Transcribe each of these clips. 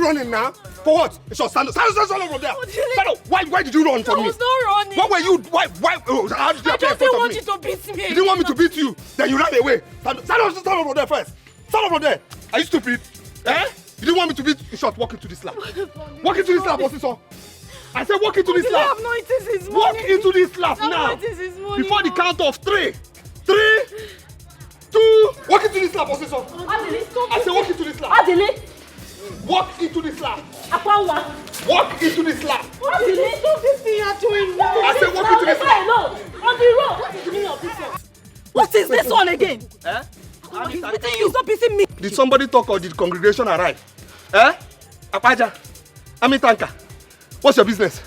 running now? For what? Stand up from there. Stand up. Why did you run from me? I was not running. What were you? Why? How did you appear in front of me? I just didn't want you to beat me. You didn't want me to beat you. Then you ran away. Stand up from there first. Stand up from there. Are you stupid? Eh? You didn't want me to beat you. Short. Walk into this lap. Walk into this lap, Osiso. I said walk into this lap. Walk into this lap now. Before the count of 3. 3, 2. Walk into this lap, Osiso. I said walk into this lap. Walk into this lap. Walk into this lap. Stop this thing you're doing now. I said walk into this lap. On the road. What's the meaning of this one? What is this one again? Eh? You stop beating me. Did somebody talk or did the congregation arrive? Eh? Apaja? Amitanka? What's your business?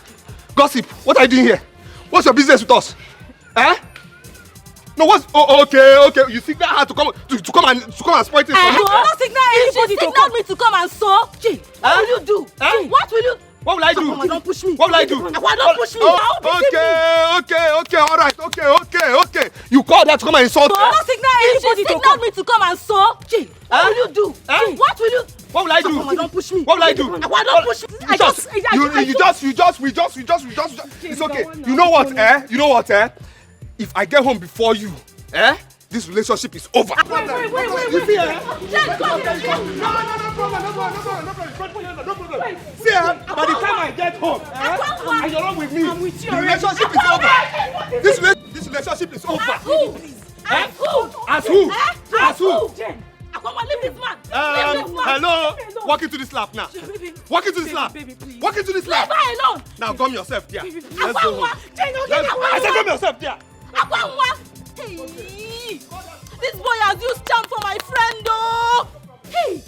Gossip? What are you doing here? What's your business with us? Eh? No, what's... Oh, okay. You signal her to come and spoil things for me? I will not signal anybody to come. Me to come and sew. Jay, what will you do? Eh? What will you... What will I do? Come on, don't push me. What will I do? Don't push me. Okay, all right, okay. You called her to come and insult me? Don't signal anybody to come. Me to come and sew. Jay, what will you do? What will you... What will I do? Come on, don't push me. What will I do? Don't push me. We just. It's okay. You know what, eh? If I get home before you, this relationship is over. Wait. Let's go. No problem. See, by the time I get home, and you're not with me, the relationship is over. This relationship is over. As who? Leave this man. Hello. Walk into this lap now. Walk into this lap. Walk into this lap. Leave her alone. Now come yourself there. Let's go home. I said come yourself there. Hey, this boy has used charm for my friend, though. Hey,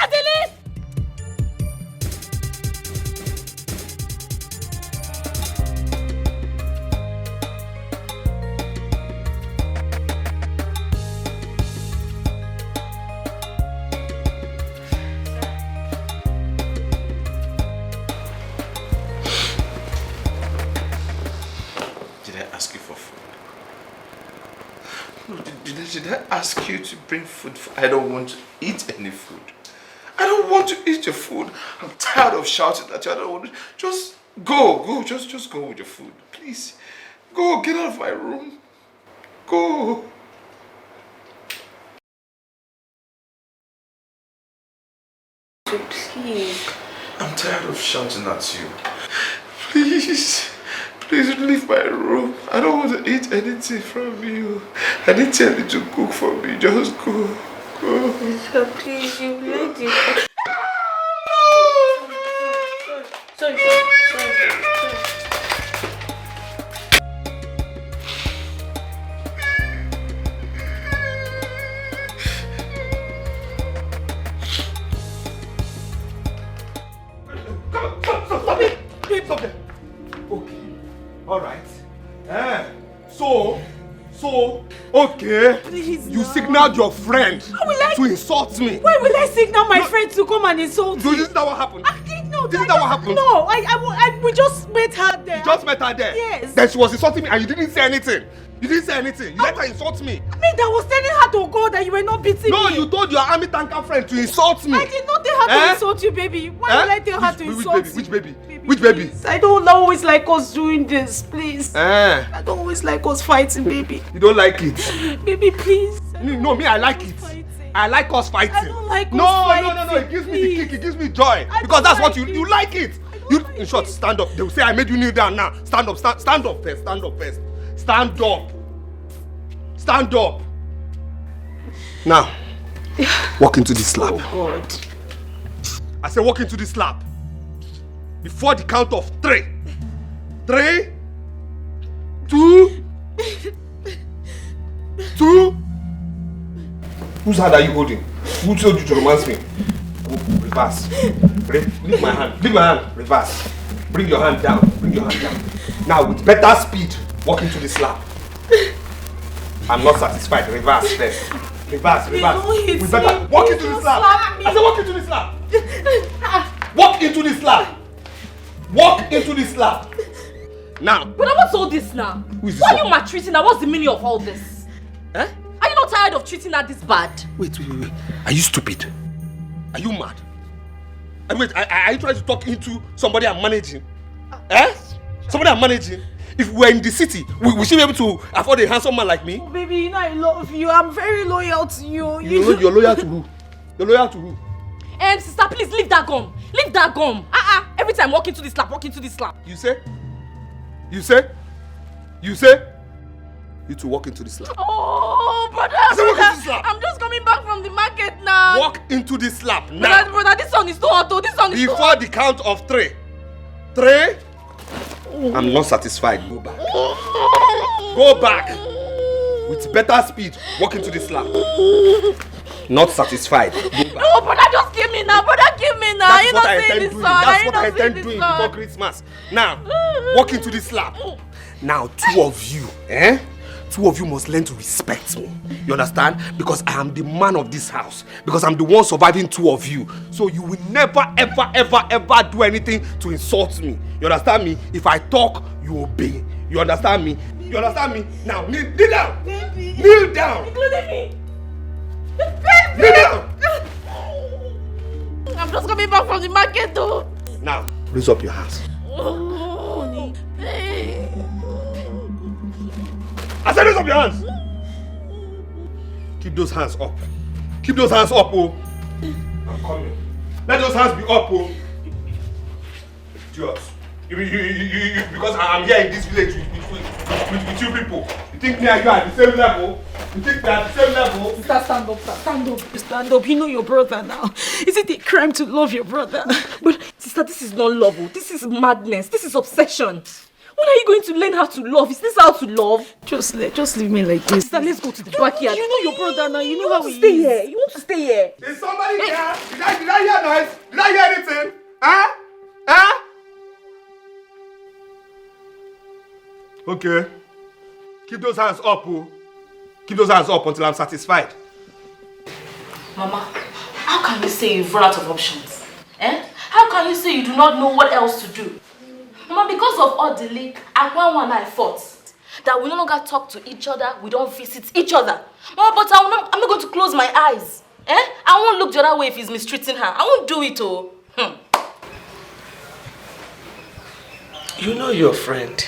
Adele. Did I ask you to bring food? I don't want to eat any food. I don't want to eat your food. I'm tired of shouting at you. I don't want to. Just go. Just go with your food. Please. Go. Get out of my room. Go. Please. I'm tired of shouting at you. Please. Please leave my room. I don't want to eat anything from you. I need tell you to cook for me. Just go. So please, you let it. Sorry. Stop there. Okay. All right. So, okay. Please, you signaled your friend to insult me. Why will I signal my friend to come and insult So me? isn't that what happened? No, Isn't that what happened? No, we just met her there. You just met her there? Yes. Then she was insulting me and you didn't say anything. You let her insult me. I was telling her to go, that you were not beating me. No, you told your army tanker friend to insult me. I did not tell her to insult you, baby. Why will I tell her to insult you? Which baby? Which baby? I don't always like us doing this, please. I don't always like us fighting, baby. You don't like it? Baby, please. No, me, I like it. I like us fighting. I don't like us fighting. No. It gives me the kick. It gives me joy. Because that's what you like it. In short, stand up. They will say I made you kneel down now. Stand up first. Stand up. Now, walk into this lap. Oh God. I said walk into this lap. Before the count of 3. 3, 2. Whose hand are you holding? Who told you to romance me? Reverse. Leave my hand. Reverse. Bring your hand down. Now with better speed, walk into this lap. I'm not satisfied. Reverse first. Reverse. We better walk into this lap. I said walk into this lap. Walk into this lap. Now. But what's all this now? Why are you maltreating her? What's the meaning of all this? Are you not tired of treating her this bad? Wait. Are you stupid? Are you mad? And wait, are you trying to talk into somebody I'm managing? Somebody I'm managing? If we're in the city, we should be able to afford a handsome man like me. Oh, baby, you know I love you. I'm very loyal to you. You're loyal to who? You're loyal to who? Sister, please leave that gum. Leave that gum. Every time walk into this slap, walk into this slap. You say? You say? You say? You two walk into this slap. Oh, brother, walk into this slap. I'm just coming back from the market now. Walk into this slap now. Brother, this one is too hot. This one is too hot. Before the count of 3. 3. I'm not satisfied. Go back. Go back. With better speed, walk into this slap. Not satisfied. Go back. No, brother, just give me now. Brother, give me now. That's what I intend doing. That's what I intend doing before Christmas. Now, walk into this slap. Now, 2 of you, 2 of you must learn to respect me. You understand? Because I am the man of this house. Because I'm the one surviving 2 of you. So you will never, ever, ever, ever do anything to insult me. You understand me? If I talk, you obey. You understand me? You understand me? Now, kneel down. Baby. Kneel down. Including me. Baby. Kneel down. I'm just coming back from the market though. Now, raise up your hands. Honey. I said raise up your hands. Keep those hands up. Keep those hands up, oh. I'm coming. Let those hands be up, oh. Idiot. Because I'm here in this village with you people. You think me and you are at the same level? You think we are at the same level? Sister, stand up, stand up, stand up. You know your brother now. Is it a crime to love your brother? But sister, this is not love. This is madness. This is obsession. When are you going to learn how to love? Is this how to love? Just leave me like this. Sister, let's go to the backyard. You know your brother now. You know how he is. Stay here. You want to stay here? Is somebody here? Did I hear noise? Did I hear anything? Huh? Okay. Keep those hands up, oh. Keep those hands up until I'm satisfied. Mama, how can you say you've run out of options? How can you say you do not know what else to do? Mama, because of all the leak, Akwanwa and I fought. That we no longer talk to each other, we don't visit each other. Mama, but I'm not going to close my eyes. I won't look the other way if he's mistreating her. I won't do it, oh. You know your friend.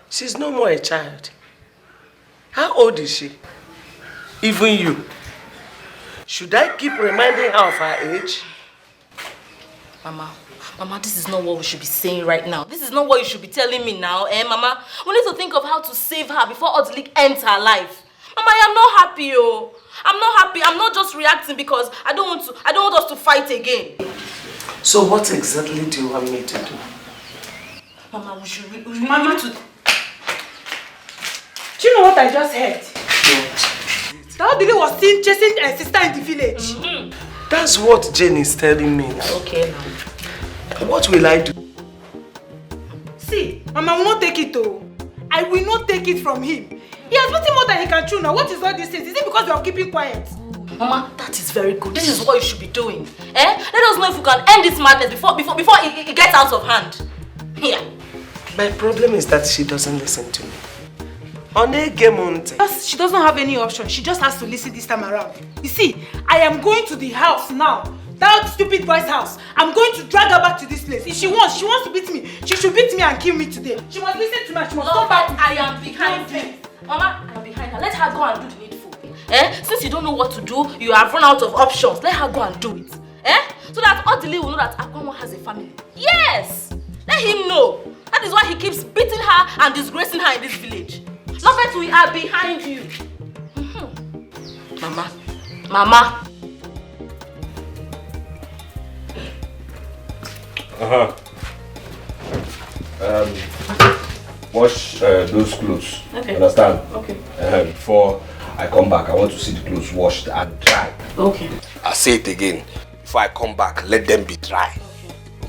She's no more a child. How old is she? Even you. Should I keep reminding her of her age? Mama, this is not what we should be saying right now. This is not what you should be telling me now, Mama? We need to think of how to save her before Odlik ends her life. Mama, I am not happy, oh. I'm not happy. I'm not just reacting because I don't want us to fight again. So what exactly do you want me to do? Mama, we should need to... Do you know what I just heard? What? That Odili was seen chasing her sister in the village. That's what Jane is telling me now. Okay, now. What will I do? See, Mama will not take it though. I will not take it from him. He has nothing more than he can chew now. What is all this things? Is it because you are keeping quiet? Mama, that is very good. This is what you should be doing. Let us know if we can end this madness before it gets out of hand. Here. My problem is that she doesn't listen to me. She doesn't have any option. She just has to listen this time around. You see, I am going to the house now. That stupid boy's house. I'm going to drag her back to this place. If she wants to beat me. She should beat me and kill me today. She must listen to me. She must come back. I am behind her. Mama, I am behind her. Let her go and do the needful. Since you don't know what to do, you have run out of options. Let her go and do it. So that Odili will know that Akwanwa has a family. Yes! Let him know. That is why he keeps beating her and disgracing her in this village. Not that we are behind you. Mama. Wash those clothes. Okay. Understand? Okay. Before I come back, I want to see the clothes washed and dry. Okay. I'll say it again. Before I come back, let them be dry.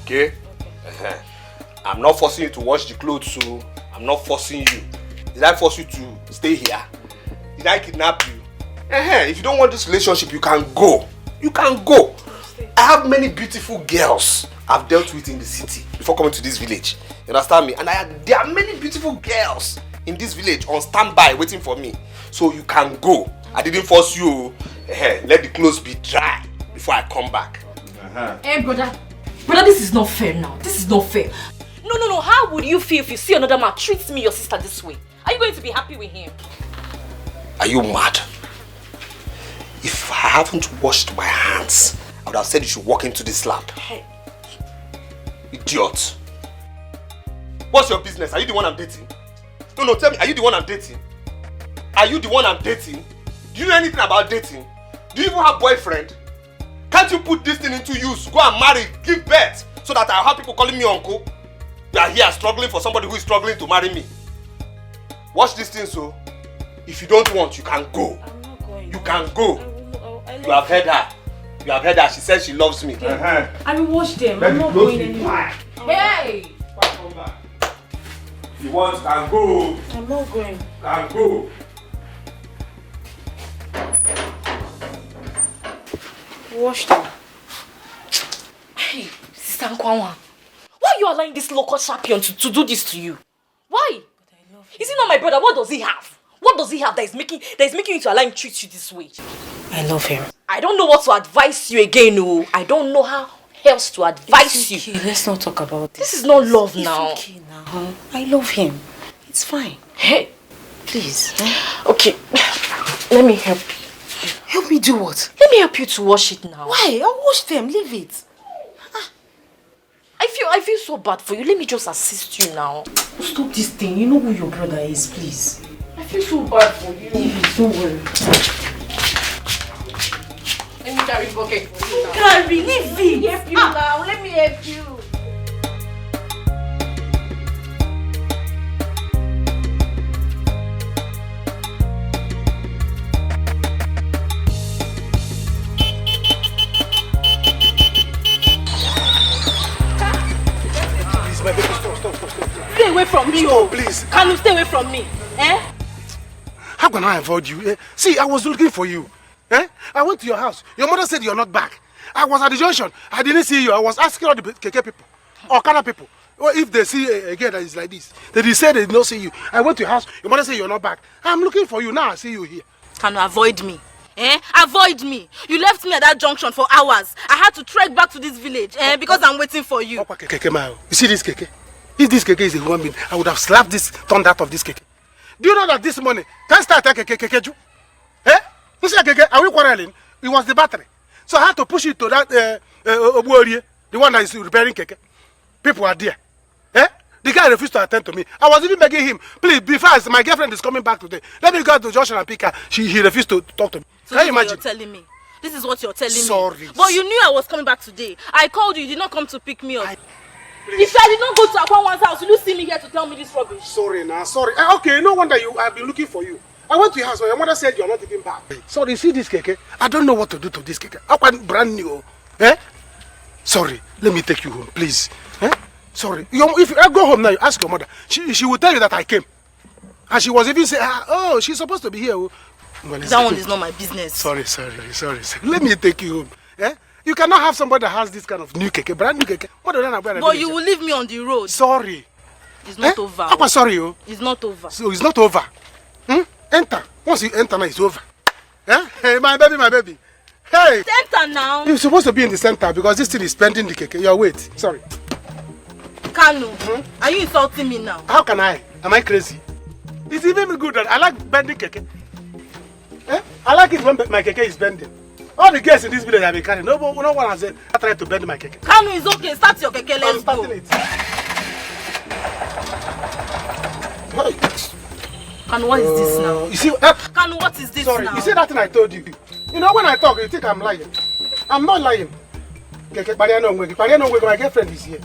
Okay? I'm not forcing you to wash the clothes, so I'm not forcing you. Did I force you to stay here? Did I kidnap you? If you don't want this relationship, you can go. You can go. I have many beautiful girls I've dealt with in the city before coming to this village. You understand me? And there are many beautiful girls in this village on standby waiting for me. So you can go. I didn't force you. Let the clothes be dry. before I come back. Hey, brother. Brother, this is not fair now. This is not fair. No. How would you feel if you see another man treat me, your sister, this way? Are you going to be happy with him? Are you mad? If I haven't washed my hands, I would have said you should walk into this lab. Hey. Idiot. What's your business? Are you the one I'm dating? No, tell me, are you the one I'm dating? Are you the one I'm dating? Do you know anything about dating? Do you even have a boyfriend? Can't you put this thing into use? Go and marry, give birth, so that I'll have people calling me uncle? You are here struggling for somebody who is struggling to marry me. Watch this thing, so if you don't want, you can go. I'm not going. You can go. You You have heard her. You have heard her. She says she loves me. I will watch them. I'm not going anywhere. Hey! If you want, can go. I'm not going. Can go. Wash them. Hey, Sister Nkwanwa. Why are you allowing this local champion to do this to you? Why? Is he not my brother? What does he have? What does he have that is making you to allow him to treat you this way? I love him. I don't know what to advise you again, oh. I don't know how else to advise you. Okay, let's not talk about this. This is not love now. It's okay now. I love him. It's fine. Hey, Please. okay. Let me help you. Help me do what? Let me help you to wash it now. Why? I'll wash them. Leave it. I feel so bad for you. Let me just assist you now. Stop this thing. You know who your brother is, please. I feel so bad for you. Leave it. Don't worry. Let me carry bucket for you now. Carry, leave it. Let me help you now. Let me help you. Stay away from me, oh. Please. Can you stay away from me? Eh? How can I avoid you? See, I was looking for you. I went to your house. Your mother said you're not back. I was at the junction. I didn't see you. I was asking all the Keke people, or Kana people, well, if they see again that is like this. They said they did not see you. I went to your house. Your mother said you're not back. I'm looking for you now. I see you here. Can you avoid me? Avoid me. You left me at that junction for hours. I had to trek back to this village because I'm waiting for you. You see this Keke? If this Keke is a human being, I would have slapped this thunder out of this Keke. Do you know that this morning, can start Keke? You see Keke, are we quarreling? It was the battery. So I had to push it to that the one that is repairing Keke. People are there. The guy refused to attend to me. I was even begging him, please be fast. My girlfriend is coming back today. Let me go to Joshua and pick her. He refused to talk to me. So Can you imagine? You're telling me. This is what you're telling me. Sorry. But you knew I was coming back today. I called you. You did not come to pick me up. If I did not go to Akwanwa's house, will you see me here to tell me this rubbish? Sorry now, sorry. Okay, no wonder I've been looking for you. I went to your house, but your mother said you're not even back. Sorry, see this Keke? I don't know what to do to this Keke. I want brand new. Sorry, let me take you home, please. Sorry. If I go home now, you ask your mother. She will tell you that I came. And she was even saying, oh, she's supposed to be here. Well, that one is not my business. Sorry. Let me take you home. You cannot have somebody that has this kind of new Keke, brand new Keke. But you will leave me on the road. Sorry. It's not over. I'm sorry, oh. It's not over. So it's not over. Enter. Once you enter now, it's over. Hey, my baby. Hey. Enter now. You're supposed to be in the center because this thing is bending the Keke. Your weight. Sorry. Kanu, are you insulting me now? How can I? Am I crazy? It's even good that I like bending Keke. I like it when my Keke is bending. All the girls in this village have been carrying. No one has tried to bend my Keke. Kanu, it's okay. Start your Keke. Let's go. Kanu, what is this now? You see, Kanu, what is this sorry, now? you see that thing I told you? You know when I talk, you think I'm lying. I'm not lying. Keke, my girlfriend is here.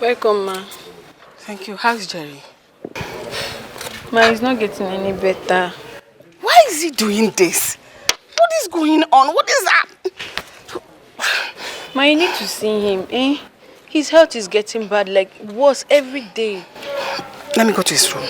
Welcome, ma. Thank you. How's Jerry? Ma, he's not getting any better. Why is he doing this? What is going on? What is that? Ma, you need to see him, eh? His health is getting bad, like worse every day. Let me go to his room.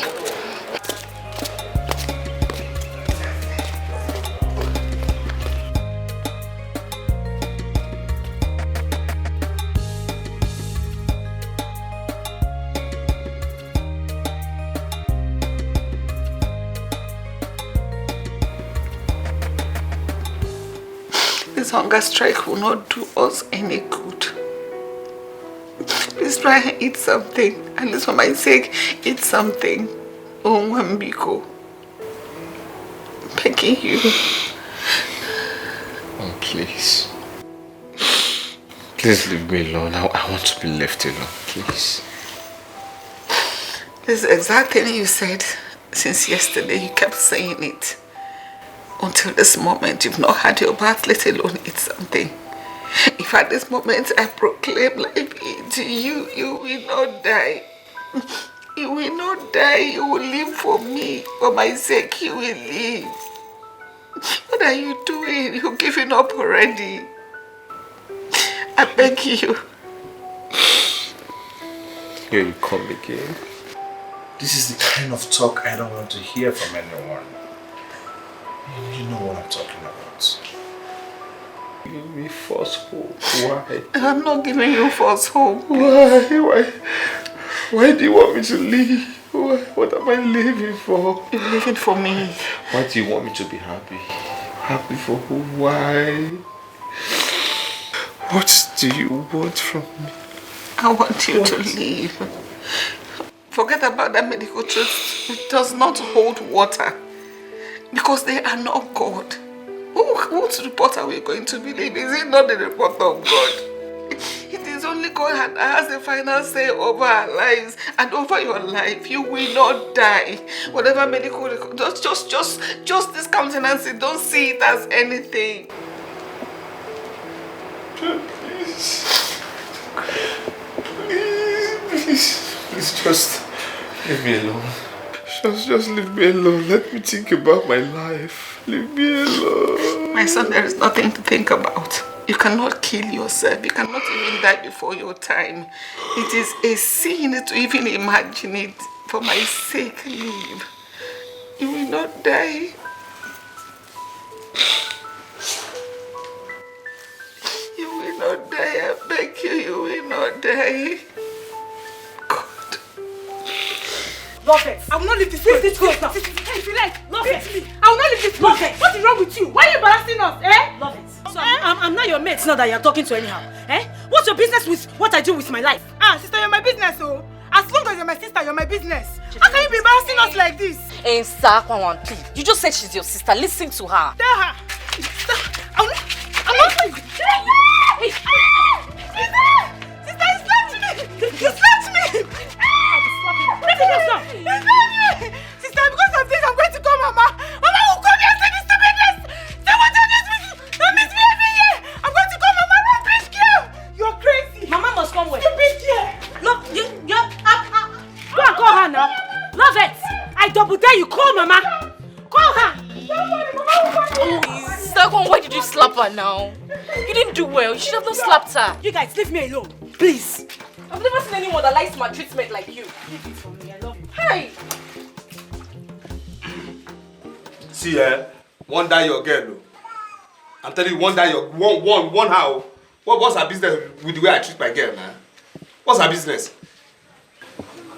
This hunger strike will not do us any good. Please try and eat something. At least for my sake, eat something. Oh, Wambiko. Begging you. Oh, please. Please leave me alone. I want to be left alone, please. This is the exact thing you said since yesterday. You kept saying it. Until this moment, you've not had your bath, let alone eat something. If at this moment I proclaim life into you, you will not die. You will not die. You will live for me. For my sake, you will live. What are you doing? You're giving up already. I beg you. Here you come again. This is the kind of talk I don't want to hear from anyone. You know what I'm talking about. Give me false hope. Why? I'm not giving you false hope. Why do you want me to leave? What am I living for? You're living for me. Why do you want me to be happy? Happy for who? Why? What do you want from me? I want you to leave. Forget about that medical truth. It does not hold water. Because they are not God. Whose report are we going to believe? Is it not the report of God? It is only God that has the final say over our lives and over your life. You will not die. Whatever medical record, just this countenance, don't see it as anything. Please, just leave me alone. Just leave me alone. Let me think about my life. Leave me alone. My son, there is nothing to think about. You cannot kill yourself. You cannot even die before your time. It is a sin to even imagine it. For my sake, leave. You will not die. You will not die. I beg you, you will not die. God. Love it. I will not leave this place. This close now. If you like, love it. I will not leave this place. What is wrong with you? Why are you embarrassing us? Eh? Love it. So I'm not your mate now that you're talking to anyhow. Eh? What's your business with what I do with my life? Ah, sister, you're my business, oh. As long as you're my sister, you're my business. How can you be embarrassing us like this? Hey, Sakwan, please. You just said she's your sister. Listen to her. Tell her. I'm not. Sister, you slapped me. You slapped me. Sister, because of this, I'm going to call Mama. Mama will come here and say this stupidness. Say what I just don't misbehave here. I'm going to call Mama. No, bitch, girl. You're crazy. Mama must come where? Stupid girl. Look, go and call her now. Love it. I double dare you. Call Mama. Call her. Don't worry, Mama will come here. Sakwan, why did you slap her now? You didn't do well. You should have not slapped her. You guys, leave me alone. Please. I've never seen anyone that likes my treatment like you. Leave it for me. I love you. Hey! See, one die your girl, no. I'm telling you, one die your one how. What's her business with the way I treat my girl, man? What's her business?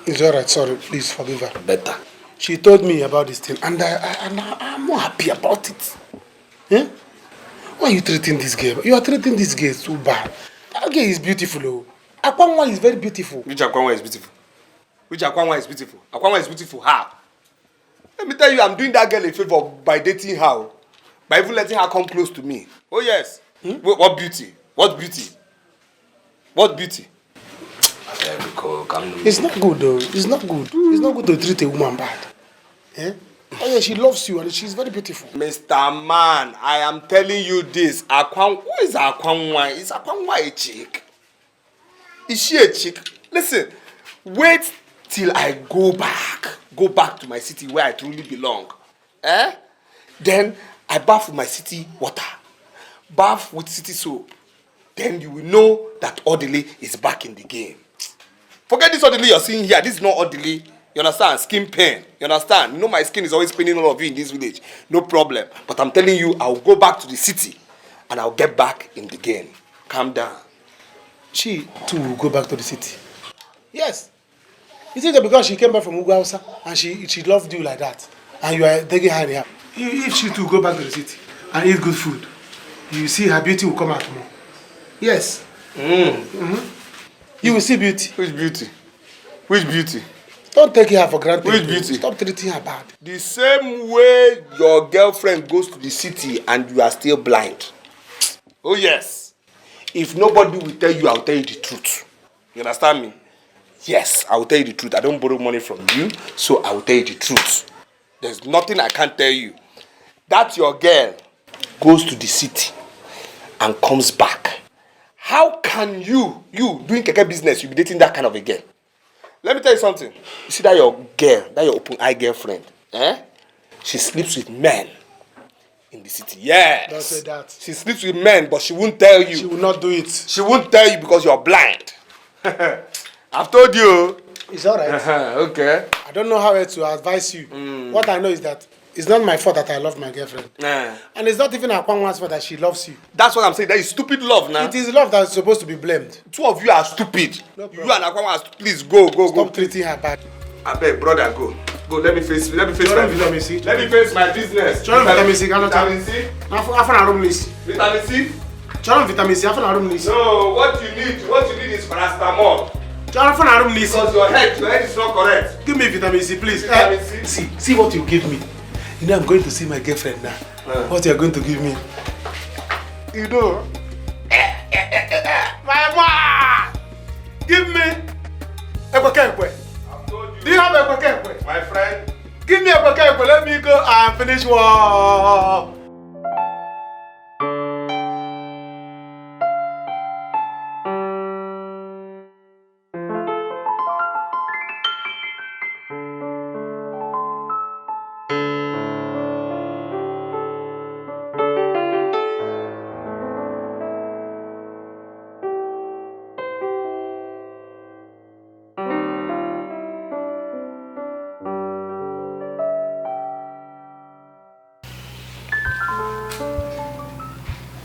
It's alright, sorry, please forgive her. Better. She told me about this thing and I'm not happy about it. Eh? Why are you treating this girl? You are treating this girl so bad. That girl is beautiful, oh. Akwanwa is very beautiful. Which Akwanwa is beautiful? Which Akwanwa is beautiful? Akwanwa is beautiful how? Let me tell you, I'm doing that girl a favor by dating her. By even letting her come close to me. Oh yes. What beauty? What beauty? What beauty? It's not good though. It's not good. It's not good to treat a woman bad. Eh? Oh yeah, she loves you and she's very beautiful. Mr. Man, I am telling you this. Who is Akwanwa? Is Akwanwa a chick? Is she a chick? Listen, wait till I go back to my city where I truly belong. Then I bath with my city water, bath with city soap. Then you will know that Odile is back in the game. Forget this Odile you're seeing here. This is not Odile. You understand? Skin pain. You understand? You know my skin is always paining all of you in this village. No problem. But I'm telling you, I'll go back to the city and I'll get back in the game. Calm down. She too will go back to the city. Yes. You think that because she came back from Ugausa and she loved you like that, and you are taking her in her. If she too go back to the city and eat good food, you see her beauty will come out more. Yes. You will see beauty. Which beauty? Which beauty? Don't take her for granted. Which beauty? Stop treating her bad. The same way your girlfriend goes to the city and you are still blind. Oh yes. If nobody will tell you, I'll tell you the truth. You understand me? Yes, I will tell you the truth. I don't borrow money from you, so I will tell you the truth. There's nothing I can't tell you. That your girl goes to the city and comes back. How can you doing keke business, you be dating that kind of a girl? Let me tell you something. You see that your girl, that your open-eye girlfriend, she sleeps with men in the city. Yes. Don't say that. She sleeps with men, but she won't tell you. She will not do it. She won't tell you because you're blind. I've told you. It's alright. Okay. I don't know how else to advise you. What I know is that it's not my fault that I love my girlfriend. And it's not even Akwanwa's fault that she loves you. That's what I'm saying. That is stupid love now. It is love that is supposed to be blamed. Two of you are stupid. No You and Akwanwa are stupid. Please go. Stop treating her bad. I beg, brother, go. Go, let me face my business. Vitamin C. Let me face my business. Vitamin C. Vitamin C. After room list. Vitamin C. Vitamin C. After room list. No, what you need is paracetamol. After room list. Because your head is not correct. Give me vitamin C, please. Vitamin C. See what you give me. You know I'm going to see my girlfriend now. What you are going to give me? You know. My mom! Give me a kwekwe. Do you have a kwekwe? My friend. Give me a kwekwe. Let me go and finish work.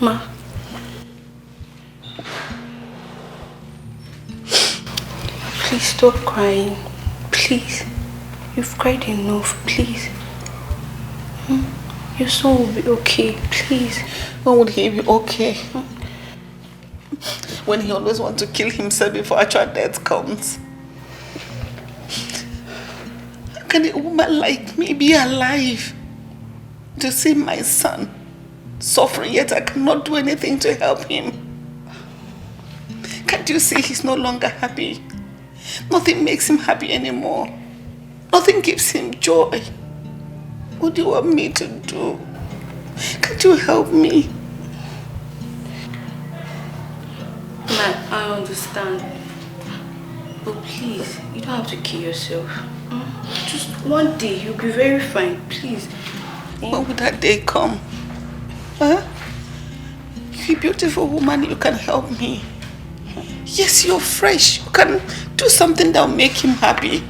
Ma. Please stop crying. Please. You've cried enough. Please. Your son will be okay. Please. When would he be okay? When he always wants to kill himself before actual death comes. How can a woman like me be alive to see my son suffering, yet I cannot do anything to help him? Can't you see he's no longer happy? Nothing makes him happy anymore. Nothing gives him joy. What do you want me to do? Can't you help me? Ma, I understand. But please, you don't have to kill yourself. Just one day, you'll be very fine. Please. When will that day come? Huh? You're a beautiful woman, you can help me. Yes, you're fresh. You can do something that will make him happy.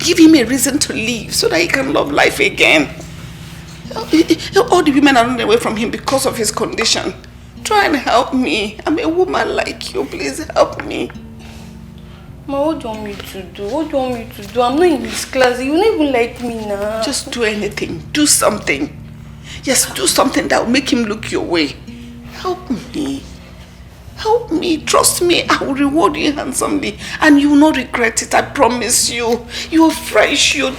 Give him a reason to live so that he can love life again. All the women are running away from him because of his condition. Try and help me. I'm a woman like you. Please help me. Ma, what do you want me to do? What do you want me to do? I'm not in his class. You don't even like me now. Just do anything. Do something. Yes, do something that will make him look your way. Help me. Help me. Trust me. I will reward you handsomely. And you will not regret it. I promise you. You're fresh. You're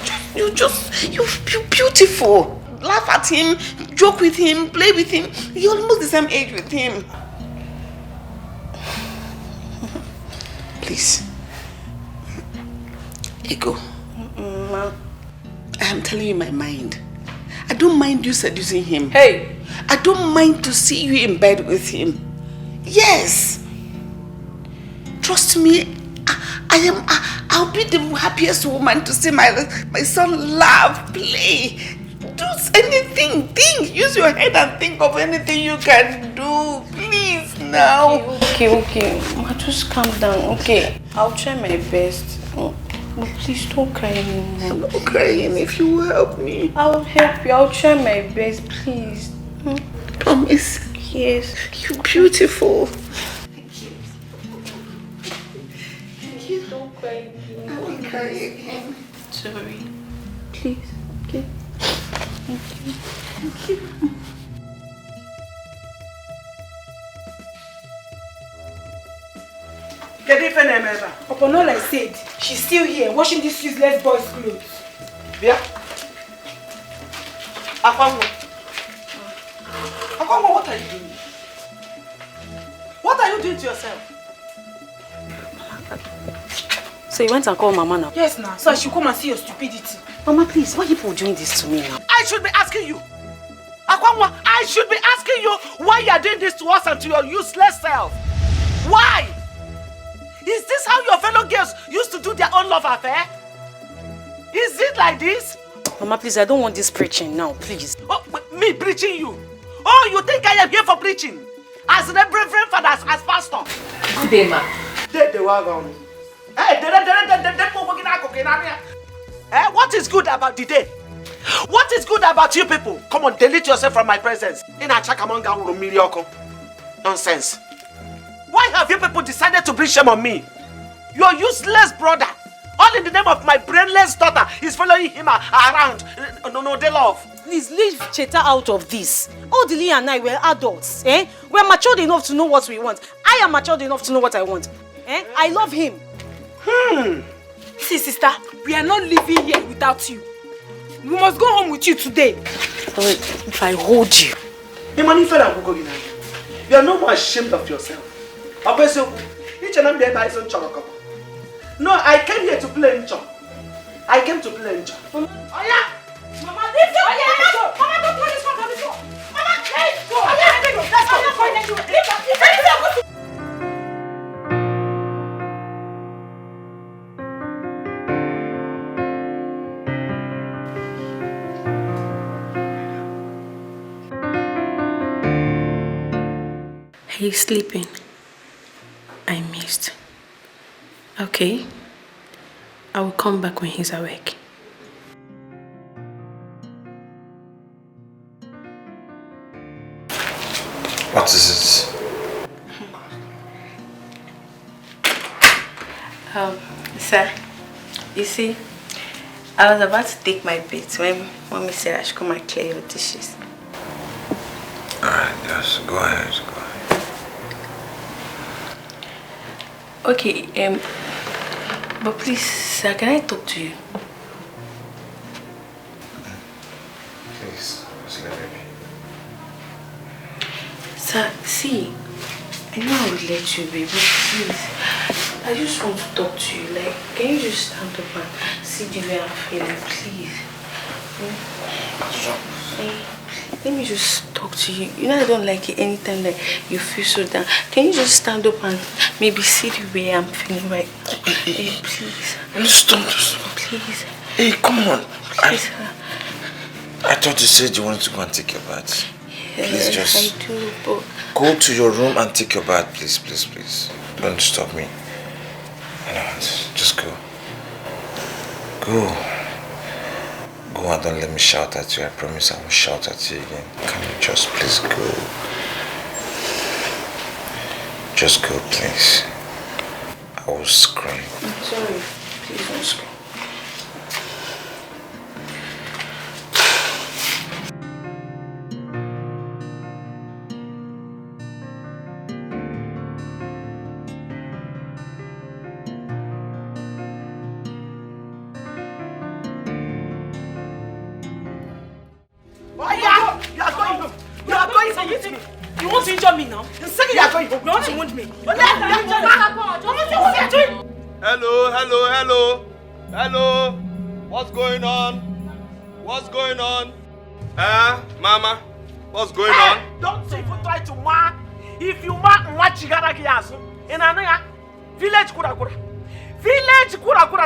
beautiful. Laugh at him. Joke with him. Play with him. You're almost the same age with him. Please. Ego. Ma. I am telling you my mind. I don't mind you seducing him. Hey! I don't mind to see you in bed with him. Yes. Trust me, I'll be the happiest woman to see my son laugh, play, do anything. Think, use your head and think of anything you can do. Please now. Okay. Ma, just calm down. Okay, I'll try my best. But please don't cry anymore. I'm not crying if you will help me. I'll help you. I'll try my best, please. Promise. Yes. You're beautiful. Thank you. Don't cry again. I won't cry again. Sorry. Please. Okay. Thank you. Get it, Fenema. Upon all I said, she's still here washing this useless boy's clothes. Yeah. Akwanwa, what are you doing? What are you doing to yourself? So you went and called Mama now? Yes, now. So I should come and see your stupidity. Mama, please, why are you people doing this to me now? I should be asking you. Akwanwa, I should be asking you why you are doing this to us and to your useless self. Why? Is this how your fellow girls used to do their own love affair? Is it like this? Mama, please, I don't want this preaching now, please. Oh, me preaching you? Oh, you think I am here for preaching? As the reverend father, as pastor? Good day, ma. What is good about the day? What is good about you people? Come on, delete yourself from my presence. Nonsense. Why have you people decided to bring shame on me? Your useless brother, all in the name of my brainless daughter, is following him around. No, they love. Please leave Cheta out of this. Odili and I were adults. We're matured enough to know what we want. I am matured enough to know what I want. I love him. See, sister, we are not living here without you. We must go home with you today. Wait, if I hold you. You are no more ashamed of yourself. No, I came here to play Ncho. I came to play Ncho. Oh yeah! Mama, leave the Mama, don't do this one. Mama, let's go. Let's go. Let's go. He's sleeping. I missed. Okay. I will come back when he's awake. What is it? Sir, you see, I was about to take my bait when Mommy said I should come and clear your dishes. Alright, yes, go ahead. Okay, but please, sir, can I talk to you? Please, just let me be. Sir, see, I know I would let you be, but please, I just want to talk to you. Like, can you just stand up and see the way I'm feeling, please? Let me just talk to you. You know I don't like it anytime that you feel so down. Can you just stand up and maybe see the way I'm feeling right? Hey, please. Stop. Please. Hey, come on. Please, I thought you said you wanted to go and take your bath. Please just... I do, but... Go to your room and take your bath, please. Don't stop me. Just go. Go and don't let me shout at you. I promise I won't shout at you again. Can you just please go? Just go, please. I will scream. I'm sorry. Please don't scream. You want to injure me now? You are going home. You want to wound me? Hello. What's going on? Mama? What's going on? Don't even try to ma. If you ma chigara kiyasu. In anaya village kura. Village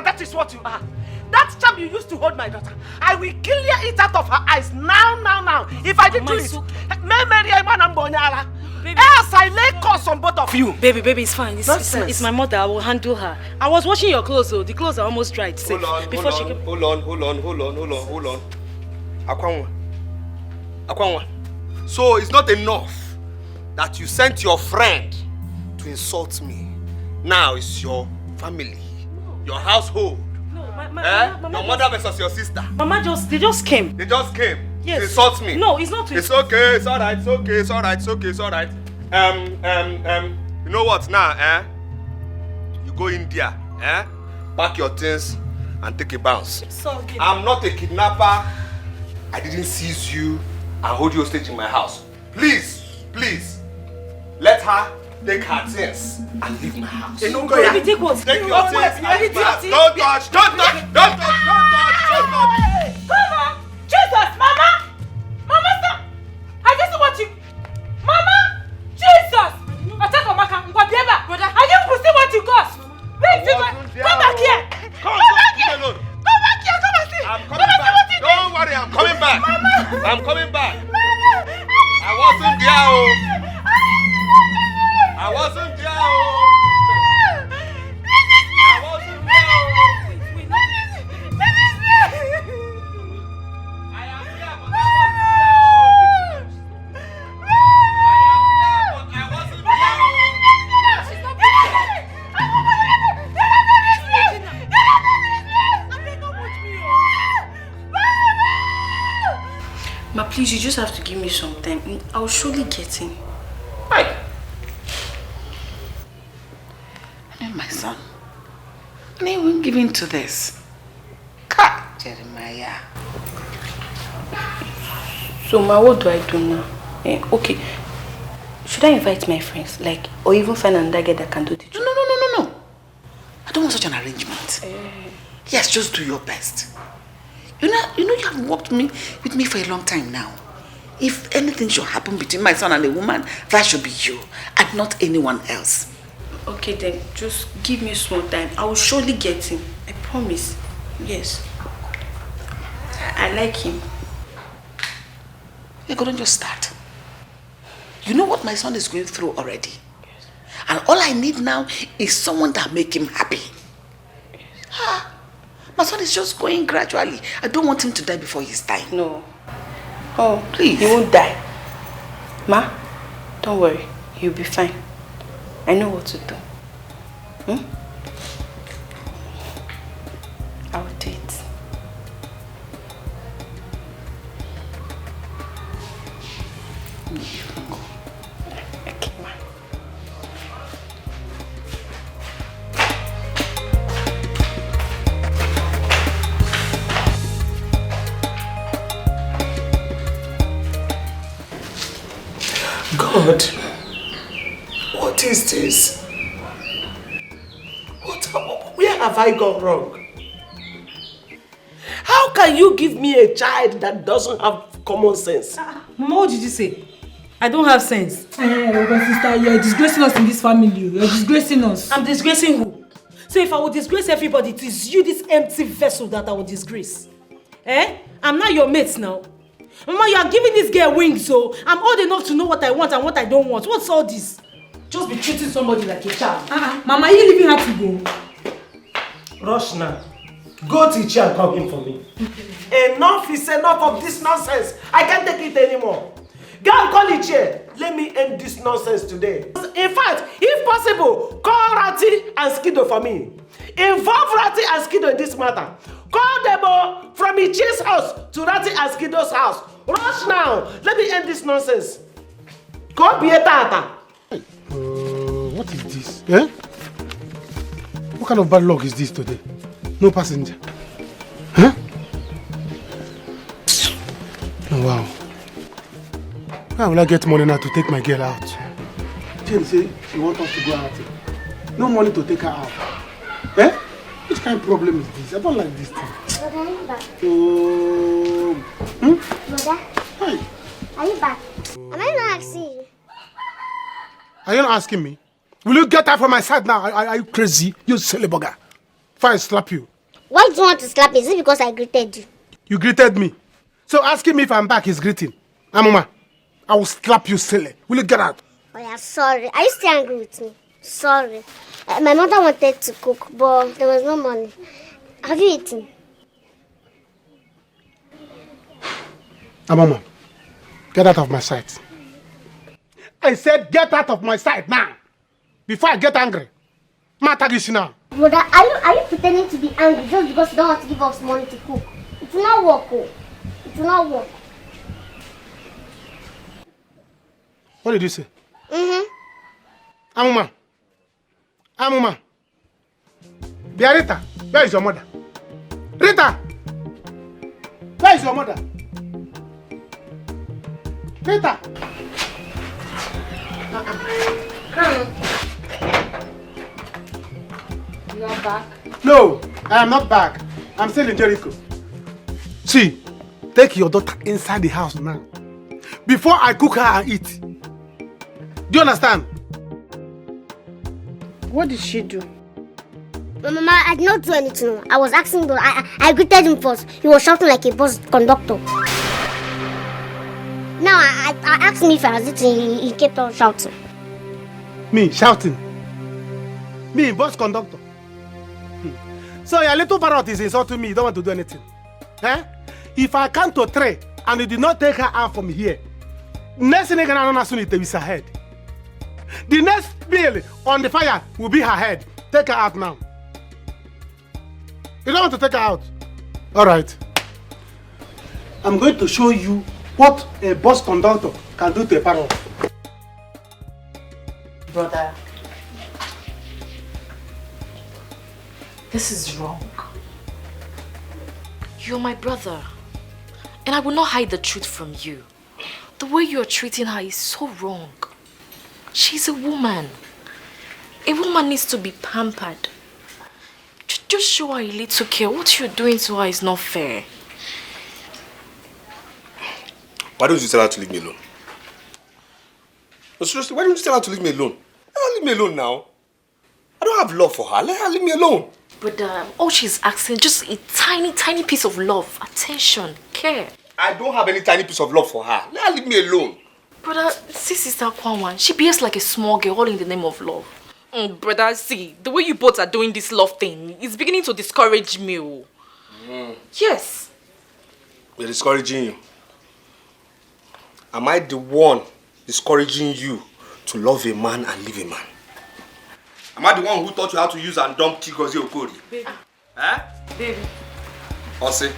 That is what you are. That charm you used to hold my daughter, I will clear it out of her eyes now. If I did do it, else I lay curse on both of you. Baby, it's fine. It's my mother. I will handle her. I was washing your clothes though. The clothes are almost dried. Hold on. Akwanwa. So it's not enough that you sent your friend to insult me. Now it's your family, your household. Your mother versus your sister. Mama they just came. They just came. Yes. To insult me. No, it's not. It's okay. It's alright. It's alright. You know what now? You go in there. Pack your things and take a bounce. I'm not a kidnapper. I didn't seize you and hold you hostage in my house. Please, let her take her things and leave my house. Take what? Take your things and pass. Don't touch. Come on! Jesus, Mama! Mama, stop! I just want you. Mama! Jesus! Attack Omaka, Nkwabieba! I didn't see what you got! Wait, come back here! Come back here! Come and see! I'm coming back. Don't worry, I'm coming back. Mama! I'm coming back. Mama! I wasn't there. I wasn't there. Ma, please, you just have to give me some time. I'll surely get him. Right. And my son. And I won't give in to this. God, Jeremiah. So, Ma, what do I do now? Okay. Should I invite my friends? Or even find another guy that can do the job? No. I don't want such an arrangement. Yes, just do your best. You know you have worked with me for a long time now. If anything should happen between my son and a woman, that should be you and not anyone else. Okay then, just give me small time. I will surely get him. I promise. Yes. I like him. You're going to just start. You know what my son is going through already. Yes. And all I need now is someone that make him happy. Yes. My son is just going gradually. I don't want him to die before his time. No. Oh, please. He won't die. Ma, don't worry. He'll be fine. I know what to do. I'll do it. Okay, ma. God, what is this? Where have I gone wrong? How can you give me a child that doesn't have common sense? Mama, what did you say? I don't have sense. Sister, you're disgracing us in this family. You're disgracing us. I'm disgracing who? So if I would disgrace everybody, it is you, this empty vessel, that I would disgrace. I'm not your mate now. Mama, you are giving this girl wings, so I'm old enough to know what I want and what I don't want. What's all this? Just be treating somebody like a child. Mama, are you leaving her to go? Rush now. Go to Ichi and call him for me. Enough is enough of this nonsense. I can't take it anymore. Go and call Ichi. Let me end this nonsense today. In fact, if possible, call Rati and Skido for me. Involve Rati and Skido in this matter. Call them from Ichi's house to Rati and Skido's house. Rush now. Let me end this nonsense. Go be a tata. What is this? Eh? What kind of bad luck is this today? No passenger. Huh? Oh, wow. How will I get money now to take my girl out? Jane say she wants us to go out. No money to take her out. Eh? Which kind of problem is this? I don't like this thing. Brother, are you back? Brother? Hi. Are you back? Am I not asking you? Are you not asking me? Will you get out from my side now? Are you crazy? You silly bugger. Before I slap you. Why do you want to slap me? Is it because I greeted you? You greeted me. So asking me if I'm back is greeting. Amuma, I will slap you silly. Will you get out? Oh yeah, sorry. Are you still angry with me? Sorry. My mother wanted to cook, but there was no money. Have you eaten? Amuma, get out of my sight. I said get out of my sight now. Before I get angry. Matagisi now. Brother, are you pretending to be angry just because you don't want to give us money to cook? It will not work, oh. It will not work. What did you say? Mm-hmm. Amuma. Dear Rita, where is your mother? Rita! Where is your mother? Rita! Come. You are back? No, I am not back. I'm still in Jericho. See, take your daughter inside the house now. Before I cook her and eat. Do you understand? What did she do? Mama, I did not do anything. I was asking, but I greeted him first. He was shouting like a bus conductor. Now I asked him if I was eating. He kept on shouting. Me shouting? Me, bus conductor? So your little parrot is insulting me. You don't want to do anything. Eh? If I count to 3 and you did not take her out from here, next thing you're gonna soon it is her head. The next bill on the fire will be her head. Take her out now. You don't want to take her out? Alright. I'm going to show you what a bus conductor can do to a parrot. Brother, this is wrong. You're my brother, and I will not hide the truth from you. The way you are treating her is so wrong. She's a woman. A woman needs to be pampered. Just show her a little care. What you're doing to her is not fair. Why don't you tell her to leave me alone? No, seriously, why don't you tell her to leave me alone? Let her leave me alone now. I don't have love for her. Let her leave me alone. But all she's asking, just a tiny, tiny piece of love, attention, care. I don't have any tiny piece of love for her. Let her leave me alone. Brother, see Sister Kwanwan, she behaves like a small girl all in the name of love. Brother, see, the way you both are doing this love thing is beginning to discourage me. Yes. They're discouraging you. Am I the one discouraging you to love a man and leave a man? Am I the one who taught you how to use and dump Chigozie Okori? Baby. Eh? Baby. Ose,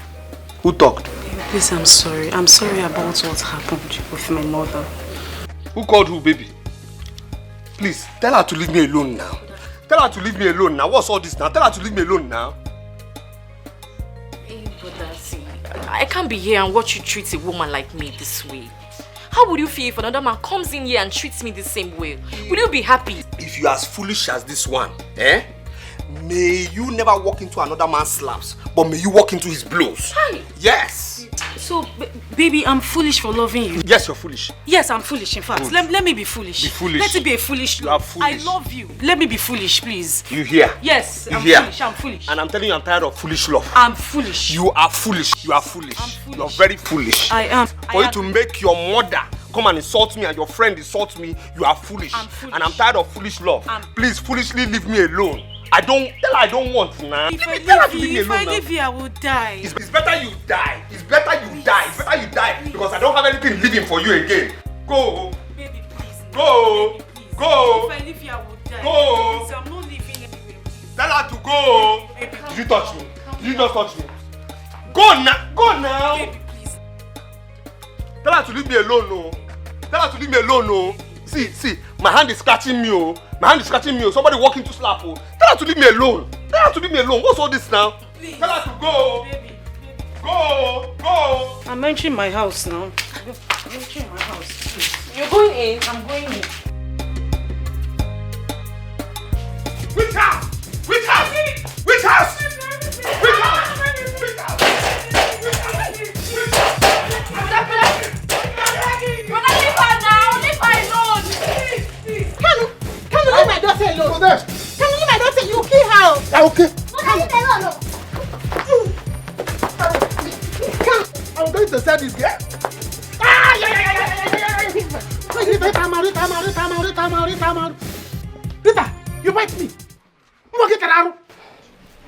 who talked? Baby, please, I'm sorry. I'm sorry about what happened with my mother. Who called who, baby? Please, tell her to leave me alone now. Tell her to leave me alone now. What's all this now? Tell her to leave me alone now. Hey, brother, see, I can't be here and watch you treat a woman like me this way. How would you feel if another man comes in here and treats me the same way? Will you be happy? If you're as foolish as this one, may you never walk into another man's slaps, but may you walk into his blows. Hi. Yes. So, baby, I'm foolish for loving you. Yes, you're foolish. Yes, I'm foolish, in fact. Let me be foolish. Be foolish. Let it be a foolish You are foolish. I love you. Let me be foolish, please. You hear? Yes, You I'm hear? foolish. I'm foolish. And I'm telling you, I'm tired of foolish love. I'm foolish. You are foolish. You are foolish. I'm foolish. You're very foolish. I am. For you to make your mother come and insult me and your friend insult me, you are foolish. I'm foolish. And I'm tired of foolish love. Please, foolishly leave me alone. Tell her I don't want now. If I leave leave you, I will die. It's better you die. It's better you die. It's better you die. Because I don't have anything living for you again. Go. Baby, please. Go. Baby, please. Go. If I leave you, I will die. Go. Please, I'm not leaving anywhere. Please. Tell her to go. Baby, Did you touch me? Did you just touch me? Go now. Go now. Baby, please. Tell her to leave me alone, no. Tell her to leave me alone, no. See, my hand is scratching me, oh. My hand is scratching me, oh. Somebody walking to slap, oh. Tell her to leave me alone. Tell her to leave me alone. What's all this now? Please. Tell her to go. Baby. Go. I'm entering my house now. I'm entering my house. Please. You're going in? I'm going in. Which house? Which house? Which house? Which house? Which house? Brother, leave her now. Leave her alone. Can you leave my daughter alone? Go there. Can you leave my daughter? You kill her. Okay. What are you no. I'm going to sell this girl. Rita, you bite me.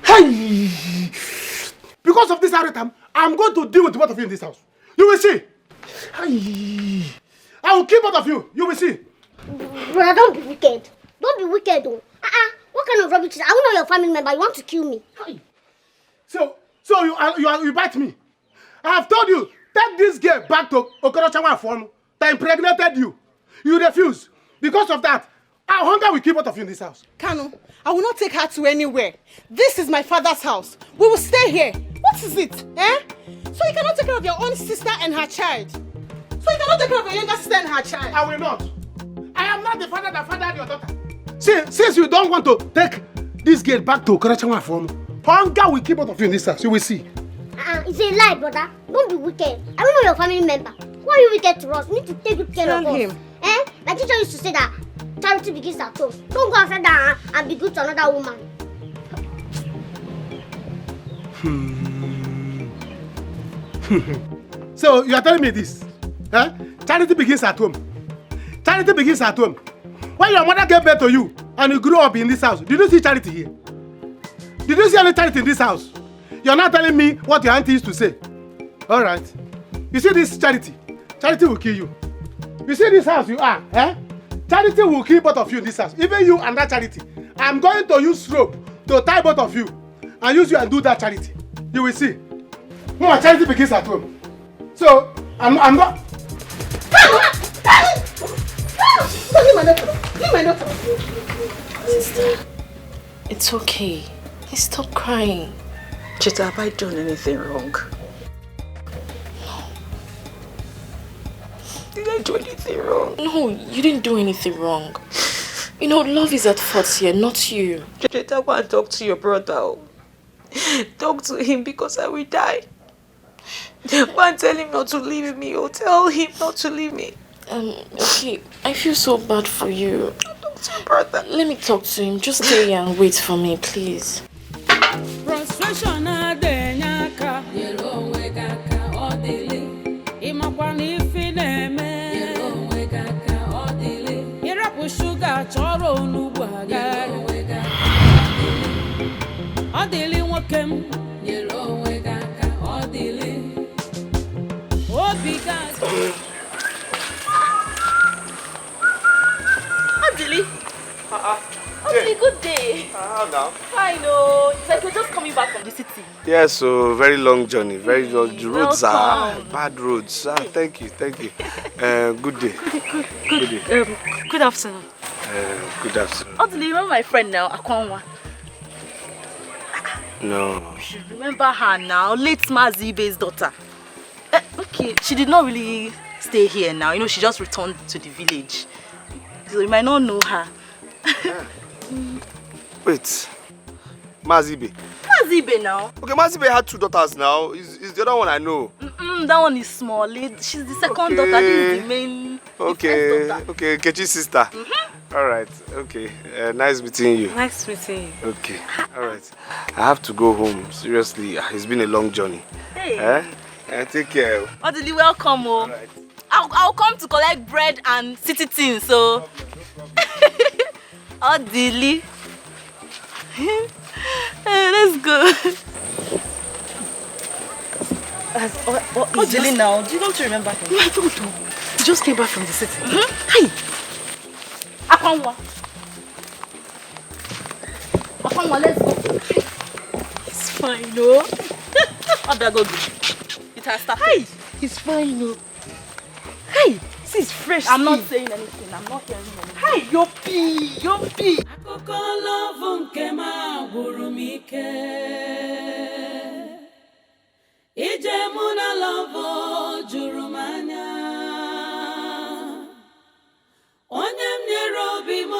Hey! Because of this Aritam, I'm going to deal with both of you in this house. You will see. Hey! I will kill both of you. You will see. Brother, don't be wicked. Don't be wicked, though. What kind of rubbish is that? I'm not your family member. You want to kill me. Hey. So you bite me. I have told you, take this girl back to Okorochawa farm that impregnated you. You refuse. Because of that, our hunger will keep both of you in this house. Kanu, I will not take her to anywhere. This is my father's house. We will stay here. What is it? Eh? So you cannot take care of your own sister and her child. So you cannot take care of your younger sister and her child. I will not. I am not the father that fathered your daughter. Since you don't want to take this girl back to Okorochawa farm, hunger will keep both of you in this house. You will see. It's a lie, brother. Don't be wicked. I'm not your family member. Why are you wicked to us? We need to take good care of us. Eh? My teacher used to say that charity begins at home. Don't go outside that and be good to another woman. So you are telling me this? Eh? Charity begins at home. Charity begins at home. When your mother gave birth to you and you grew up in this house, did you see charity here? Did you see any charity in this house? You're not telling me what your auntie used to say. All right. You see this charity? Charity will kill you. You see this house you are, eh? Charity will kill both of you in this house. Even you and that charity. I'm going to use rope to tie both of you and use you and do that charity. You will see. No, charity begins at home. So, I'm not... Leave my daughter. Sister, it's okay. Stop crying. Cheta, have I done anything wrong? Did I do anything wrong? No, you didn't do anything wrong. You know, love is at fault here, not you. Cheta, go and talk to your brother. Talk to him because I will die. Go and tell him not to leave me. Or tell him not to leave me. Okay, I feel so bad for you. Talk to your brother. Let me talk to him. Just stay here and wait for me, please. Frustration adenyaka yelo wegaka odili imakwani fineme yelo wegaka odili irapu sugar choro onugbu aga yelo wegaka odili nwokem yelo wegaka odili obiga Odili. Odili, good day. How now? Fine, oh. It's like you're just coming back from the city. Yes, so very long journey. Very long. The roads are bad roads. Thank you. Good day. Good day. Good afternoon. Good afternoon. Odili, you remember my friend now, Akwanwa? No. You should remember her now, late Mazibe's daughter. Okay, she did not really stay here now. You know, she just returned to the village. So you might not know her. Wait. Mazibe. Mazibe now. Okay, Mazibe had 2 daughters now. Is the other one I know? That one is small. She's the second daughter. This is the main. Okay. Okay, Kechi's sister. All right. Okay. Nice meeting you. Nice meeting you. Okay. All right. I have to go home. Seriously, it's been a long journey. Hey. Take care. Odili, welcome. Oh. Right. I'll come to collect bread and city things. So. Odili. Let's go. Odili now. Do you want to remember him? No, I don't know. He just came back from the city. Hi. Akwanwa. Akwanwa, let's go. He's fine, no? How do I go? It has started. Hi. He's fine, no? Hi. This is fresh. I'm not saying anything. I'm not hearing anything. Hi, Yopi. akụkọ love nke ma gwụrụ m ike ije mụ na love juru m anya onye m nyere obi m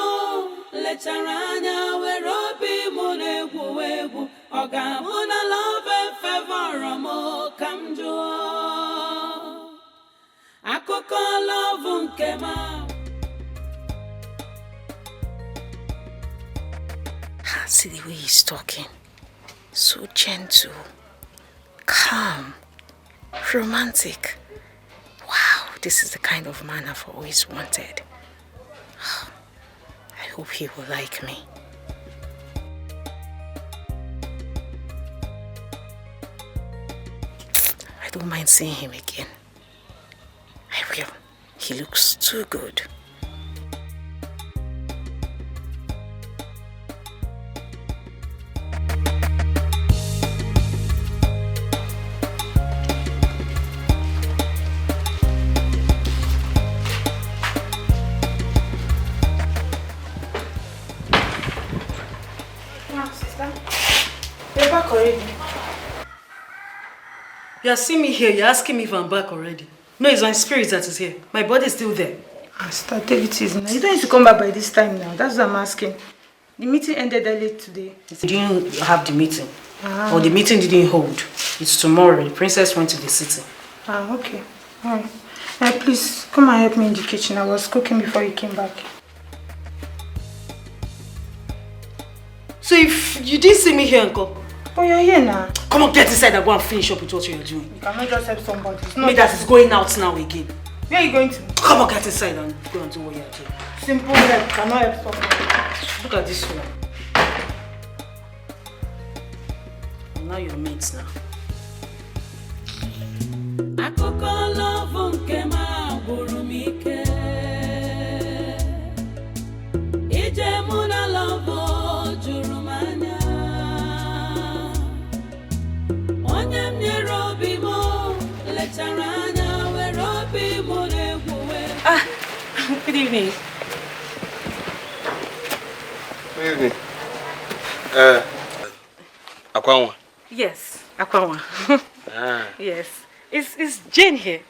lechara anya were obi m na-egwu egwu ọ ga-abụ na love fevọrọ m ka m jụọ akụkọ love nke ma. See the way he's talking. So gentle, calm, romantic. Wow, this is the kind of man I've always wanted. I hope he will like me. I don't mind seeing him again. I will. He looks too good. You're back already. You are seeing me here, you're asking me if I'm back already. No, it's my spirit that is here. My body is still there. Sister, take it easy now. You don't need to come back by this time now. That's what I'm asking. The meeting ended early today. You didn't have the meeting. Or the meeting didn't hold. It's tomorrow. The princess went to the city. Okay. Alright. Please, come and help me in the kitchen. I was cooking before you came back. So if you didn't see me here, Uncle? Oh, you're here now. Come on, get inside and go and finish up with what you're doing. You cannot just help somebody. It's Me that is going out now again. Where are you going to? Come on, get inside and go and do what you're doing. Simple help. Cannot help somebody. Look at this one. Now you're mates now. Akụkọ love nke ma gwụrụ m ike. Ije mụ na love juru m anya. Onye m nyere obi m lechara anya were obi m na-egwu. Good evening. Good evening. Akwanwa. Yes, Akwanwa. Yes. Is Jane here?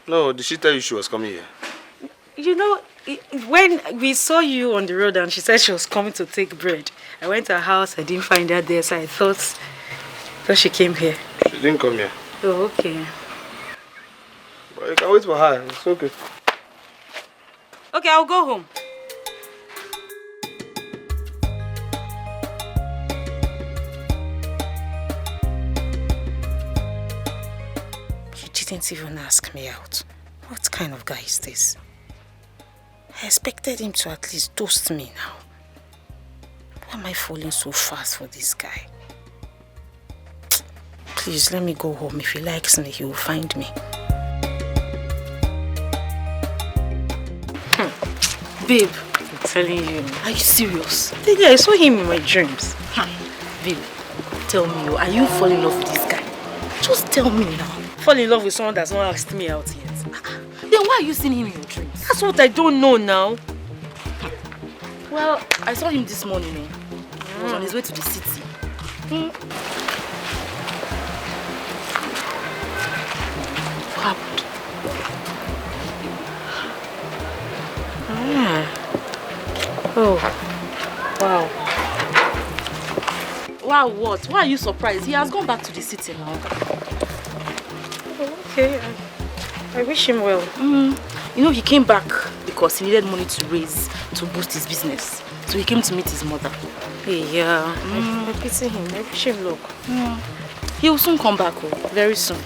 No, did she tell you she was coming here? You know, when we saw you on the road and she said she was coming to take bread, I went to her house, I didn't find her there, so I thought she came here. She didn't come here. Oh, okay. But you can wait for her, it's okay. Okay, I'll go home. He didn't even ask me out. What kind of guy is this? I expected him to at least toast me now. Why am I falling so fast for this guy? Please, let me go home. If he likes me, he will find me. Babe, I'm telling you. Are you serious? Yeah, I saw him in my dreams. Babe, tell me, are you falling in love with this guy? Just tell me now. Fall in love with someone that's not asked me out yet. Then why are you seeing him in your dreams? That's what I don't know now. Well, I saw him this morning. He was on his way to the city. What happened? Oh, wow. Wow, what? Why are you surprised? He has gone back to the city now. Okay, I wish him well. You know, he came back because he needed money to raise to boost his business. So he came to meet his mother. Yeah, I pity him. I wish him luck. He will soon come back, very soon.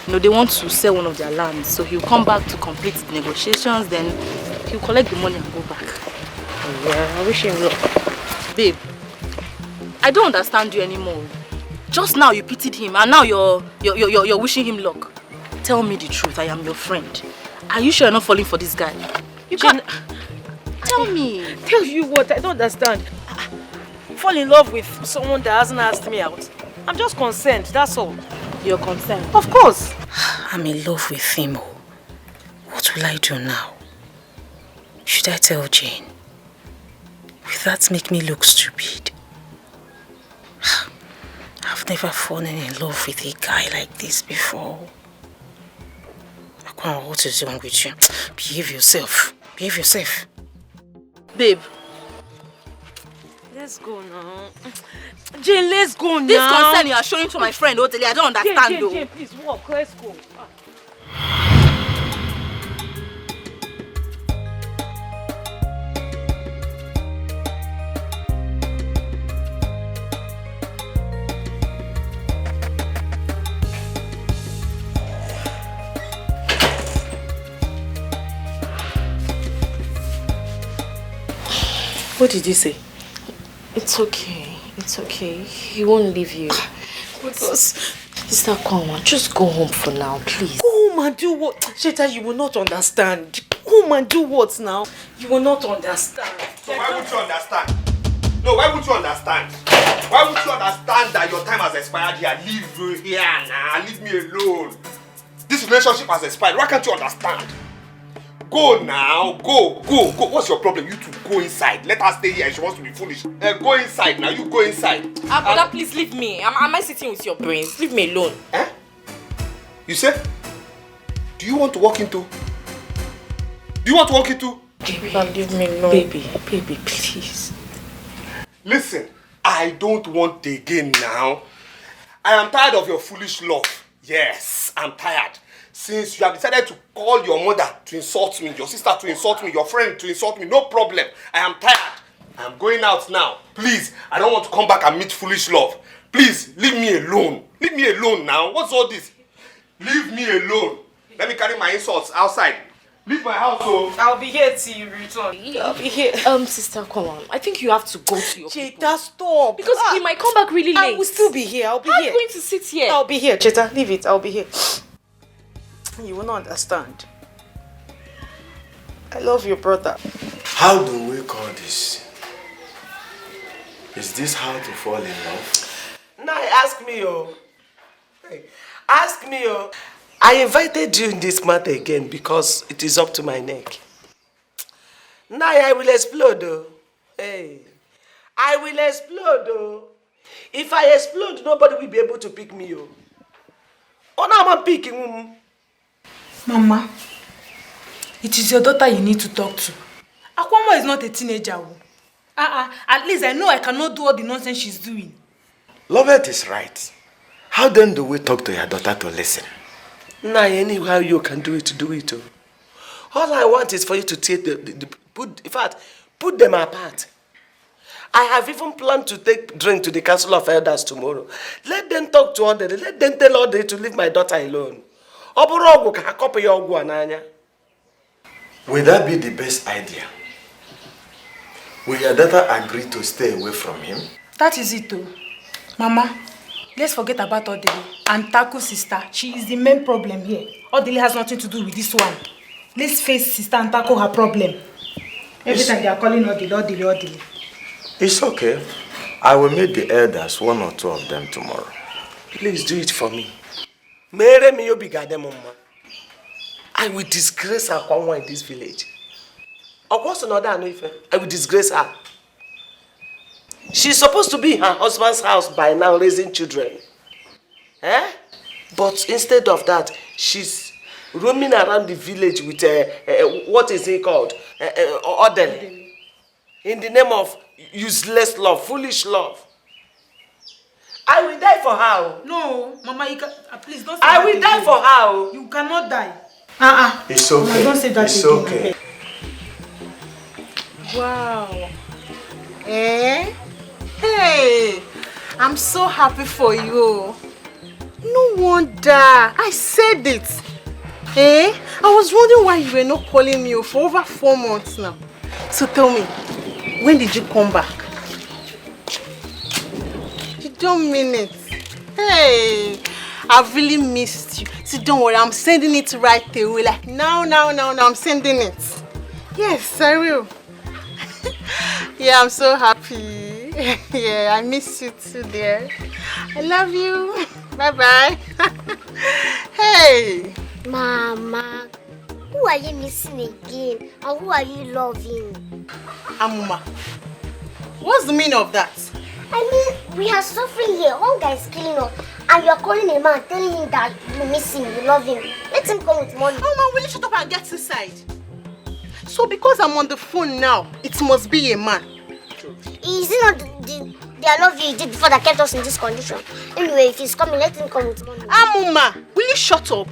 You know, they want to sell one of their lands, so he'll come back to complete the negotiations, then he'll collect the money and go back. Yeah, I wish him luck. Babe, I don't understand you anymore. Just now you pitied him, and now you're wishing him luck. Tell me the truth, I am your friend. Are you sure you're not falling for this guy? You can't... Tell me. Tell you what, I don't understand. Fall in love with someone that hasn't asked me out. I'm just concerned, that's all. You're concerned? Of course. I'm in love with him. What will I do now? Should I tell Jane? Will that make me look stupid? I've never fallen in love with a guy like this before. Akwan, what is wrong with you? Behave yourself. Behave yourself. Babe. Let's go now. Jane, let's go now. This concern you are showing to my friend, Oteli, I don't understand though. Jane, please walk. Let's go. What did he say? It's okay. It's okay. He won't leave you. Because, Sister Kwanwa, just go home for now, please. Go home and do what? Sheta, you will not understand. Go home and do what now? You will not understand. So why would you understand? No, why would you understand? Why would you understand that your time has expired here? Leave you here now. Leave me alone. This relationship has expired. Why can't you understand? Go now. Go. What's your problem? You two go inside. Let her stay here. She wants to be foolish. Go inside now. You go inside. Brother, please leave me. Am I sitting with your brains? Leave me alone. Eh? You say? Do you want to walk into? Baby, leave me alone. Baby, please. Listen, I don't want again now. I am tired of your foolish love. Yes, I'm tired. Since you have decided to call your mother to insult me, your sister to insult me, your friend to insult me, no problem. I am tired. I'm going out now. Please, I don't want to come back and meet foolish love. Please, leave me alone. Leave me alone now. What's all this? Leave me alone. Let me carry my insults outside. Leave my house, oh. I'll be here till you return. I'll be here. Sister, come on. I think you have to go to your people. Cheta, stop. Because he might come back really late. I will still be here. I'll be How here. are you going to sit here? I'll be here. Cheta, leave it. I'll be here. You will not understand. I love your brother. How do we call this? Is this how to fall in love? Now ask me, oh. Hey, ask me, oh. I invited you in this matter again because it is up to my neck. Now I will explode, oh. Hey, I will explode, oh. If I explode, nobody will be able to pick me, oh. Oh, now I'm picking. Mama, it is your daughter you need to talk to. Akwanwa is not a teenager. At least I know I cannot do all the nonsense she's doing. Lovett is right. How then do we talk to your daughter to listen? Nah, anyhow you can do it, oh. All I want is for you to take put them apart. I have even planned to take drink to the Council of Elders tomorrow. Let them talk to Audrey. Let them tell Audrey to leave my daughter alone. Will that be the best idea? Will your daughter agree to stay away from him? That is it, though. Mama, let's forget about Odile and tackle sister. She is the main problem here. Odile has nothing to do with this one. Let's face sister and tackle her problem. Every time they are calling Odile. It's okay. I will meet the elders, 1 or 2 of them tomorrow. Please do it for me. I will disgrace Akwanwa in this village. I will disgrace her. She's supposed to be in her husband's house by now raising children. But instead of that, she's roaming around the village with what is it called? Odele. In the name of useless love, foolish love. I will die for her. No, Mama, you can, please don't say I will die for her. You cannot die. It's okay. Mama, don't say that it's again. Okay. Wow. Hey, I'm so happy for you. No wonder. I said it. I was wondering why you were not calling me for over 4 months now. So tell me, when did you come back? You don't mean it. Hey, I've really missed you. See, don't worry, I'm sending it right away. Like now, I'm sending it. Yes, I will. Yeah, I'm so happy. Yeah, I miss you too, dear. I love you. Bye-bye. Hey. Mama, who are you missing again? And who are you loving? Amuma. What's the meaning of that? I mean, we are suffering here. Hunger is killing us. And you are calling a man, telling him that you miss him, you love him. Let him come with money. Oh, man, will you shut up and get inside? So because I'm on the phone now, it must be a man. Is it not the I love you did before that kept us in this condition? Anyway, if he's coming, let him come with money. Amuma, will you shut up?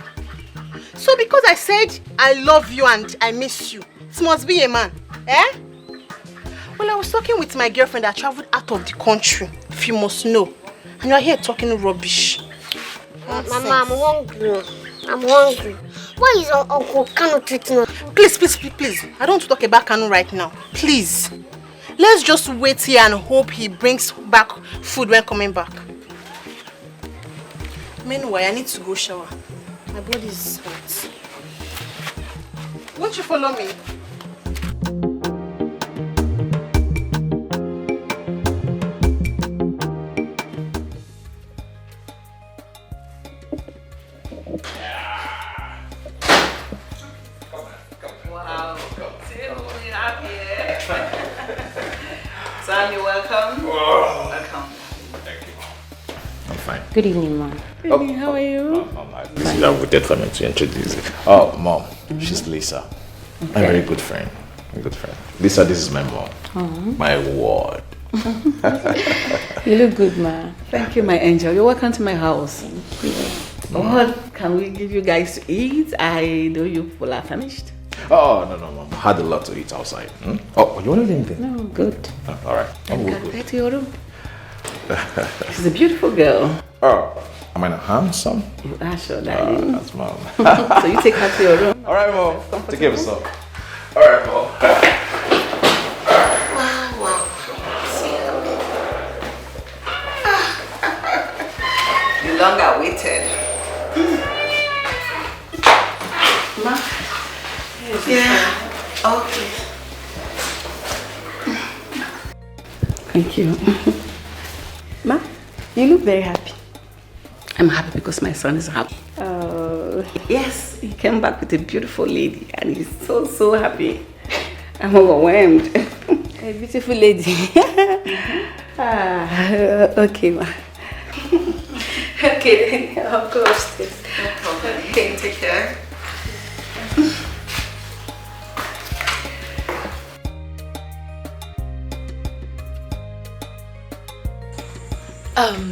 So because I said I love you and I miss you, it must be a man, Well, I was talking with my girlfriend that traveled out of the country, if you must know. And you're here talking rubbish. Mama, I'm hungry. I'm hungry. Why is Uncle Kanu treating us? Please. I don't want to talk about Kanu right now. Please. Let's just wait here and hope he brings back food when coming back. Meanwhile, I need to go shower. My body is hot. Won't you follow me? Sam, welcome. Welcome. Thank you. I'm fine. Good evening, Mom. Good evening, how are you? This is I waited for me to introduce you. Oh, Mom, she's Lisa. Okay. A very good friend. A good friend. Lisa, this is my mom. My ward. You look good, ma. Thank you, my angel. You're welcome to my house. What can we give you guys to eat? I know you people are famished. Oh, no, Mom. I had a lot to eat outside. Oh, you want anything? No, good. Oh, all right. Can we go to your room? She's a beautiful girl. Oh, am I not handsome? You are sure, darling. That's Mom. So you take her to your room. All right, Mom. Take care of yourself. All right, Mom. Wow. The long awaited. Ma. Yeah. Okay. Thank you. Ma, you look very happy. I'm happy because my son is happy. Yes, he came back with a beautiful lady and he's so happy. I'm overwhelmed. A beautiful lady. Okay, ma. Okay, then I'll go upstairs. No problem. Okay, take care.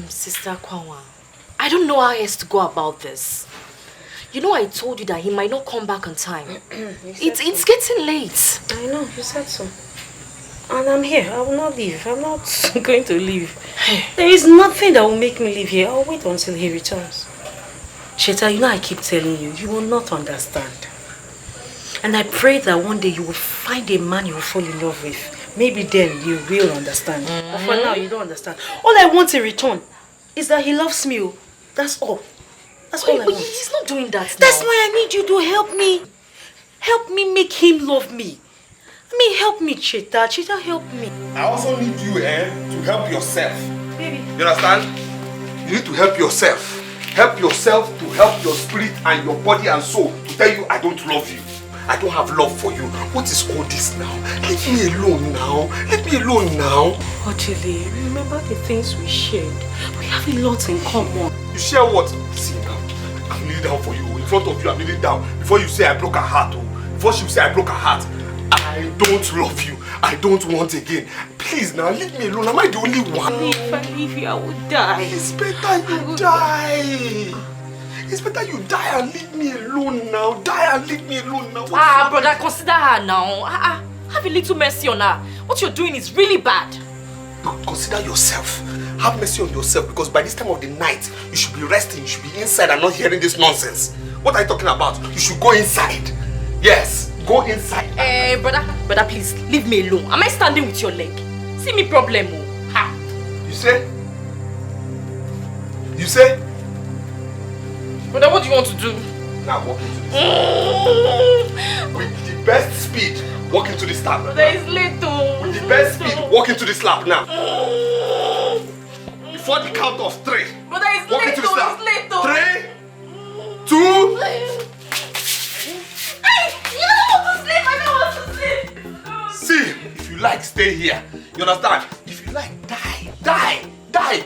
Sister Kwanwa, I don't know how else to go about this. You know, I told you that he might not come back on time. It's getting late. I know, you said so. And I'm here. I will not leave. I'm not going to leave. There is nothing that will make me leave here. I'll wait until he returns. Sheta, you know I keep telling you, you will not understand. And I pray that one day you will find a man you will fall in love with. Maybe then you will understand. But for now, you don't understand. All I want in return is that he loves me. That's all. That's all I want. He's not doing that now. That's why I need you to help me. Help me make him love me. I mean, help me, Cheta. Cheta, help me. I also need you to help yourself. Baby. You understand? You need to help yourself. Help yourself to help your spirit and your body and soul to tell you I don't love you. I don't have love for you. What is all this now? Leave me alone now. Leave me alone now. Otile, remember the things we shared. We have a lot in common. You share what? See now, I'm kneeling down for you. In front of you, I'm kneeling down. Before you say I broke her heart, before she say I broke her heart, I don't love you. I don't want again. Please now, leave me alone. Am I the only one? If I leave you, I would die. It's better you die. It's better you die and leave me alone now. Die and leave me alone now. Brother, consider her now. Have a little mercy on her. What you're doing is really bad. Look, consider yourself. Have mercy on yourself because by this time of the night, you should be resting. You should be inside and not hearing this nonsense. What are you talking about? You should go inside. Yes, go inside. Brother, please, leave me alone. Am I standing with your leg? See me problem. Ha. You say? You say? Brother, what do you want to do? Now walk into this with the best speed, walk into the slap. Brother, it's late though. With the best speed, walk into the slap now. Before the count of 3. Brother, it's walk late into the slap. It's late though. 3, 2. You don't want to sleep. I don't want to sleep. See, if you like, stay here. You understand? If you like, die.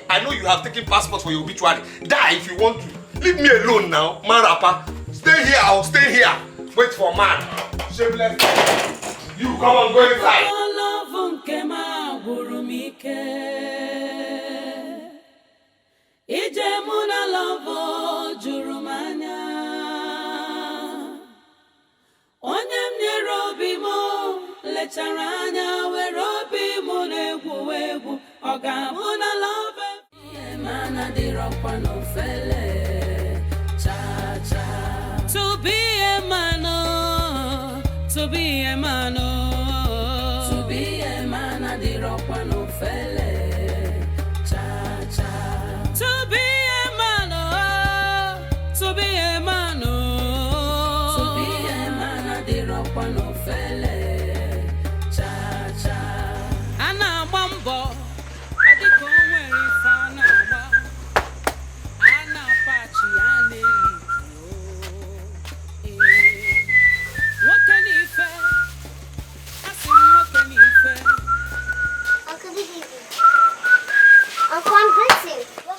I know you have taken passports for your obituary. Die if you want to. Leave me alone now, man rapper. Stay here, I'll stay here. Wait for man. Shameless. You come on, go inside. To be a man, oh, to be a man, oh, to be a man,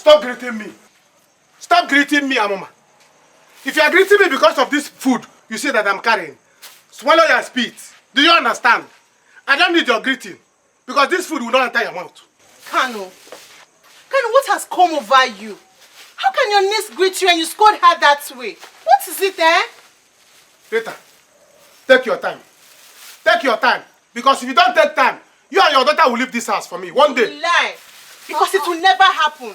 Stop greeting me. Stop greeting me, Amoma. If you are greeting me because of this food you see that I'm carrying, swallow your spit. Do you understand? I don't need your greeting because this food will not enter your mouth. Kanu, what has come over you? How can your niece greet you and you scold her that way? What is it, eh? Rita, take your time. Take your time. Because if you don't take time, you and your daughter will leave this house for me one day. You lie. Because it will never happen.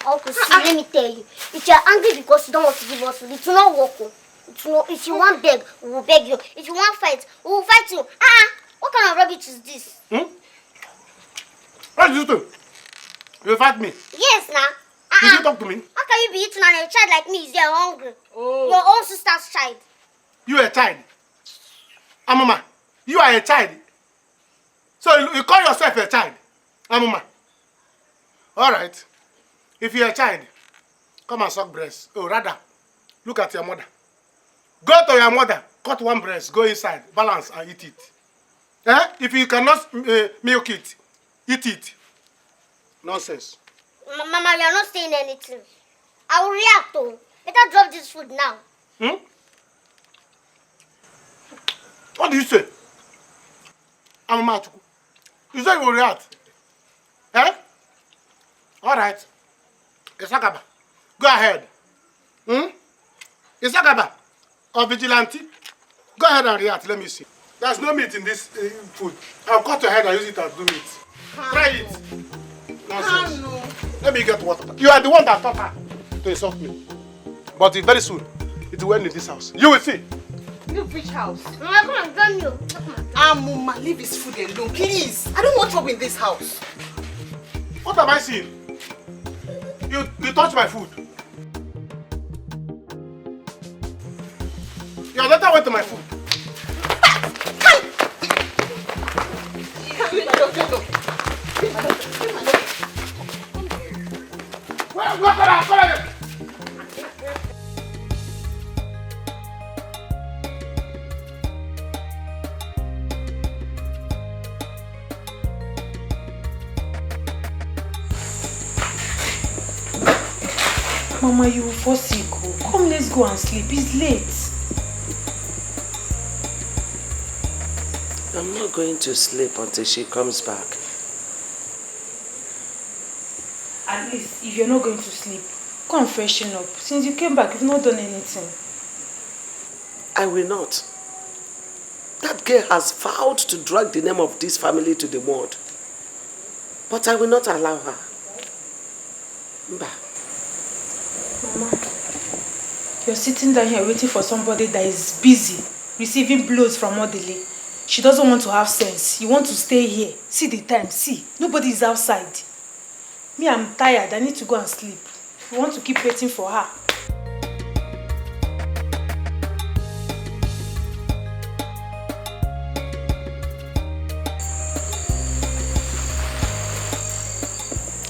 Uncle, see, let me tell you. If you are angry because you don't want to give us food, it will not work. It will not, if you want beg, we will beg you. If you want fight, we will fight you. What kind of rubbish is this? What did you do? You fight me? Yes, now. Did you talk to me? How can you be eating and a child like me is there hungry? Your own sister's child. You are a child. Amoma, you are a child. So you call yourself a child. Amoma. Alright. If you're a child, come and suck breast. Oh, rather, look at your mother. Go to your mother, cut one breast, go inside, balance and eat it. If you cannot milk it, eat it. Nonsense. Mama, you are not saying anything. I will react to. Better drop this food now. What do you say? Amoma, you say you will react? Alright. Isakaba, go ahead. Isakaba, or vigilante, go ahead and react. Let me see. There's no meat in this food. I'll cut your head and use it as do meat. Try it. Nonsense. Let me get water. You are the one that taught her to insult me. But very soon, it will end in this house. You will see. Leave which house? Mama, come on, join you. Amoma, leave his food alone, please. I don't want trouble in this house. What am I seeing? You touch my food. Your daughter went to my food. Mama, you will fall sick. Come, let's go and sleep. It's late. I'm not going to sleep until she comes back. At least, if you're not going to sleep, go and freshen up. Since you came back, you've not done anything. I will not. That girl has vowed to drag the name of this family to the mud. But I will not allow her. Mba. Mama, you're sitting down here waiting for somebody that is busy receiving blows from Odile. She doesn't want to have sense. You want to stay here. See the time. See, nobody is outside. Me, I'm tired. I need to go and sleep. You want to keep waiting for her.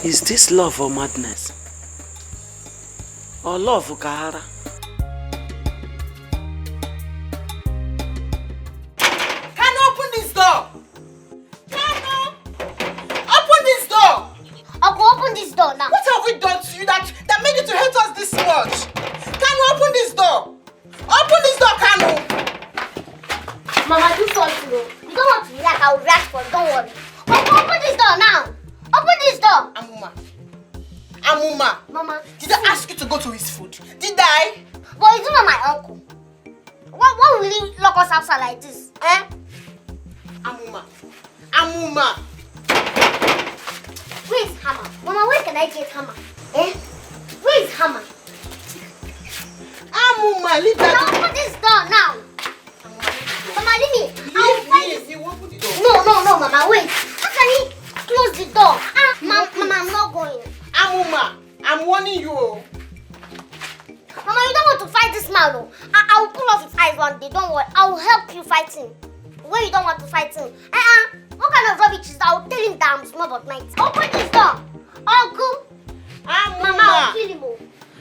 Is this love or madness? Or love, Ukahara? Can you open this door? Can open this door? Uncle, open this door now. What have we done to you that made you to hate us this much? Can you open this door? Open this door, Kanu. Mama, do something. You don't want to react. I will react for it. Don't worry. Uncle, open this door now. Open this door. Amuma. Mama. Did I ask you to go to his food? Did I? But he's not my uncle. Why will he lock us outside like this? Amuma. Where is hammer? Mama, where can I get hammer? Where is hammer? Amuma, leave that. Now open this door now. Mama, leave me. Leave. You open the door. No, Mama, wait. How can he close the door? Mama, I'm not going. Amuma, I'm warning you. Mama, you don't want to fight this man, though. I will pull off his eyes one day. Don't worry. I will help you fight him. When you don't want to fight him. What kind of rubbish is that? I will tell him that I'm small but mighty. Open this door. Uncle. Mama, I will kill him.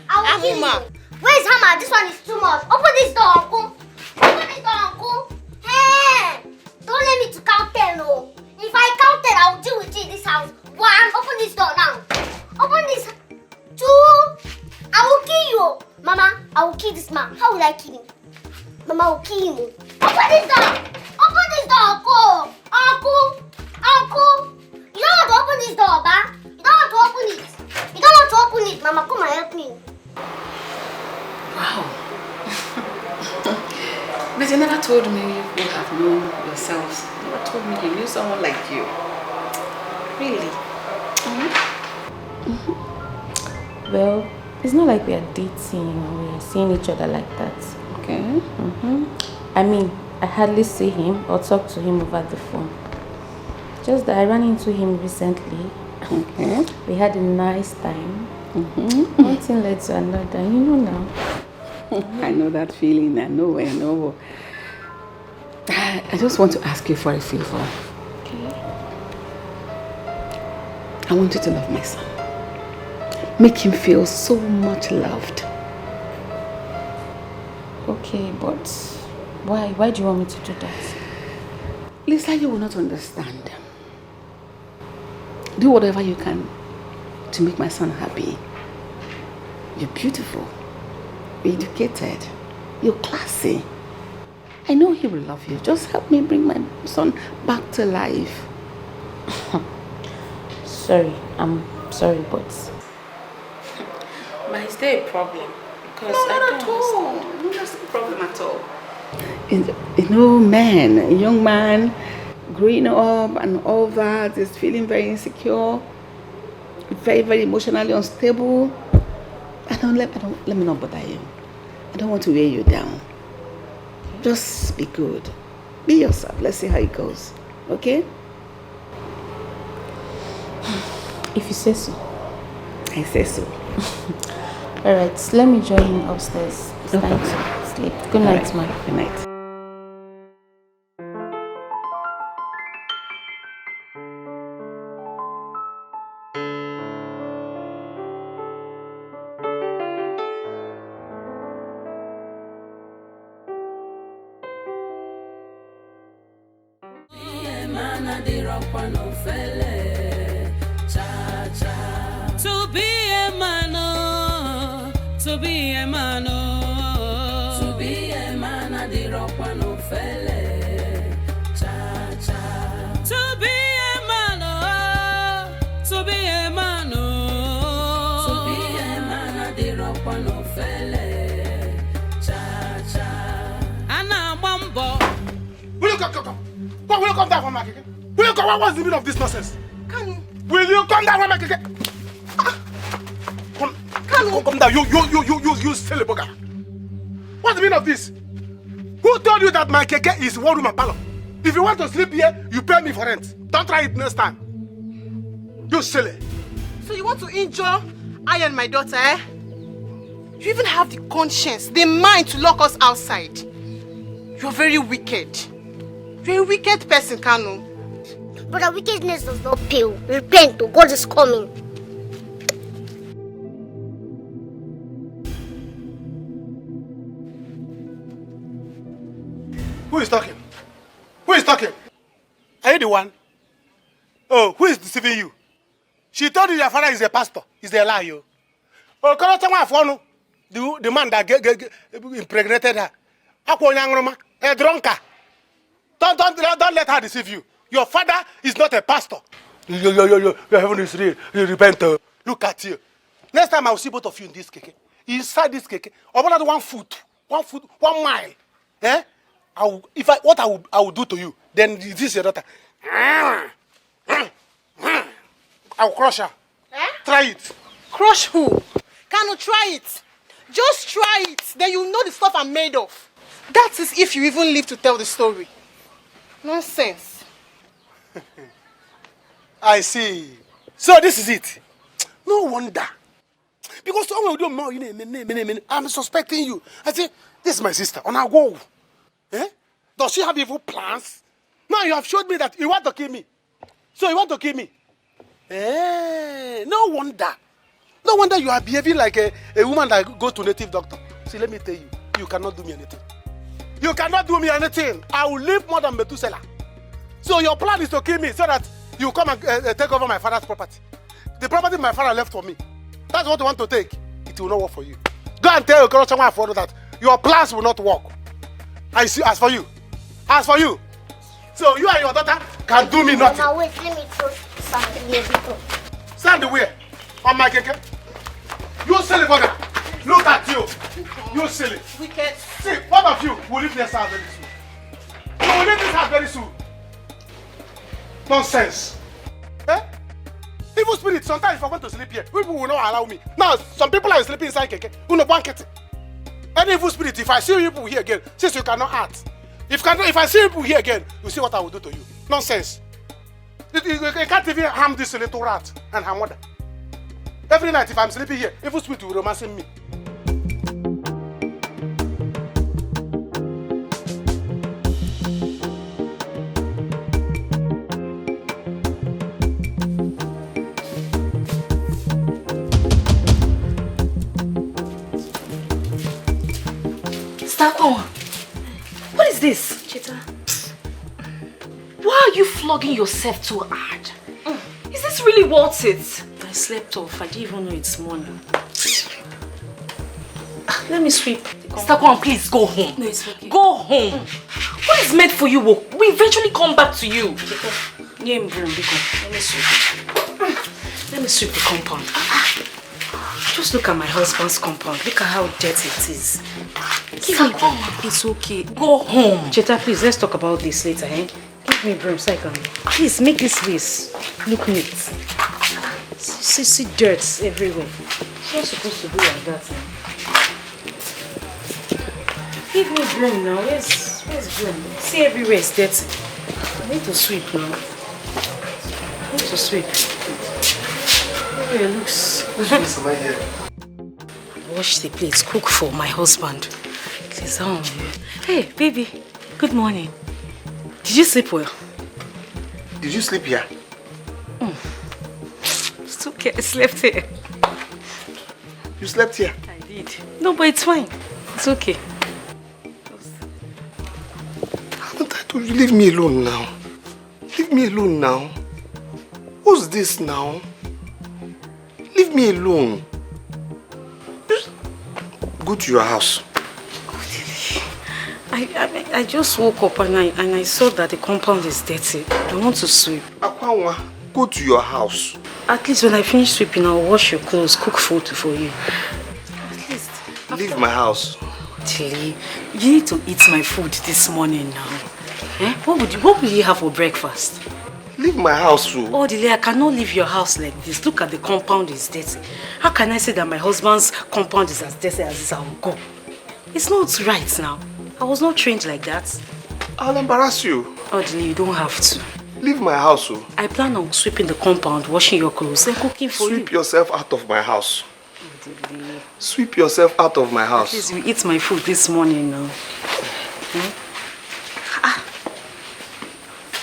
I will kill him. Where's hammer? This one is too much. Open this door, Uncle. Open this door, Uncle. Hey! Don't let me to count 10, no. If I count 10, I will deal with you in this house. 1. Open this door now. Open this. I will kill this man. How will I kill him? Mama, I will kill him. Open this door! Open this door, Uncle! Uncle! Uncle! You don't want to open this door, Ba? You don't want to open it. You don't want to open it. Mama, come and help me. Wow. But you never told me you would have known yourselves. You never told me you knew someone like you. Really? Well, it's not like we are dating or we are seeing each other like that. Okay. I mean, I hardly see him or talk to him over the phone. Just that I ran into him recently. Okay. We had a nice time. One thing led to another, you know now. I know that feeling. I know. I just want to ask you for a favor. Okay. I want you to love my son. Make him feel so much loved. Okay, but why? Why do you want me to do that? Lisa, you will not understand. Do whatever you can to make my son happy. You're beautiful. You're educated. You're classy. I know he will love you. Just help me bring my son back to life. Sorry, I'm sorry, but... But is there a problem? Because no, not at all. No, there's no problem at all. You know, a young man, growing up and all that, is feeling very insecure, very, very emotionally unstable. Let me not bother you. I don't want to wear you down. Just be good. Be yourself. Let's see how it goes. Okay? If you say so. I say so. Alright, let me join him upstairs. It's time to sleep. Good night, right. man. Good night. To be a man, oh, to be a man, oh, to be a man, I did rock one of felle, cha cha. To be a man, oh, to be a man, oh, to be a man, I did rock one of felle, cha cha. Anna Mambo. Will you come? Will you come down from my keke? Will you come? What's the meaning of this nonsense? Will you come down from my keke? Come down, you silly bugger. What's the meaning of this? Who told you that my keke is one room and parlor? If you want to sleep here, you pay me for rent. Don't try it next time. You silly. So you want to injure I and my daughter, eh? You even have the conscience, the mind to lock us outside. You're very wicked. You're a wicked person, Kanu. But the wickedness does not pay. Repent, God is coming. Who is talking? Who is talking? Are you the one? Oh, who is deceiving you? She told you your father is a pastor. He's a liar. Oh, come on, the man that impregnated her. A drunker. Don't let her deceive you. Your father is not a pastor. Your heaven is real. You repent. Look at you. Next time I will see both of you in this keke. Inside this keke. About 1 foot. 1 foot, 1 mile. Eh? What I will do to you, then this is your daughter. I will crush her. Eh? Try it. Crush who? Kanu, try it. Just try it. Then you know the stuff I'm made of. That is if you even live to tell the story. Nonsense. I see. So this is it. No wonder. Because someone will do more. I'm suspecting you. I say, this is my sister. On our go. Eh? Does she have evil plans? Now you have showed me that you want to kill me. So you want to kill me? Eh? No wonder. No wonder you are behaving like a woman that goes to native doctor. See, let me tell you, you cannot do me anything. You cannot do me anything. I will live more than Methuselah. So your plan is to kill me so that you come and take over my father's property. The property my father left for me. That's what you want to take. It will not work for you. Go go and tell Okorocha for that your plans will not work. I see. As for you, so you and your daughter can do me nothing. Now wait, let me throw sand here before. Sand where? On my keke. You silly bugger. Look at you. You silly. Wicked. See, one of you will leave this house very soon. You will leave this house very soon. Nonsense. Eh? Evil spirit, sometimes if I want to sleep here, people will not allow me. Now, some people are sleeping inside keke. You know, blanket. Any evil spirit, if I see people here again, since you cannot act, if I see people here again, you see what I will do to you. Nonsense. You can't even harm this little rat and her mother. Every night, if I'm sleeping here, evil spirit will romancing me. What is this? Cheta. Why are you flogging yourself too hard? Is this really worth it? I slept off. I didn't even know it's morning. Let me sweep. Stakwan, please go home. No, it's okay. Go home. What is meant for you will eventually come back to you. Let me sweep. Let me sweep the compound. Just look at my husband's compound. Look at how dirty it is. Give me broom. It's okay. Go home. Cheta, please, let's talk about this later, eh? Give me broom so I can... Please, make this place look neat. See dirt everywhere. It's not supposed to be like that, eh? Give me broom now. Where's broom? See, everywhere is dirty. I need to sweep now. I need to sweep. Everywhere looks... Wash the plates, cook for my husband. Please, Hey, baby. Good morning. Did you sleep well? Did you sleep here? It's okay. I slept here. You slept here? I did. No, but it's fine. It's okay. Leave me alone now. Leave me alone now. What's this now? Leave me alone. Just go to your house. I just woke up and I saw that the compound is dirty. I want to sweep. Akwanwa, go to your house. At least when I finish sweeping, I'll wash your clothes, cook food for you. At least. Leave my house. Tilly, you need to eat my food this morning now. Eh? What will you have for breakfast? Leave my house, too. Oh, Dile, I cannot leave your house like this. Look at the compound is dirty. How can I say that my husband's compound is as dirty as this? I will go. It's not right now. I was not trained like that. I'll embarrass you. Oh, Dile, you don't have to. Leave my house, too. I plan on sweeping the compound, washing your clothes, and cooking for you. Sweep yourself out of my house. Sweep yourself out of my house. Please, you eat my food this morning now.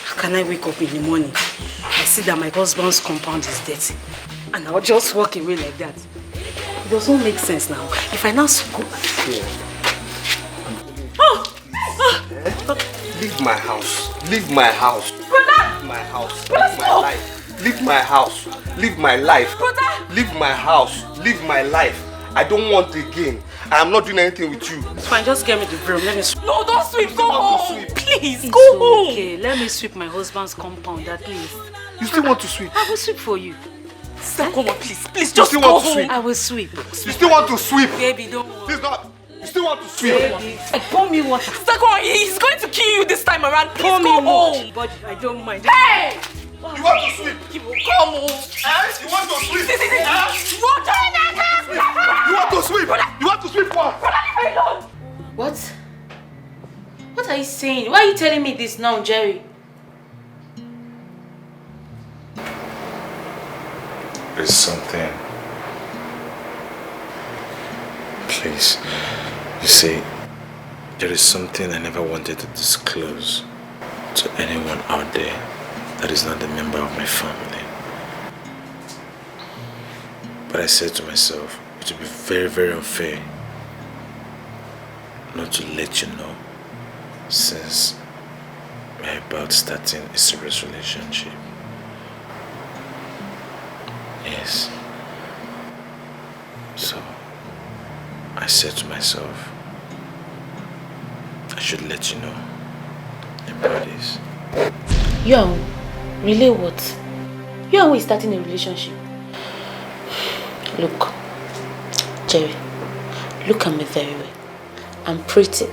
How can I wake up in the morning? I see that my husband's compound is dirty. And I'll just walk away like that. It doesn't make sense now. If I now go back... Leave my house. Leave my house. Leave my house. Leave my life. Leave my house. Leave my life. Leave my house. Leave my life. I don't want again. I am not doing anything with you. It's fine, just get me the broom. Let me sweep. No, don't sweep. Go home. Please, it's go home. Okay, let me sweep my husband's compound at least. You still want to sweep? I will sweep for you. Stop, come on, please, just still go want to home. sweep? I will sweep. You still want to sweep? Baby, don't worry. Please not. You still want to sweep? Baby, pour me water. Stakwan, he's going to kill you this time around. Please Pour me go water. home. But I don't mind. Hey! You want to sweep? Come on. You want to sweep? You want to sweep? You want to sweep what? What? What are you saying? Why are you telling me this now, Jerry? There's something. Please. You see, there is something I never wanted to disclose to anyone out there that is not a member of my family. But I said to myself, it would be very, very unfair not to let you know, since we're about starting a serious relationship. Yes. So, I I said to myself, I should let you know about this. You really what? You and we starting a relationship? Look, Jerry, look at me very well. I'm pretty,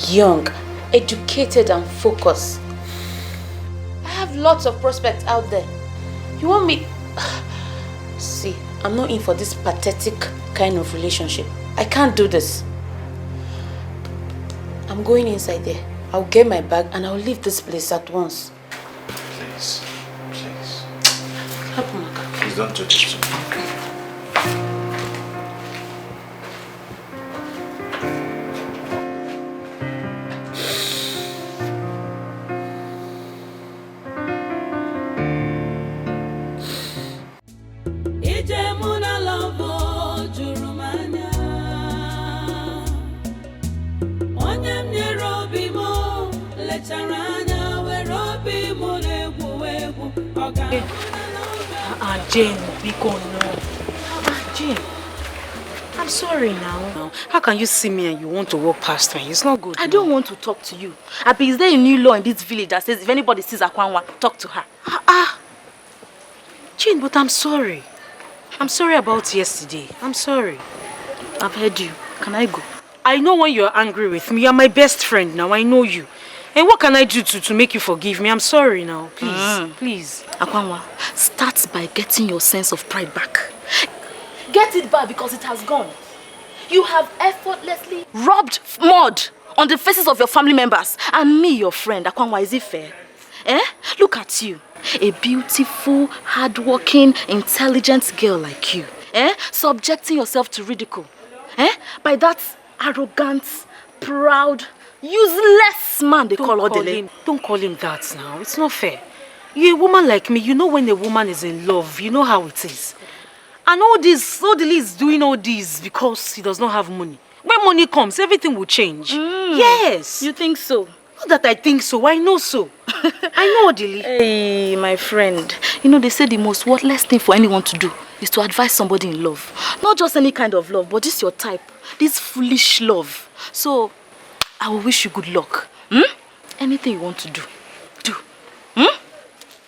young, educated and focused. I have lots of prospects out there. You want me... See, I'm not in for this pathetic kind of relationship. I can't do this. I'm going inside there. I'll get my bag and I'll leave this place at once. Please, please. Help me. Please don't do this to me. Jane, be gone now. Jane, I'm sorry now. How can you see me and you want to walk past me? It's not good. I don't want to talk to you. Abi, is there a new law in this village that says if anybody sees Akwanwa, talk to her? Jane, but I'm sorry. I'm sorry about yesterday. I'm sorry. I've heard you. Can I go? I know when you're angry with me. You're my best friend now. I know you. And what can I do to make you forgive me? I'm sorry now. Please, please. Akwanwa, start by getting your sense of pride back. Get it back because it has gone. You have effortlessly rubbed mud on the faces of your family members. And me, your friend, Akwanwa, is it fair? Look at you. A beautiful, hardworking, intelligent girl like you. Subjecting yourself to ridicule. By that arrogant, proud, useless man they call Odele. Don't call him that now. It's not fair. You're a woman like me. You know when a woman is in love. You know how it is. And all this, Odele is doing all this because he does not have money. When money comes, everything will change. Yes. You think so? Not that I think so. I know so. I know, Odele. Hey, my friend. You know, they say the most worthless thing for anyone to do is to advise somebody in love. Not just any kind of love, but this your type. This foolish love. So, I will wish you good luck. Anything you want to do, do.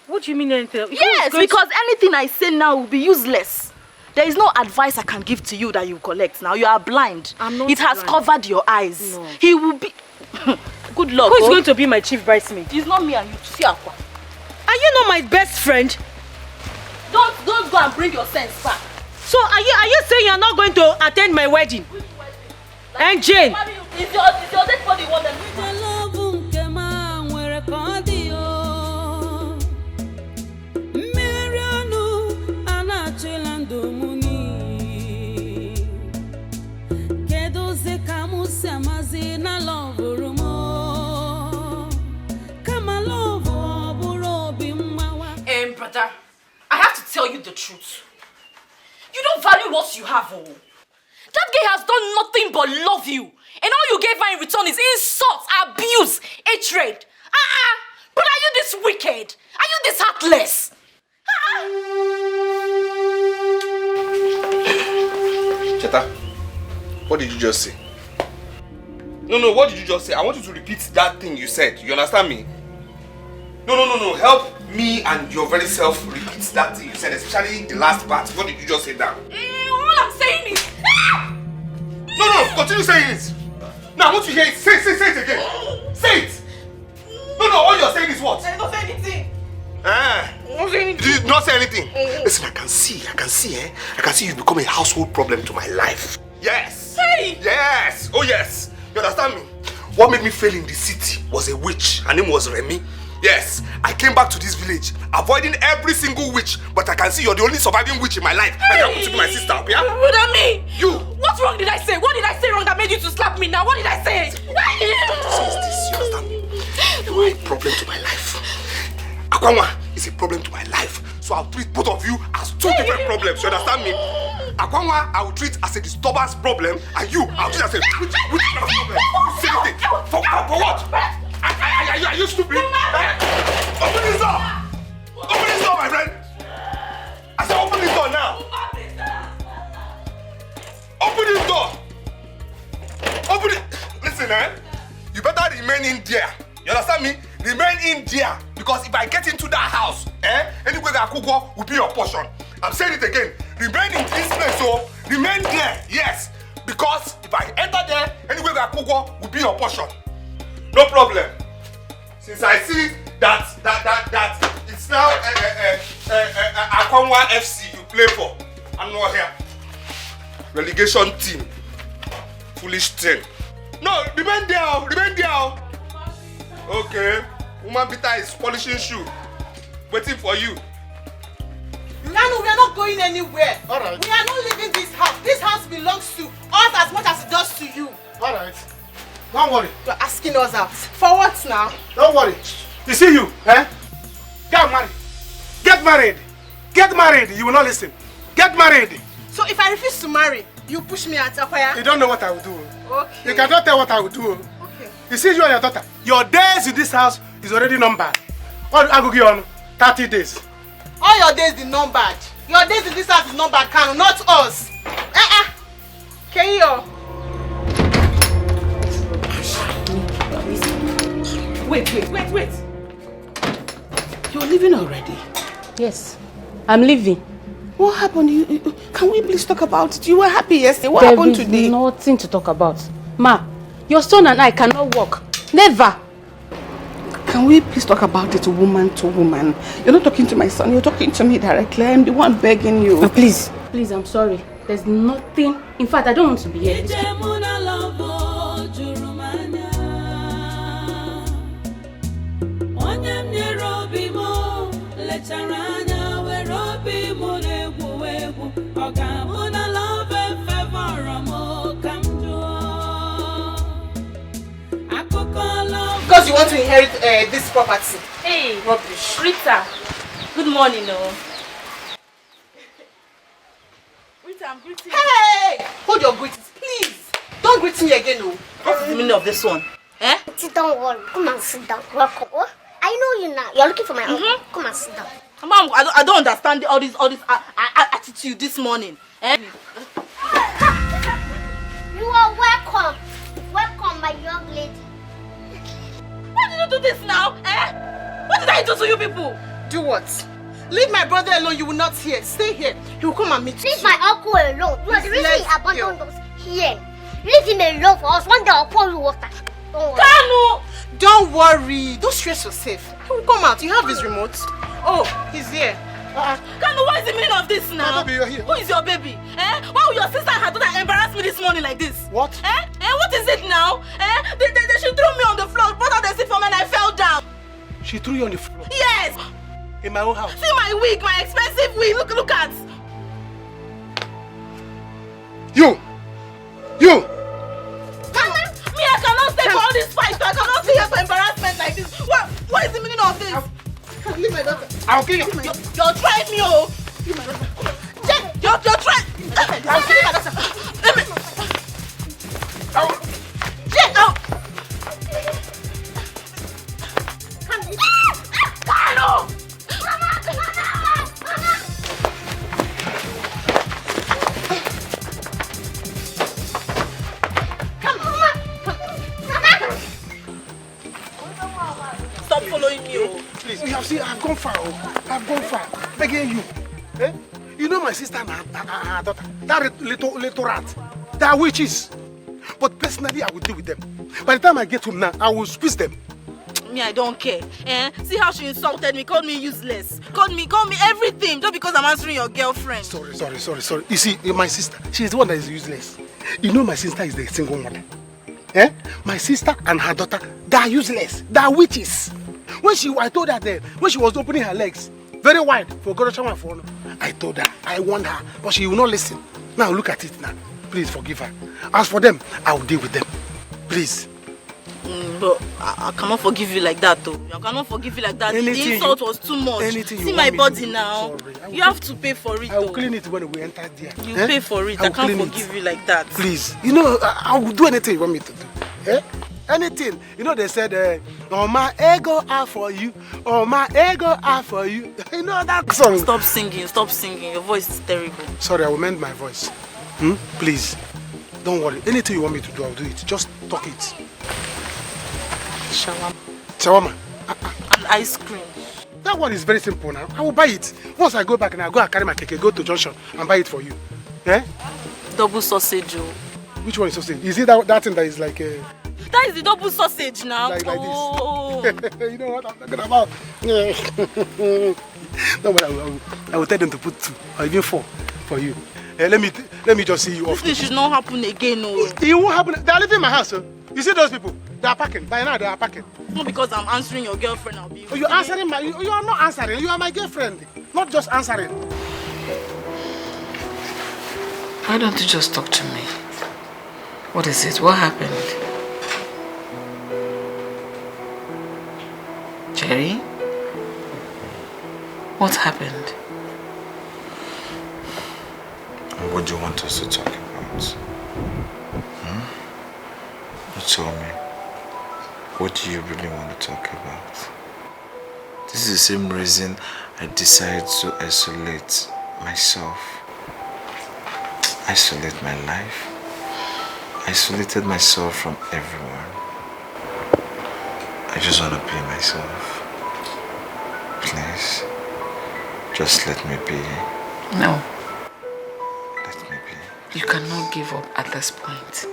What do you mean anything? Yes, because anything I say now will be useless. There is no advice I can give to you that you collect now. You are blind. I'm not It has blind. covered your eyes. No. He will be... Good luck. Who is going to be my chief bridesmaid? It's not me and you. See Akwa. Are you not my best friend? Don't go and bring your sense back. So are you saying you're not going to attend my wedding? And Jane? Is your dead body one that brother, I have to tell you the truth. You don't value what you have, oh. That guy has done nothing but love you. And all you gave her in return is insults, abuse, hatred. But are you this wicked? Are you this heartless? Cheta, what did you just say? No, what did you just say? I want you to repeat that thing you said. You understand me? No. Help me and your very self repeat that thing you said, especially the last part. What did you just say now? All I'm saying is... No, continue saying it. Now I want to hear it. Say it again. Say it. No, all you're saying is what? I didn't say anything. You did not say anything. Listen, I can see, I can see you become a household problem to my life. Yes. Hey. Yes. Oh yes. You understand me? What made me fail in the city was a witch. Her name was Remy. Yes, I came back to this village, avoiding every single witch, but I can see you're the only surviving witch in my life. And you happen to be my sister, okay? What I mean? You! What wrong did I say? What did I say wrong that made you to slap me now? What did I say? This, you understand me? You are a problem to my life. Akwanwa is a problem to my life. So I'll treat both of you as two different problems, you understand me? Akwanwa, I will treat as a disturbance problem, and you, I'll treat as a which problem? Same thing. For what? Are you stupid? Open this door! Open this door, my friend! I said open this door now! Open this door! listen, you better remain in there. You understand me? Remain in there. Because if I get into that house, anywhere that I could go will be your portion. I'm saying it again. Remain in this place, so remain there. Yes. Because if I enter there, anywhere that I could go will be your portion. No problem. Since I see that it's now Akonwa FC you play for, I'm not here. Relegation team. Foolish thing. No, remain there, remain there. Okay. Woman Peter is polishing shoe. Waiting for you. Nanu, we are not going anywhere. Alright. We are not leaving this house. This house belongs to us as much as it does to you. Alright. Don't worry. You're asking us out. For what now? Don't worry. You see you, Get married. Get married. Get married. You will not listen. Get married. So if I refuse to marry, you push me out, Akwaya? You don't know what I will do. Okay. You cannot tell what I will do. Okay. You see you and your daughter. Your days in this house is already numbered. I go give you 30 days. All your days is numbered. Your days in this house is numbered, Kanu, not us. Keyo. Wait. You're leaving already? Yes, I'm leaving. What happened? Can we please talk about it? You were happy yesterday. What happened today? There is nothing to talk about. Ma, your son and I cannot walk. Never. Can we please talk about it woman to woman? You're not talking to my son. You're talking to me directly. I'm the one begging you. Please, I'm sorry. There's nothing. In fact, I don't want to be here. Because you want to inherit this property. Hey, Rita. Good morning, Rita, I'm greeting you. Hey! Hold your greetings, please. Don't greet me again, What's the meaning of this one? Don't worry. Come and sit down. Welcome. I know you now. You're looking for my uncle. Come and sit down. Mom, I don't understand all this attitude this morning. You are welcome. Welcome, my young lady. Why did you do this now? What did I do to you people? Do what? Leave my brother alone. You will not hear. Stay here. He will come and meet you. Leave my uncle alone. You are the reason he abandoned us here. Leave him alone for us. One day I'll pour you water. Don't worry. Kanu! Don't worry. Don't stress yourself. He will come out. You have his remote. Oh, he's here. Kanu, what is the meaning of this now? Baby, you're here. Who is your baby? Why will your sister and her daughter embarrass me this morning like this? What? What is it now? She threw me on the floor, brought out the seat for me and I fell down. She threw you on the floor? Yes! In my own house? See my wig, my expensive wig. Look at. You! Me, I cannot stay for all this fight. I cannot stay here for embarrassment like this. What is the meaning of this? Leave my daughter. I'll kill you. You're trying me, oh. Leave my daughter. You're trying. I'll kill my daughter. Let me. Carlo! Stop following me, oh. Please, you have seen, I've gone far. I've gone far. Begging you. You know my sister and her daughter. That little rat. They are witches. But personally, I will deal with them. By the time I get home now, I will squeeze them. Me, I don't care. See how she insulted me, called me useless, called me everything just because I'm answering your girlfriend. Sorry. You see, my sister, she is the one that is useless. You know my sister is the single mother. My sister and her daughter, they are useless. They are witches. I told her when she was opening her legs, very wide for Gorochawa for I told her, I warned her, but she will not listen. Now look at it now. Please forgive her. As for them, I will deal with them. Please. But I cannot forgive you like that, though. I cannot forgive you like that. The insult was too much. See my body now. You have to pay for it, I will clean it when we enter there. You pay for it. I can't forgive you like that. Please. You know, I will do anything you want me to do. Anything. You know, they said, oh, my ego are for you. Oh, my ego are for you. You know that song? Stop singing. Your voice is terrible. Sorry, I will mend my voice. Please. Don't worry. Anything you want me to do, I'll do it. Just talk it. shawarma. Shawarma? And ice cream. That one is very simple now. I will buy it. Once I go back and I go and carry my keke, go to junction and buy it for you. Eh? Double sausage. Which one is sausage? Is it that thing that is like a... That is the double sausage now. Like oh. this. You know what I'm talking about? No, but I will tell them to put 2 or even 4 for you. Let me just see you off. This should not happen again. No. It won't happen. They are leaving my house. So. You see those people? They are packing. By now they are packing. Not because I'm answering your girlfriend. I'll be. Oh, you're answering my... You are not answering. You are my girlfriend. Not just answering. Why don't you just talk to me? What is it? What happened? Jerry? What happened? What do you want us to talk about? You tell me. What do you really want to talk about? This is the same reason I decided to isolate myself. Isolate my life. Isolated myself from everyone. I just want to be myself. Please. Just let me be. No. Let me be. You cannot give up at this point.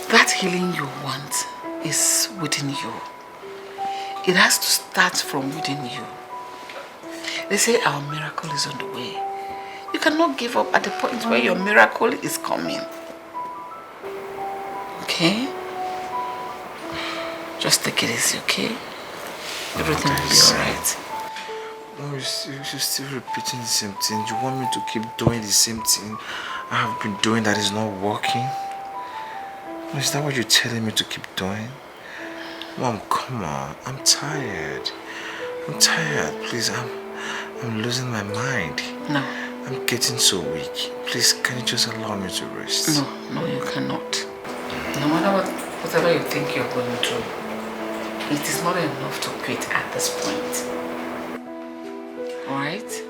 That healing you want is within you. It has to start from within you. They say our miracle is on the way. You cannot give up at the point where your miracle is coming. Okay? Just take it easy, okay? Everything will be alright. No, you're still repeating the same thing. You want me to keep doing the same thing I have been doing that is not working? Is that what you're telling me to keep doing? Mom, come on. I'm tired. I'm tired. Please, I'm losing my mind. No. I'm getting so weak. Please, can you just allow me to rest? No, you cannot. No matter whatever you think you're going through, it is not enough to quit at this point. Alright?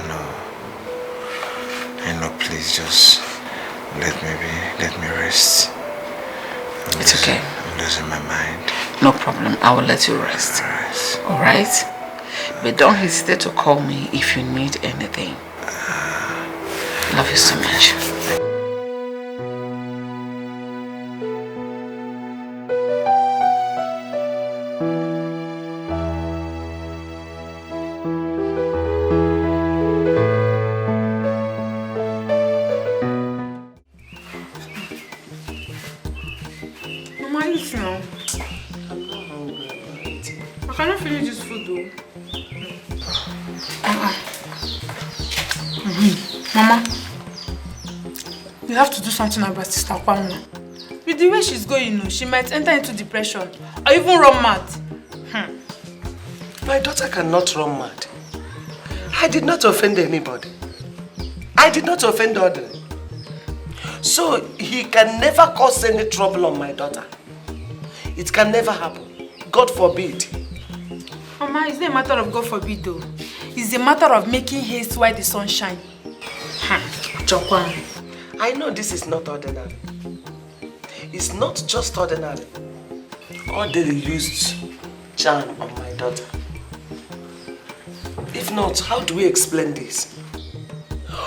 No. I know, please just let me be. Let me rest. It's okay. I'm losing my mind. No problem. I will let you rest. Alright? But don't hesitate to call me if you need anything. Love you so much. Mama, eat now. I cannot finish this food though. Mama, you have to do something about Sister Kwamna. With the way she's going, she might enter into depression or even run mad. My daughter cannot run mad. I did not offend anybody. I did not offend others. So he can never cause any trouble on my daughter. It can never happen. God forbid. Mama, it's not a matter of God forbid though. It's a matter of making haste while the sun shines. Chokwan, I know this is not ordinary. It's not just ordinary. God did used charm on my daughter. If not, how do we explain this?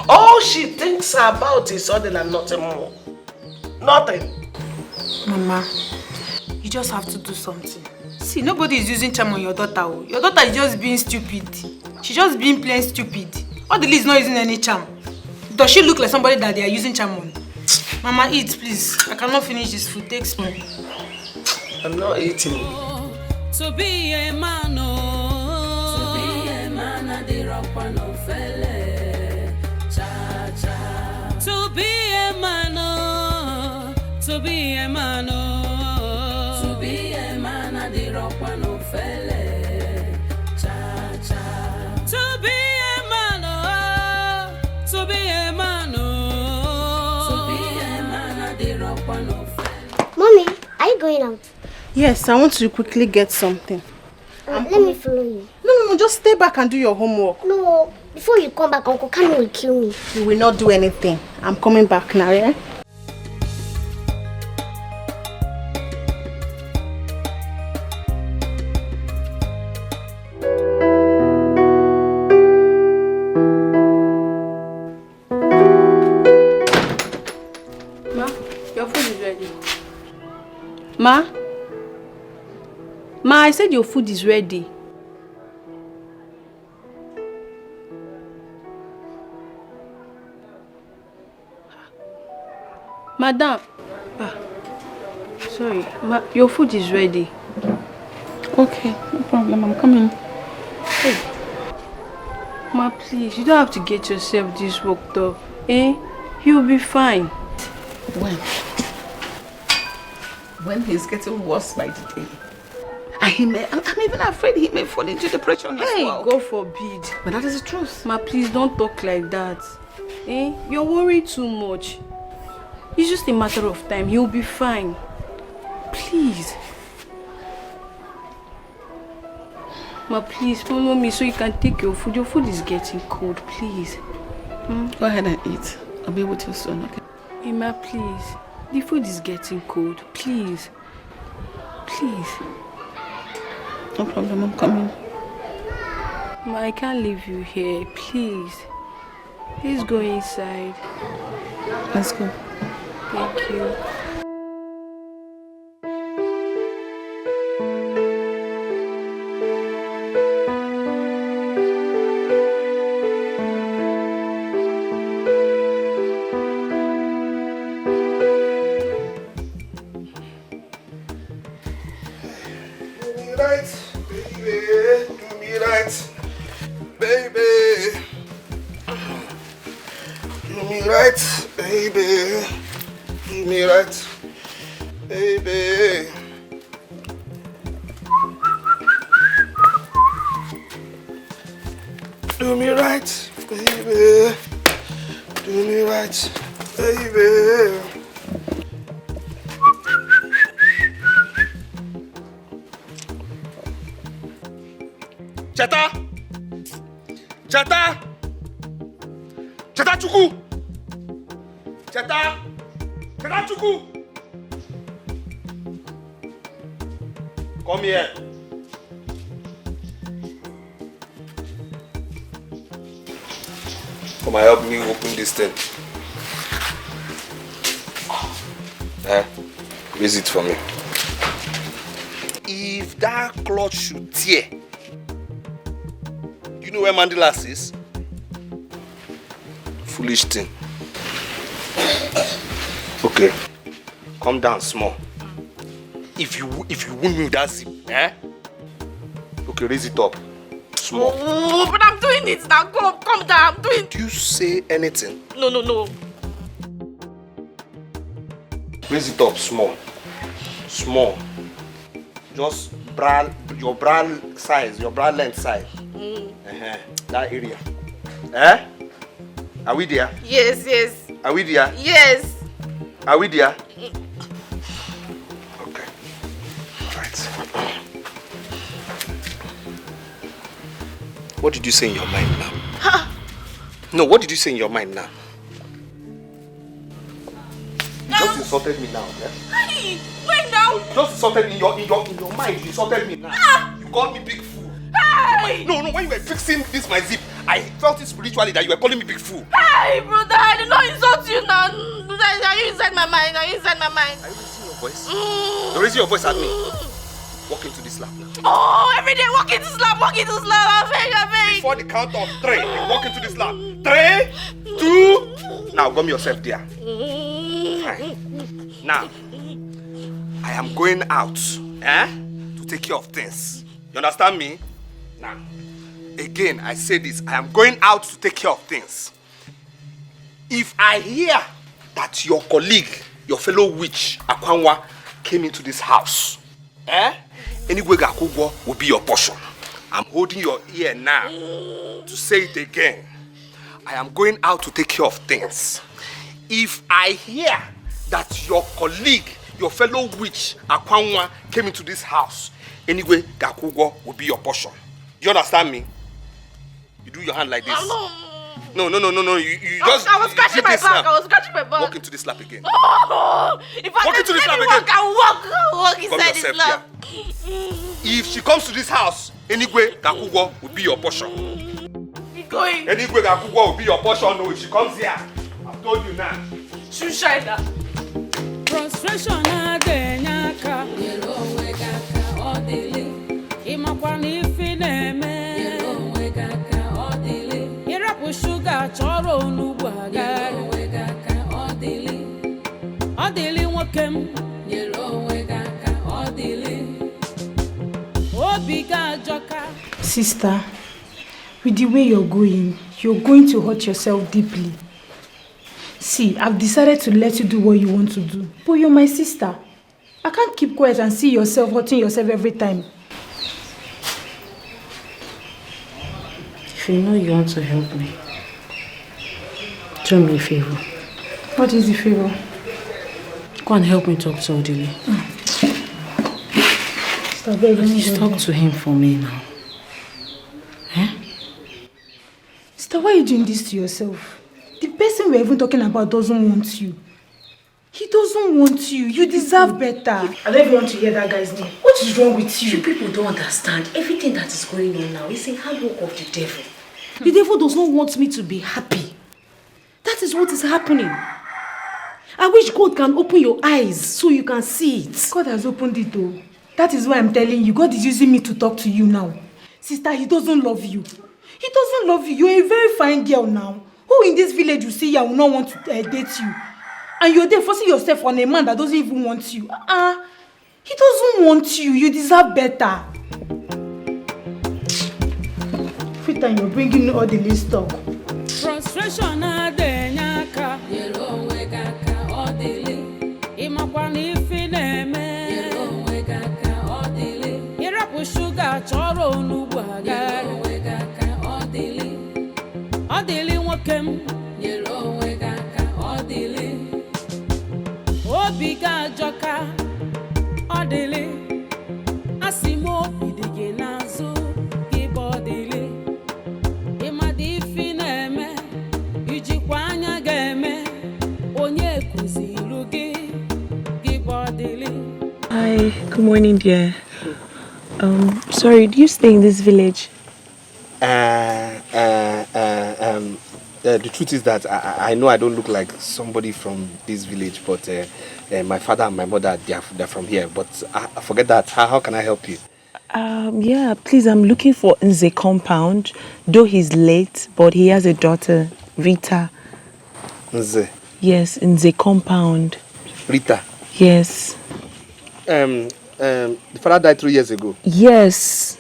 All she thinks about is ordinary and nothing more. Nothing. Mama, you just have to do something. See, nobody is using charm on your daughter. Your daughter is just being stupid. She's just being plain stupid. All the least not using any charm. Does she look like somebody that they are using charm on? Mama, eat, please. I cannot finish this food. Take spoon. I'm not eating. To be a man, to be a man, I did rock one of felle. Cha cha. To be a man, to be a man, to be a man, I did rock one of felle. Cha cha. To be a man, to be a man, to be a man, I did rock one of felle. Mommy, are you going out? Yes, I want to quickly get something. Let me follow you. No, just stay back and do your homework. No, before you come back, Uncle Kami will kill me. You will not do anything. I'm coming back now, yeah? Your food is ready. Ma? Ma, I said your food is ready. Madam. Sorry. Ma, your food is ready. Okay, no problem. I'm coming. Hey. Ma, please, you don't have to get yourself this worked up. Eh? You'll be fine. When he's getting worse by the day. And I'm even afraid he may fall into depression as well. God forbid. But that is the truth. Ma, please don't talk like that. Eh? You're worried too much. It's just a matter of time. He'll be fine. Please. Ma, please follow me so you can take your food. Your food is getting cold, please. Go ahead and eat. I'll be with you soon, okay? Hey, Ma, please. The food is getting cold. Please. Please. No problem, I'm coming. Ma, I can't leave you here. Please. Please go inside. Let's go. Thank you. Come here. Come and help me open this thing. Raise it for me. If that cloth should tear, you know where Mandilas is? Foolish thing. Okay, calm down small. If you wound me with that zip, okay, raise it up. Small. Oh, but I'm doing it now. Calm down. I'm doing it. Do you say anything? No. Raise it up, small. Small. Just your bra size, your bra length size. That area. Are we there? Yes. Are we there? Yes. Are we there? Okay. Right. What did you say in your mind now? Huh? No, what did you say in your mind now? You just insulted me now, yeah? Hey, wait now. You just insulted me in your mind. You insulted me now. You called me big fool. Hey! No, when you were fixing this my zip, I felt it spiritually that you were calling me big fool. Hey, brother, I did not insult you now. Are you inside my mind? Are you raising your voice? You're raising your voice at me. Walk into this lap now. Oh, every day walk into slap. I beg. Before the count of 3, you walk into this lap. 3, 2. Now, gum yourself there. Fine. Now, I am going out, to take care of things. You understand me? Now, again, I say this. I am going out to take care of things. If I hear that your colleague, your fellow witch, Akwanwa, came into this house, anyway, Gakugwo will be your portion. I'm holding your ear now to say it again. I am going out to take care of things. If I hear that your colleague, your fellow witch, Akwanwa, came into this house, anyway, Gakugwo will be your portion. You understand me? You do your hand like this. No. You just. I was scratching my back. Walk into this lap again. Oh, if I walk into this lap again. I walk inside this lap. If she comes to this house, anyway, Gakugwo will be your portion. Going. Anyway, Gakugwo will be your portion. No, if she comes here, I've told you now. Shushaina. frustration adenyaka nyere onwe gị aka ọ dịlị ịmakwa na ife na-eme nyere onwe gị aka ọ dịlị ịrapụ shuga chọrọ onugbu aga nyere onwe gị aka ọ dịlị nwoke m nyere onwe gị aka ọ dịlị obi ga-ajọka. Sister, with the way you're going to hurt yourself deeply. See, I've decided to let you do what you want to do. But you're my sister. I can't keep quiet and see yourself hurting yourself every time. If you know you want to help me, do me a favor. What is the favor? Go and help me talk to Odile. Please talk to him for me now. Eh? Sister, why are you doing this to yourself? The person we're even talking about doesn't want you. He doesn't want you. You deserve better. I don't even want to hear that guy's name. What is wrong with you? You people don't understand. Everything that is going on now is a handwork of the devil. The devil does not want me to be happy. That is what is happening. I wish God can open your eyes so you can see it. God has opened it though. That is why I'm telling you. God is using me to talk to you now. Sister, he doesn't love you. He doesn't love you. You're a very fine girl now. Who in this village you see here will not want to date you? And you're there forcing yourself on a man that doesn't even want you. He doesn't want you. You deserve better. Every time you're bringing all the list talk. Frustration adenyaka nyere onwe gị aka ọ dịlị ịmakwa na ife na-eme nyere onwe gị aka ọ dịlị ịrapụ shuga chọrọ onugbu aga nyere onwe gị aka ọ dịlị nwoke m nyere onwe gị aka ọ dịlị obi ga-ajọka ọ dịlị asị m obi dị gị n'azụ gị bụ ọ dịlị ịmadị ife na-eme ijikwa anya ga-eme onye kụziru gị gị bụ ọ dịlị. Hi, good morning, dear. Sorry, do you stay in this village? The truth is that I know I don't look like somebody from this village, but my father and my mother, they're from here. But forget that. How can I help you? Yeah, please, I'm looking for Nze compound. Though he's late, but he has a daughter, Rita. Nze? Yes, Nze compound. Rita? Yes. The father died 3 years ago. Yes.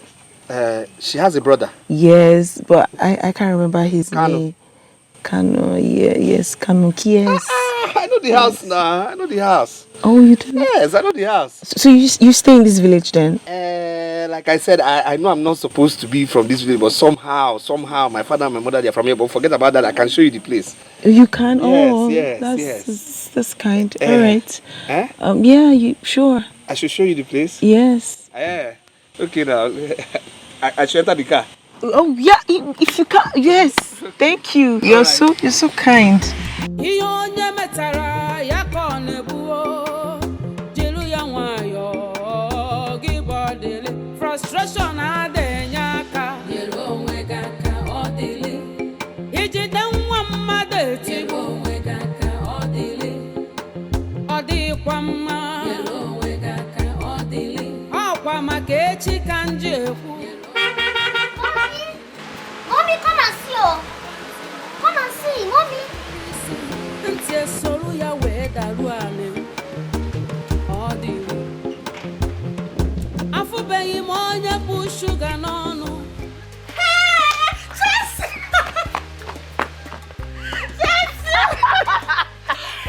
She has a brother. Yes, but I can't remember his name. Kano, yeah, yes, Kano, yes. I know the house now. I know the house. Oh, you do? Yes, I know the house. So you stay in this village then? Like I said, I know I'm not supposed to be from this village, but somehow, my father and my mother, they're from here. But forget about that. I can show you the place. You can? Yes, Oh, yes. that's kind. All right. Eh? Yeah, sure. I should show you the place? Yes. Okay, now. I should enter the car. Oh, yeah, if you can. Yes. Thank you. You're so kind. Frustration adenyaka nyere onwe gị aka ọ dịlị ijide nwa mmadụ eti onwe gị aka ọ dịlị ọ dịkwa mma nyere onwe gị aka ọ dịlị ọkwa maka echi ka nji ekwu. Mommy, come and see, oh. Come and see, mommy. Ntị esoro ya wee daruo anị ọ dịlị afụbeghị m onye bụ shuga n'ọnụ.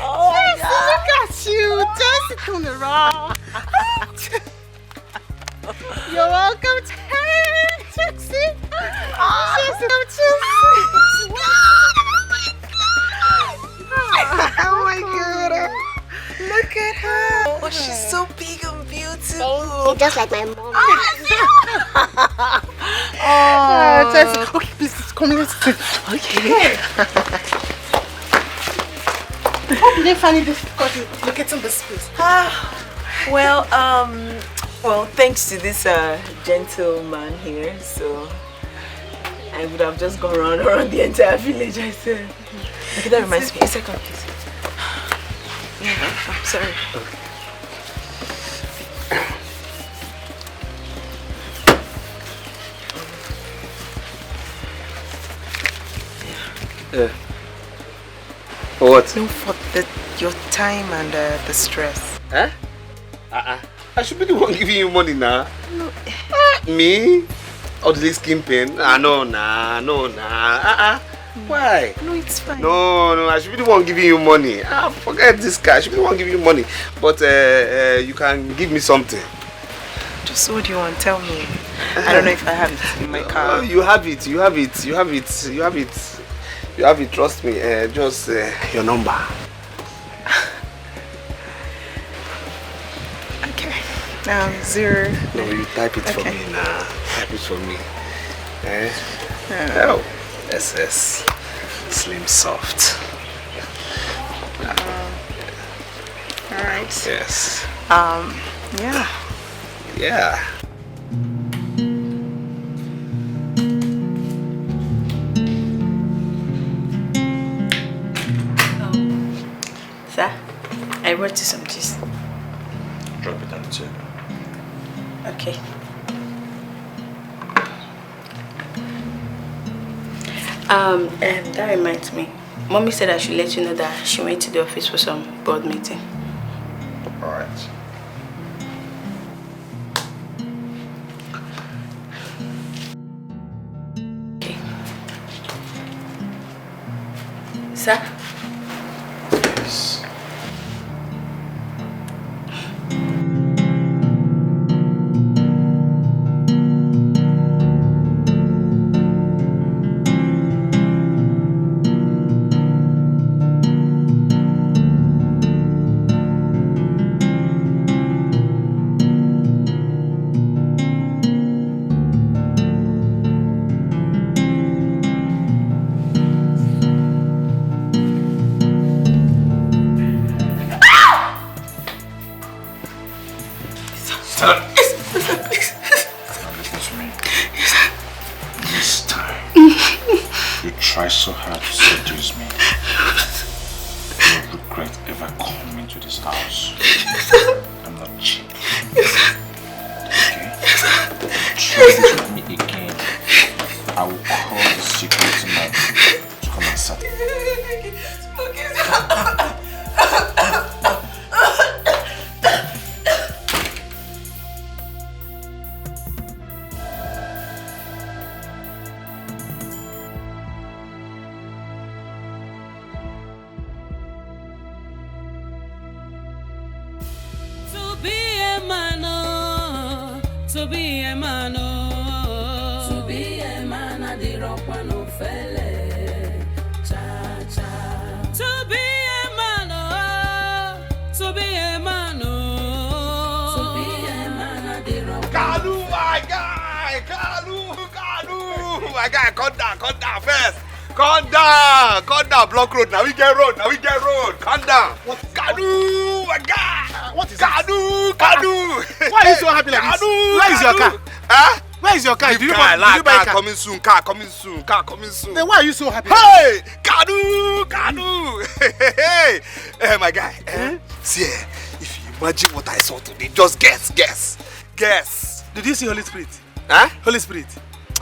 Oh, Jesse, look at you. Jesse, turn around. You're welcome. Hey, Jesse. Jesse. Oh my God. Look at her. Oh, she's so big and beautiful. Just like my mom. Oh, Jesse. Okay, please come here. Okay. How did they find it difficult locating this place? Well, thanks to this gentleman here, so I would have just gone around the entire village, I said. Okay, that reminds me. A second, please. Yeah, I'm sorry. What? No, for your time and the stress. Huh? I should be the one giving you money now. No. Me? All this skimping? No. Why? No, it's fine. No, I should be the one giving you money. Forget this guy. I should be the one giving you money. But you can give me something. Just what do you want? Tell me. I don't know if I have it in my car. You have it. Trust me. Just your number. Okay. 0. No, you type it for me now. Type it for me. Oh. SS. Slim soft. Alright. Yes. Yeah. Yeah. Sir, I wrote you some juice. Drop it on the table. Okay. That reminds me. Mommy said I should let you know that she went to the office for some board meeting. Alright. Okay. Sir? Yes. So hard to seduce me. No regret ever coming to this house. I'm not cheap. Okay? Try this with me again. I will call the security man to come and settle. Calm down, block road. Now we get road. Calm down. Kanu, my guy. What is Kanu? Why are you so happy like this? Where is your car? Huh? Where is your car? Did you buy a car? Coming soon. Car coming soon. Then why are you so happy? Hey, Kanu. Hey, my guy. See, if you imagine what I saw today, just guess. Did you see Holy Spirit? Huh? Holy Spirit.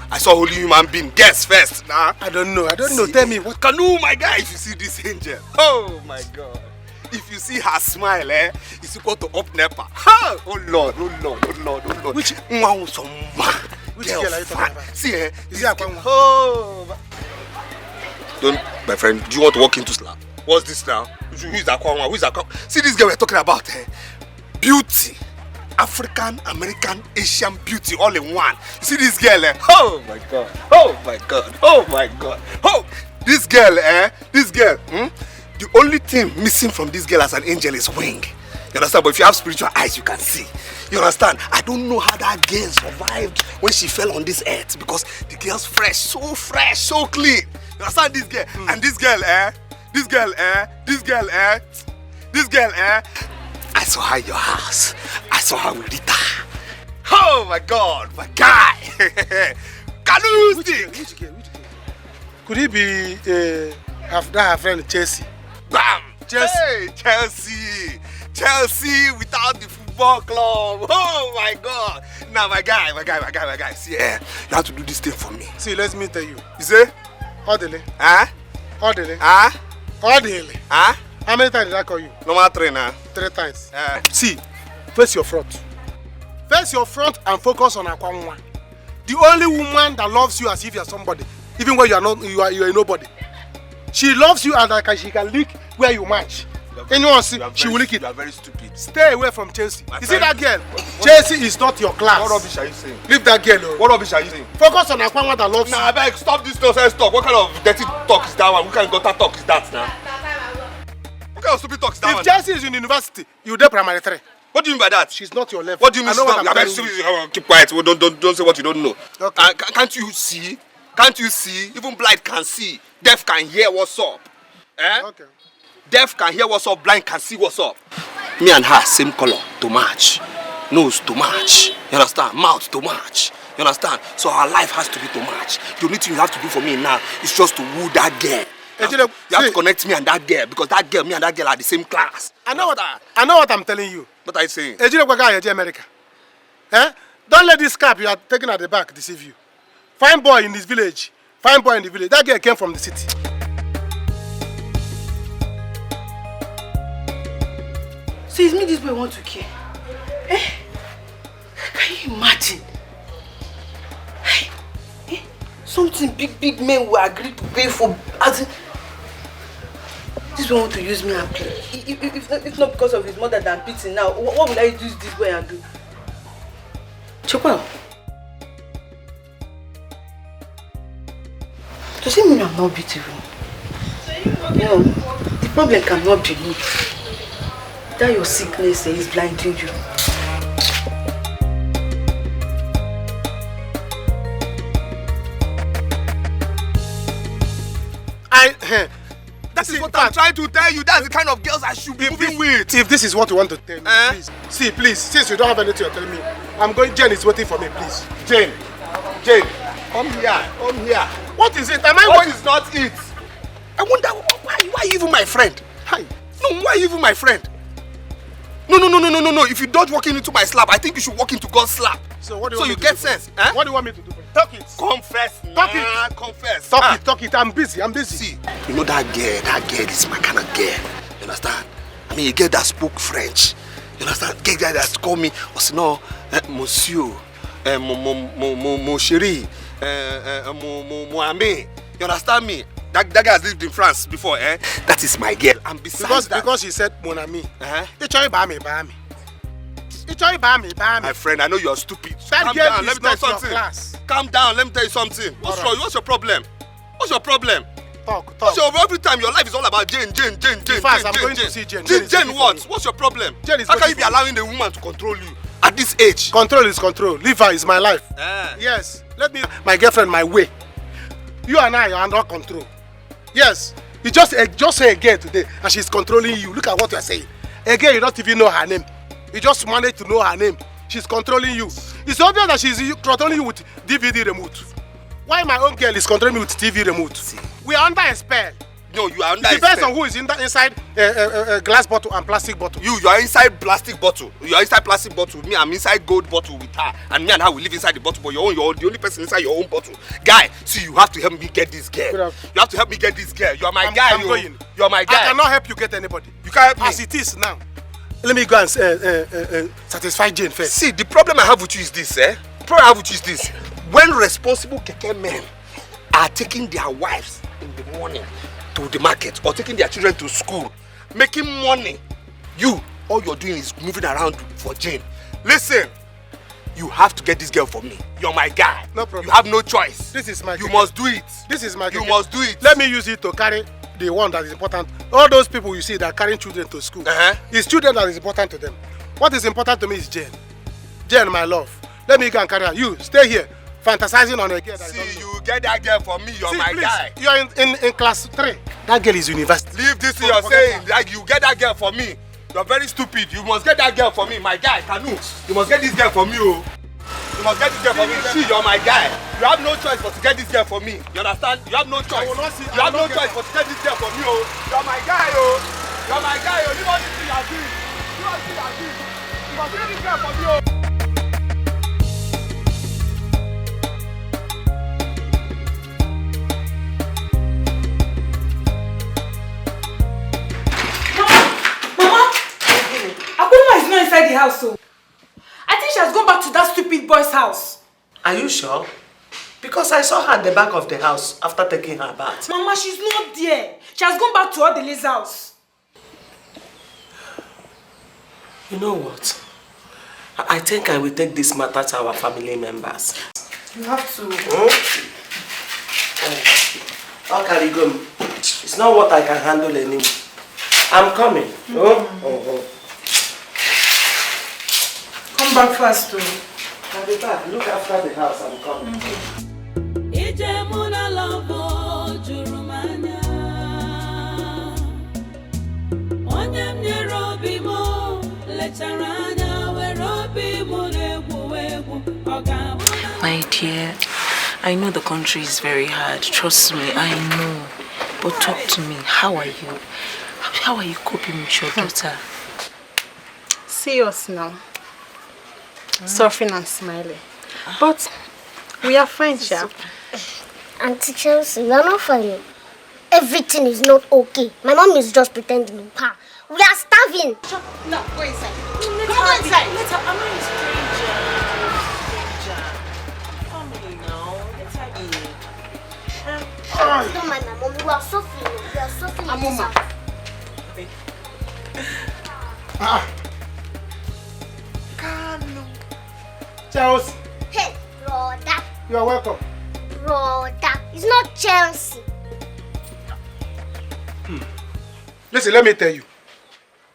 I saw holy human being. Guess first. Nah. I don't know. Tell me what. Kanu, my guy, if you see this angel. Oh my God. If you see her smile, it's equal to up Nepa. Oh Lord. Which girl are you talking about? See, is it oh. Don't, my friend, do you want to walk into slap? What's this now? Who is that? Who is that? See this girl we're talking about, beauty. African, American, Asian beauty all in one. You see this girl, Oh my God. Oh, this girl, the only thing missing from this girl as an angel is wing. You understand? But if you have spiritual eyes, you can see. You understand? I don't know how that girl survived when she fell on this earth, because the girl's fresh, so clean. You understand this girl? And this girl, I saw her in your house. I saw her with Rita. Oh my God, my guy. Kanu stick. Which girl? Could it be her friend Chelsea? Bam! Chelsea. Hey, Chelsea. Chelsea without the football club. Oh my God. Now my guy. See, you have to do this thing for me. See, let me tell you. You say? Orderly. Huh? Orderly. Huh? Orderly. Huh? How many times did I call you? Normal 3 now. 3 times. See, face your front. Face your front and focus on Akwanwa. The only woman that loves you as if you're somebody, even when you are not, you are a nobody. She loves you and like she can lick where you match. Anyone see, she will lick it. You are very stupid. Stay away from Chelsea. You see that girl? Chelsea is not your class. What rubbish are you saying? Leave that girl alone. What rubbish are you saying? Focus on Akwanwa that loves you. Nah, I beg, stop this nonsense talk. What kind of dirty talk is that one? What kind of gutter talk is that now? What kind of stupid talk is that one? If Chelsea is in university, you do primary 3. What do you mean by that? She's not your level. What do you mean she's not? Keep quiet. Well, don't say what you don't know. Okay. Can't you see? Can't you see? Even blind can see. Deaf can hear what's up. Eh? Okay. Deaf can hear what's up. Blind can see what's up. Me and her same color to match. Nose to match. You understand? Mouth to match. You understand? So our life has to be to match. The only thing you have to do for me now is just to woo that girl. You have to connect me and that girl because that girl, me and that girl are the same class. I know what I'm telling you. What are you saying? America. Eh? Don't let this cap you are taking at the back deceive you. Fine boy in this village. Fine boy in the village. That girl came from the city. So it's me this boy want to kill? Eh? Can you imagine? Hey, eh? Something big men will agree to pay for. As in, this boy want to use me and play. If not because of his mother that beats him now, what will I use this boy and do? Chopal. Does it mean I'm not beautiful? No, the problem cannot be me. That your sickness is blinding you. That is what I'm trying to tell you. That's the kind of girls I should be moving with. If this is what you want to tell me, please. See, please, since you don't have anything to tell me, I'm going. Jane is waiting for me, please. Jane, come here. What is it? What is not it? I wonder why are you even my friend? Hi. No, why are you even my friend? No. If you don't walk into my slap, I think you should walk into God's slap. So what do you want me to get do? sense. What do you want me to do? Talk it. Confess. Talk it. Confess. Talk it. I'm busy. See, you know that girl is my kind of girl. You understand? I mean, a girl that spoke French. You understand? A girl that called me, no, monsieur, mon chéri, mon ami. You understand me? That guy has lived in France before, eh? That is my girl. And besides because he said mon ami. My friend, I know you're stupid. That girl is not your class. Calm down, let me tell you something. What's wrong? What's your problem? What's your problem? Talk. Every time your life is all about Jane. I'm going to see Jane. Jane what? What's your problem? How can you be allowing a woman to control you at this age? Control is control. Leave her is my life. Yes. Let me my girlfriend my way. You and I are under control. Yes. You just say a girl today and she's controlling you. Look at what you're saying. A girl, you don't even know her name. You just managed to know her name. She's controlling you. It's obvious that she's controlling you with DVD remote. Why my own girl is controlling me with TV remote? See. We are under a spell. No, you are under a spell. It depends on who is inside a glass bottle and plastic bottle. You are inside plastic bottle. You are inside plastic bottle. Me, I'm inside gold bottle with her. And me and her will live inside the bottle. But you're the only person inside your own bottle. Guy, see, you have to help me get this girl. You have to help me get this girl. You're my guy. You're my guy. I cannot help you get anybody. You can't help me. As it is now. Let me go and satisfy Jane first. See, the problem I have with you is this, eh? The problem I have with you is this. When responsible keke men are taking their wives in the morning to the market or taking their children to school, making money, all you're doing is moving around for Jane. Listen, you have to get this girl for me. You're my guy. No problem. You have no choice. This is my You must do it. This is my You must do it. Let me use it to carry the one that is important. All those people you see that are carrying children to school, it's children that is important to them. What is important to me is Jane. Jane, my love. Let me go and carry her. You stay here, fantasizing on a girl. See, you get that girl for me. You're my guy. You are in class 3. That girl is university. Leave this thing you're saying. Like you get that girl for me. You're very stupid. You must get that girl for me, my guy. Kanu, you must get this girl for me, oh. You must get this girl for me. See, you're my guy. You have no choice but to get this girl for me. You understand? You have no choice. You have no choice but to get this girl for me, oh. You're my guy, oh. You're my guy, you want to see your dream. You want to see your dream. You must really care for me. Akuma is not inside the house, so I think she has gone back to that stupid boy's house. Are you sure? Because I saw her at the back of the house after taking her bath. Mama, she's not there. She has gone back to Odele's house. You know what? I think I will take this matter to our family members. You have to. How can you go? It's not what I can handle anymore. I'm coming. Come back fast, too. I'll be back. Look after the house. I'm coming. My dear, I know the country is very hard. Trust me, I know. But talk to me. How are you? How are you coping with your daughter? See us now. Suffering and smiling. But we are fine, Sha. Auntie Chelsea, we are not fine. Everything is not okay. My mom is just pretending. We are starving. No, go inside. Come on inside. Let her, I'm not a stranger. Family now. Let her in. Don't mind my mom. We are suffering. We are suffering. Amoma. Chelsea. Hey, brother. You are welcome. Brother. It's not Chelsea. Listen, let me tell you.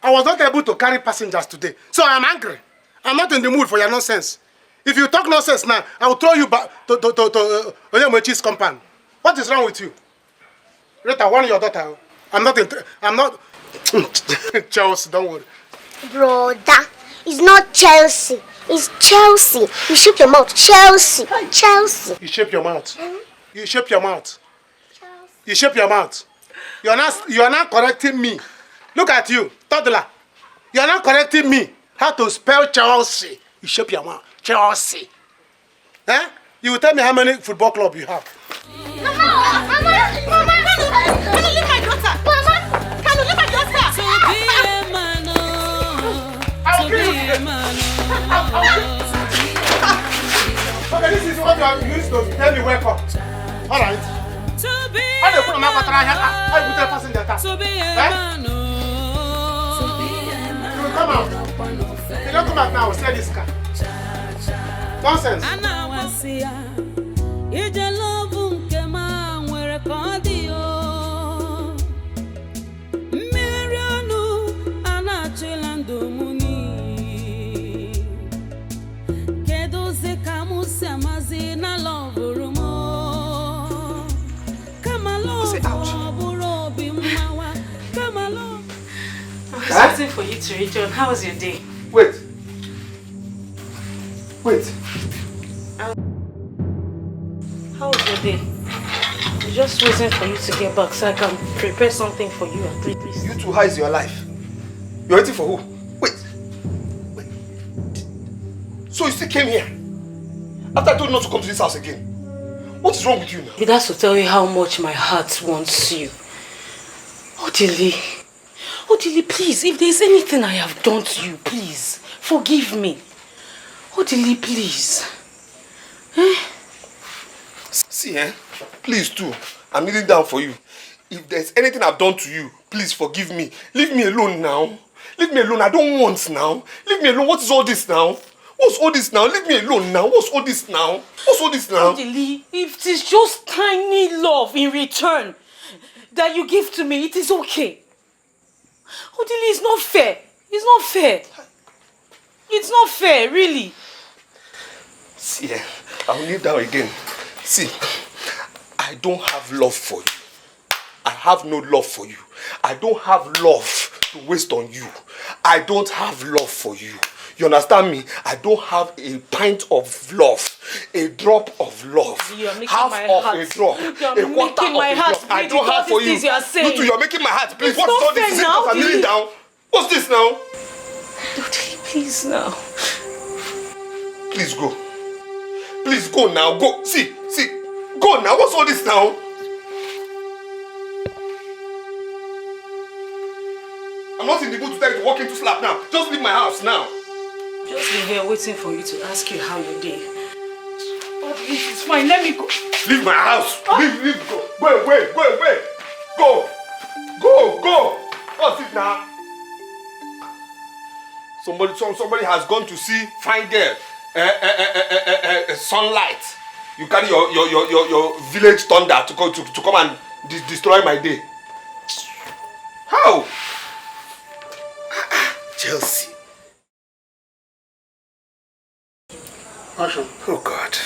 I was not able to carry passengers today, so I'm angry. I'm not in the mood for your nonsense. If you talk nonsense now, I will throw you back to Oyemochi's compound. What is wrong with you? Rita, warn your daughter. I'm not. Chelsea, don't worry. Brother, it's not Chelsea. It's Chelsea. You shape your mouth. Chelsea. Chelsea. You shape your mouth. You shape your mouth. You shape your mouth. You are not correcting me. Look at you, toddler. You are not correcting me how to spell Chelsea. You shape your mouth. Chelsea. Eh? You will tell me how many football clubs you have. Mama! Can you leave my daughter? Mama! Can you leave my daughter? I'll kill you. Okay, this is what you are used to tell me welcome. Alright. How do you put a map here? How you put a passenger car? You will come out. You don't come out now, sell this car. Nonsense. I was waiting for you to return. How was your day? Wait. How was your day? I'm just waiting for you to get back so I can prepare something for you and please. You two, how is your life? You're waiting for who? Wait. So you still came here? After I told you not to come to this house again? What is wrong with you now? That's to tell you how much my heart wants you. Odili, please, if there's anything I have done to you, please, forgive me. Odili, please. See, please too. I'm kneeling down for you. If there's anything I've done to you, please forgive me. Leave me alone now. Leave me alone. I don't want now. Leave me alone. What is all this now? What's all this now? Leave me alone now. What's all this now? What's all this now? Odili, if it is just tiny love in return that you give to me, it is okay. Odili, it's not fair. It's not fair. It's not fair, really. See, I'll kneel down again. See, I don't have love for you. I have no love for you. I don't have love to waste on you. I don't have love for you. You understand me? I don't have a pint of love, a drop of love, half of a drop, a quarter of a drop. I don't have for you. You two, you're making my heart. Please, what's all this? Is it because I'm kneeling down? What's this now? Please now. Please go. Please go now. Go. See. Go now. What's all this now? I'm not in the mood to tell you to walk into slap now. Just leave my house now. Just be here waiting for you to ask you how you did. Oh, it's fine. Let me go. Leave my house. Leave. Go away. Go. What's it now? Somebody has gone to see fine girl. Sunlight. You carry your village thunder to come and destroy my day. How? Chelsea. Action. Oh God.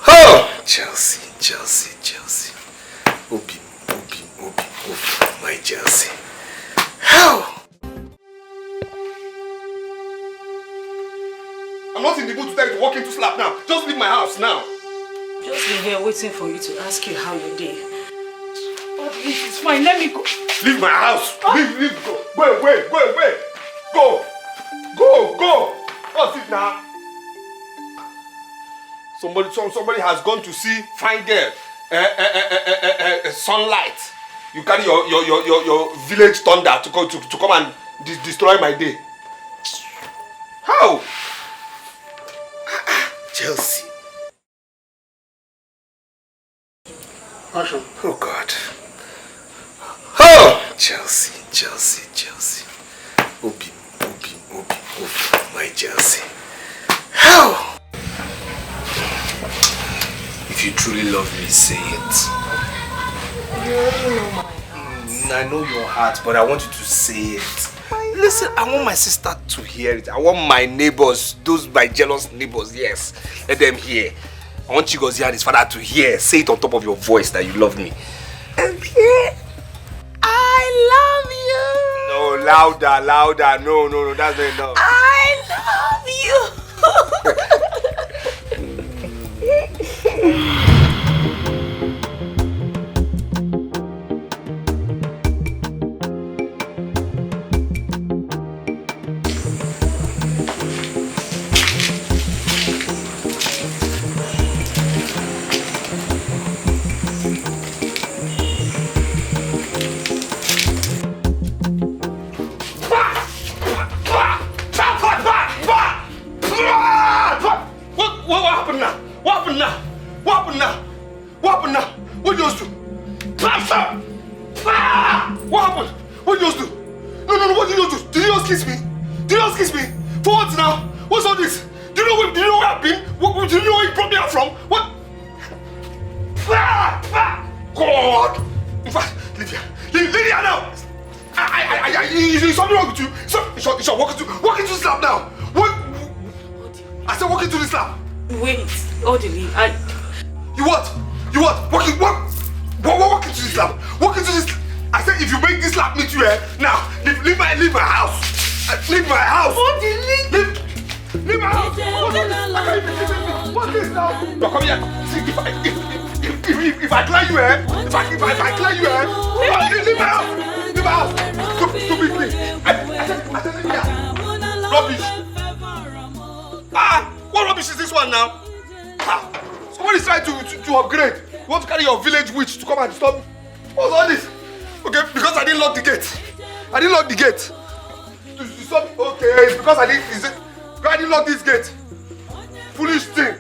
Oh! Chelsea. Obi, my Chelsea. How? I'm not in the mood to tell you to walk into slap now. Just leave my house now. Just be here waiting for you to ask you how you did. Oh, it's fine. Let me go. Leave my house. Leave. Go away. Go. What's it now? Somebody has gone to see fine girl. Sunlight. You carry your village thunder to come and destroy my day. How? Chelsea. Action. Oh God. Oh! Chelsea. Obi, my Chelsea. How? If you truly love me, say it. You already know my heart. I know your heart, but I want you to say it. Listen, I want my sister to hear it. I want my neighbors, my jealous neighbors, yes. Let them hear. I want Chigozie and his father to hear. Say it on top of your voice that you love me. And here, I love you. No, louder. No, that's not enough. I love you. What happened now? What did you do? Stop! What happened? What did you do? No, what did you do? Did you just kiss me? For what now? What's all this? Do you know where I've been? Do you know where you brought me out from? What? God! In fact, leave here now! Is something wrong with you? Walk into the slab now! What? I said walk into the slab! Wait, Odili, You what? Walk into this slab! Walk into this. I said if you make this slab meet you here, now leave my house! Leave my house! Odili! Leave my house! What's this now? No, come here! See, if I clear you here, if I clear you here, leave my house! Leave my house! Stupid thing! I said leave here! Rubbish! What rubbish is this one now? Somebody's trying to upgrade. You want to carry your village witch to come and stop me? What's all this? Okay, because I didn't lock the gate. To stop me. Okay, it's because I didn't lock this gate. Foolish thing.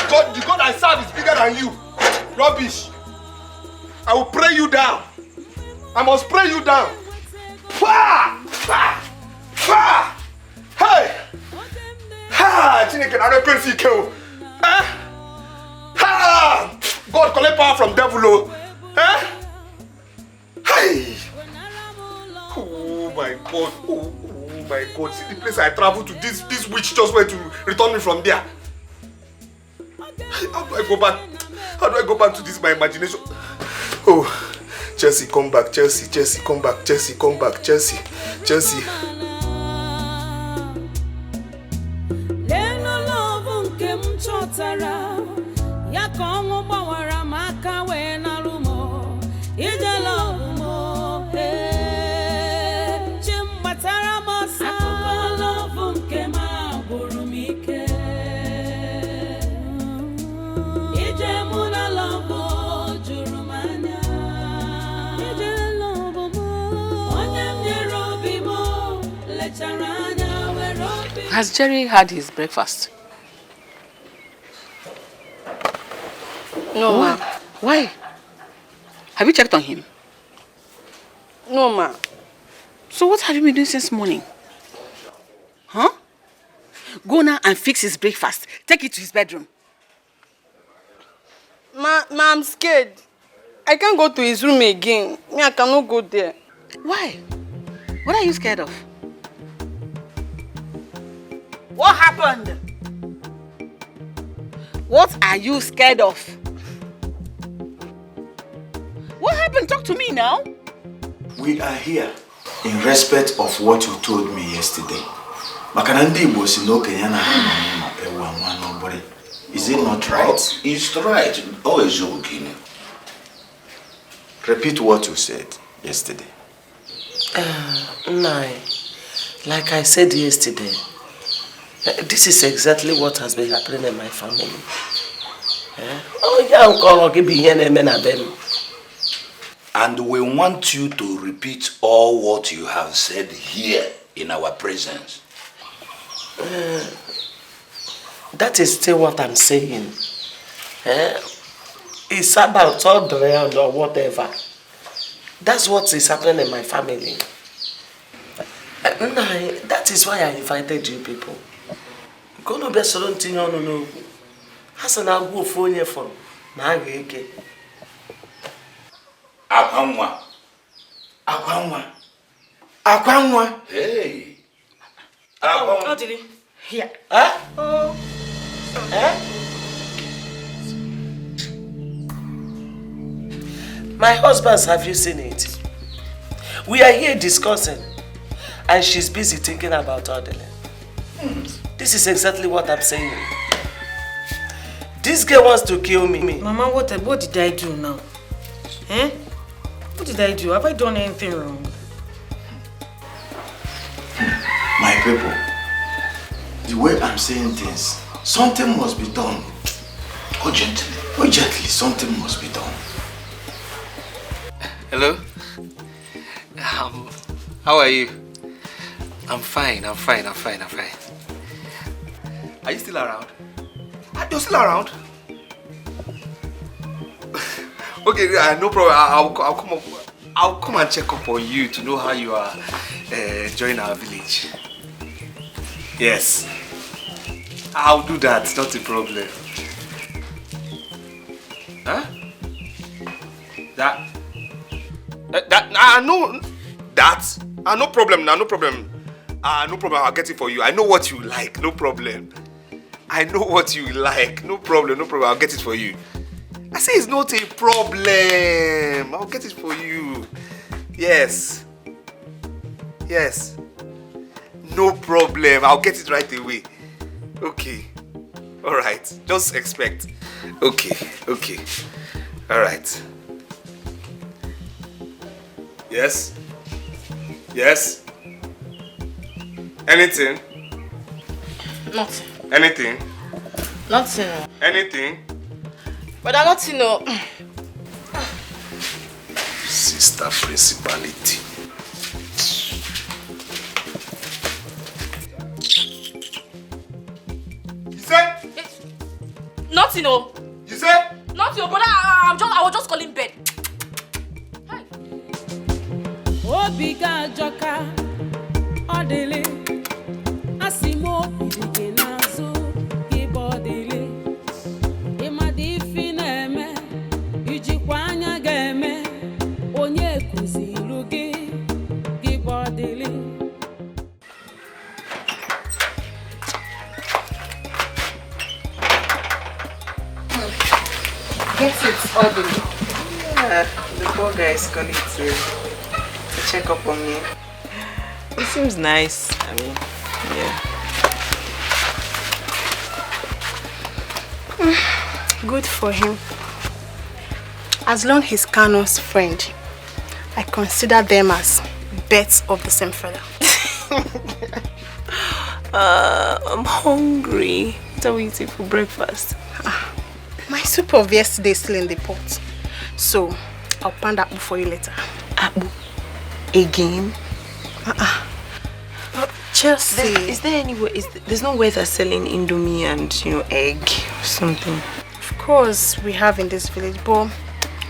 The God I serve is bigger than you. Rubbish. I will pray you down. I must pray you down. Hey! Chineke na don't see kill. God collect power from devil. Hey! Oh my God. See the place I traveled to, this witch just went to return me from there. How do I go back to this my imagination? Oh, Chelsea, come back. Chelsea, Chelsea, come back. Chelsea, come back. Chelsea, Chelsea. Has Jerry had his breakfast? No, ma. Why? Have you checked on him? No, ma. So what have you been doing since morning? Huh? Go now and fix his breakfast. Take it to his bedroom. Ma, I'm scared. I can't go to his room again. Me, I cannot go there. Why? What are you scared of? What happened? What are you scared of? What happened? Talk to me now. We are here in respect of what you told me yesterday. Is it not right? It's right. Always joking. Repeat what you said yesterday. Like I said yesterday, this is exactly what has been happening in my family. And we want you to repeat all what you have said here in our presence. That is still what I'm saying. It's about all drowned or whatever. That's what is happening in my family. That is why I invited you people. Go be surrounding on no. Hasn't I go for you for Nageke? Akwanwa. Hey. How did he? Here. Huh? My husband, have you seen it? We are here discussing, and she's busy thinking about Adeline. This is exactly what I'm saying. This girl wants to kill me. Mama, what did I do now? What did I do? Have I done anything wrong? My people, the way I'm saying things, something must be done. Urgently. Urgently, something must be done. Hello? How are you? I'm fine. Are you still around? You're still around? Okay, no problem. I'll come and check up on you to know how you are enjoying our village. Yes. I'll do that, not a problem. Huh? No problem now, no problem. No problem, I'll get it for you. I know what you like, no problem. I know what you like, no problem, I'll get it for you. I say it's not a problem. I'll get it for you. Yes. No problem, I'll get it right away. Okay. Alright, just expect. Okay. Alright. Yes? Anything? Nothing. Anything? Nothing. Anything? But I'm not, Sister Principality. You say? Nothing, You say? Nothing, but I was just calling bed. Hi. Obiga joka odele asimo idike nazo ibodele imadi fineme ijikwa anya ga-eme onye kuziru gị ibodele. Get it, orderly. The poor guy is calling to check up on me. It seems nice. I mean, yeah. Good for him. As long as he's Kano's friend, I consider them as birds of the same feather. I'm hungry. What are we eating for breakfast? My soup of yesterday is still in the pot. So, I'll pan that for you later. Abu? Again? Chelsea. Is there any way? There's no way they're selling Indomie and, egg or something? Of course, we have in this village, but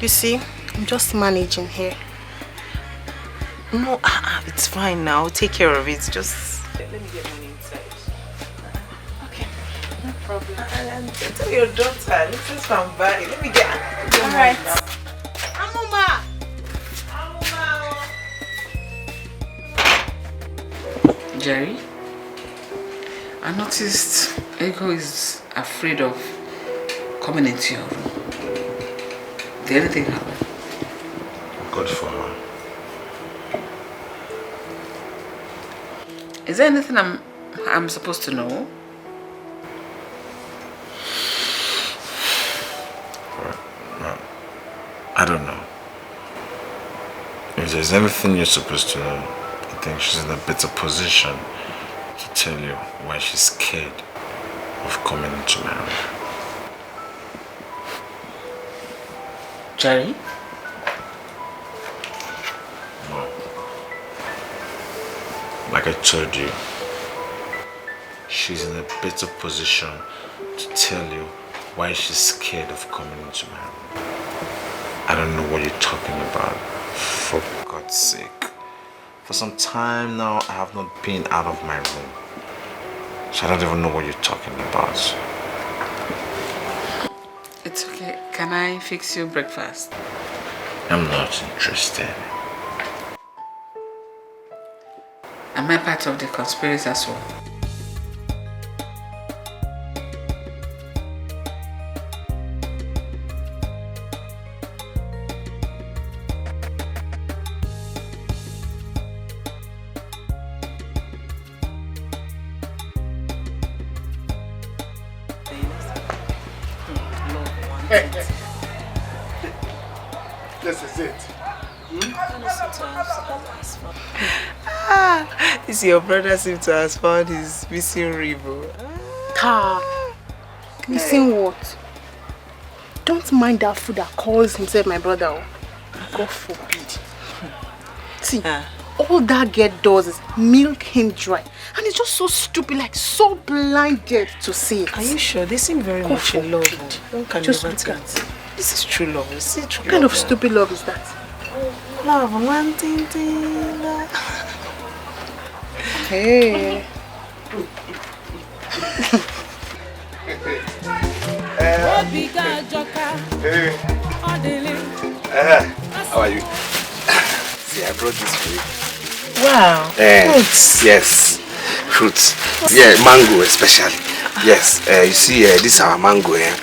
you see, I'm just managing here. No, it's fine now. Take care of it. Just let me get money inside. Okay, no problem. And tell your daughter, this is from Bali. Let me get. All right. Amuma. Jerry, I noticed Ego is afraid of coming into your room. Did anything happen? Good for her. Is there anything I'm supposed to know? I don't know. If there's anything you're supposed to know, I think she's in a better position to tell you why she's scared of coming into marriage. Jerry? No. Like I told you, she's in a better position to tell you why she's scared of coming into marriage. I don't know what you're talking about, for God's sake. For some time now, I have not been out of my room. So I don't even know what you're talking about. It's okay. Can I fix you breakfast? I'm not interested. Am I part of the conspiracy as well? This is it. This your brother seems to have found his missing ribbon. Missing what? Don't mind that fool that calls himself my brother. God forbid. See, all that girl does is milk him dry. And it's just so stupid, like so blinded to see it. Are you sure? They seem very much in love. One can just never look tell. at. This is true love. Is it true What kind love? of stupid love is that? Love, one thing. Hey. How are you? See, I brought this for you. Wow. Fruits. Yes, fruits. Yeah, mango especially. Yes, you see, this is our mango here.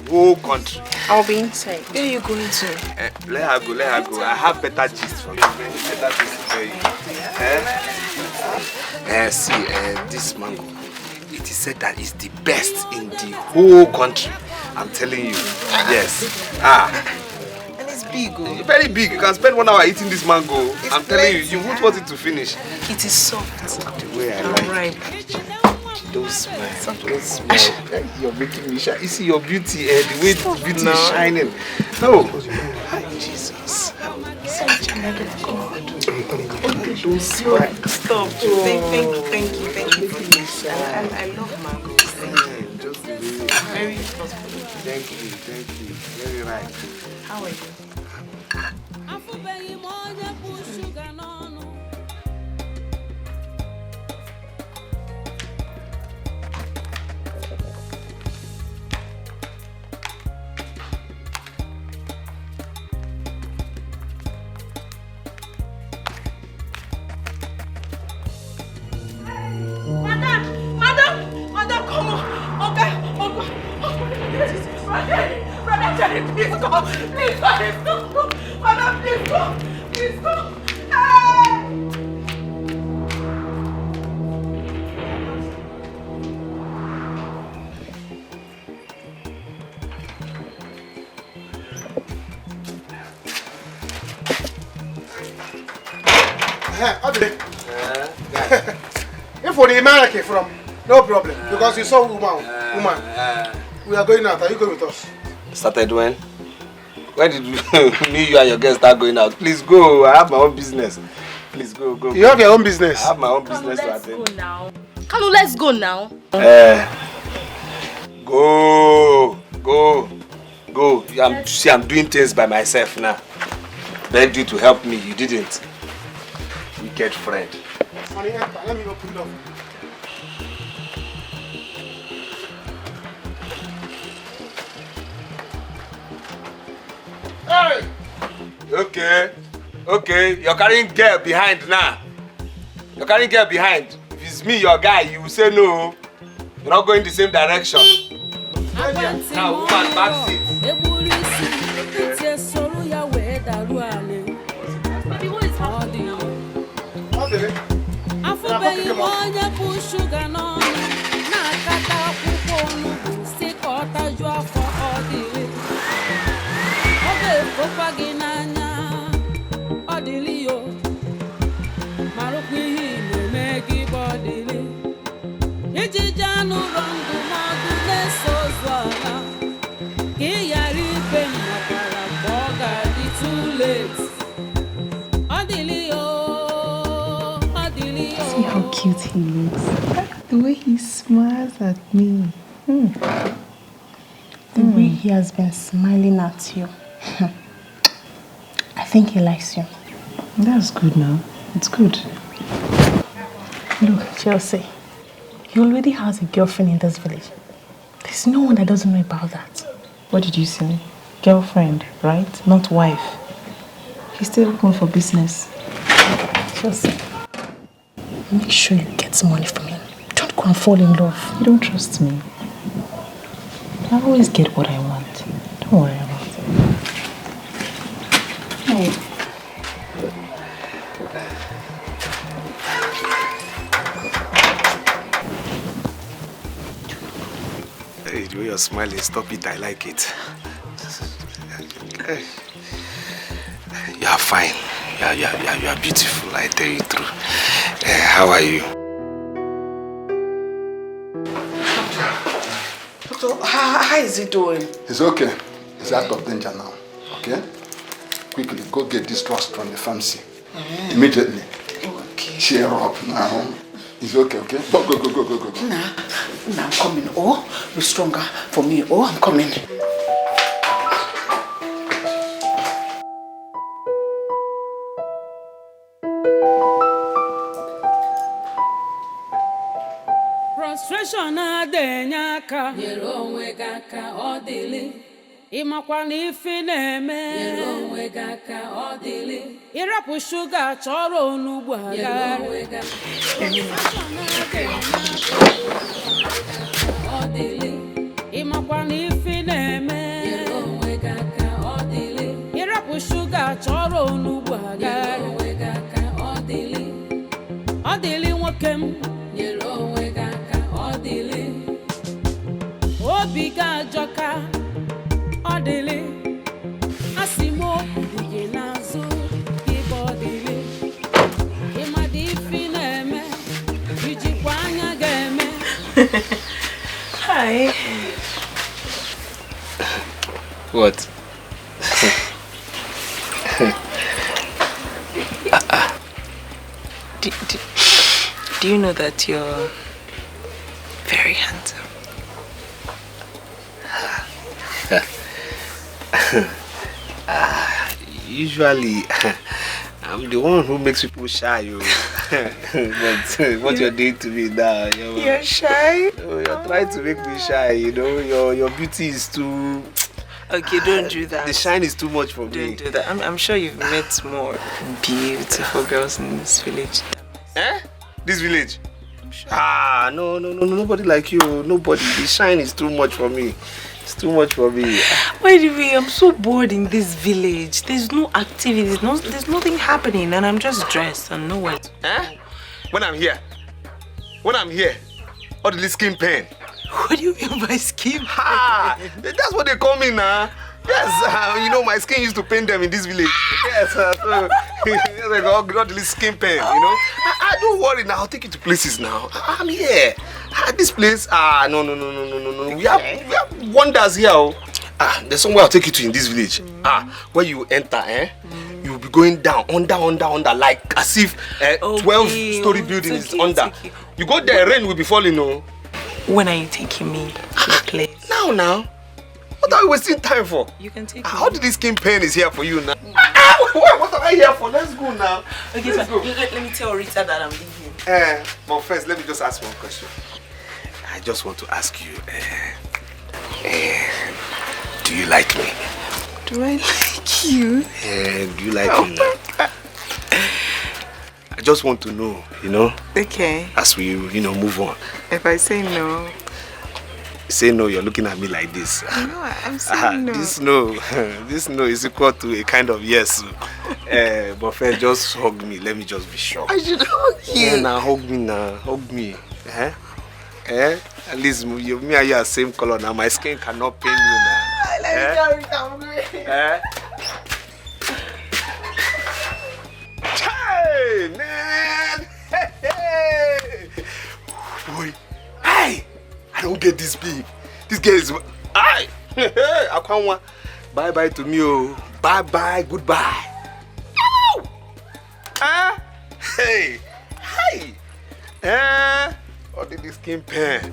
The whole country. I'll be inside. Where are you going to? Let her go, let her go. I have better gist for you. Better gist for you. See, this mango, it is said that it's the best in the whole country. I'm telling you. Yes. And it's big. Oh. Very big. You can spend 1 hour eating this mango. I'm telling you, you won't want it to finish. It is soft. The way I like it. Don't smile. Don't smile. You're making me shine. You see your beauty, the way the beauty is shining. No. Hi, Jesus. Such a child of God. Don't smile. Stop. Thank you for this. I love mangoes. Thank you. Very thoughtful. Thank you. Very right. How are you? Madam, come on. Okay. Brother Jerry, please come. Please, stop. If for the American from, no problem. Because you saw woman. We are going out. Are you going with us? Started when? When did me, you and your girls start going out? Please go. I have my own business. Please go. You have your own business? I have my own business to attend. Let's go now. Kanu, let's go now. Go. I'm doing things by myself now. Begged you to help me. You didn't. Wicked friend. Honey, let me go put it up. Hey! Okay. You're carrying girl behind now. You're carrying girl behind. If it's me, your guy, you will say no. You're not going the same direction. Now, woman, back seat. Baby, what is happening now? See how cute he looks. The way he smiles at me. The way he has been smiling at you. I think he likes you. That's good now. It's good. Look, Chelsea, he already has a girlfriend in this village. There's no one that doesn't know about that. What did you say? Girlfriend, right? Not wife. He's still open for business. Chelsea, make sure you get some money from him. Don't go and fall in love. You don't trust me. I always get what I want. Don't worry about it. Hey. Hey, the way you're smiling, stop it, I like it. You are fine. You are beautiful, I tell you the truth. How are you? Doctor, how is he doing? He's okay. He's out of danger now. Okay? Quickly, go get this drugs from the pharmacy. Immediately. Okay. Cheer up now. He's okay, okay? Go. Nah, I'm coming. Oh, be stronger for me. Oh, I'm coming. Frustration adenyaka nyere onwe gị aka ọ dịlị ịmakwa na ife na-eme nyere onwe gị aka ọ dịlị ịrapụ shuga chọrọ onugbu aga ọ dịlị ịmakwa na ife na-eme nyere onwe gị aka ọ dịlị ịrapụ shuga chọrọ onugbu aga nyere onwe gị aka ọ dịlị nwoke m nyere onwe gị aka ọ dịlị obi ga-ajọka ọ dịlị asị m okwu dị gị n'azụ ịba ọ dịlị ịmadị ife na-eme ijikwa anya ga-eme. Hi. What? Do you know that you're very handsome? Usually, I'm the one who makes people shy. But what you're doing to me now, You're shy? You're trying to make me shy. You know, your beauty is too. Okay, don't do that. The shine is too much for me. Don't do that. I'm sure you've met more beautiful girls in this village. Eh? This village? Sure. No, nobody like you. Nobody. The shine is too much for me. It's too much for me. By the way, I'm so bored in this village. There's no activities, there's nothing happening, and I'm just dressed and nowhere. Eh? When I'm here, all the skin pain. What do you mean by skin pain? That's what they call me now. Yes, you know, my skin used to pain them in this village. Yes, so they got this skin pain, you know. Don't worry now, I'll take you to places now. I'm here. This place, no. We have wonders here. Oh. There's somewhere I'll take you to in this village. Where you enter, you'll be going down, under, like as if 12-story building is under. You go there, rain will be falling, no. When are you taking me to the place? Now. What are we wasting time for? You can take me. How did this skin pain is here for you now? What am I here for? Let's go now. Okay, Let's go. Let me tell Rita that I'm leaving. But first, let me just ask one question. I just want to ask you, do you like me? Do I like you? Do you like me? I just want to know, you know? Okay. As we, move on. If I say no... Say no, you're looking at me like this. No, I'm saying no. This no is equal to a kind of yes. But first, just hug me. Let me just be sure. I should hug you. Yeah, now hug me. At least me and you are same color now. My skin cannot pain you now. Let me go, Hey, man! Hey! Boy, hey! I don't get this big. This girl is... I can't want... Bye-bye to me, oh. Bye-bye, goodbye. Hey! What did this skin pain?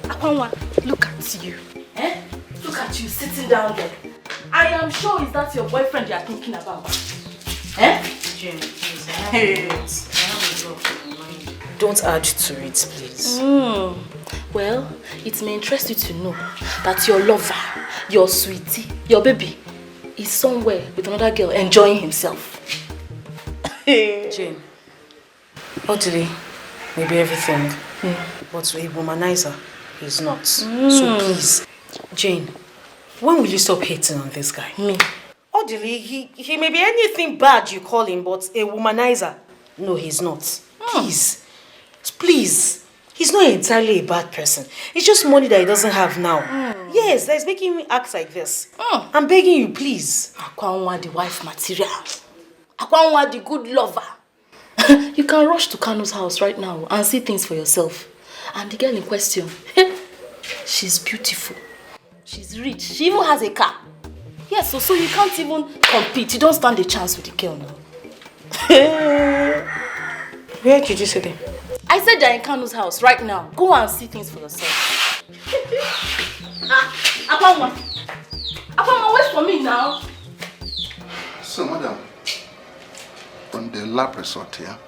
Akwanwa, look at you. Look at you sitting down there. I am sure is that your boyfriend you are thinking about. Jane, please. Don't add to it, please. Well, it may interest you to know that your lover, your sweetie, your baby is somewhere with another girl enjoying himself. Jane, Odili may be everything, but a womanizer is not. So please, Jane, when will you stop hating on this guy? Me? Odili, he may be anything bad you call him, but a womanizer. No, he's not. Please. He's not entirely a bad person. It's just money that he doesn't have now. Yes, that's making me act like this. I'm begging you, please. Akwanwa the wife material. Akwanwa the good lover. You can rush to Kanu's house right now and see things for yourself. And the girl in question, she's beautiful. She's rich. She even has a car. Yes, so you can't even compete. You don't stand a chance with the girl now. Where did you say them? I said they're in Kanu's house right now. Go and see things for yourself. Akwanwa, wait for me now. So, madam, on the lab resort here,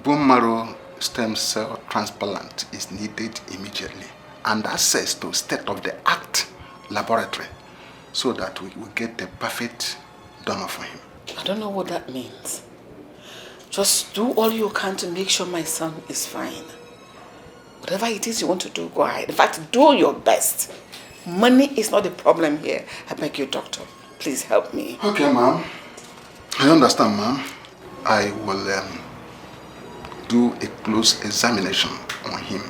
bone marrow stem cell transplant is needed immediately and access to state-of-the-art laboratory so that we will get the perfect donor for him. I don't know what that means. Just do all you can to make sure my son is fine. Whatever it is you want to do, go ahead. In fact, do your best. Money is not the problem here. I beg you, doctor. Please help me. Okay, ma'am. I understand, ma'am. I will do a close examination on him,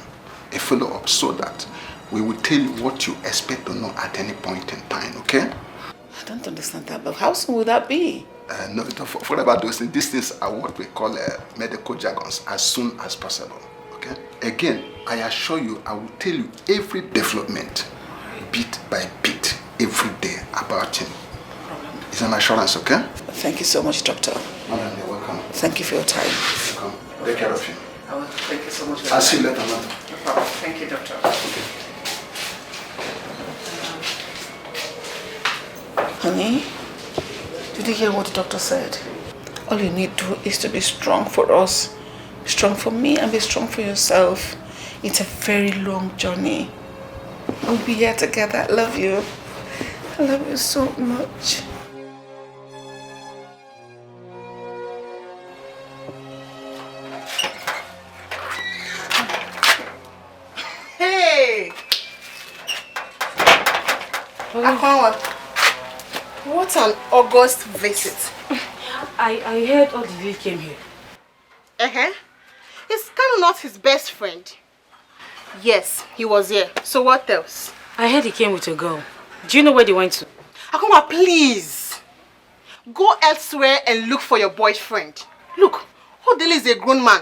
a follow-up, so that we will tell you what you expect to know at any point in time, okay? I don't understand that, but how soon will that be? No, forget about those things. These things are what we call medical jargons, as soon as possible, okay? Again, I assure you, I will tell you every development, bit by bit, every day about him. It's an assurance, okay? Thank you so much, doctor. Madam, you're welcome. Thank you for your time. Welcome. Take care of him. I will. Thank you so much. I'll see you later, madam. No problem. Thank you, doctor. Honey, did you hear what the doctor said? All you need to do is to be strong for us. Be strong for me and be strong for yourself. It's a very long journey. We'll be here together. I love you. I love you so much. Hey! Akwanwa, what an August visit. I heard Odili came here. Is Kanu not his best friend? Yes, he was here. So what else? I heard he came with a girl. Do you know where they went to? Akuma, please. Go elsewhere and look for your boyfriend. Look, Odele is a grown man.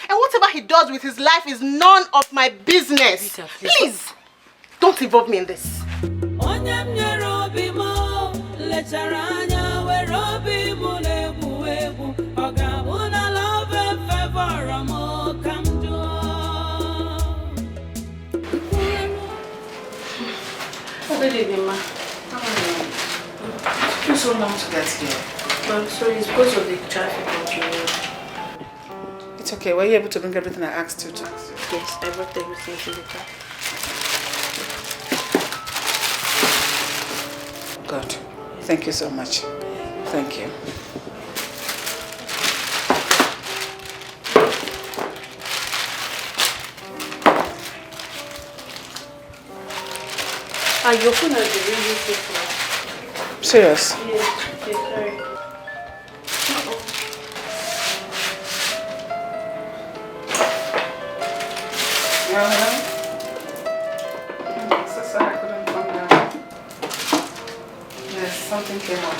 And whatever he does with his life is none of my business. Rita, please, don't involve me in this. Good evening, ma. It took so long to get here. I'm sorry, it's because of the traffic on the road. It's okay. Were you able to bring everything I asked you to? Yes, I brought everything to the car. Good. Thank you so much. Thank you. Your phone has been ringing so far. Serious? Yes, okay, sorry. Yeah, so sorry I couldn't come down. Yes, something came up.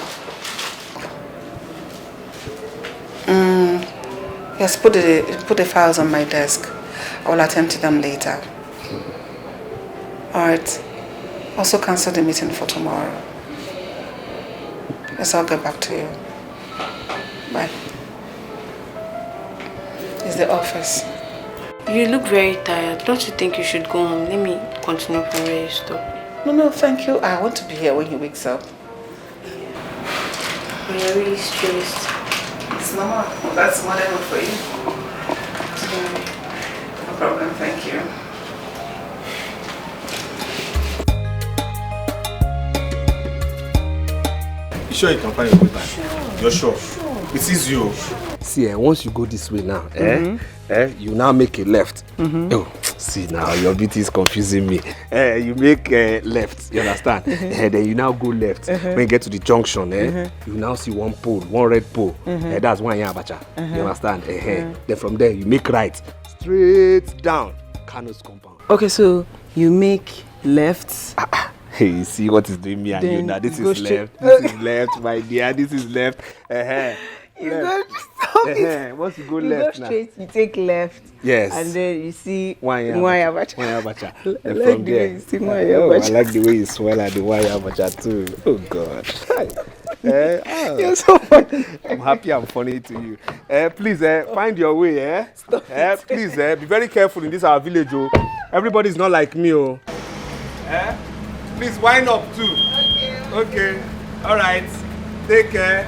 Yes, put the files on my desk. I will attend to them later. Alright. Also cancel the meeting for tomorrow. Yes, I'll get back to you. Bye. It's the office. You look very tired. Don't you think you should go home? Let me continue from where you stopped. No, thank you. I want to be here when he wakes up. You're really stressed. It's normal. That's motherhood for you. No problem, thank you. You sure you can find a good time? Sure. You're sure? It is you. See, once you go this way now, you now make a left. Oh, see now, your beauty is confusing me. You make left, you understand? Then you now go left. When you get to the junction, you now see one pole, one red pole. That's one Abacha. You understand? Then from there, you make right, straight down, Kano's compound. Okay, so you make left. Hey, see what is doing me and you now? This is left. This is left, my dear. This is left. You go stop Once you go you left go now. straight, you take left. Yes. And then you see One Abacha. Abacha. I And like from the there. way you see Oh, I Abacha. like the way you swell at the wire Abacha too. Oh God. You're so funny. I'm happy I'm funny to you. Please, find your way, Stop please, be very careful in this our village, oh. Everybody's not like me, oh. Please wind up too. Okay. All right. Take care.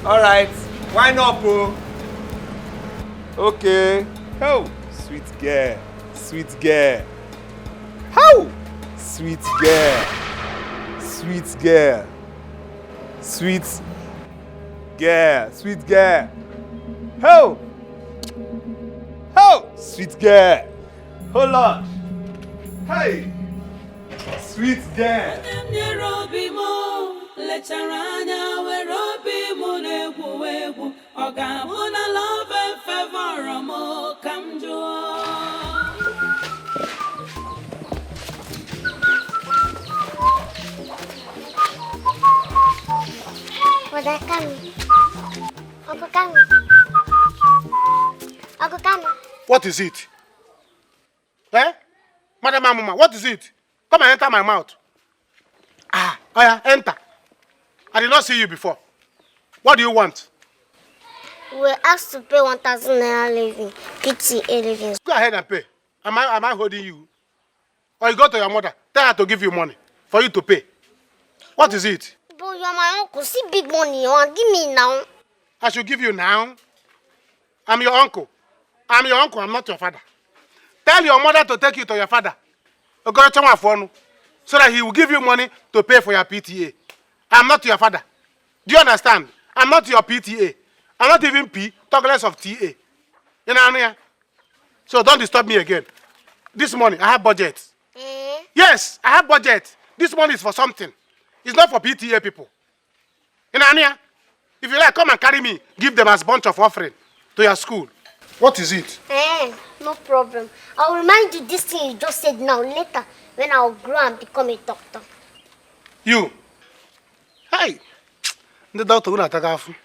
All right. Wind up, oh. Okay. Oh, sweet girl. Sweet girl. How? Sweet girl. Sweet girl. Sweet girl. Sweet girl. How? How? Sweet girl. Hold on. Hey. Sweet girl. Brother Kami. Uncle Kami. Uncle Kami. What is it? Madam Amuma, what is it? Come and enter my mouth. Oh yeah, enter. I did not see you before. What do you want? We were asked to pay 1,000 naira living, PTA living. Go ahead and pay. Am I holding you? Or you go to your mother, tell her to give you money for you to pay. What is it? But you're my uncle. See big money. You want give me now? I should give you now. I'm your uncle. I'm your uncle. I'm not your father. Tell your mother to take you to your father. So that he will give you money to pay for your PTA. I'm not your father. Do you understand? I'm not your PTA. I'm not even P, talk less of TA. You know? So don't disturb me again. This money, I have budget. Yes, I have budget. This money is for something. It's not for PTA people. You know? If you like, come and carry me. Give them as a bunch of offering to your school. What is it? No problem. I'll remind you this thing you just said now later when I'll grow and become a doctor. You. Hey. The doctor will attack you.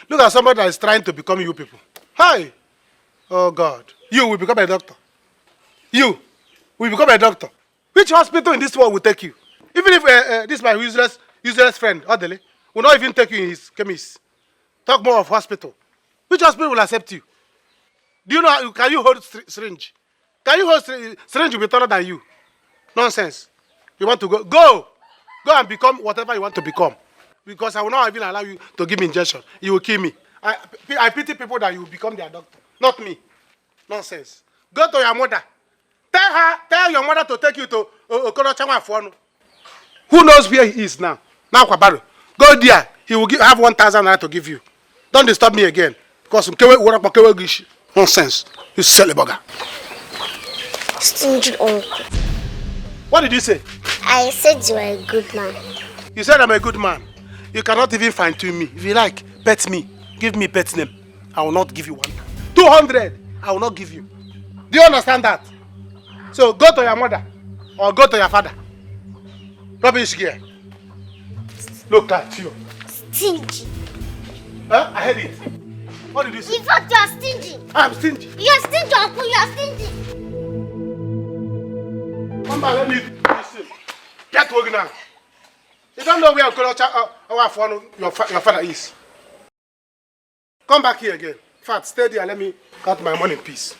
Look at somebody that is trying to become you people. Hi. Oh God. You will become a doctor. You will become a doctor. Which hospital in this world will take you? Even if this is my useless friend, Odele, will not even take you in his chemist. Talk more of hospital. Which hospital will accept you? Do you know, can you hold syringe? Can you hold syringe will be taller than you? Nonsense. You want to go? Go! Go and become whatever you want to become. Because I will not even allow you to give me injection. You will kill me. I pity people that you will become their doctor. Not me. Nonsense. Go to your mother. Tell your mother to take you to Okorochawa. Who knows where he is now? Now Kwabaro. Go there. He will have 1,000 naira to give you. Don't disturb me again. Because nonsense. You silly bugger. Stingy uncle. What did you say? I said you are a good man. You said I'm a good man. You cannot even fine-tune me. If you like, pet me. Give me pet name. I will not give you 1. 200, I will not give you. Do you understand that? So go to your mother or go to your father. Rubbish gear. Look at you. Stingy. Huh? I heard it. What did you say? In fact, you are stingy. I'm stingy. You are stingy, uncle. You are stingy. Come back, let me listen. Get working now. You don't know where your father is. Come back here again. In fact, stay there and let me cut my money in peace.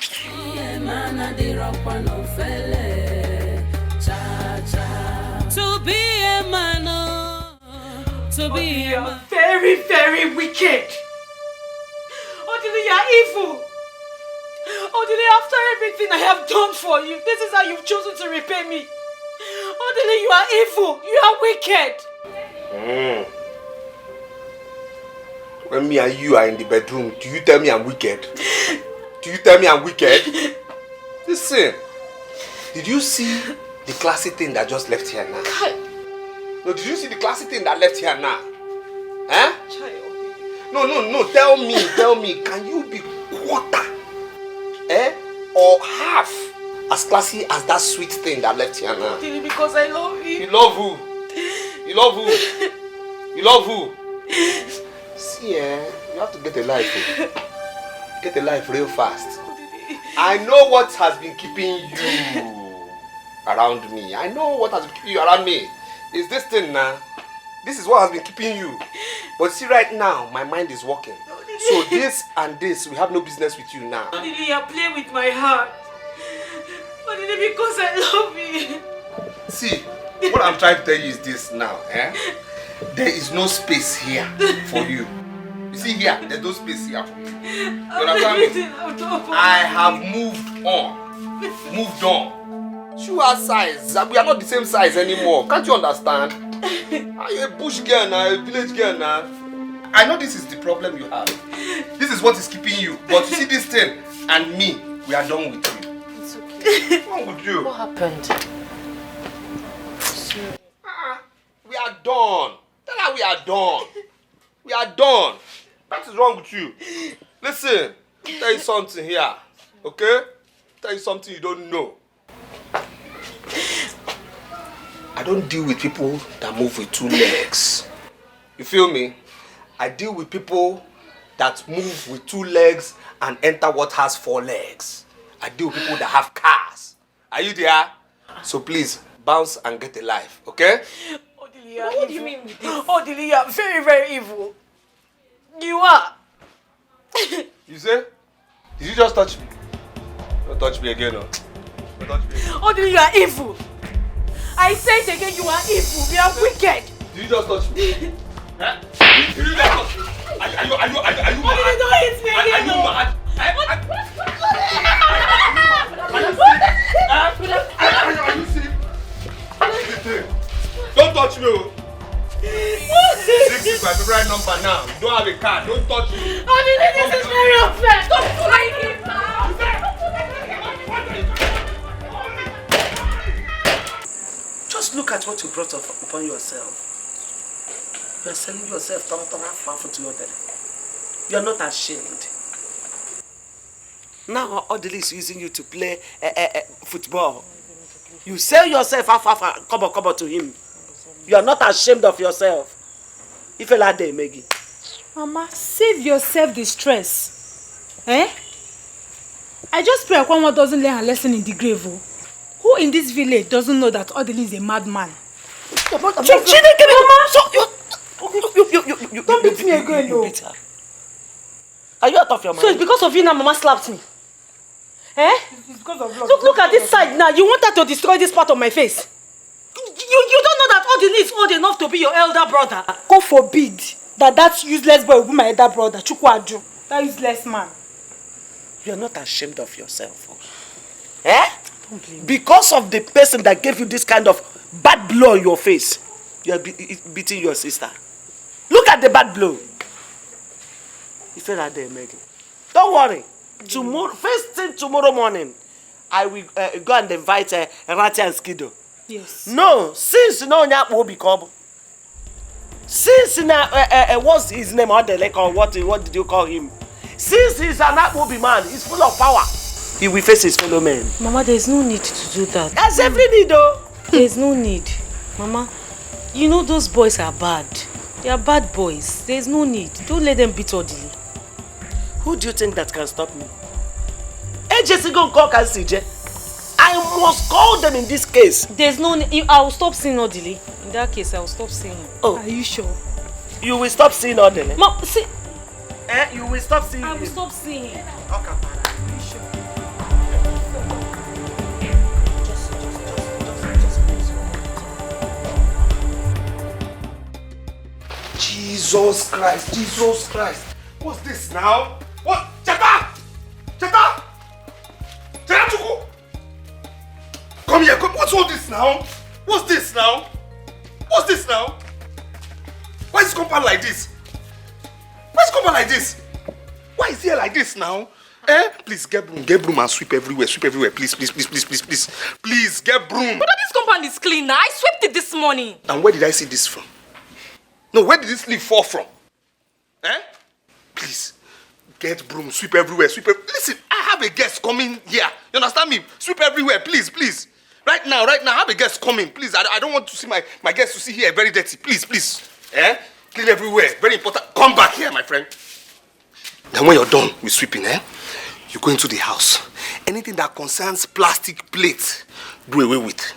To be a man, to be a man. Very, very wicked. Odile, you are evil. Odile, after everything I have done for you, this is how you've chosen to repay me. Odile, you are evil. You are wicked. When me and you are in the bedroom, do you tell me I'm wicked? Do you tell me I'm wicked? Listen, did you see the classy thing that just left here now? No, did you see the classy thing that left here now? Eh? No, tell me, can you be quarter, or half as classy as that sweet thing that left here now? Because I love you. You love who? You love who? You love who? See, you have to get a life. Get a life real fast. I know what has been keeping you around me. I know what has been keeping you around me. It's this thing now. This is what has been keeping you. But see, right now, my mind is working. So this and this, we have no business with you now. Odile, you are playing with my heart. Odile, because I love you. See, what I'm trying to tell you is this now. There is no space here for you. You see here, there's no space here for you. You understand me? I have moved on. Moved on. You are size. We are not the same size anymore. Can't you understand? Are you a bush girl now, a village girl now? I know this is the problem you have. This is what is keeping you. But you see this thing and me, we are done with you. It's okay. What's wrong with you? What happened? We are done. Tell her we are done. We are done. What is wrong with you? Listen, I'll tell you something here. Okay? Tell you something you don't know. I don't deal with people that move with 2 legs. You feel me? I deal with people that move with 2 legs and enter what has 4 legs. I deal with people that have cars. Are you there? So please, bounce and get a life, okay? What do you mean with this? Odile, you are very, very evil. You are. You say? Did you just touch me? Don't touch me again, no. Don't touch me again. Odile, you are evil. I say it again, you are evil. You are wicked. Did you just touch me? Huh? Did you just touch me? Are you mad? Odile, don't hit me again, no. Are you sick? Don't touch me. 6 is my favorite number now. You don't have a car. Don't touch me. Odile, this is very unfair. Don't do it now. Just look at what you brought upon yourself. You are selling yourself far for 200. You are not ashamed. Now Odile is using you to play football. You sell yourself half cover to him. You are not ashamed of yourself. If you like that, Maggie. Mama, save yourself the stress. Eh? I just pray Akwanwa doesn't learn her lesson in the grave. Who in this village doesn't know that Odile is a madman? Mama! Don't beat me again, no. Are you out of your mind? So it's because of you now Mama slapped me? Eh? It's because of love. Look at this side now. You want her to destroy this part of my face? You don't know that Odile is old enough to be your elder brother. God forbid that useless boy will be my elder brother, Chukwaju. That useless man. You are not ashamed of yourself. Eh? Because of the person that gave you this kind of bad blow on your face, you are beating your sister. Look at the bad blow. You feel like that, Megan. Don't worry. Tomorrow, first thing tomorrow morning, I will go and invite Rati and Skido. Yes. No, since no one will become. Since what's his name or what did you call him? Since he's an Akmobi man, he's full of power. He will face his fellow men. Mama, there's no need to do that. That's every need though. There's no need. Mama, you know those boys are bad. They are bad boys. There's no need. Don't let them beat Odile. Who do you think that can stop me? Jesse go call CJ. I must call them in this case. There's no need. I will stop seeing Odile. In that case, I will stop seeing him. Oh. Are you sure? You will stop seeing Odile? Mom, see. You will stop seeing him? I will stop seeing him. Okay. Are you sure? Jesus Christ, Jesus Christ. What's this now? What? Chata! Chata! Chata! Come here, come. What's all this now? What's this now? What's this now? Why is this compound like this? Why is this compound like this? Why is here like this now? Please get broom and sweep everywhere, please. Please get broom. But this compound is clean now. I swept it this morning. And where did I see this from? No, where did this leaf fall from? Please, get broom, sweep everywhere, Listen, I have a guest coming here. You understand me? Sweep everywhere, please. Right now, I have a guest coming. Please, I don't want to see my guest to see here very dirty. Please. Clean everywhere. Very important. Come back here, my friend. Then when you're done with sweeping, you go into the house. Anything that concerns plastic plates, do away with.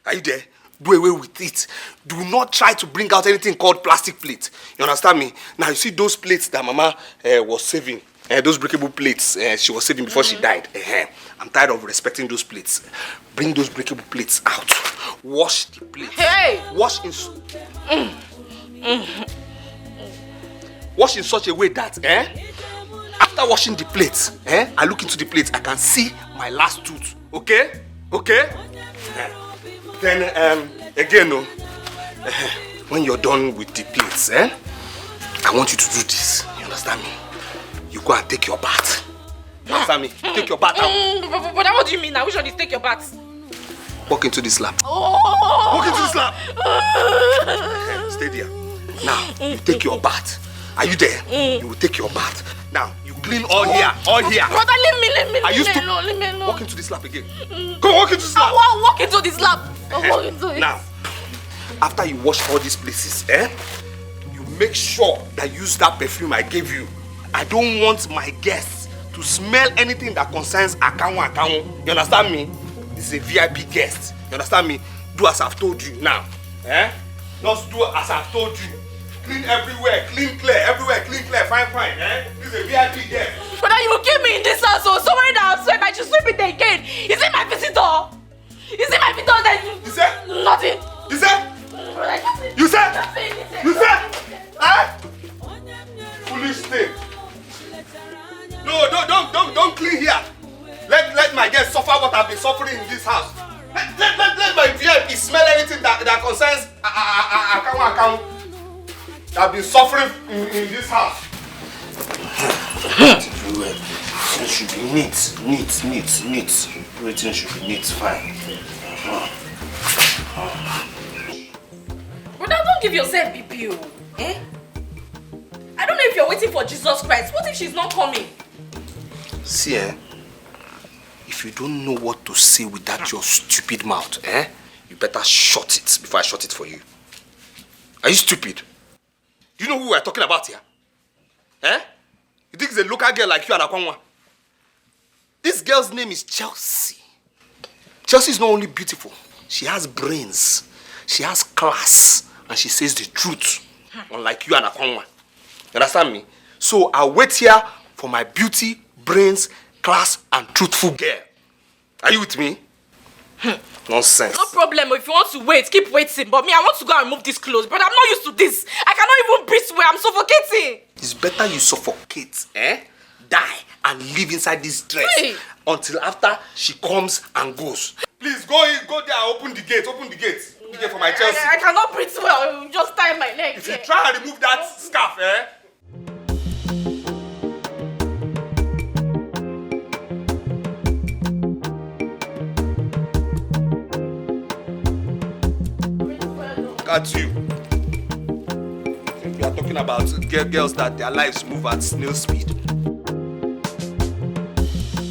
Are you there? Do away with it. Do not try to bring out anything called plastic plate. You understand me? Now you see those plates that Mama was saving. Those breakable plates she was saving before she died. I'm tired of respecting those plates. Bring those breakable plates out. Wash the plates. Hey! Wash in such a way that after washing the plates, I look into the plates, I can see my last tooth. Okay? Then again, when you're done with the plates, I want you to do this. You understand me? You go and take your bath. You understand me? Take your bath out. But what do you mean now? Which one is take your bath? Walk into this lap. Oh. Walk into this lap. Stay there. Now, you take your bath. Are you there? You will take your bath. Now, you clean all here. Brother, leave me alone. Leave me alone. Walk into this lap again. Go walk into this lap. I'll walk into this lap. I'll walk into it. Now, after you wash all these places, you make sure that you use that perfume I gave you. I don't want my guests to smell anything that concerns Akanwo. You understand me? This is a VIP guest. You understand me? Do as I've told you now. Just do as I've told you. Clean everywhere, clear, fine. This is a VIP guest. Brother, you will keep me in this house, so somebody that I've swept, I should sweep it again. Is it my visitor? Then you said? Nothing. You said? You said? Foolish thing. No, don't clean here. Let my guests suffer what I've been suffering in this house. Let my VIP smell anything that concerns Akanwo. I've been suffering in this house. Everywhere. It should be neat. Everything should be neat, fine. Brother, don't give yourself BPO. I don't know if you're waiting for Jesus Christ. What if she's not coming? See, If you don't know what to say with that your stupid mouth, you better shut it before I shut it for you. Are you stupid? Do you know who we're talking about here? You think it's a local girl like you and Akwangwa? This girl's name is Chelsea. Chelsea is not only beautiful, she has brains, she has class, and she says the truth, unlike you and Akwangwa. You understand me? So I'll wait here for my beauty, brains, class, and truthful girl. Are you with me? Nonsense. No problem. If you want to wait, keep waiting. But me, I want to go and remove this clothes. But I'm not used to this. I cannot even breathe well. I'm suffocating. It's better you suffocate, die, and live inside this dress until after she comes and goes. Please go in, go there, open the gate, open the gate. Open the gate for my Chelsea. I cannot breathe well. Just tie my leg. If you try and remove that scarf, At you. We are talking about girls that their lives move at snail speed.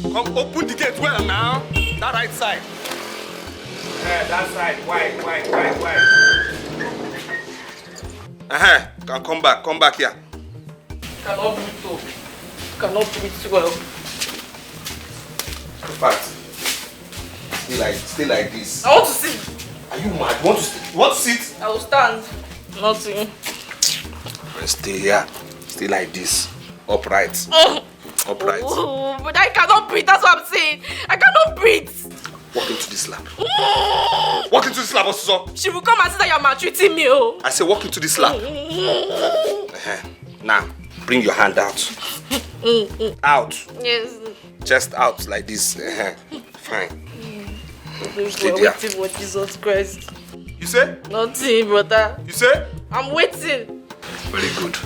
Come open the gate well now. That right side. That side. Wide. Can come back here. Cannot breathe though. Cannot breathe well. In fact, stay like this. I want to sit. Are you mad? You want to sit? I will stand. Nothing. Stay here. Stay like this. Upright. Upright. Oh, but I cannot breathe. That's what I'm saying. I cannot breathe. Walk into this lab. Walk into this lab, also. She will come and say that you're maltreating me. Oh. I say walk into this lab. Now, bring your hand out. Out. Yes. Chest out like this. Fine. Stay there. Waiting for Jesus Christ. You say? Nothing, brother. You say? I'm waiting. Very good.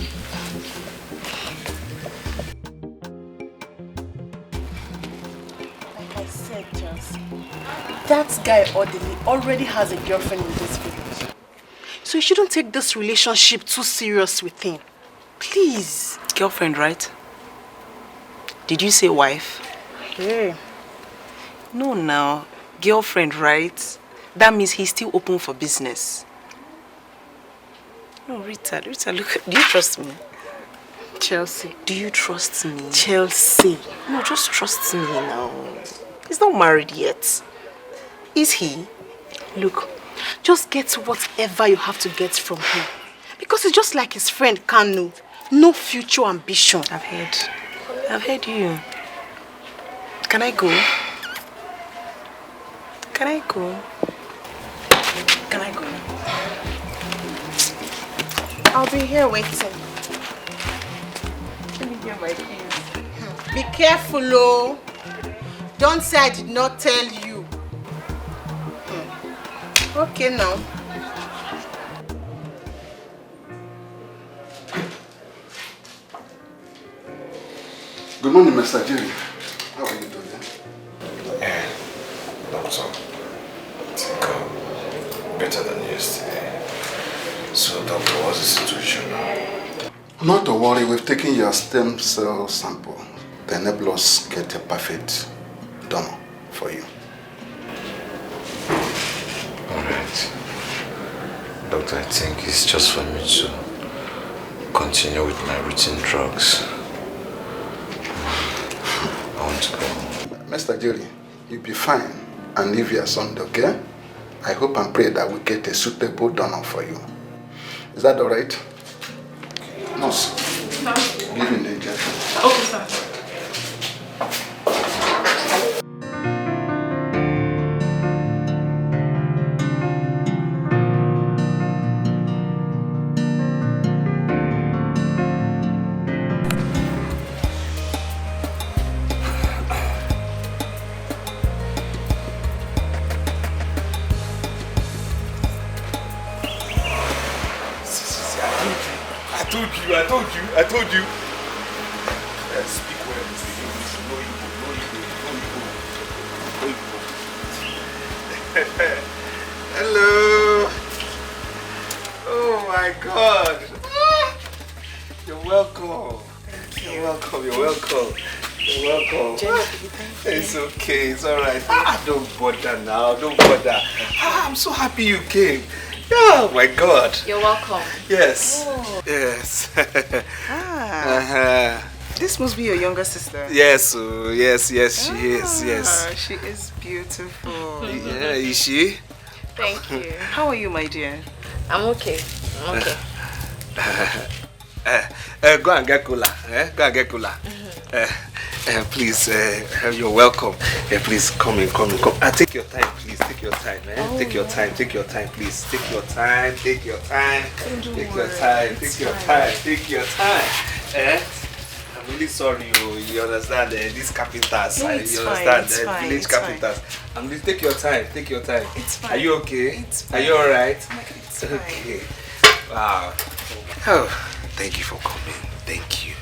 Like I said, Chelsea, that guy already has a girlfriend in this village. So you shouldn't take this relationship too serious with him. Please. Girlfriend, right? Did you say wife? Yeah. No, now. Girlfriend, right? That means he's still open for business. No, Rita, look, do you trust me? Chelsea. Do you trust me? Chelsea. No, just trust me now. He's not married yet. Is he? Look, just get whatever you have to get from him. Because it's just like his friend Kanu. No future ambition. I've heard you. Can I go? Can I go? I'll be here waiting. Let me get my keys. Be careful, oh. Don't say I did not tell you. Okay, now. Good morning, Mr. Jerry. How are you doing? Doctor, I think I'm better than yesterday. So, doctor, what's the situation now? Not to worry, we've taken your stem cell sample. To enable us get a perfect donor for you. Alright. Doctor, I think it's just for me to continue with my routine drugs. I want to go. Mr. Jerry, you'll be fine. And leave your son, okay? I hope and pray that we get a suitable donor for you. Is that all right? Nurse. No. Give him the injection. Okay, sir. I told you. Speak well, speak English. No Igbo. Hello. Oh my God. You're welcome. You're welcome. welcome. It's okay, it's alright. Don't bother now, don't bother. I'm so happy you came. Oh my God. You're welcome. Yes. Oh. Yes. This must be your younger sister. Yes, yes, she is. Yes. She is beautiful. Yeah, is she? Thank you. How are you, my dear? I'm okay. Go and get cooler. Go and get cooler. Please, you're welcome. Please come in. Take your time, please. Take your time, Take your time, please. Take your time. Take your time. I'm really sorry, you understand these carpenters. No, You understand village carpenters. Fine. Take your time. It's fine. Are you okay? It's fine. Are you alright? It's fine. Okay. Wow. Oh, thank you for coming. Thank you.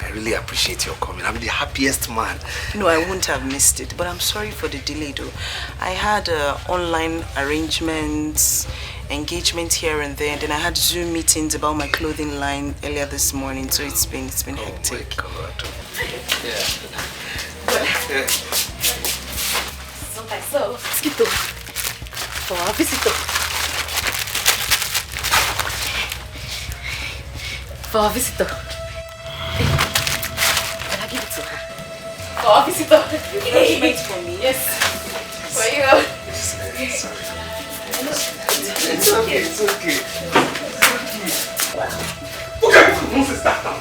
I really appreciate your coming. I'm the happiest man. No, I wouldn't have missed it, but I'm sorry for the delay though. I had online arrangements, engagement here and there, and then I had Zoom meetings about my clothing line earlier this morning, so it's been hectic. Oh my God. Yeah. So, Skito, for our visitor. For our visitor. Can I give it to her? For our visitor. You wait for me? Yes. For you. It's okay. Okay, who is that now?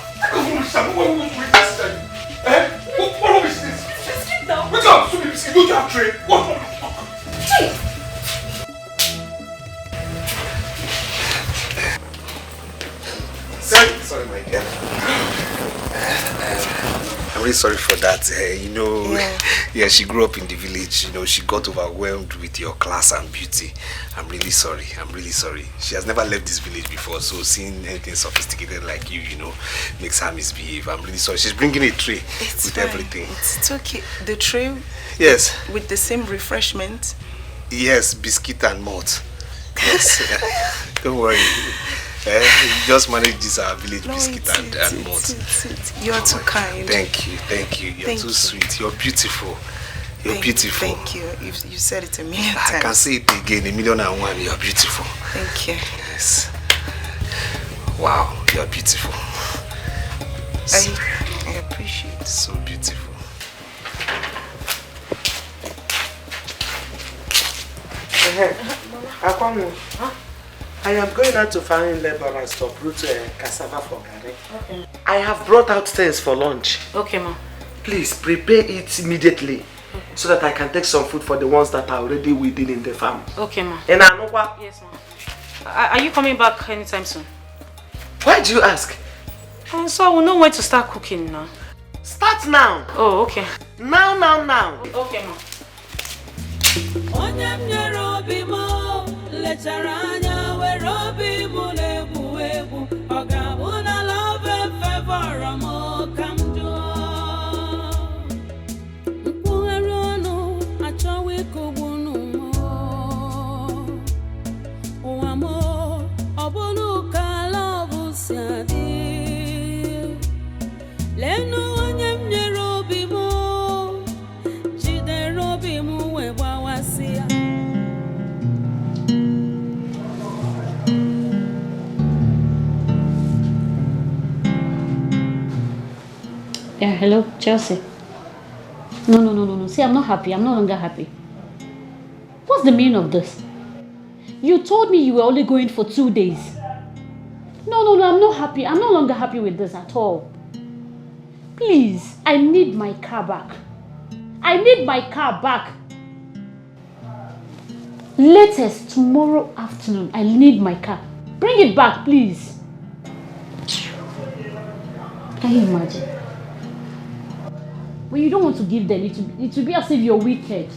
What rubbish is this? Wake up, stupid biscuit. Don't you have tray? What? Sorry, my dear. I'm really sorry for that. Yeah, she grew up in the village. She got overwhelmed with your class and beauty. I'm really sorry. She has never left this village before, so seeing anything sophisticated like you, makes her misbehave. I'm really sorry. She's bringing a tray with fine. everything. It's okay. The tray? Yes. With the same refreshment? Yes, biscuit and malt. Yes. Don't worry. Just manage this village biscuit and malt. You're too kind. Thank you. You're too sweet. You're beautiful. Beautiful. Thank you. You said it a million times. I can say it again, 1,000,001. You're beautiful. Thank you. Yes. Wow, you're beautiful. I appreciate it. So beautiful. I am going out to find labor and stuff, root cassava for Gary. Okay. I have brought out things for lunch. Okay, ma. Please prepare it immediately so that I can take some food for the ones that are already within in the farm. Okay, ma. And Anokwa? Yes, ma. Are you coming back anytime soon? Why do you ask? So I will know when to start cooking now. Start now. Oh, okay. Now. Okay, ma. Yeah, hello, Chelsea. No. See, I'm not happy. I'm no longer happy. What's the meaning of this? You told me you were only going for 2 days. No, I'm not happy. I'm no longer happy with this at all. Please, I need my car back. Latest tomorrow afternoon, I need my car. Bring it back, please. Can you imagine? When you don't want to give them, it will be as if you're wicked.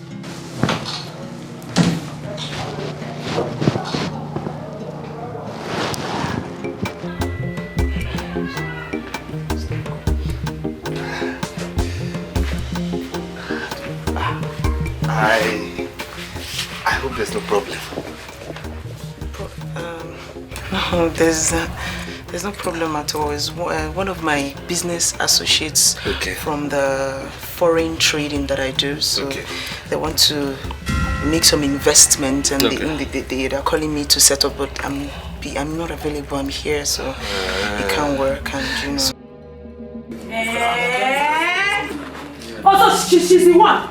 I hope there's no problem. No, There's no problem at all. It's one of my business associates from the foreign trading that I do. So they want to make some investment and they're calling me to set up, but I'm not available. I'm here, so it can't work, and you know. Oh, so she's the one.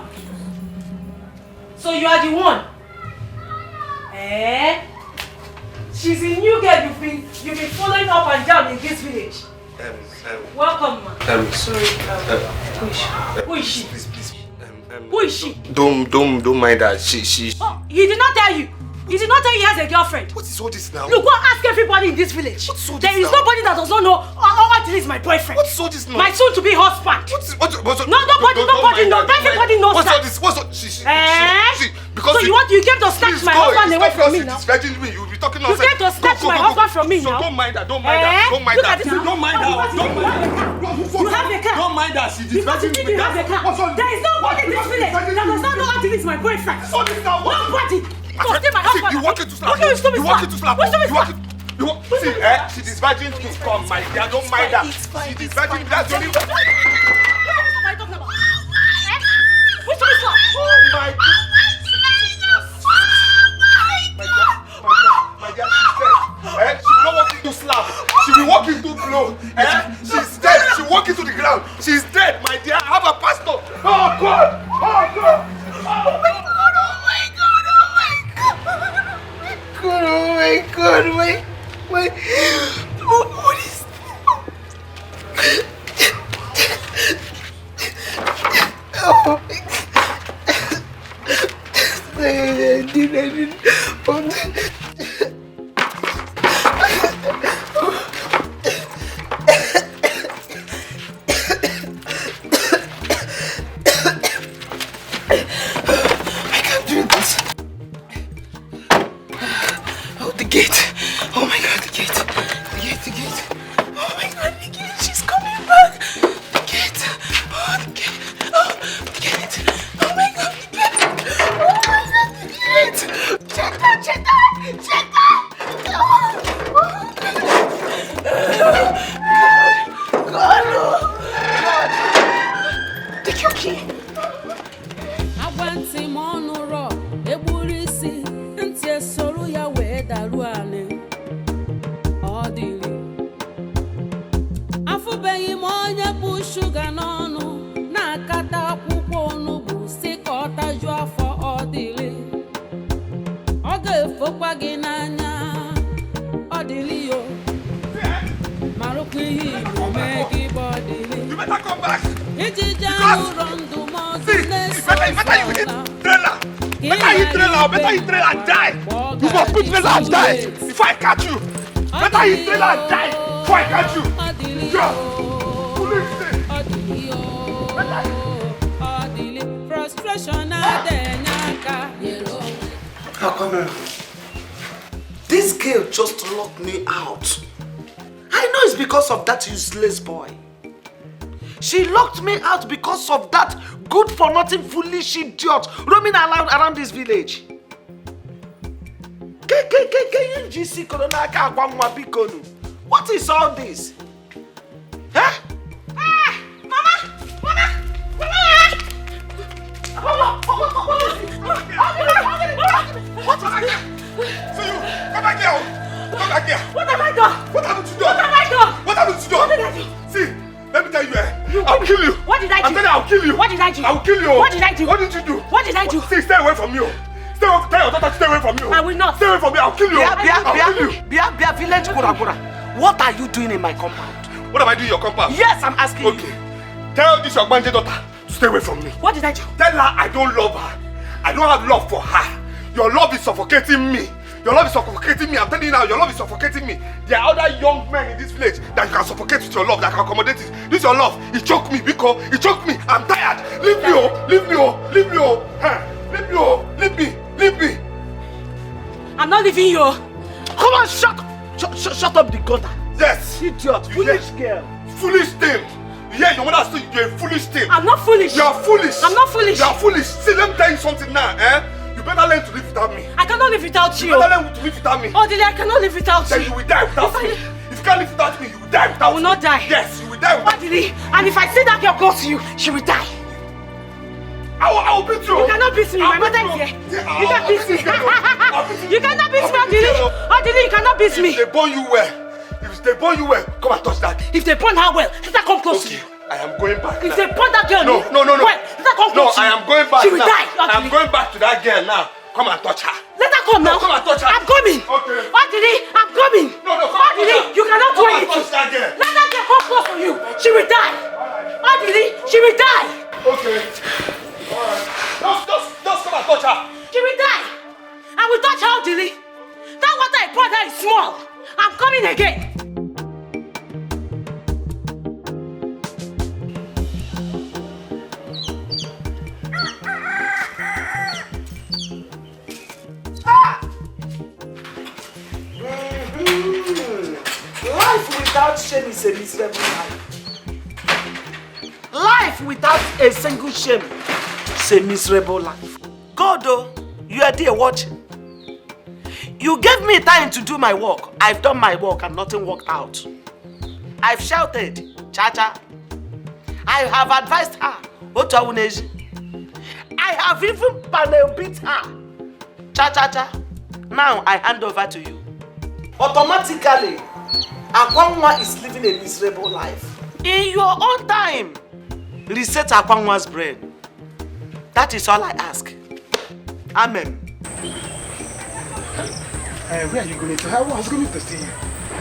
So you are the one. She's a new girl you've been following up and down in this village. Welcome, man. Sorry. Who is she? Please. Who is she? Don't mind her. She. Oh, he did not tell you. He did not tell you he has a girlfriend. What is all this now? Look, go and ask everybody in this village. What's all this There is now? nobody that does not know until he's my boyfriend. What's all this now? My soon-to-be husband. No, nobody knows. Everybody knows that. What's all this? So you came to snatch my husband away from me now? You'll be talking You came to snatch my husband from me now? So don't mind her. Don't mind her. Look at this. Don't mind her. You have a car. Don't mind her. She's disrespecting me. You have a car. There is nobody in this village that does not know until he's my boyfriend. Nobody. You walk into slap. You walk into slap. She's virgin to come, my dear. Don't mind her. She's virgin. That's the only way. Oh my God. My dear, she's dead. She will not walk into slap. She will walk into blow. She's dead. She will walk into the ground. She's dead, my dear. I have a pastor. Oh God. Oh God. Oh my God. Oh my God, wait. What is oh my God. I didn't. I can't do this. The gate. Oh my God, the gate. The gate. Oh my God, the gate. She's coming back. The gate. Oh, the gate. Oh, the gate. Oh my God, the gate. Oh my God, the gate. Check that. Oh, God. Take your key. I went to Monoro. Eburisi. Ntie soro ya we daru ale. Odili. Afubeghị m onye bụ shuga n'ọnụ na-akata akwụkwọ onugbu si ka ọ tajuo afọ ọdịlị. Ọ ga-efokwa gị n'anya ọdịlị yo. Marụkwa ihe Igbo mee gị bụ ọdịlị. Ijiji ahụ rọ ndụmọdụ na-eso ụzọ. Better hit trailer and die. You must put trailer and die before I catch you. Better hit trailer and die before I catch you. Frustration How come? This girl just locked me out. I know it's because of that useless boy. She locked me out because of that good-for-nothing foolish idiot roaming around this village. What is all this? Huh? What back here. What have I done? What happened to you? What have I done? What happened to you? What did I do? See, let me tell you, I'll kill you. What did I do? I'm telling you, I'll kill you. What did I do? I'll kill you. What did I do? What did you do? What did I do? See, stay away from you. Tell your daughter to stay away from you. I will not. Stay away from me, I'll kill you. I'll kill you. Bia, village Kuragura. What are you doing in my compound? What am I doing in your compound? Yes, I'm asking you. Tell this your daughter to stay away from me. What did I do? Tell her I don't love her. I don't have love for her. Your love is suffocating me. Your love is suffocating me. I'm telling you now, your love is suffocating me. There are other young men in this village that you can suffocate with your love, that can accommodate it. This is your love. It choked me, Biko. It choked me. I'm tired. Leave me, oh. Leave me, oh. Leave me, oh. Leave me, oh. Leave me. Leave me. I'm not leaving you. Come on, shut up the gutter. Yes. Idiot. Foolish girl. Foolish thing. Yeah, your mother said you're a foolish thing. I'm not foolish. You're foolish. I'm not foolish. You're foolish. See, let me tell you something now, You better learn to live without me. I cannot live without you. You better learn to live without me. Oh, Dile, I cannot live without then you. You will die without me. If you can't live without me. You will die without me. I will not die. Yes, you will die without me. And if I see that girl close to you, she will die. I will beat you. You cannot beat me. My mother is here. You can't beat me. You cannot beat me, Odili. Odili, you cannot beat me. If they burn you well, come and touch that. If they burn her well, let her come close to you. I am going back. If they burn that girl, no. well, let her come close to you. I am going back. She will now. die. I am going back to that girl now. Come and touch her. Let her come now. Come and touch her. I'm coming. Okay. Odili, I'm coming. No, come Odili, you cannot do anything. Touch that girl. Let that girl come close to you. She will die. Odili, she will die. Okay. Alright. Just come and touch her. She will die. I will touch her, Odili. That water I poured her is small. I'm coming again. Life without shame is a miserable life. Life without a single shame is a miserable life. God, though, you are there watching. You gave me time to do my work. I've done my work and nothing worked out. I've shouted, Chacha. I have advised her, Otawuneji. I have even panel beat her. Cha-cha-cha. Now I hand over to you. Automatically, Akwanwa is living a miserable life. In your own time, reset Akwanwa's brain. That is all I ask. Amen. Where are you going to? I was going to see you.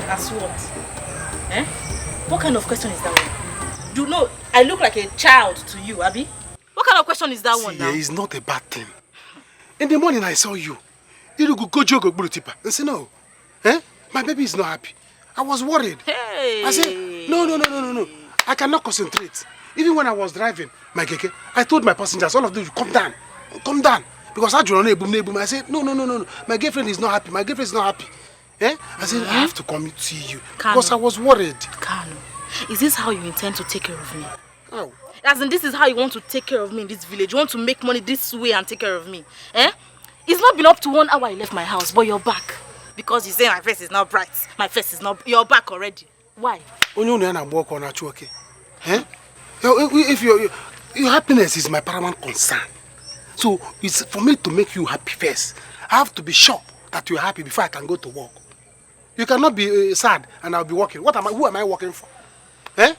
As what? Eh? What kind of question is that one? You know, I look like a child to you, Abi. What kind of question is that one now? It's not a bad thing. In the morning I saw you. You go joke tipa. And say no. Eh? My baby is not happy. I was worried. Hey. I said, no. I cannot concentrate. Even when I was driving my keke, I told my passengers, all of them, come down. Come down. Because I said, no. My girlfriend is not happy. My girlfriend is not happy. Eh? I said, I have to come to see you. Kano. Because I was worried. Kano, is this how you intend to take care of me? How? As in, this is how you want to take care of me in this village? You want to make money this way and take care of me? Eh? It's not been up to 1 hour I left my house, but you're back. Because you say my face is not bright. My face is not... You're back already. Why? Eh? If your happiness is my paramount concern. So it's for me to make you happy first. I have to be sure that you're happy before I can go to work. You cannot be sad and I'll be working. Who am I working for? Eh?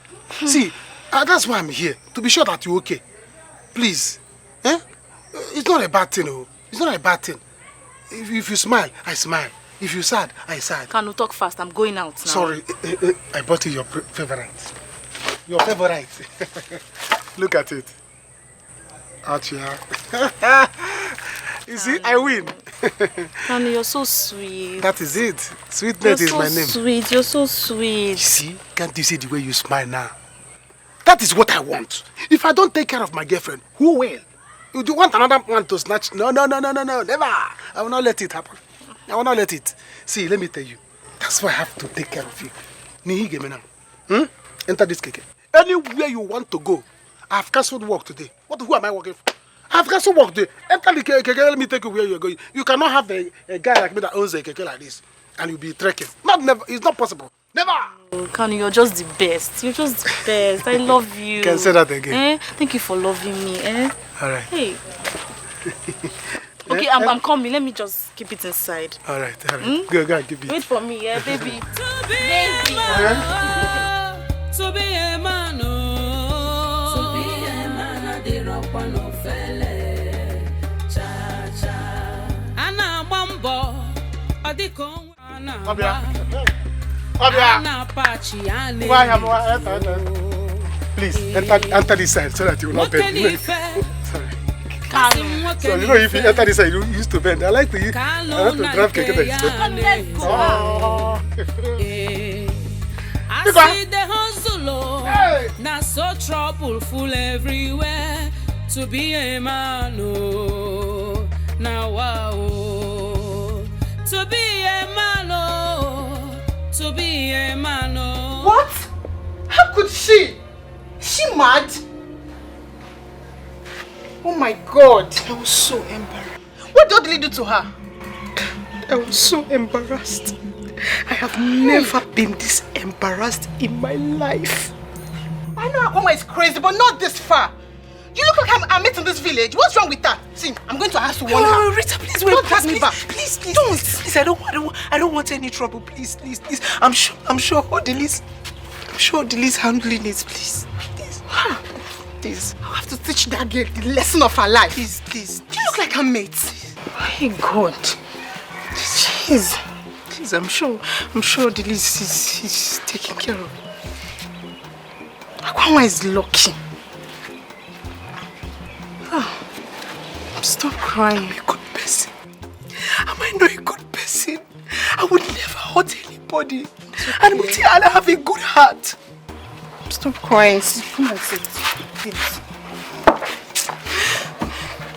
See, that's why I'm here. To be sure that you're okay. Please. Eh? It's not a bad thing. Oh. It's not a bad thing. If you smile, I smile. If you're sad, I sad. Can you talk fast? I'm going out now. Sorry, I bought you your favorite. Your favorite. Look at it. Out here. You see, I win. Kanu, you're so sweet. That is it. Sweetness is my name. Sweet. You're so sweet. You see, can't you see the way you smile now? That is what I want. If I don't take care of my girlfriend, who will? You want another one to snatch? No, never. I will not let it happen. I will not let it. See, let me tell you. That's why I have to take care of you. Enter this keke. Anywhere you want to go, I have cancelled work today. Who am I working for? I have cancelled work today. Enter the keke, let me take you where you're going. You cannot have a guy like me that owns a keke like this and you'll be trekking. Never. It's not possible. Never. Oh, Kanu, you're just the best. You're just the best. I love you. Can say that again. Eh? Thank you for loving me. Eh? All right. Hey. Okay, I'm coming. Let me just keep it inside. All right. Go and keep it. Wait for me, yeah, baby. Baby. To be a man, oh. To be a man, I did not want no felle. Cha cha. Anna Mambo, Adikon, Anna. Anna Pachi, Anna. Please enter this side so that you will not bend. Sorry. So you know if you enter this side, you used to bend. I like to drive keke that I see the hustle, now so troubleful everywhere. To be a man, oh, now wow. To be a man, oh, to be a man, oh. What? How could she? Is she mad? Oh my God. I was so embarrassed. What did Odili do to her? I was so embarrassed. I have never been this embarrassed in my life. I know Akwanwa is crazy, but not this far. You look like I'm in this village. What's wrong with that? See, I'm going to ask to warn her. Rita, please wait. Don't pass me back. Please, I don't want any trouble. Please. I'm sure Odili's handling it. Please. Please. I'll have to teach that girl the lesson of her life. Please. You look like her mate. My God. Jeez. Please, I'm sure Odili's is taken care of. Akwanwa is lucky. Stop crying. I'm a good person. Am I not a good person? I would never hurt anybody. And I'll have a good heart. Stop crying. Come and sit. Please.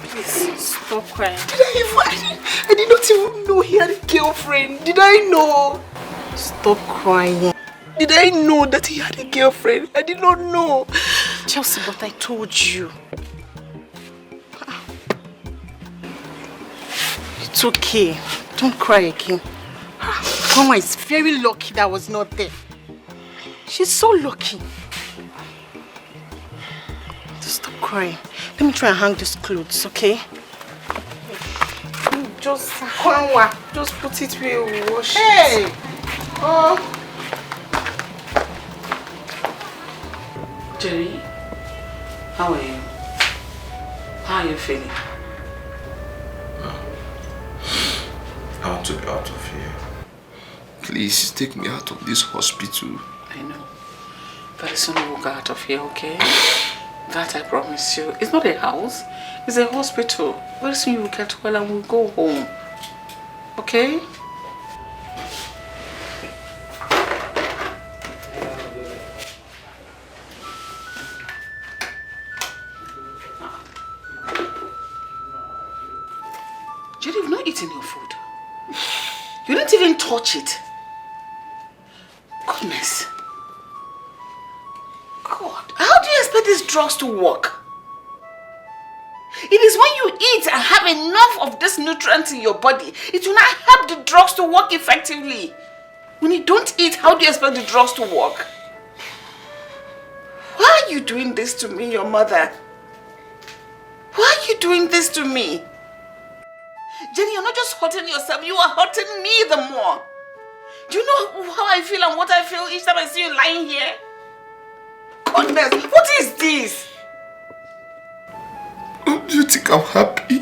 Please, stop crying. I did not even know he had a girlfriend. Did I know? Stop crying. Did I know that he had a girlfriend? I did not know. Chelsea, but I told you. It's okay. Don't cry again. Mama is very lucky that I was not there. She's so lucky. Just stop crying. Let me try and hang these clothes, okay? Just put it where we wash it. Hey! Oh. Jerry, how are you? How are you feeling? I want to be out of here. Please take me out of this hospital. I know. Very soon we will go out of here, okay? That I promise you. It's not a house. It's a hospital. Very soon you will get well and we'll go home. Okay? Jerry, you've not eaten your food. You didn't even touch it. Goodness. God, how do you expect these drugs to work? It is when you eat and have enough of these nutrients in your body, it will not help the drugs to work effectively. When you don't eat, how do you expect the drugs to work? Why are you doing this to me, your mother? Why are you doing this to me? Jenny, you're not just hurting yourself, you are hurting me the more. Do you know how I feel and what I feel each time I see you lying here? Goodness, what is this? Do you think I'm happy?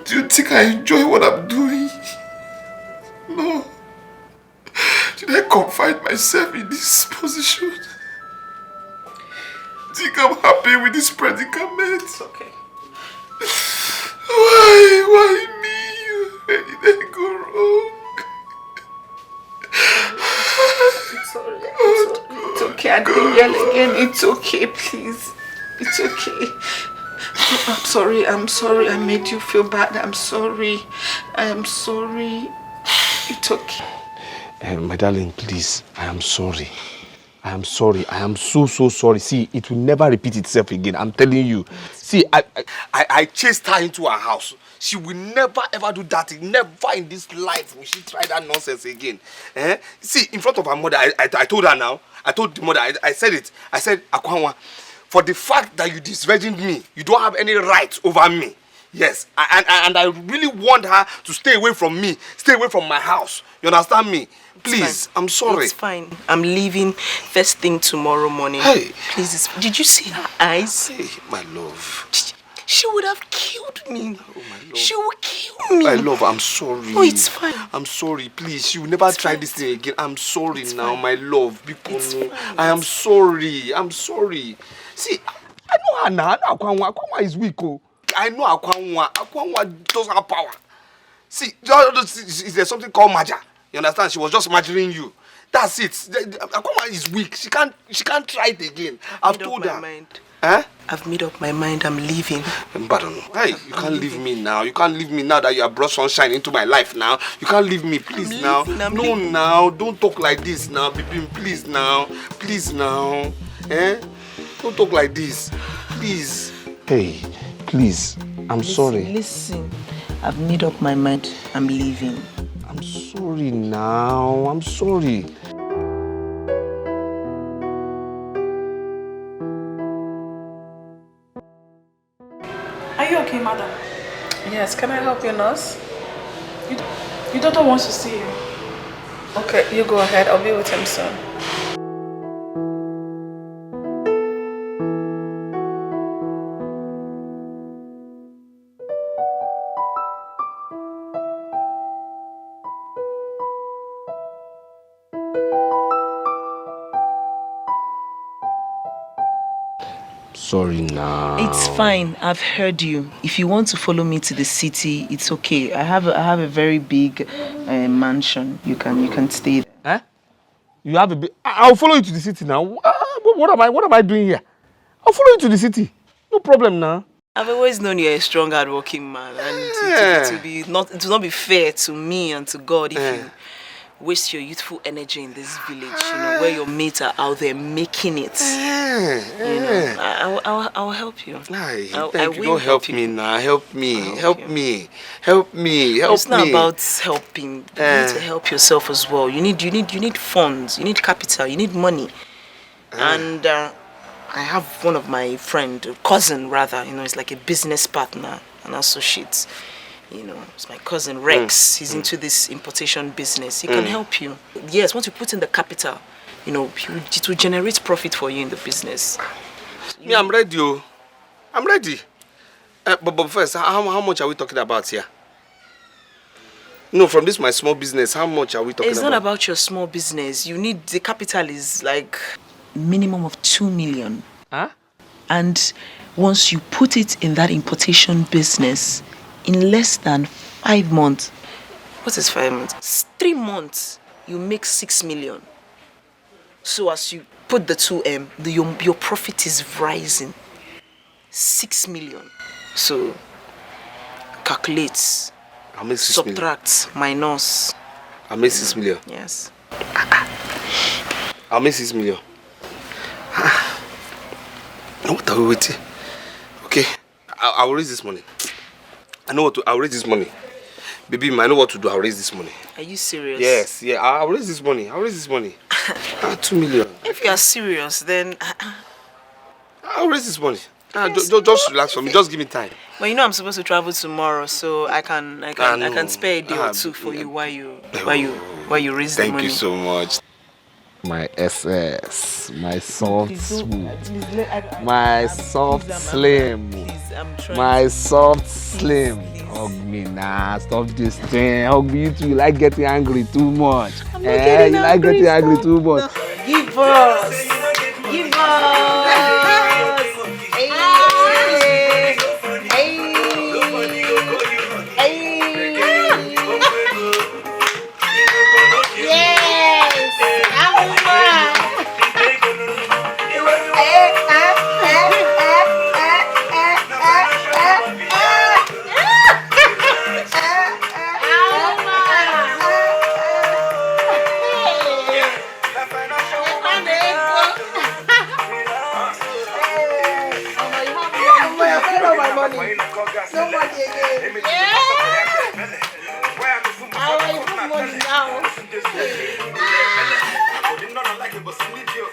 Do you think I enjoy what I'm doing? No. Did I confine myself in this position? Think I'm happy with this predicament? It's okay. Why me? Where did I go wrong? It's okay. I didn't yell again. It's okay, please. It's okay. I'm sorry. I made you feel bad. I'm sorry. I am sorry. It's okay. My darling, please, I am sorry. I am sorry. I am so sorry. See, it will never repeat itself again. I'm telling you. See, I chased her into her house. She will never ever do that. Never in this life will she try that nonsense again. See, in front of her mother, I told her now. I told the mother, I said it. I said, Akwanwa, for the fact that you disvirgined me, you don't have any right over me. Yes, and I really want her to stay away from me, stay away from my house. You understand me? Please, I'm sorry. It's fine. I'm leaving first thing tomorrow morning. Hey. Please, did you see her eyes? Hey, my love. She would have killed me. Oh, my love. She would kill me. My love, I'm sorry. Oh, it's fine. I'm sorry. Please, you will never try this thing again. I'm sorry now, my love. Because I am sorry. I'm sorry. See, I know her now. I know Akwanwa. Akwanwa is weak. Oh. I know Akwanwa. Akwanwa doesn't have power. See, there's something called Maja. You understand? She was just imagining you. That's it. Akwanwa is weak. She can't try it again. I've told her. Huh? I've made up my mind. I'm leaving. Pardon. Hey, you can't leave me now. You can't leave me now that you have brought sunshine into my life now. You can't leave me, please now. No, now. Don't talk like this now, baby. Please now. Please now. Don't talk like this. Please. Hey, please. I'm sorry. Listen. I've made up my mind. I'm leaving. I'm sorry now. I'm sorry. Are you okay, madam? Yes, can I help you, nurse? Your daughter wants to see you. Okay, you go ahead. I'll be with him soon. Sorry now. It's fine. I've heard you. If you want to follow me to the city, it's okay. I have a very big mansion. You can stay there. Eh? You have a big... I'll follow you to the city now. What am I doing here? I'll follow you to the city. No problem now. I've always known you're a strong, hardworking man, and it will not be fair to me and to God if you waste your youthful energy in this village, where your mates are out there making it. I'll help you. Thank you. Don't help me now. Help me. Help me. It's not about helping. You need to help yourself as well. You need funds. You need capital. You need money. And I have one of my cousin rather. It's like a business partner, an associate. It's my cousin Rex. He's into this importation business. He can help you. Yes, once you put in the capital, it will generate profit for you in the business. Me, I'm ready. I'm ready. But first, how much are we talking about here? From this my small business, how much are we talking about? It's not about your small business. The capital is like minimum of 2 million. Huh? And once you put it in that importation business, in less than 5 months. What is 5 months? 3 months, you make 6 million. So as you put the 2M, your profit is rising. 6 million. So calculate, subtract, minus. I'll make 6 million. Yes. I'll make 6 million. What are we waiting? Okay, I will raise this money. I'll raise this money. Baby, I know what to do. I'll raise this money. Are you serious? Yes, I'll raise this money. 2 million. If you are serious, then I'll raise this money. Just relax for me. Just give me time. Well, I'm supposed to travel tomorrow, so I can spare a day or two for you while you raise the money. Thank you so much. My SS, my soft smooth, my soft slim, my soft slim. Hug me now, stop this thing. Hug me, you too. You like getting angry too much. I'm not getting angry, like getting angry too much. Give us.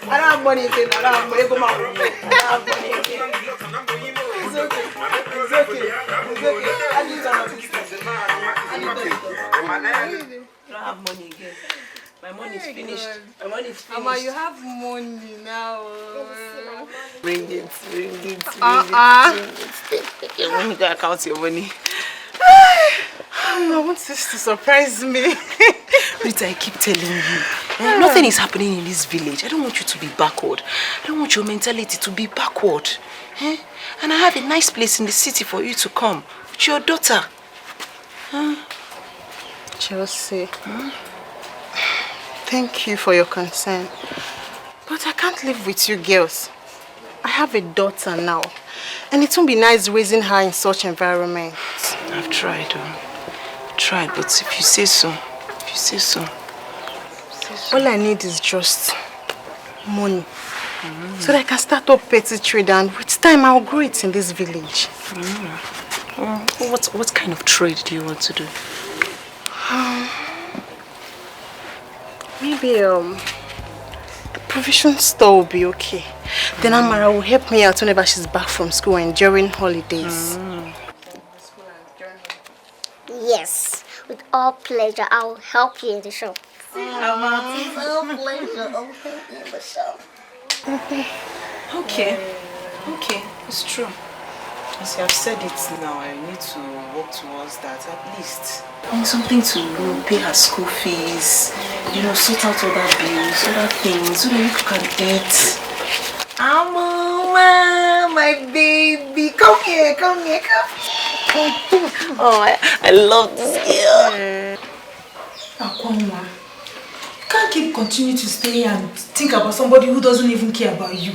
I don't have money again. I don't have money. Go out with me. I don't have money again. It's okay. I need some business. I don't have money again. My money is finished. My money is finished. Mama, you have money now. Bring it. Take your money. Go count your money. I want this to surprise me. Rita, I keep telling you, nothing is happening in this village. I don't want you to be backward. I don't want your mentality to be backward. And I have a nice place in the city for you to come with your daughter. Chelsea, thank you for your concern. But I can't live with you girls. I have a daughter now. And it won't be nice raising her in such environment. I've tried, but if you say so, all I need is just money. So that I can start up petty trade, and with time I'll grow it in this village. What kind of trade do you want to do? Maybe the provision store will be okay. Then Amara will help me out whenever she's back from school and during holidays. Yes, with all pleasure, I will help you in the shop. It's all pleasure. I'll help you in the shop. Okay, it's true. As you have said it now, I need to work towards that at least. I want something to pay her school fees, sort out other bills, other things, so that you can eat. Mama, my baby, come here. Oh, I love this girl. Akwanwa, you can't keep continuing to stay and think about somebody who doesn't even care about you.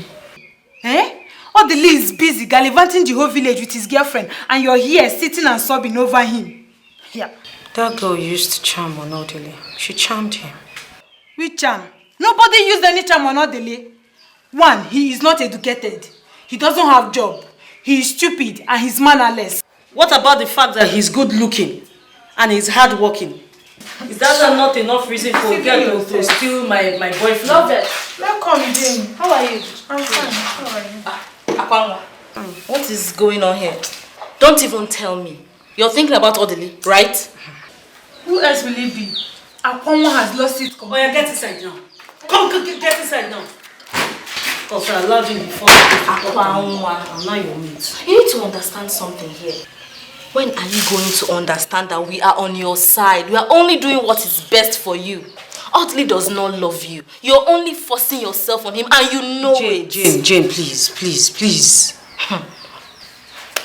Eh? Odili is busy gallivanting the whole village with his girlfriend, and you're here sitting and sobbing over him. Yeah. That girl used charm on Odili. She charmed him. Which charm? Nobody used any charm on Odili. One, he is not educated. He doesn't have job. He is stupid and he's mannerless. What about the fact that he's good looking and he's hard working? Is that not enough reason for a girl to steal my boyfriend? Love it. Welcome, Jane. How are you? I'm fine. How are you? Akwanwa, what is going on here? Don't even tell me. You're thinking about Odili, right? Who else will it be? Akwanwa has lost it completely. Oh yeah, get inside now. Come, get inside now. Because I allowed you before. Akwanwa, I'm not your mate. You need to understand something here. When are you going to understand that we are on your side? We are only doing what is best for you. Odili does not love you. You're only forcing yourself on him and you know it. Jane, please.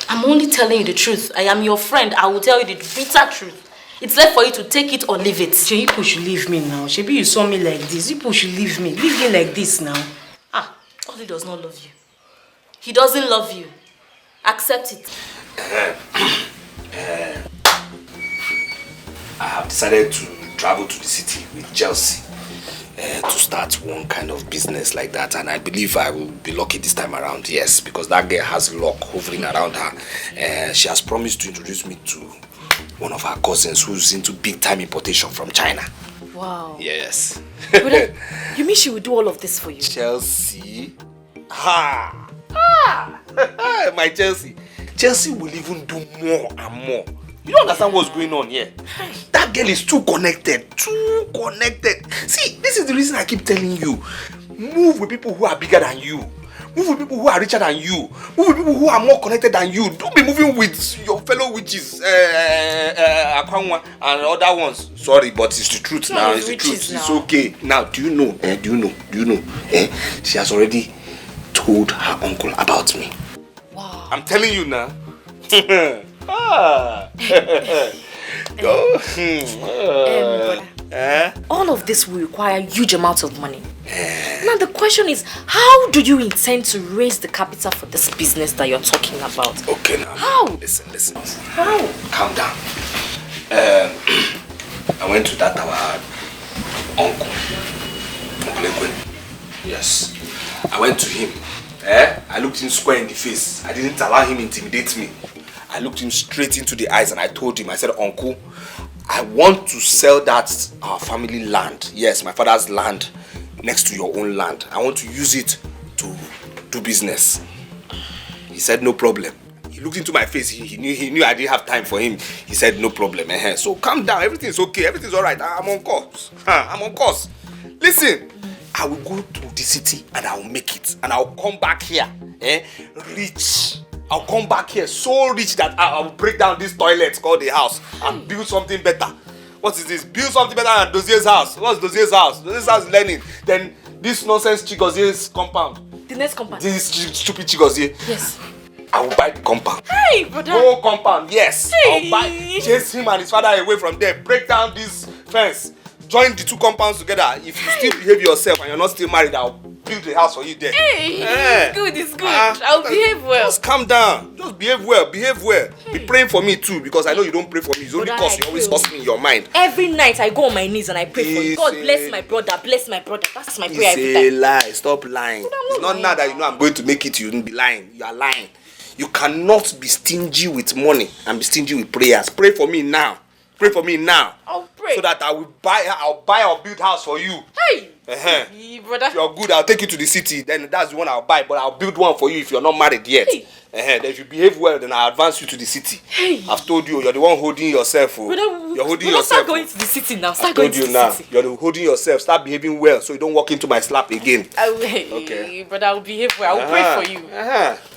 I'm only telling you the truth. I am your friend. I will tell you the bitter truth. It's left for you to take it or leave it. Jane, you should leave me now. Shebi, you saw me like this. You should leave me. Leave me like this now. Odili does not love you. He doesn't love you. Accept it. I have decided to travel to the city with Chelsea to start one kind of business like that, and I believe I will be lucky this time around. Yes, because that girl has luck hovering around her. She has promised to introduce me to one of her cousins who's into big time importation from China. Wow. Yes. Brother, you mean she will do all of this for you? Chelsea? My Chelsea. Chelsea will even do more and more. You don't understand what's going on here. That girl is too connected. See, this is the reason I keep telling you. Move with people who are bigger than you. Move with people who are richer than you. Move with people who are more connected than you. Don't be moving with your fellow witches, Akwanwa and other ones. Sorry, but it's the truth now. It's the truth. It's okay. Now, do you know? She has already told her uncle about me. Wow. I'm telling you now. All of this will require huge amounts of money. Now the question is, how do you intend to raise the capital for this business that you're talking about? Okay now. How? Listen. How? Calm down. I went to that our uncle Ekwen. Yes. I went to him. I looked him square in the face. I didn't allow him to intimidate me. I looked him straight into the eyes and I told him, I said, Uncle, I want to sell that our family land. Yes, my father's land next to your own land. I want to use it to do business. He said, no problem. He looked into my face. He knew I didn't have time for him. He said, no problem. So calm down. Everything's okay. Everything's all right. I'm on course. I'm on course. Listen, I will go to the city and I will make it. And I'll come back here rich. I'll come back here so rich that I will break down this toilet called the house and build something better. What is this? Build something better than Dozier's house. What's Dozier's house? Dozier's house is learning. Then this nonsense Chigozier's compound. The next compound? This stupid Chigozie. Yes. I will buy the compound. Hey, brother. Whole compound, yes. Hey. I'll chase him and his father away from there. Break down this fence. Join the two compounds together. If you still behave yourself and you're not still married, I'll build a house for you there. Hey, it's good. I'll behave well. Just calm down. Just behave well. Be praying for me too, because I know you don't pray for me. It's only because you always curse me in your mind. Every night I go on my knees and I pray for you. God bless my brother. Bless my brother. That's my prayer every time. It's a lie. Stop lying. It's not now that you know I'm going to make it. You wouldn't be lying. You are lying. You cannot be stingy with money and be stingy with prayers. Pray for me now. Pray for me now. I'll pray. pray. So that I'll buy or build house for you. Hey! Hey, brother. If you're good, I'll take you to the city. Then that's the one I'll buy. But I'll build one for you if you're not married yet. Hey. Then if you behave well, then I'll advance you to the city. Hey. I've told you, you're the one holding yourself. Oh. Brother, you're holding brother, yourself. start going to the city now. Start going to the now, city. you're holding yourself. Start behaving well so you don't walk into my slap again. Okay. Brother, I will behave well. I will pray for you.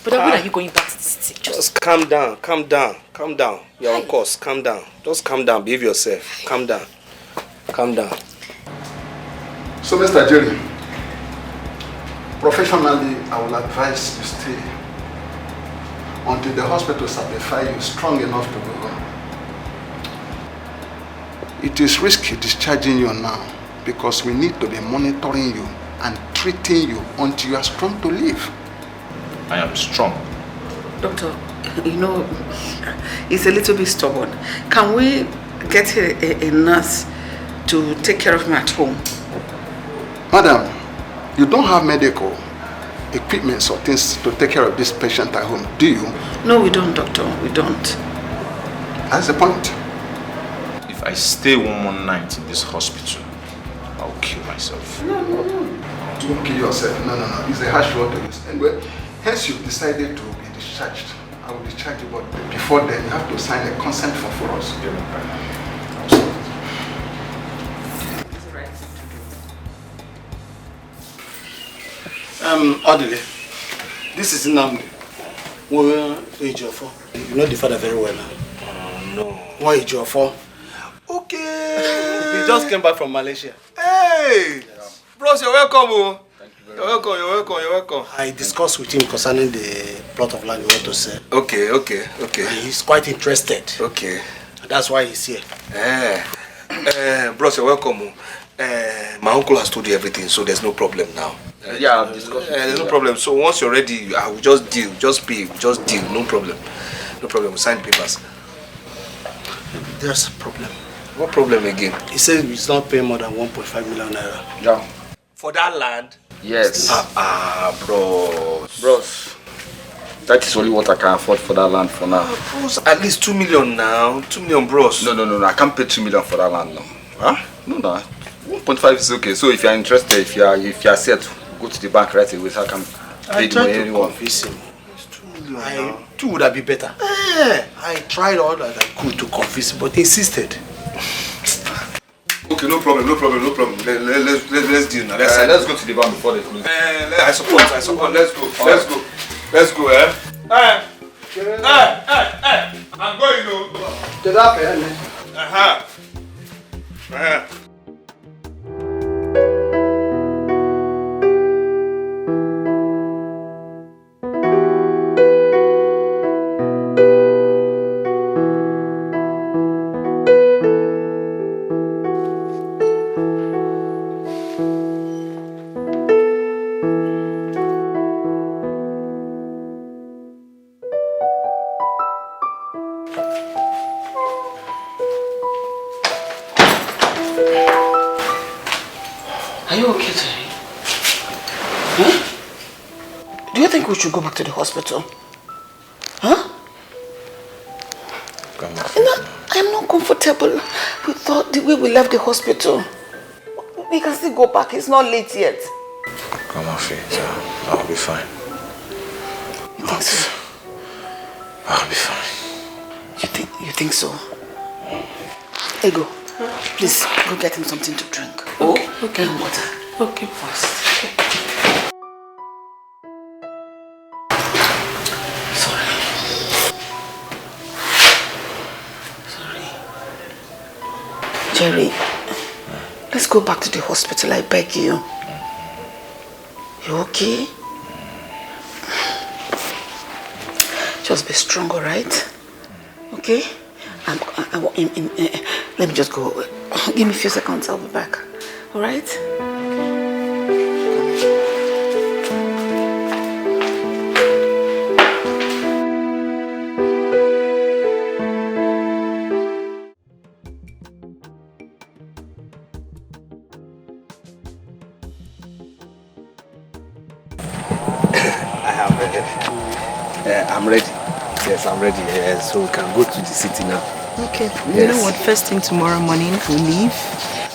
Brother, when are you going back to the city? Just calm down. You're on course. Calm down. Just calm down. Behave yourself. Calm down. So, Mr. Jerry, professionally, I will advise you stay until the hospital certify you strong enough to go home. It is risky discharging you now because we need to be monitoring you and treating you until you are strong to live. I am strong. Doctor, you know, he's a little bit stubborn. Can we get a nurse to take care of him at home? Madam, you don't have medical equipment or things to take care of this patient at home, do you? No, we don't, doctor. We don't. That's the point. If I stay one more night in this hospital, I'll kill myself. No. Don't kill yourself. No. It's a harsh word to use. Anyway, hence you've decided to be discharged. I will discharge you, but before then, you have to sign a consent form for us. Orderly, this is Nnamdi. Where age of 4? You know the father very well now. No. Why age of 4? Okay. He just came back from Malaysia. Hey! Bros, you're welcome. Oh. You're welcome. I discussed with him concerning the plot of land we want to sell. Okay. And he's quite interested. Okay. That's why he's here. Bros, you're welcome. My uncle has told you everything, so there's no problem now. Yeah, I've discussed. There's no problem. So once you're ready, I will just deal. Just pay. Just deal. No problem. We'll sign the papers. There's a problem. What problem again? He said he's not paying more than 1.5 million naira. Yeah. For that land? Yes. Bros. That is only what I can afford for that land for now. Bros, at least 2 million now. 2 million, bros. No. I can't pay 2 million for that land now. Huh? No. 1.5 is okay. So if you are interested, if you are set, go to the bank right away so I can pay the money anyone. Convince him. 2 million. 2 would have been better. I tried all that I could to convince him, but he insisted. Okay, no problem. Let's deal now. Let's go to the bank before they close. I support. Let's go, eh? Hey! I'm going to. Get up, eh? Are you okay, Jerry? Huh? Do you think we should go back to the hospital? Huh? I'm not comfortable with the way we left the hospital. We can still go back. It's not late yet. Come on, Faith. I'll be fine. You think so? I'll be fine. You think so? Ego, please go get him something to drink. Okay. And water. Okay. First. Sorry. Jerry, let's go back to the hospital, I beg you. You okay? Just be strong, alright? Okay? Let me just go. Give me a few seconds, I'll be back. Alright? I'm ready. Yes, I'm ready. So we can go to the city now. Okay. Yes. You know what? First thing tomorrow morning, we'll leave.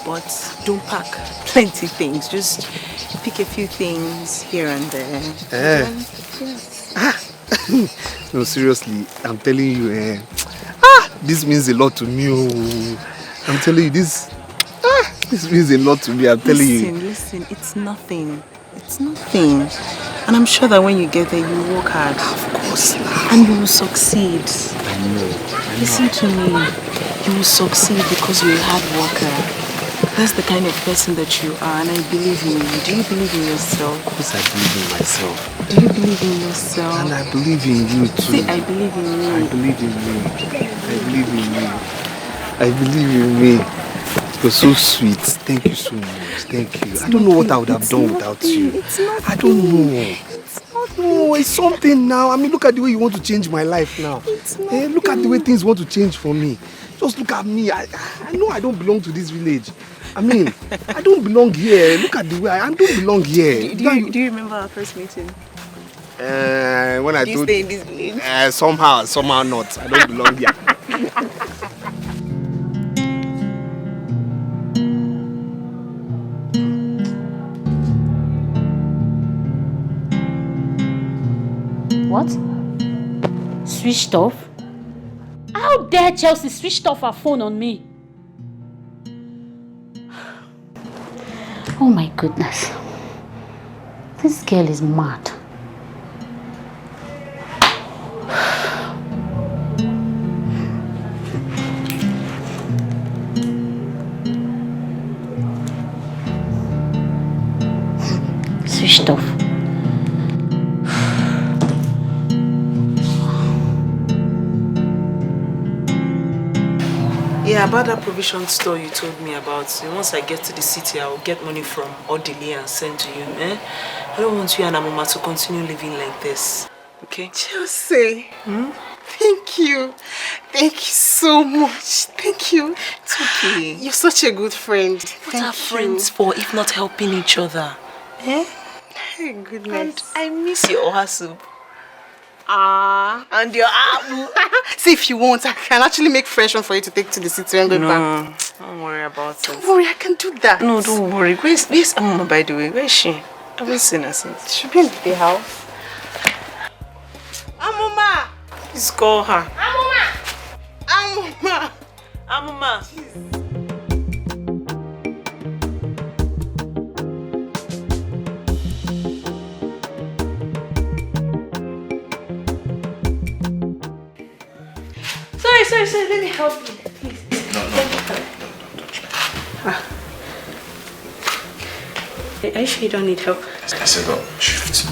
But don't pack plenty things. Just pick a few things here and there. Yes. No, seriously, I'm telling you, this means a lot to me. I'm telling you, this means a lot to me. I'm telling you. Listen, it's nothing. It's nothing. And I'm sure that when you get there, you will work hard. Of course. And you will succeed. I know. Listen to me. You will succeed because you're a hard worker. That's the kind of person that you are, and I believe in you. Do you believe in yourself? Of course I believe in myself. Do you believe in yourself? And I believe in you too. See, I believe in you. I believe in you. I believe in you. I believe in me. You're so sweet. Thank you so much. Thank you. I don't know what I would have done without you. It's not. I don't know. No, it's something now. I mean, look at the way you want to change my life now. Look at the way things want to change for me. Just look at me. I know I don't belong to this village. I mean, I don't belong here. Look at the way I don't belong here. Do you remember our first meeting? When I Do you told stay in this village? somehow not. I don't belong here. What? Switched off? How dare Chelsea switched off her phone on me? Oh my goodness. This girl is mad. Switched off. Yeah, about that provision store you told me about. So once I get to the city, I will get money from Odili and send to you. I don't want you and Amoma to continue living like this. Okay? Chelsea, thank you. Thank you so much. Thank you. It's okay. You're such a good friend. What are friends for if not helping each other? Hey, goodness. And I miss your oha soup. And your apple. See, if you want, I can actually make fresh one for you to take to the city and go back. Don't worry about it. Don't worry, I can do that. No, don't worry. Where's Amoma, by the way? Where is she? I haven't seen her since. She'll be in the house. Amoma! Please call her. Amoma! Amoma! Sorry, let me help you, please. No, don't touch me. Are you sure you don't need help? I said go, shift.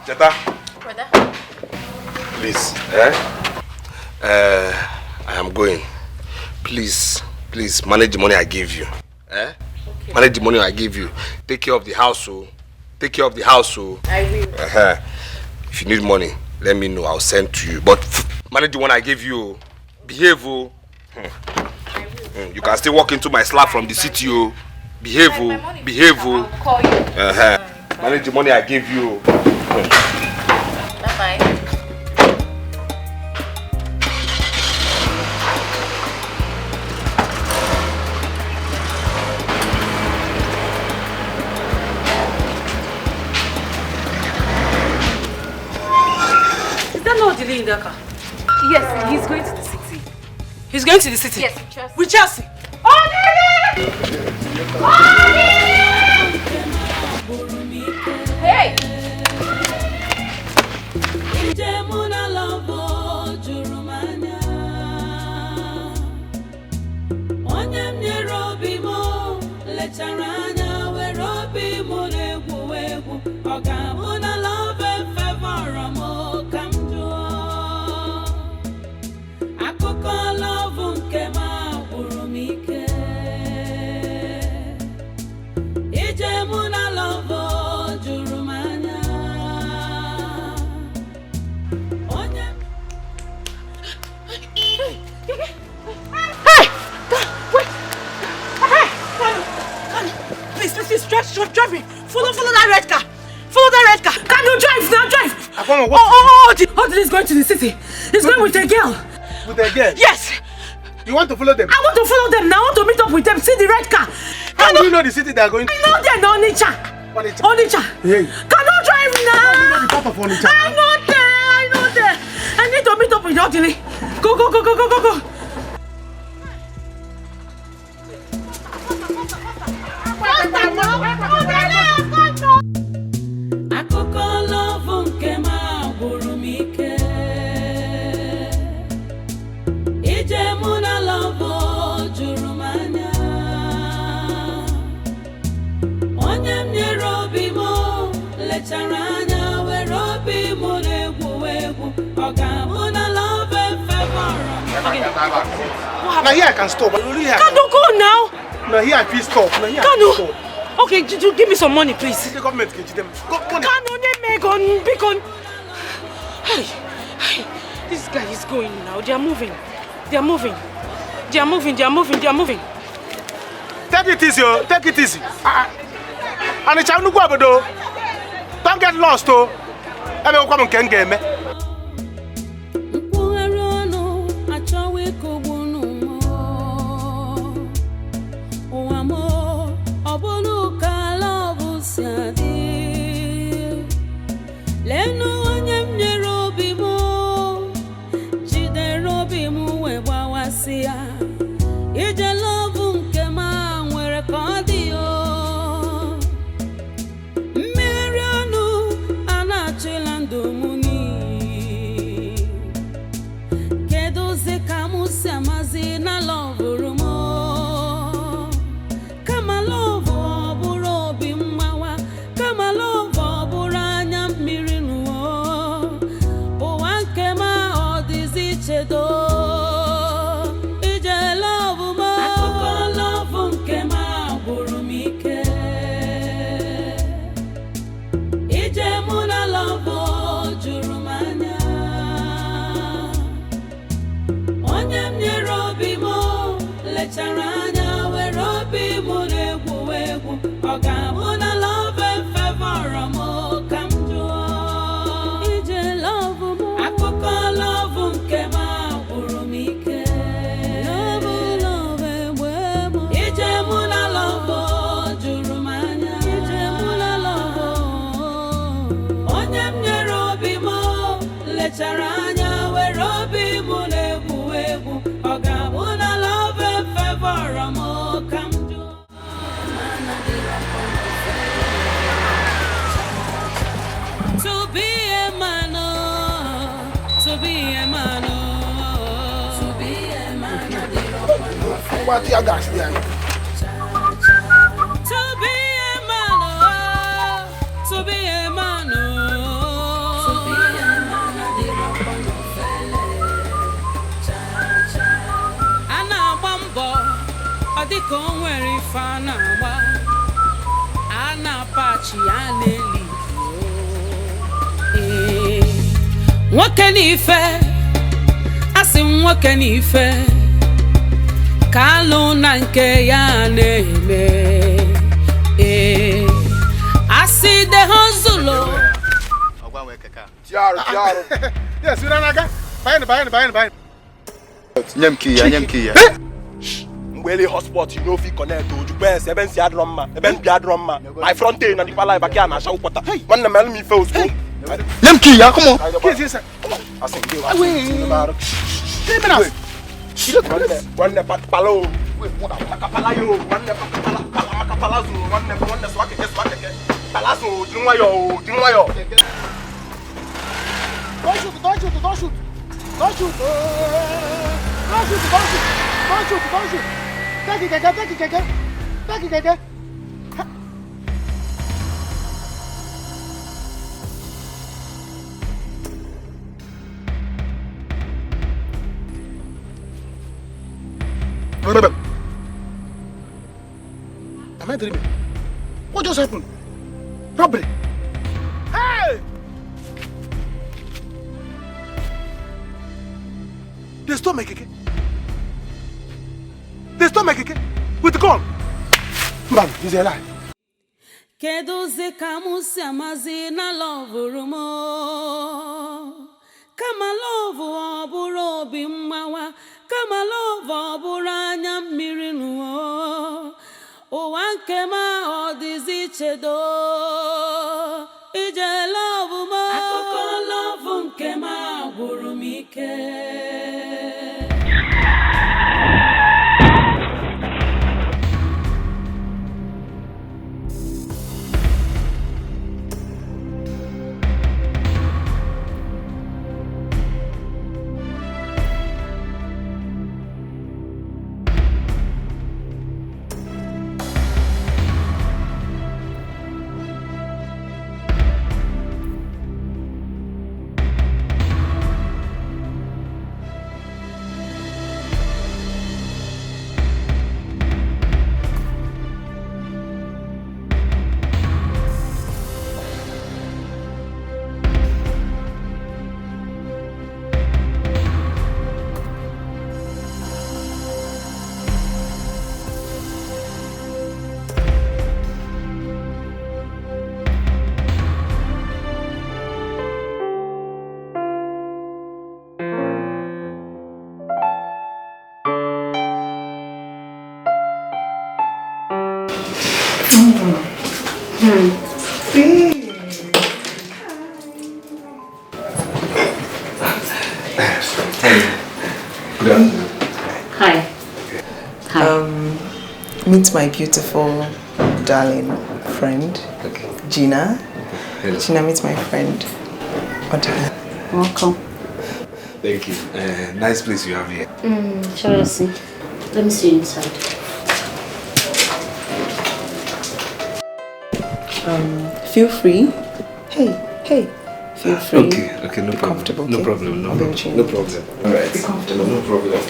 Jetta. Brother? Please, I am going. Please, manage the money I give you. Okay. Manage the money I give you. Take care of the house, Take care of the house, I will. If you need money, let me know. I'll send to you. But manage the one I gave you. Behave, You can still walk into my slab from the city, Behave, behave, I'll call you. Manage the money I gave you. Bye-bye. Is that not delay in that car? going to the city. He's going to the city? Yes, with Chelsea. With Chelsea? Hey! Drive me. Follow that red car. Follow that red car. Can you drive now? Drive. Odile is going to the city. He's going with a girl. With a girl? Yes. You want to follow them? I want to follow them now. I want to meet up with them. See the red car. How do you know the city they are going to? I know they're in Onitsha. Onitsha. Hey. Can you drive now? How do you know the part of Onitsha? I know there. I need to meet up with Odile. Go. Now here I can stop. Kanu, go now. Now here I feel stop. Now here Kanu. I can stop. Okay, give me some money, please. The government can give them. Kanu, Beacon. Hey, this guy is going now. They are moving. Take it easy, take it easy. And it's not go abodo. Don't get lost, oh. I will come and can get me. What you got there? Nwoke n'ife asị nwoke n'ife kalụ na nke ya na-eme asị de hozulu Tiaro. Yes, we naga. Bye. Nyem kiya. Mwele hotspot you know fit connect to Jupes even si adromma even bi adromma my front end na the live back na sha ukota man na mel me fe usco Nyem kiya come on Kiss yes. I sing you Criminals! One palo. Wait, what? Palayo. One palazo. One swag. Palazo. Dinwayo. Don't shoot! Don't shoot! Don't shoot! Take it. Am I dreaming? What just happened? Robbery! Hey! They stole my keke. With the gun. Man, he's alive. Keduzi kamusi amazi na love rumo. Kama love oburo obi mmawa. Kama love oburo anya mmiri nuo. Ụwa nke ma ọ dịzi chedo. Ije love mo. Akụkọ love nke ma gwụrụ m ike. Meet my beautiful, darling friend, Gina. Hello. Gina, meet my friend, Odile. Welcome. Thank you. Nice place you have here. Shall I see? Let me see you inside. Feel free. Hey. Feel free. Okay, no problem. Comfortable. No problem. No problem. All right. Be comfortable. No problem.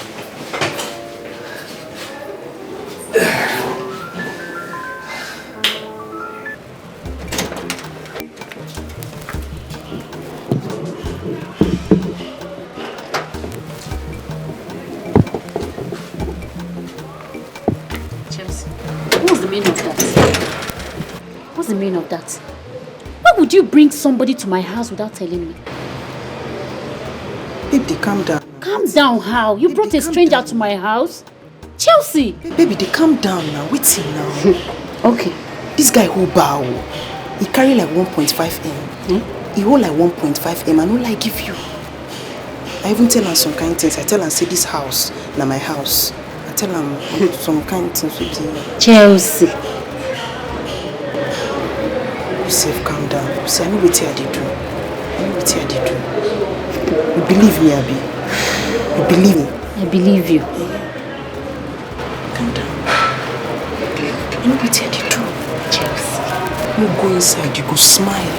What's the meaning of that? What's the meaning of that? Why would you bring somebody to my house without telling me? Baby, calm down. Calm down how? You brought a stranger to my house? Chelsea! Baby, calm down now. Wait till now. Okay. This guy who bow, he carry like 1.5 M. He hold like 1.5 M. I don't like give you. I even tell him some kind things. I tell him say this house, na my house. I tell him some kind things with you. Chelsea. You safe, calm down. See, I know what I did do. You believe me, Abby? You believe me? I believe you. Calm down. I know what I did do. Chelsea. You go inside, you go smile.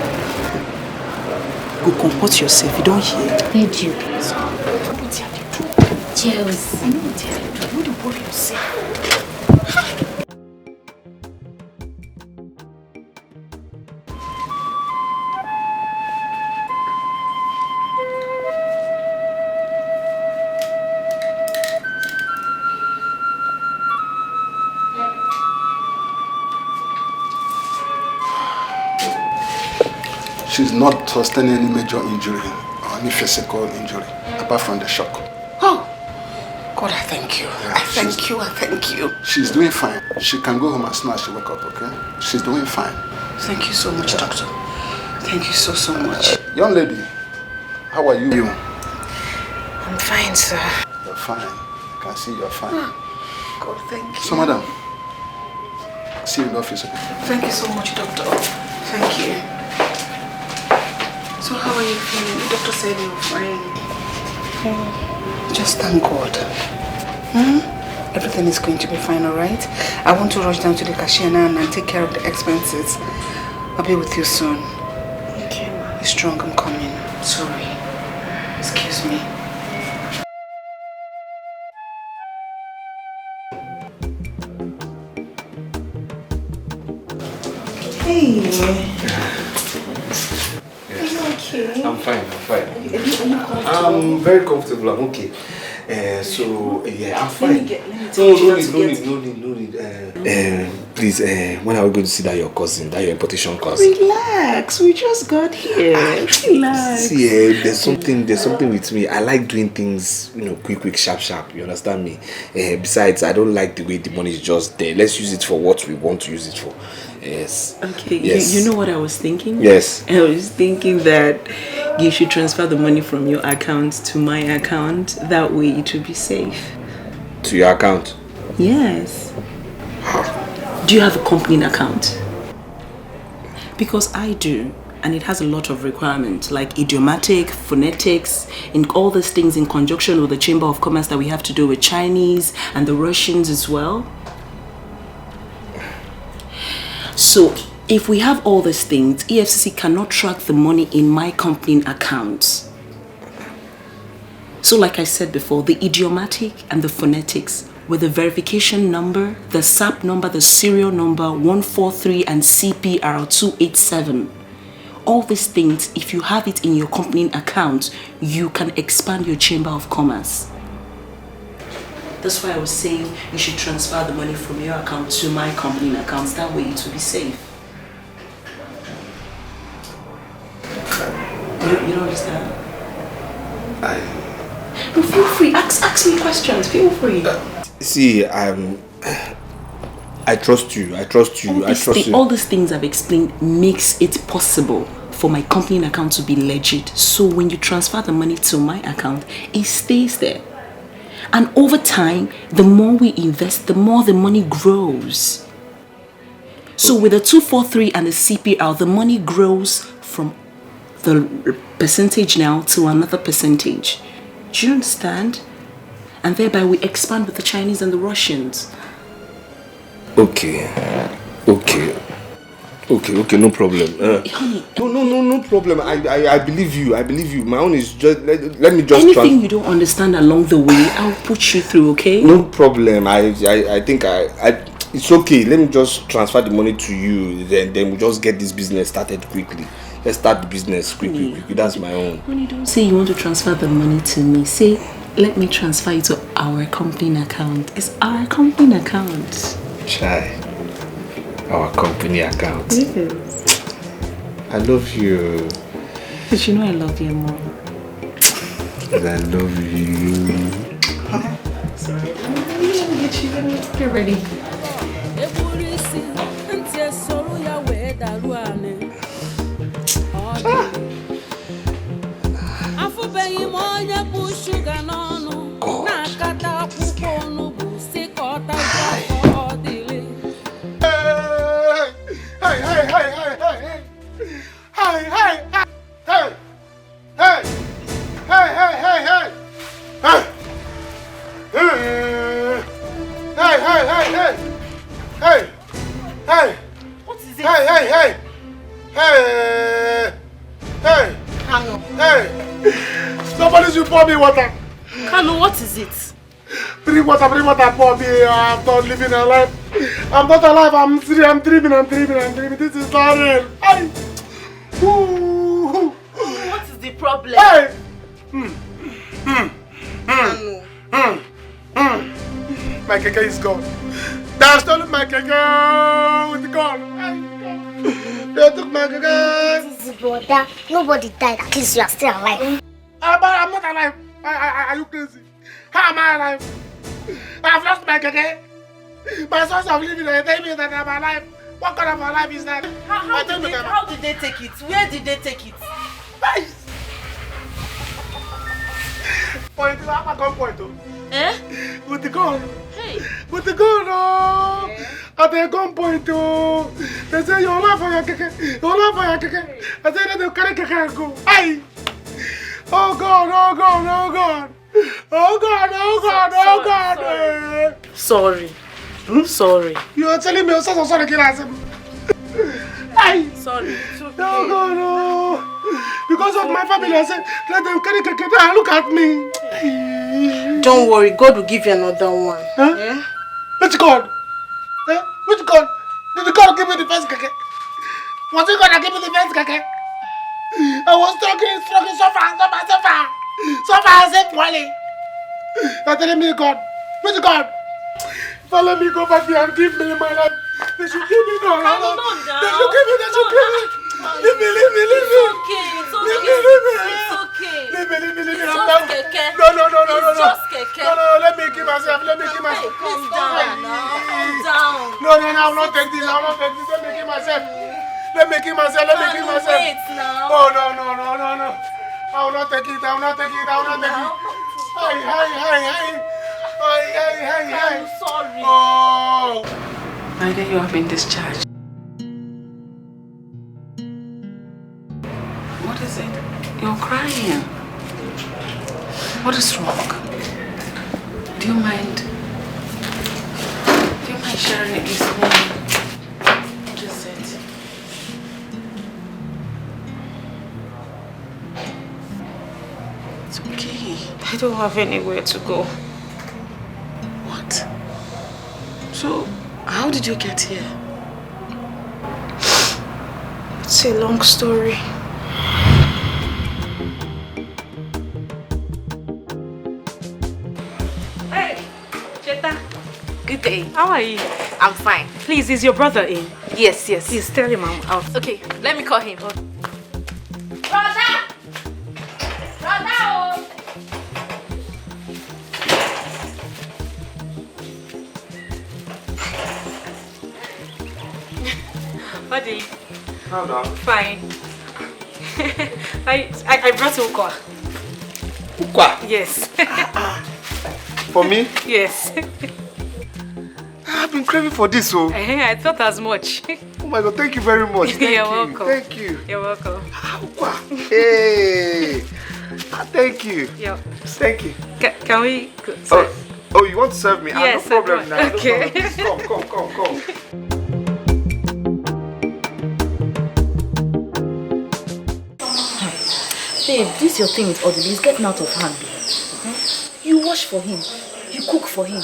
Go comport yourself, you don't hear? Heard you. Chelsea. I know what I did do. You don't worry yourself. She's not sustaining any major injury or any physical injury, apart from the shock. Oh, God, I thank you. I thank you. She's doing fine. She can go home as soon as she wake up, okay? She's doing fine. Thank you so much, doctor. Thank you so much. Young lady, how are you? I'm fine, sir. you're fine. I can see you're fine. God, thank you. So, madam, see you in the office. Thank you so much, doctor. Thank you. So how are you feeling? The doctor said you're fine. Just thank God. Everything is going to be fine, alright? I want to rush down to the cashier now and take care of the expenses. I'll be with you soon. Okay. Be strong, I'm coming. Sorry. Excuse me. Hey. Are you okay? I'm fine. I'm very comfortable. I'm okay. I'm fine. No need. Please, when are we going to see that your cousin, that your importation cousin? Relax, we just got here. Relax. See, there's something with me. I like doing things, quick, sharp. You understand me? Besides, I don't like the way the money is just there. Let's use it for what we want to use it for. Yes. Okay, yes. You know what I was thinking? Yes. I was thinking that you should transfer the money from your account to my account. That way it will be safe. To your account? Yes. Do you have a company account? Because I do, and it has a lot of requirements like idiomatic, phonetics, and all these things in conjunction with the Chamber of Commerce that we have to do with Chinese and the Russians as well. So, if we have all these things, EFCC cannot track the money in my company account. So like I said before, the idiomatic and the phonetics with the verification number, the SAP number, the serial number 143 and CPR 287. All these things, if you have it in your company account, you can expand your Chamber of Commerce. That's why I was saying you should transfer the money from your account to my company accounts. That way it will be safe. You don't understand? No, feel free. Ask me questions. Feel free. See, I trust you. All these things I've explained makes it possible for my company account to be legit. So when you transfer the money to my account, it stays there. And over time, the more we invest, the more the money grows. So with the 243 and the CPR, the money grows from the percentage now to another percentage. Do you understand? And thereby we expand with the Chinese and the Russians. Okay, no problem. Honey, no problem. I believe you. My own is just let me just anything you don't understand along the way, I'll put you through, okay? No problem. I think it's okay. Let me just transfer the money to you. Then we just get this business started quickly. Let's start the business quickly. That's my own. Honey, don't say you want to transfer the money to me. Say, let me transfer it to our company account. It's our company account. Chai. Our company account. Yes. I love you. But you know I love you more. I love you. Sorry. Let me get ready. What is it? Hey! Somebody should pour me water. Kanu, what is it? Bring water, pour me. I'm not living a life. I'm not alive. I'm dreaming. This is not real. What is the problem? Hey! My keke is gone. They have stolen my keke with the gun. They took my keke. Brother, nobody died. At least you are still alive. I'm not alive. Are you crazy? How am I alive? I've lost my keke. My source of living, they tell me that I'm alive. What kind of a life is that? How did they take it? Where did they take it? point, at gunpoint. Eh? With the gun. Hey. With the gun, oh. At the gunpoint, oh. They say you're alive for your keke. You're alive for your keke. I say they'll carry keke and go. Aye. Oh God, oh God, oh God. Oh God, oh God, oh God. Sorry. Sorry. You are telling me you're so sorry, Kilasem. Aye. Sorry. No, God, no. Because of my family, I said, let them carry keke and look at me. Don't worry, God will give you another one. Huh? Yeah? Which God? Huh? Which God? Did the God give me the first keke? Was it God that gave me the first keke? I was struggling so far, I said, Wally. You're telling me God. Which God? Now let me go back there and give me my life. They should give me no. They should give me. Leave me. It's okay. It's okay. Leave me. It's I'm just down. keke. No. It's just keke. No, let me kill myself. Calm down now. Calm down. No, I will not take this. Let me kill myself. Wait now. Oh, no. I will not take it. Hi. I'm sorry. Oh. Naija, you have been discharged. What is it? You're crying. What is wrong? Do you mind sharing it with me? What is it? It's okay. I don't have anywhere to go. What? So, how did you get here? It's a long story. Hey, Cheta. Good day. How are you? I'm fine. Please, is your brother in? Yes. Please tell him I'm out. Okay, let me call him. Brother! What do you? How now? Fine. I brought Ukwa. Ukwa? Yes. For me? Yes. I've been craving for this, so. I thought as much. Oh my God, thank you very much. You're welcome. Thank you. You're welcome. Ukwa. Hey. Thank you. Yeah. Thank you. Can we? Oh, you want to serve me? Yes. No problem now. Okay. No problem. Please come. Babe, this your thing with Odile is getting out of hand. You wash for him, you cook for him,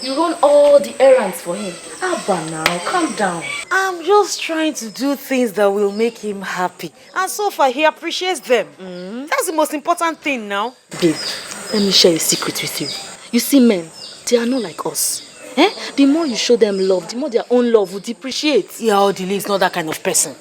you run all the errands for him. Abba now, calm down. I'm just trying to do things that will make him happy. And so far, he appreciates them. That's the most important thing now. Babe, let me share a secret with you. You see, men, they are not like us. The more you show them love, the more their own love will depreciate. Yeah, Odile is not that kind of person.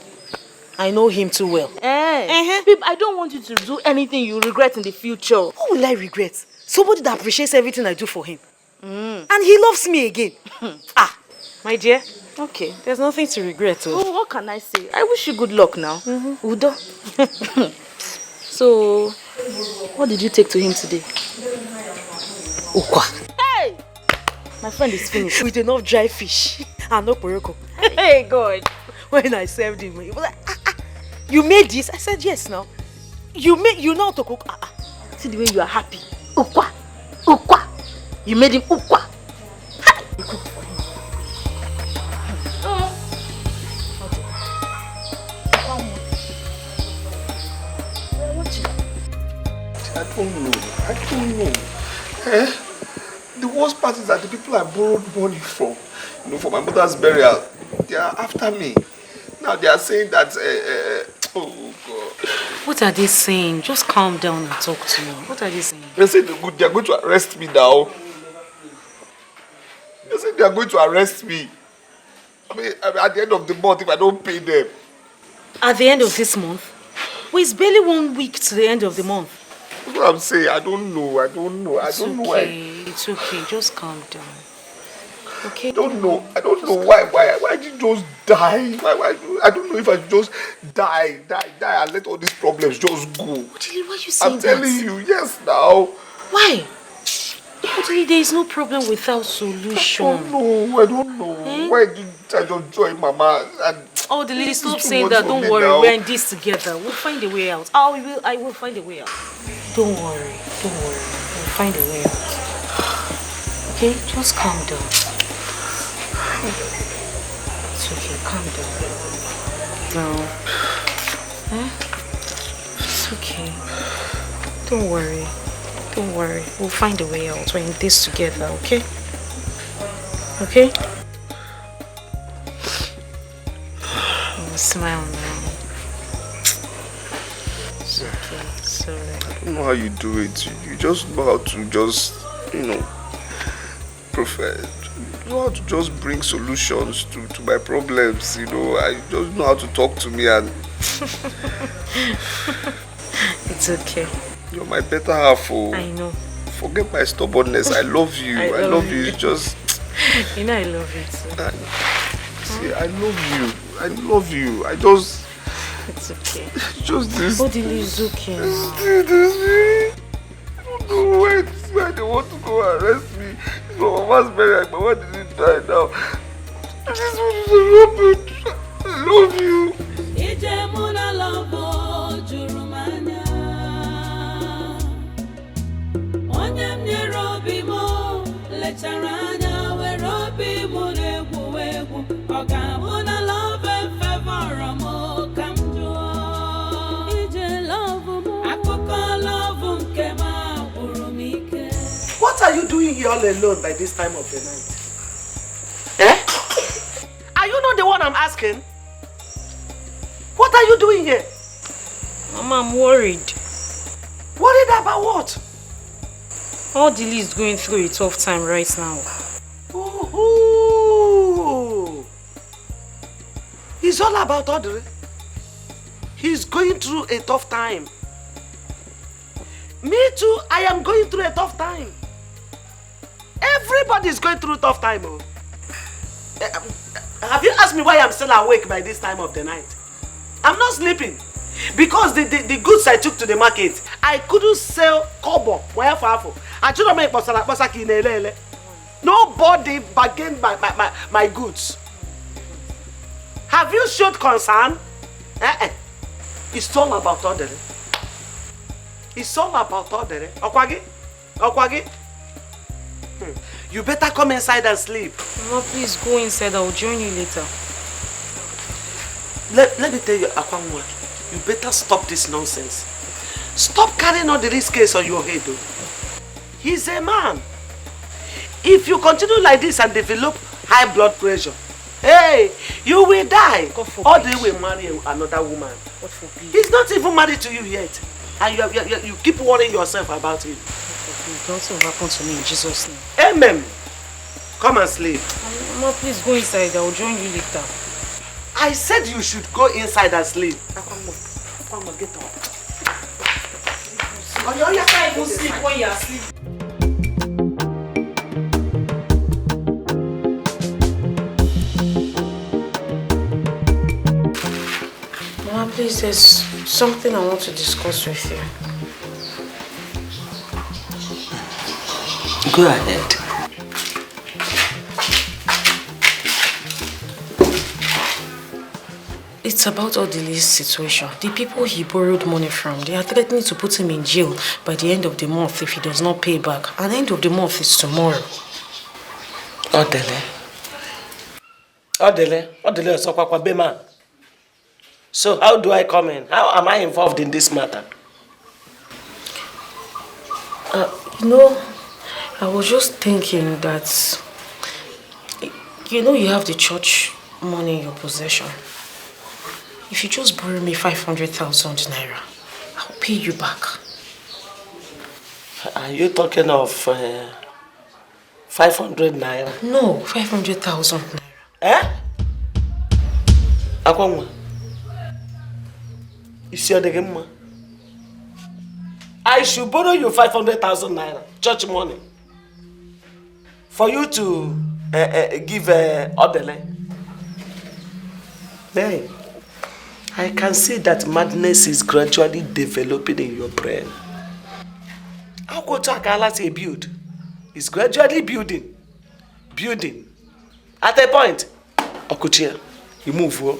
I know him too well. Babe, I don't want you to do anything you regret in the future. What will I regret? Somebody that appreciates everything I do for him. And he loves me again. My dear. Okay. There's nothing to regret. Oh, what can I say? I wish you good luck now. Udo. So, what did you take to him today? Ukwa. Hey! My friend is finished. With enough dry fish and no poroko. Hey, God. When I served him, he was like, you made this? I said, yes, now. You know how to cook? See the way you are happy. Ukwa. You made him ukwa. You cook for him. I don't know. The worst part is that the people I borrowed money from, for my mother's burial, they are after me. Now they are saying that, oh God. What are they saying? Just calm down and talk to me. What are they saying? They say they are going to arrest me now. They say they are going to arrest me. I mean, at the end of the month, if I don't pay them. At the end of this month? Well, it's barely 1 week to the end of the month. That's what I'm saying. I don't know. I don't know why. It's okay. Just calm down. Okay. I don't know why did you just die? Why I don't know if I should just die and let all these problems just go. Why are you saying I'm telling you, yes now. Why? Totally, there is no problem without solution. I don't know. Why did I just join Mama? And oh, the lady, stop saying that. Don't worry, we're in this together. We'll find a way out. I will find a way out. Don't worry. We'll find a way out. Okay, just calm down. It's okay, calm down. No. It's okay. Don't worry. We'll find a way out. We're in this together, okay? Okay? Smile now. It's okay. It's alright. I don't know how you do it. You just know how to just, perfect. You know how to just bring solutions to my problems, I just know how to talk to me and... It's okay. You're my better half. I know. Forget my stubbornness. I love you. I love you. It's just... I love you too. See, I love you. I just... It's okay. Just this... Odili is okay. I don't know where they want to go arrest me. It's my mama's burial. My mama didn't die now. This one is a rubbish. I love you. What are you doing here all alone by this time of the night? Are you not the one I'm asking? What are you doing here? Mama, I'm worried. Worried about what? All the is going through a tough time right now. Ooh. It's all about Audrey. He's going through a tough time. Me too, I am going through a tough time. Everybody is going through a tough time. Oh. Have you asked me why I'm still awake by this time of the night? I'm not sleeping. Because the goods I took to the market, I couldn't sell kobo. Nobody bargained my goods. Have you showed concern? It's all about order. It's all about order. Okwagi? You better come inside and sleep. Mama, please go inside. I'll join you later. Let me tell you, Akwangwa, you better stop this nonsense. Stop carrying all the risk case on your head, though. He's a man. If you continue like this and develop high blood pressure, hey, you will die. Or they will marry another woman. He's not even married to you yet. And you keep worrying yourself about him. Nothing will happen to me in Jesus' name. Amen. Come and sleep. Mama, please go inside. I will join you later. I said you should go inside and sleep. Come on, get up. You can't even sleep when you are asleep. Mama, please, there's something I want to discuss with you. Go ahead. It's about Odili's situation. The people he borrowed money from, they are threatening to put him in jail by the end of the month if he does not pay back. And the end of the month is tomorrow. Odile is a man. So how do I come in? How am I involved in this matter? I was just thinking that, you have the church money in your possession. If you just borrow me 500,000 naira, I'll pay you back. Are you talking of 500 naira? No, 500,000 naira. Akwangwa, is your degema? I should borrow you 500,000 naira, church money, for you to give Odele. Hey, I can see that madness is gradually developing in your brain. I'll go to Akala say build. It's gradually building. Building. At a point, Okuchia, you move. Oh.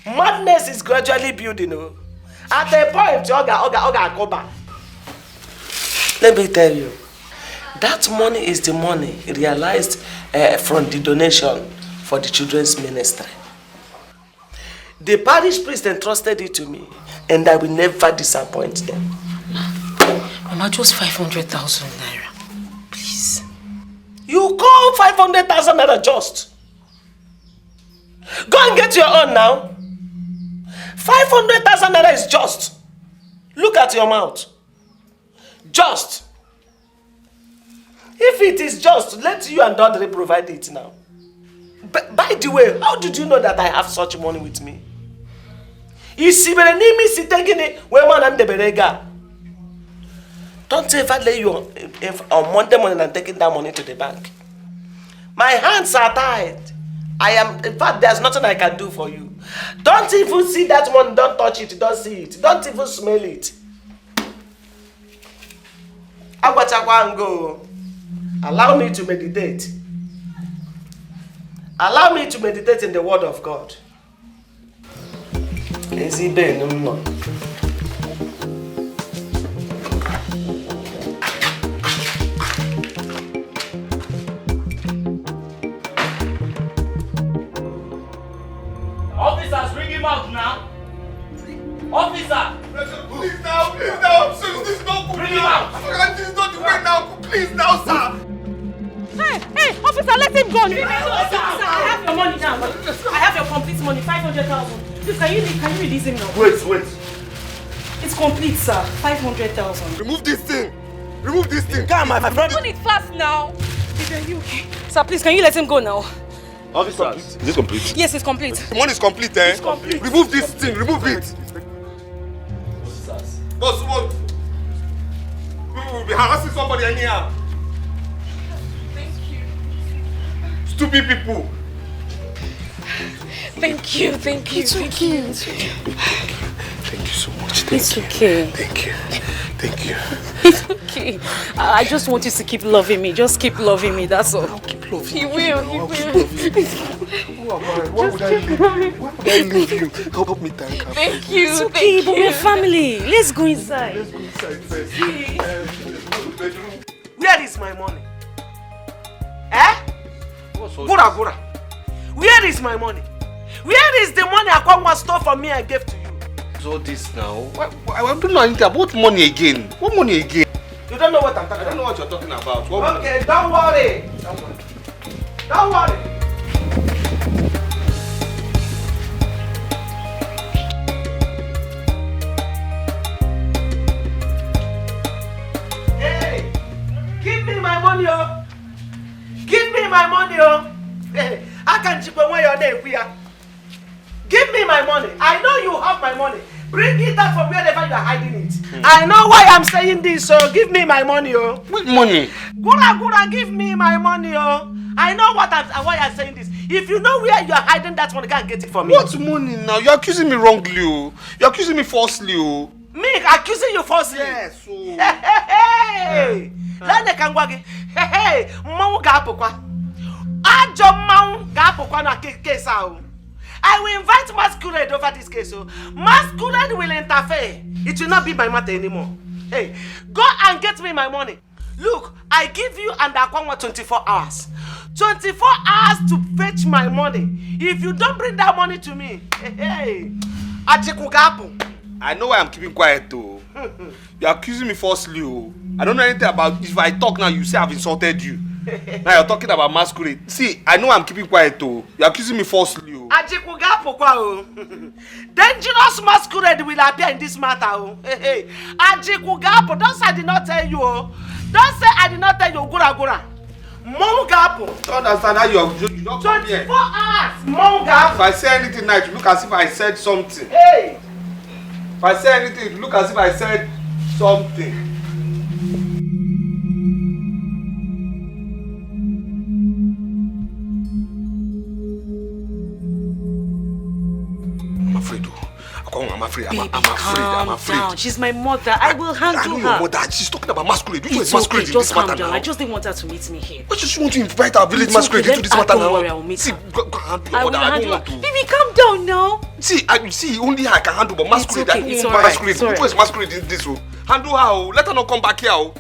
Madness is gradually building. Oh. At a point, Oga, go back. Let me tell you, that money is the money realized from the donation for the children's ministry. The parish priest entrusted it to me, and I will never disappoint them. Mama, just 500,000 naira. Please. You call 500,000 naira just? Go and get your own now. 500,000 naira is just. Look at your mouth. Just. If it is just, let you and Dodre provide it now. But by the way, how did you know that I have such money with me? Don't ever lay you on Monday morning and taking that money to the bank. My hands are tied. In fact, there's nothing I can do for you. Don't even see that money, don't touch it, don't see it, don't even smell it. Go. Allow me to meditate. Allow me to meditate in the word of God. Easy day, no. Officers, bring him out now. Officer! Please now, sir, this is not good. Bring him out. This is not the way now. Please now, sir. Hey, officer, let him go. Officer, I have your money now. I have your complete money, 500,000. Please, can you release him now? Wait. It's complete, sir. 500,000. Remove this thing. Come, my friend. Open it fast now. Are you okay? Sir, please, can you let him go now? Officer, is this complete? Yes, it's complete. The money is complete, eh? It's complete. Remove this thing. Remove it. Boss, what? We will be harassing somebody anyhow. Thank you. Stupid people. Thank you. It's okay. Thank you so much. It's okay. Thank you. It's okay. I just want you to keep loving me. Just keep loving me, that's all. I'll keep loving you. He will. Why would I leave you? Help me thank her. Thank you. It's okay, but we're family. Let's go inside. First. Where is my money? Eh? Gura. Where is my money? Where is the money Akwanwa stole from me and gave to you? All this now. I don't know anything about money again. What money again? You don't know what I'm talking about? I don't know what you're talking about. Okay, don't worry. Don't worry. Hey, give me my money, oh. Give me my money, oh. Hey, I can't chip away your name, give me my money. I know you have my money. Bring it out from wherever you are hiding it. I know why I'm saying this, so give me my money, oh. What money? Gura, give me my money, oh. I know why I'm saying this. If you know where you are hiding that money, go and get it for me. What money now? You're accusing me wrongly, oh. You're accusing me falsely, oh. Me accusing you falsely? Yes, oh. Hey. Hey. Mmanwu ga-apụkwa. Ajọ mmanwu ga-apụkwa na case ahụ. I will invite Masquerade over this case. So Masquerade will interfere. It will not be my matter anymore. Hey, go and get me my money. Look, I give you and Akwanwa 24 hours. 24 hours to fetch my money. If you don't bring that money to me, hey, I know why I'm keeping quiet though. You're accusing me falsely, oh. I don't know anything about. If I talk now, you say I've insulted you. Now you're talking about Masquerade. See, I know I'm keeping quiet though. You're accusing me falsely, oh. Dangerous Masquerade will appear in this matter, oh. Hey. Don't say I did not tell you, oh. Don't say I did not tell you, Gura. Mongapo. Don't understand how you're 24 hours, Mongapo. If I say anything now, it look as if I said something. Hey. If I say anything, it look as if I said something. I'm afraid, I'm afraid. Baby, I'm afraid. down. She's my mother. I will handle her. I know your mother. She's talking about masquerade. Which is masquerade in just this matter calm down. now? I just didn't want her to meet me here. But you want to invite our village masquerade into this matter now? Don't worry, I will meet her. Go handle your mother. I don't want to. Baby, calm down now. See, only I can handle, but masquerade. Okay, it's alright. Masquerade. Which is masquerade in this room? Handle her. Let her not come back here.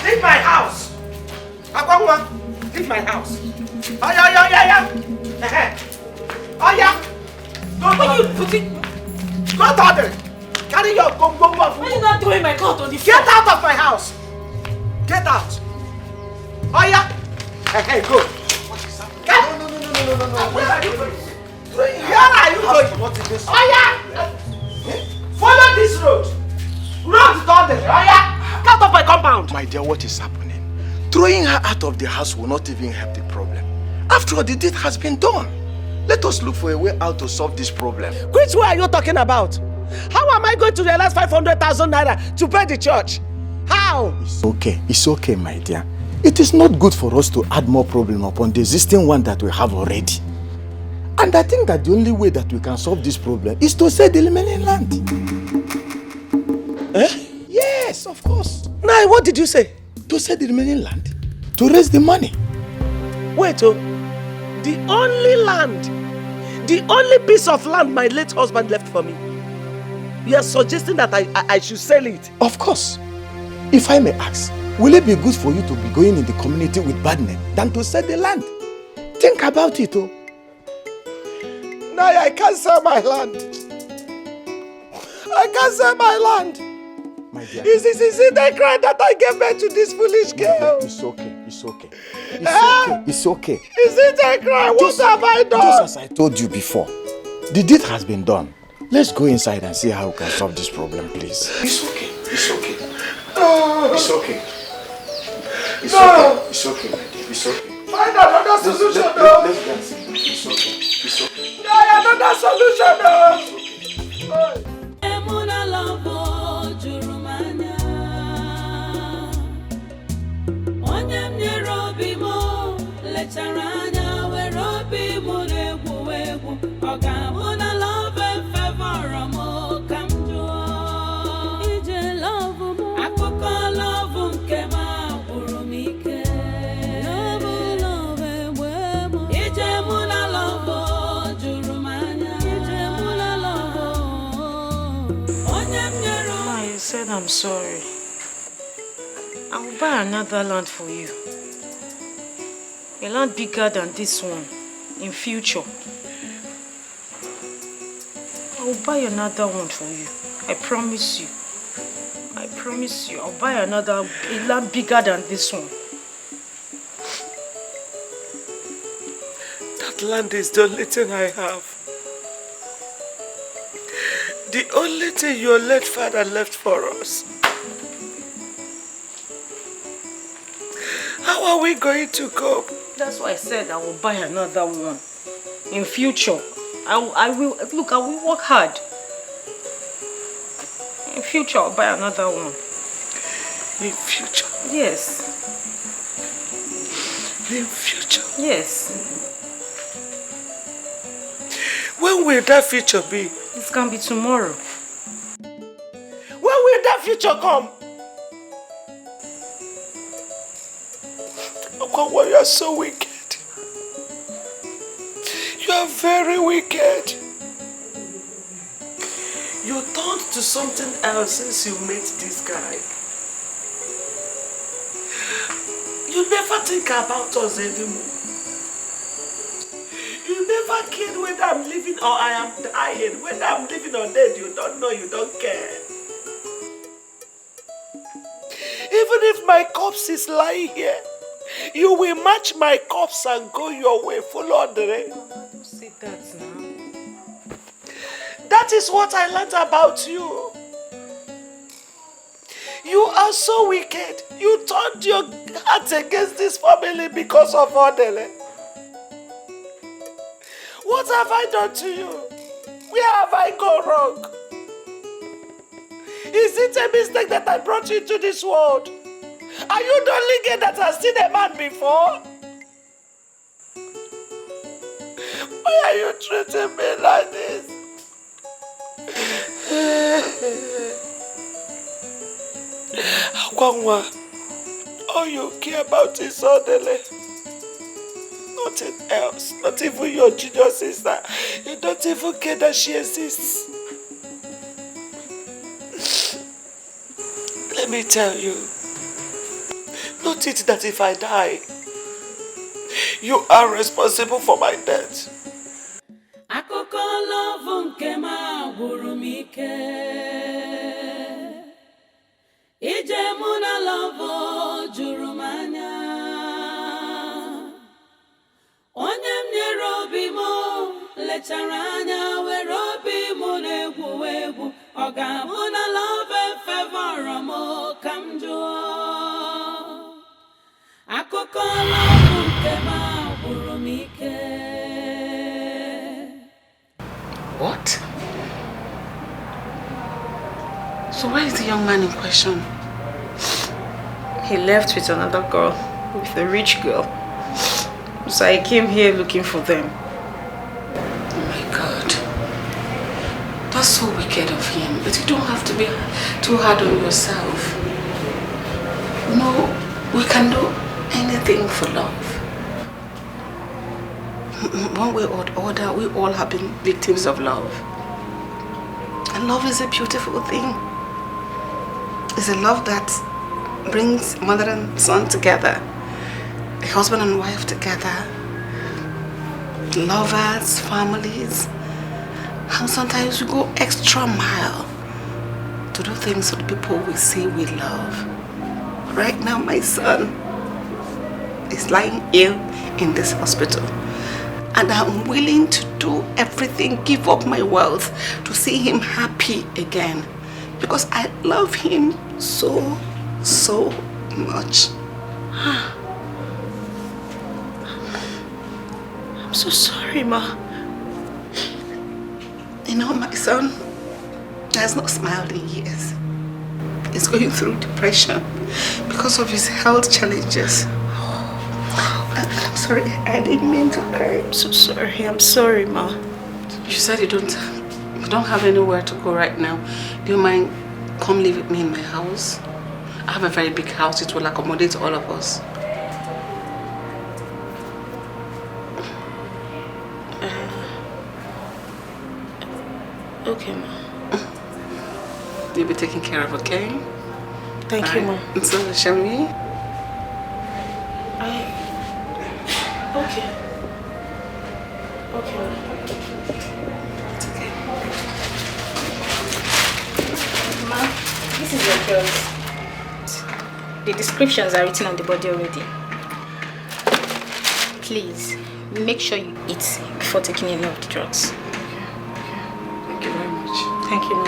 Leave my house! Akwangwa, leave my house. Oya. Oya! Go to there. Carry your go. Why are you not throwing my coat on the floor? Get out of my house! Get out! Oya! Go. What is happening? No. Where are you going? Where are you going? What is this? Oya! Follow this road. Road down there. Oya! Get off my compound! My dear, what is happening? Throwing her out of the house will not even help the problem. After all, the deed has been done. Let us look for a way out to solve this problem. Which way are you talking about? How am I going to realize 500,000 naira to pay the church? How? It's okay, my dear. It is not good for us to add more problem upon the existing one that we have already. And I think that the only way that we can solve this problem is to sell the remaining land. Yes, of course. Now, what did you say? To sell the remaining land. To raise the money. Wait, the only land, the only piece of land my late husband left for me. You are suggesting that I should sell it? Of course. If I may ask, will it be good for you to be going in the community with bad name than to sell the land? Think about it, No, I can't sell my land. I can't sell my land. My dear. Is it a crime that I gave birth to this foolish girl? It's okay. It's okay. Is it a crime? What have I done? Just as I told you before, the deed has been done. Let's go inside and see how we can solve this problem, please. It's okay. It's okay, my dear. It's okay. Find another solution, Let's dance. It's okay. Another solution, You said I'm sorry. I will buy another land for you. A land bigger than this one in future. I will buy another one for you. I promise you. I'll buy a land bigger than this one. That land is the only thing I have. The only thing your late father left for us. How are we going to cope? That's why I said I will buy another one. In future, I will work hard. In future, I'll buy another one. In future? Yes. In future? Yes. When will that future be? It can be tomorrow. When will that future come? Okwawa, you are so wicked. You are very wicked. You turned to something else since you met this guy. You never think about us anymore. You never cared whether I'm living or I am dying. Whether I'm living or dead, you don't know, you don't care. Even if my corpse is lying here, you will match my corpse and go your way, full order. Don't say that now. That is what I learned about you. You are so wicked. You turned your heart against this family because of Odele. What have I done to you? Where have I gone wrong? Is it a mistake that I brought you into this world? Are you the only girl that has seen a man before? Why are you treating me like this? Akwanwa, all you care about is Odele. Nothing else. Not even your junior sister. You don't even care that she exists. Let me tell you. Not it that if I die, you are responsible for my death. Akụkọ love nke m agwụrụ m ike. Ije mụ na love juru m anya. Onye m nyere obi m lechara anya were obi m na-egwu egwu. Ọ ga-abụ na love fevọrọ m ka m jụọ. Akụkọ love nke m agwụrụ m ike. What? So where is the young man in question? He left with another girl, with a rich girl. So I came here looking for them. Oh my God. That's so wicked of him. But you don't have to be too hard on yourself. No, we can do anything for love. One way or other, we all have been victims of love. And love is a beautiful thing. It's a love that brings mother and son together, a husband and wife together, lovers, families. And sometimes we go extra mile to do things for the people we say we love. Right now, my son is lying ill in this hospital. And I'm willing to do everything, give up my wealth to see him happy again. Because I love him so, so much. I'm so sorry, Ma. You know, my son has not smiled in years. He's going through depression because of his health challenges. I'm sorry, I didn't mean to cry. I'm so sorry. I'm sorry, Ma. You said you don't have anywhere to go right now. Do you mind come live with me in my house? I have a very big house. It will accommodate all of us. Okay, Ma. You'll be taken care of, okay? Thank you, Ma. So, shall we? Okay. Okay. It's okay. Ma, this is your girls. The descriptions are written on the body already. Please, make sure you eat before taking any of the drugs. Thank you very much. Thank you, Ma.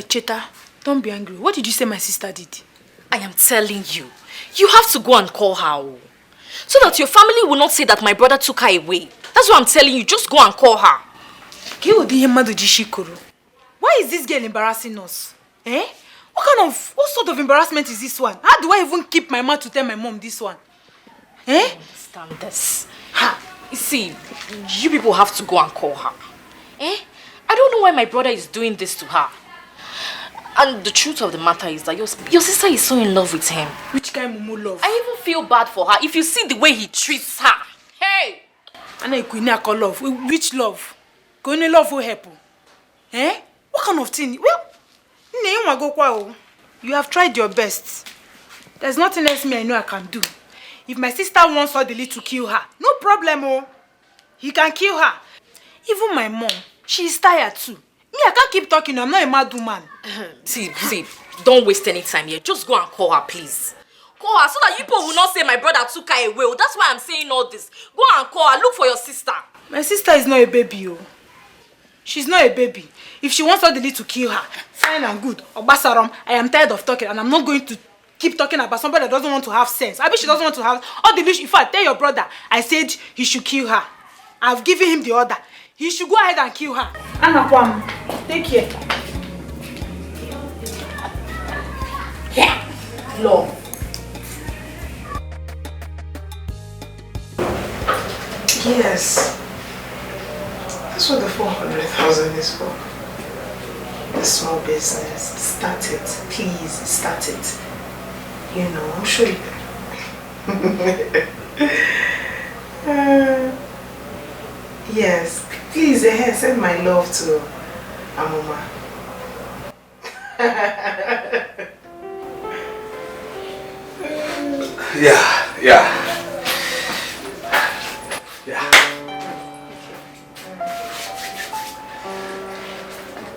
Cheta, don't be angry. What did you say my sister did? I am telling you, you have to go and call her. So that your family will not say that my brother took her away. That's what I'm telling you, just go and call her. Why is this girl embarrassing us? Eh? What sort of embarrassment is this one? How do I even keep my mouth to tell my mom this one? Eh? I don't understand this. Ha! You see, you people have to go and call her. Eh? I don't know why my brother is doing this to her. And the truth of the matter is that your sister is so in love with him. Which kind of mumu love? I even feel bad for her if you see the way he treats her. Hey! I call love. Which love? Going love will help. Eh? What kind of thing? Well, you have tried your best. There's nothing else I know I can do. If my sister wants Odili to kill her, no problem, oh. He can kill her. Even my mom, she's tired too. Me, I can't keep talking. I'm not a mad woman. See, don't waste any time here. Just go and call her, please. Call her so that you people will not say my brother took her away. That's why I'm saying all this. Go and call her. Look for your sister. My sister is not a baby, oh. She's not a baby. If she wants Odili to kill her, fine and good. Obasaram, I am tired of talking and I'm not going to keep talking about somebody that doesn't want to have sense. I bet she doesn't want to have Odili. In fact, tell your brother, I said he should kill her. I've given him the order. He should go ahead and kill her. Anakwam, take care. Yeah. Love. Yes. That's what the 400,000 is for. The small business. Start it. Please, start it. You know, I'm sure you yes. Please, send my love to Amoma. Yeah.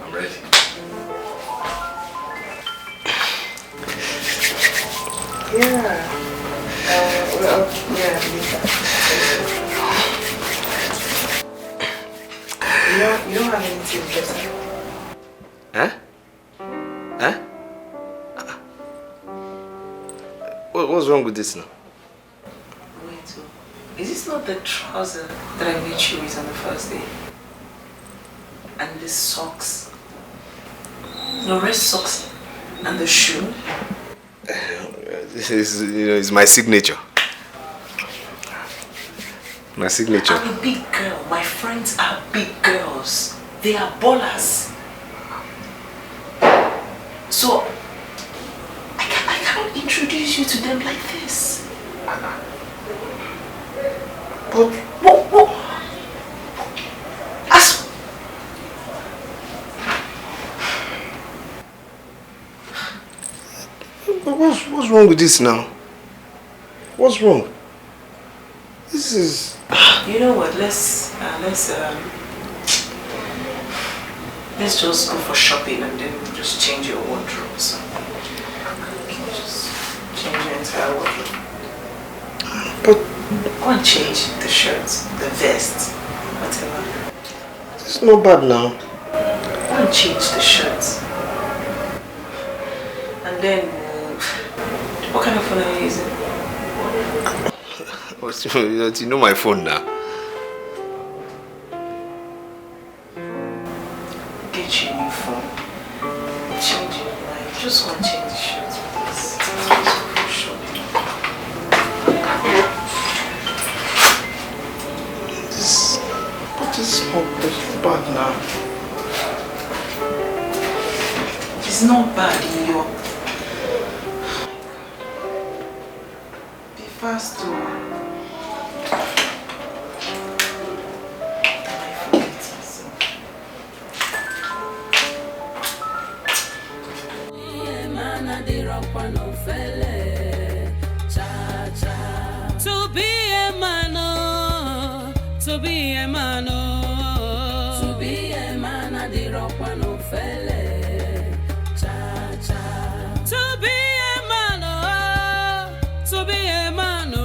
I'm ready. Yeah. You don't have anything better? Huh? What's wrong with this now? Wait, is this not the trouser that I met you with on the first day? And the socks? The red socks and the shoe? This is, it's my signature. My signature. I'm a big girl. My friends are big girls. They are ballers. So, I can't introduce you to them like this. But, what? What's wrong with this now? What's wrong? This is... You know what? Let's just go for shopping and then just change your wardrobe. So, just change your entire wardrobe. But go and change the shirts, the vest, whatever. It's not bad now. Go and change the shirts. And then, what kind of phone are you using? You know my phone now. Get your new phone. Change it. Like, just want to change the shirts with this. But this is not bad now. It's not bad in your... Be fast too. To be a man, oh, to be a man, oh, to be a man, I did rock one of felle. Cha cha. To be a man, oh, to be a man, oh,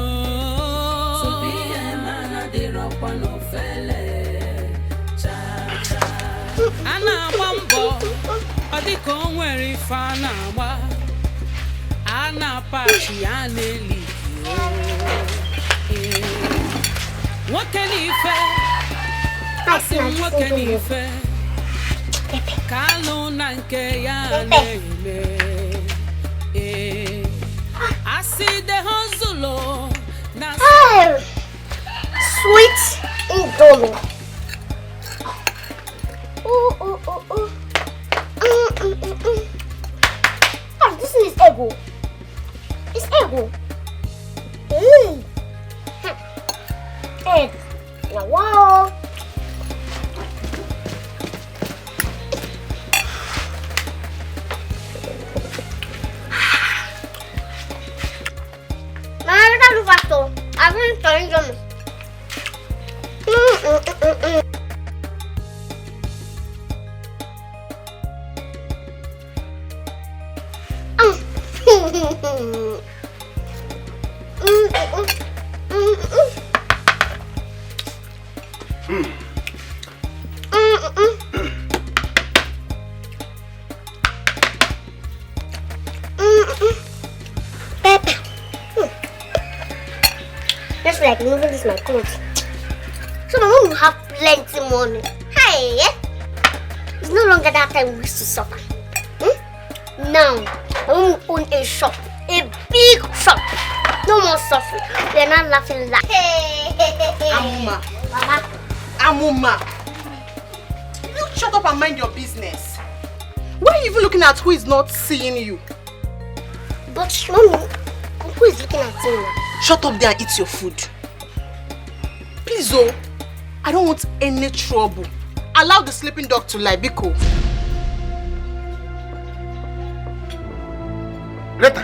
to be a man, I did rock one of felle. Cha cha. Ana wambo, adi konweri fana wa. Ana pachi aneli. What can he what can he Kalunanke ya neme. I see the hustle. Sweet Indomie. Oh, this is ego. It's ego. Egg. Now, wow. I'm going to turn them. Just like moving is my clothes. So my mom will have plenty money. Hey, it's no longer that time we used to suffer. Now, my mom will own a shop A big shop. No more suffering. We are not laughing like. Amuma. Mama. Amuma. You shut up and mind your business. Why are you even looking at who is not seeing you? But mommy, who is looking at you now? Shut up there and eat your food. Please, oh, I don't want any trouble. Allow the sleeping dog to lie, Biko. Rita,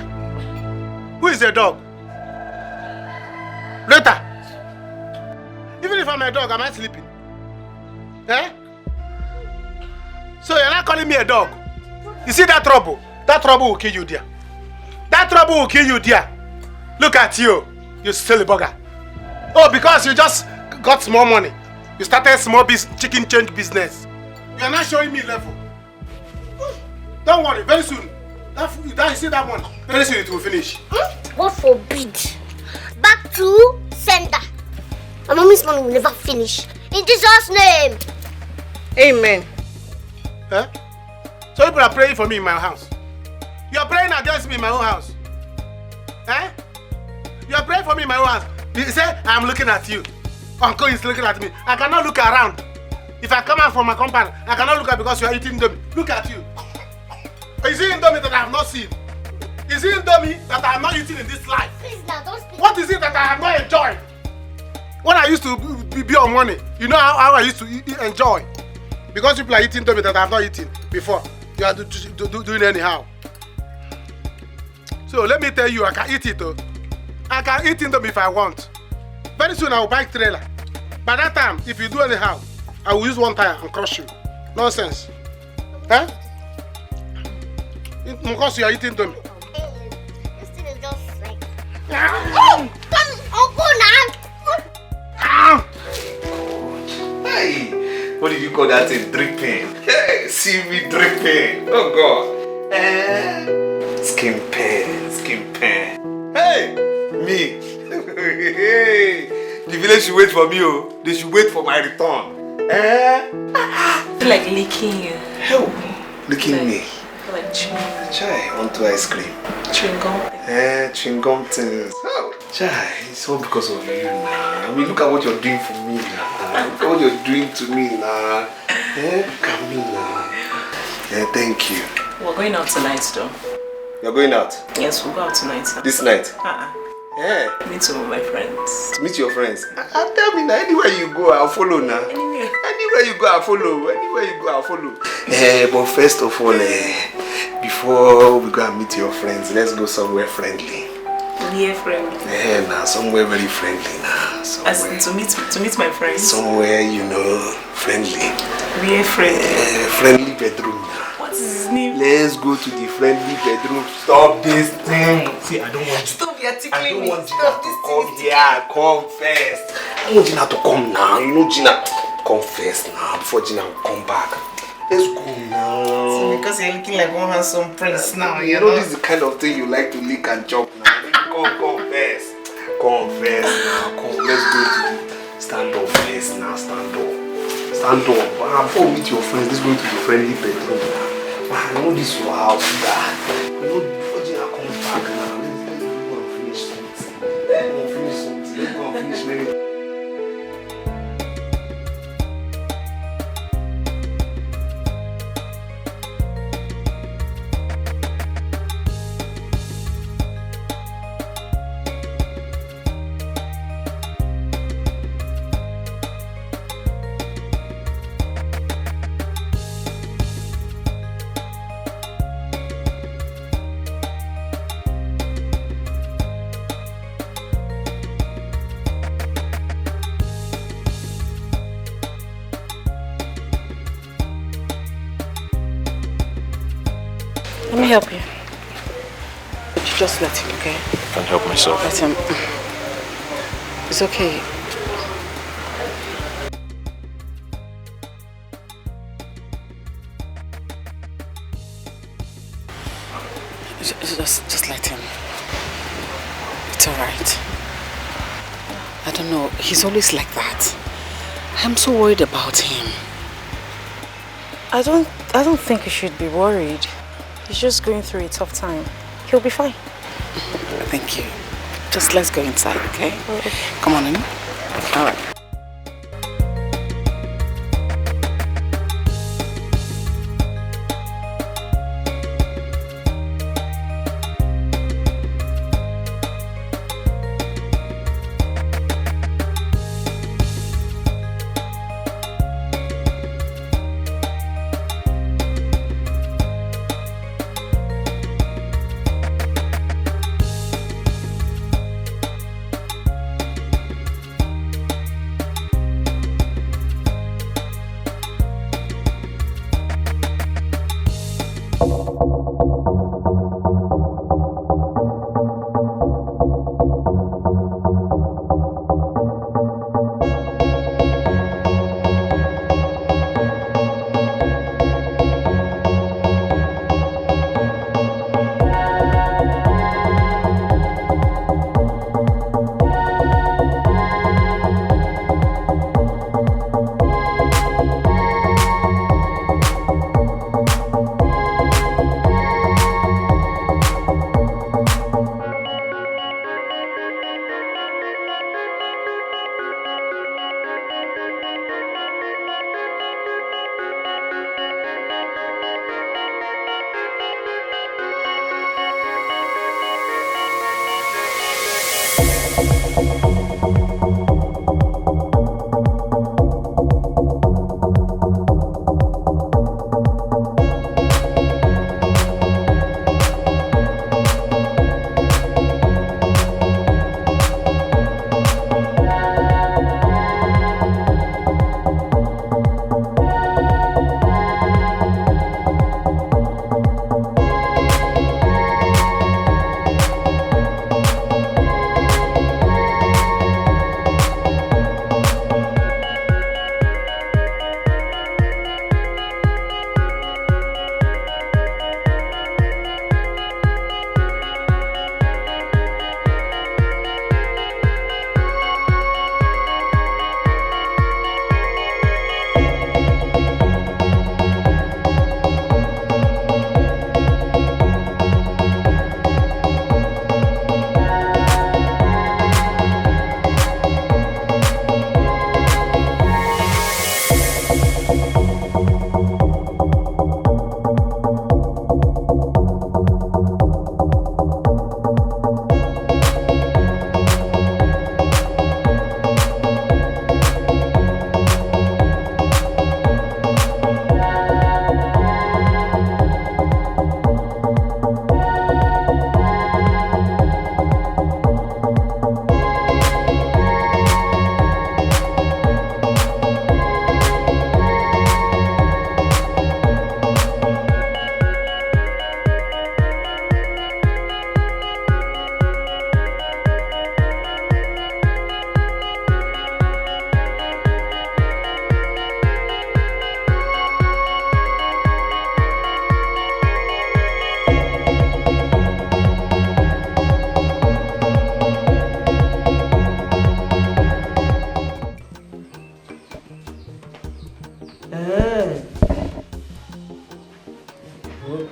who is the dog? Rita, even if I'm a dog, am I sleeping? Eh? So you're not calling me a dog? You see that trouble? That trouble will kill you there. That trouble will kill you there. Look at you. You silly bugger. Oh, because you just got small money. You started small chicken change business. You are not showing me level. Don't worry, very soon. You see that one? Very soon it will finish. God forbid. Back to sender. My mommy's money will never finish. In Jesus' name. Amen. Huh? So people are praying for me in my house. You are praying against me in my own house. Eh? You are praying for me in my own house. You say, I'm looking at you. Uncle is looking at me. I cannot look around. If I come out from my compound, I cannot look at because you are eating Indomie. Look at you. Is it Indomie that I have not seen? Is it Indomie that I have not eaten in this life? Please now, don't speak. What is it that I have not enjoyed? When I used to be on money, you know how I used to enjoy. Because people are eating Indomie that I have not eaten before. You are doing anyhow. So let me tell you, I can eat it though. I can eat Indomie if I want. Very soon I will buy trailer. By that time, if you do anyhow, I will use one tire and crush you. Nonsense. Huh? Because you are eating Indomie. This thing is just like. Oh! Uncle now! Hey! What did you call that thing? Dripping. Hey! See me dripping. Oh God. Skin pain. Skin pain. Hey! Me. Hey! The village should wait for me. Oh. They should wait for my return. I feel like licking you. Hell. Licking me. Like chewing. Chai, want to ice cream. Chewing gum. Chewing gum things. Oh, Chai, it's all because of you now. I mean, look at what you're doing for me now. Look at what you're doing to me now. Look at me now. Thank you. We're going out tonight, though. You're going out? Yes, we'll go out tonight. This night? Yeah. Meet some of my friends. To meet your friends? Tell me now, anywhere you go, I'll follow now. Anywhere you go, I'll follow. Anywhere you go, I'll follow. But first of all, before we go and meet your friends, let's go somewhere friendly. Yeah, friendly. Yeah, now somewhere very friendly now. As in to meet my friends. Somewhere, you know, friendly. Yeah, friendly. Friendly bedroom now. What's his name? Let's go to the friendly bedroom. Stop this thing. See, I don't want Stop, you're tickling I don't me. want Gina to come here. Come first. I don't want Gina to come now. You know Gina. Come first now before Gina will come back. Let's go now. So because you're looking like one handsome prince now, you know this is the kind of thing you like to lick and chop now. Come first. Come first now. Come. Let's go to the stand up first now. Stand up. Stand up. Before we meet your friends, let's go to the friendly bedroom now. I know this is your house, Dad. You know before Gina comes back now. Let's go and finish something. Let's go and finish maybe. Let me help you. You just let him, okay? I can't help myself. Let him. It's okay. Just let him. It's alright. I don't know. He's always like that. I'm so worried about him. I don't think you should be worried. He's just going through a tough time. He'll be fine. Thank you. Just let's go inside, okay? Come on in. All right.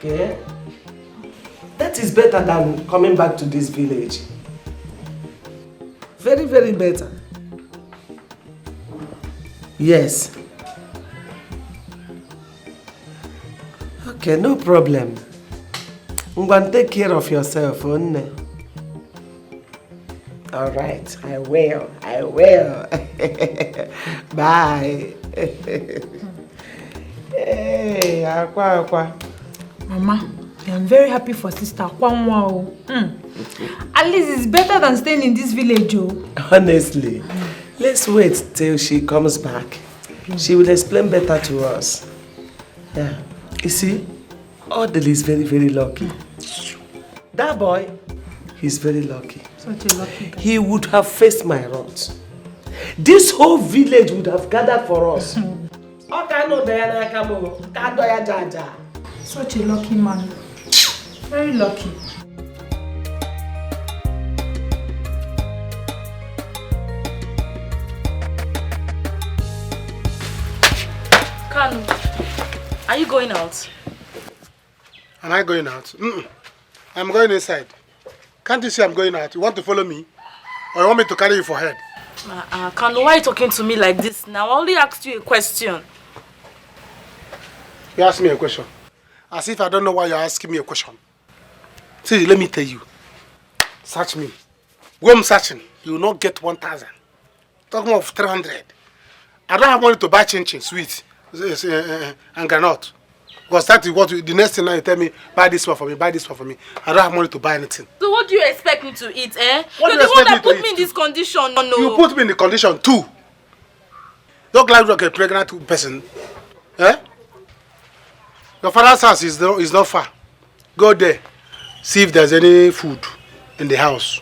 Okay. That is better than coming back to this village. Very, very better. Yes. Okay, no problem. I'm going to take care of yourself, Onne. All right, I will. I will. Bye. Hey, Akwa, Akwa. Mama, I'm very happy for Sister Akwa. At least it's better than staying in this village. Honestly, let's wait till she comes back. She will explain better to us. Yeah. You see, Odile is very, very lucky. That boy, he's very lucky. Such a lucky guy. He would have faced my wrath. This whole village would have gathered for us. Such a lucky man. Very lucky. Kanu, are you going out? Am I going out? I'm going inside. Can't you see I'm going out? You want to follow me? Or you want me to carry you for head? Kanu, why are you talking to me like this now? I only asked you a question. You asked me a question. As if I don't know why you're asking me a question. See, let me tell you. Search me. Go home searching. You will not get 1,000. Talking of 300. I don't have money to buy chin-chin, sweet, and granite. Because that is what the next thing now you tell me, buy this one for me, buy this one for me. I don't have money to buy anything. So what do you expect me to eat, eh? What You're do the you one that expect me to put me in this condition. No. You put me in the condition too. Don't like like a pregnant person. Eh? Your father's house is not far. Go there. See if there's any food in the house.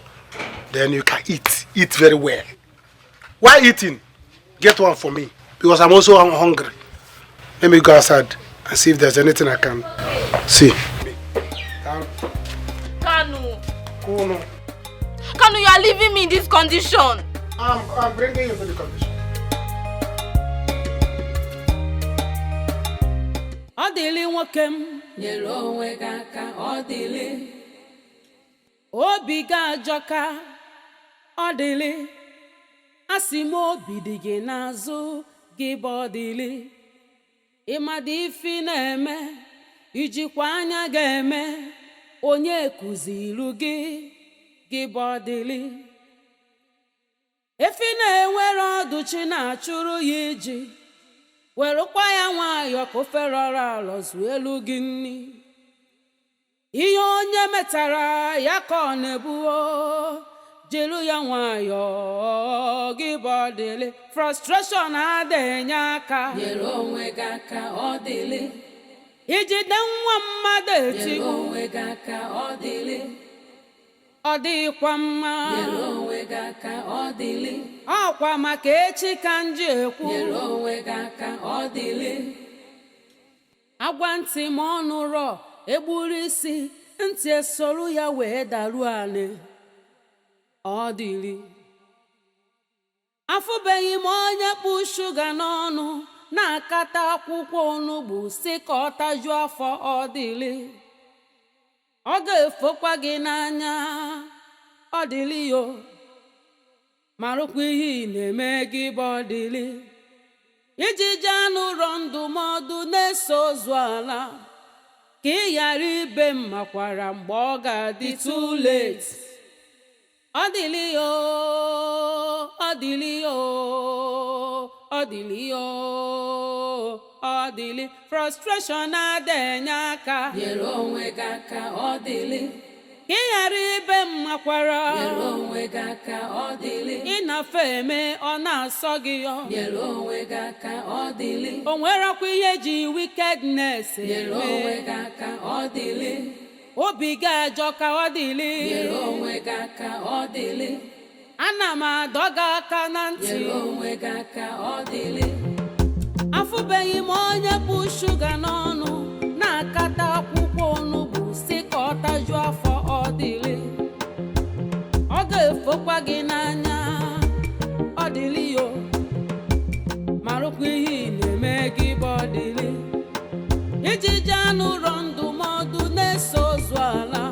Then you can eat. Eat very well. While eating, get one for me. Because I'm also hungry. Let me go outside and see if there's anything I can see. Kanu. Kanu, you are leaving me in this condition. I'm bringing you to the condition. Ọdịlị nwoke m nyere onwe gị aka ọdịlị obi gị ajọka ọdịlị asị m obi dị gị n'azụ gị bụ ọdịlị ịmadị ife na-eme ijikwa anya ga-eme onye kụziru gị bụ ọdịlị efi na-enwere ọdụ chi na-achụrụ ya iji werekwa ya nwayọ ka ofe rọrọ alọ zuo elu gị nni ihe onye metara ya ka ọ na-ebuo jelu ya nwayọ gị bụ ọdịlị frustration adịghị aka nyere onwe gị aka ọdịlị ijide nwa mmadụ eti onwe gị aka ọdịlị ọ dịkwa mma nyere onwe gị aka ọdịlị ọkwa maka echi ka nji ekwu nyere onwe gị aka ọdịlị agwa ntị ma ọnụ rọ egburu isi ntị esoro ya wee daruo anị ọdịlị afụbeghị m onye kpụ shuga n'ọnụ na-akata akwụkwọ onugbu si ka ọ tajuo afọ ọdịlị ọ ga-efokwa gị n'anya ọdịlị yo marụkwa ihe ị na-eme gị bụ ọdịlị iji jee n'ụlọ ndụmọdụ na-eso ozu ala ka ị ghara ibe mmakwara mgbe ọ ga-adị too late ọdịlị yo ọdịlị yo ọdịlị yo ọdịlị frustration adịghị aka nyere onwe gị aka ọdịlị ka ị ghara ibe mmakwara nyere onwe gị aka ọdịlị ịnafe eme ọ na-asọ gị yọ nyere onwe gị aka ọdịlị o nwerekwa ihe ji wickedness nyere onwe gị aka ọdịlị obi gị ajọ ka ọdịlị nyere onwe gị aka ọdịlị ana m adọ gị aka na ntị nyere onwe gị aka ọdịlị afụbeghị m onye bụ shuga n'ọnụ na-akata akwụkwọ onugbu si ka ọ tajuo afọ ọdịlị ọ ga-efokwa gị n'anya ọdịlị yo marụkwa ihe ị na-eme gị bụ ọdịlị iji jee n'ụlọ ndụmọdụ na-eso ozu ala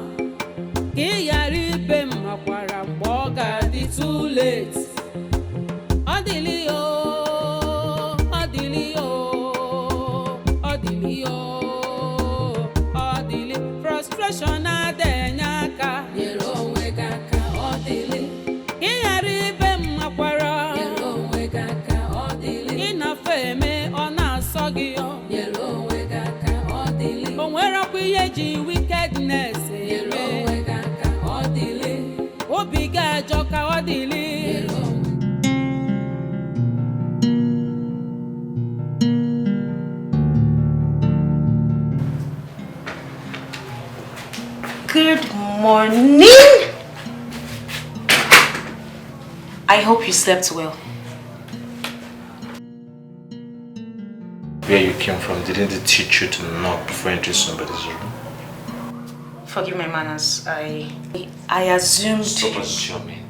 ka ị ghara ibe mmakwara mgbe ọ ga-adị too late ọdịlị yo ọdịlị yo ọdịlị yo ọdịlị frustration adịghị aka nyere onwe gị aka ọdịlị ka ị ghara ibe mmakwara nyere onwe gị aka ọdịlị ịnafe eme ọ na-asọ gị yọ nyere onwe gị aka ọdịlị o nwerekwa ihe ji wickedness nyere onwe gị aka ọdịlị obi gị ajọ ka ọdịlị Good morning. I hope you slept well. Where you came from, didn't they teach you to knock before entering somebody's room? Forgive my manners. I assumed... Stop assuming.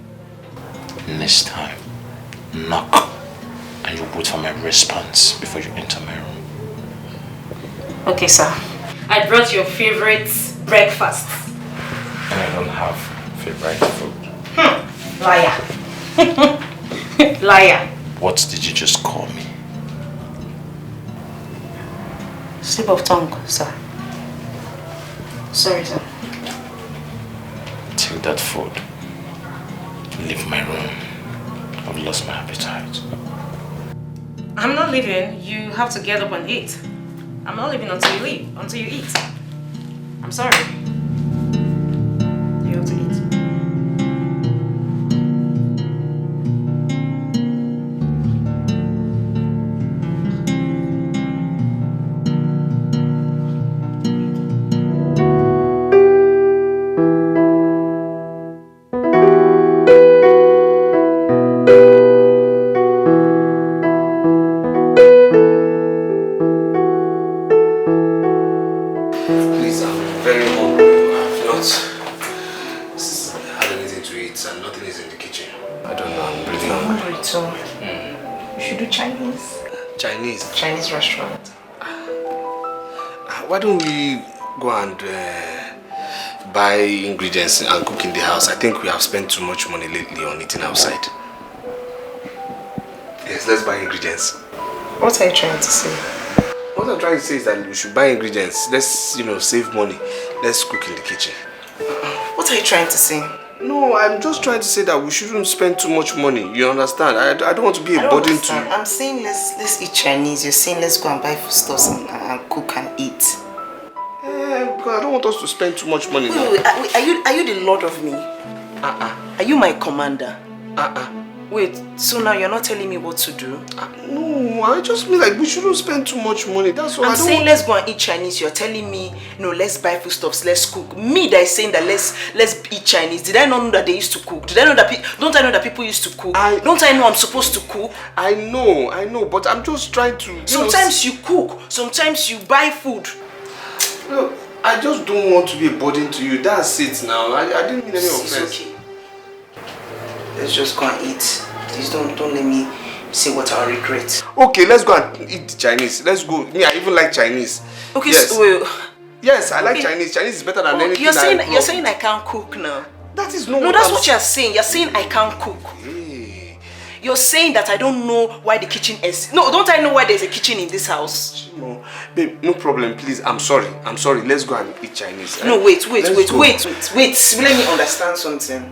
Next time, knock and you wait for my response before you enter my room. Okay, sir. I brought your favorite breakfast. And I don't have favorite food. Liar. Liar. What did you just call me? Slip of tongue, sir. Sorry, sir. Take that food. Leave my room. I've lost my appetite. I'm not leaving. You have to get up and eat. I'm not leaving until you leave, until you eat. I'm sorry. You have to eat. Please, I'm very hungry. I've not had anything to eat and nothing is in the kitchen. I don't know, I'm really hungry. too. You should do Chinese. Chinese? Chinese restaurant. Why don't we go and buy ingredients and cook in the house? I think we have spent too much money lately on eating outside. Yes, let's buy ingredients. What are you trying to say? What I'm trying to say is that we should buy ingredients. Let's, save money. Let's cook in the kitchen. What are you trying to say? No, I'm just trying to say that we shouldn't spend too much money. You understand? I don't want to be a burden to you. I'm saying let's eat Chinese. You're saying let's go and buy foodstuffs and cook and eat. Because I don't want us to spend too much money now. Wait, are you the lord of me? Are you my commander? Wait, so now you're not telling me what to do? No, I just mean like we shouldn't spend too much money. That's all. I'm saying let's go and eat Chinese. You're telling me no, let's buy foodstuffs, let's cook. Me that is saying that let's eat Chinese. Did I not know that they used to cook? Did I know that don't I know that people used to cook? Don't I know I'm supposed to cook? I know, but I'm just trying to. Sometimes you cook, sometimes you buy food. Look, I just don't want to be a burden to you. That's it now. I didn't mean any offense. It's okay. Let's just go and eat. Please don't let me say what I'll regret. Okay, let's go and eat Chinese. Let's go. Me, I even like Chinese. Okay, yes. so yes, I like Chinese. Chinese is better than anything. You're saying I can't cook now. That is not. No, that's what you're saying. You're saying I can't cook. Hey. You're saying that I don't know why the kitchen is. No, don't I know why there's a kitchen in this house? No, babe, no problem. Please, I'm sorry. Let's go and eat Chinese. No, wait. Let me understand something.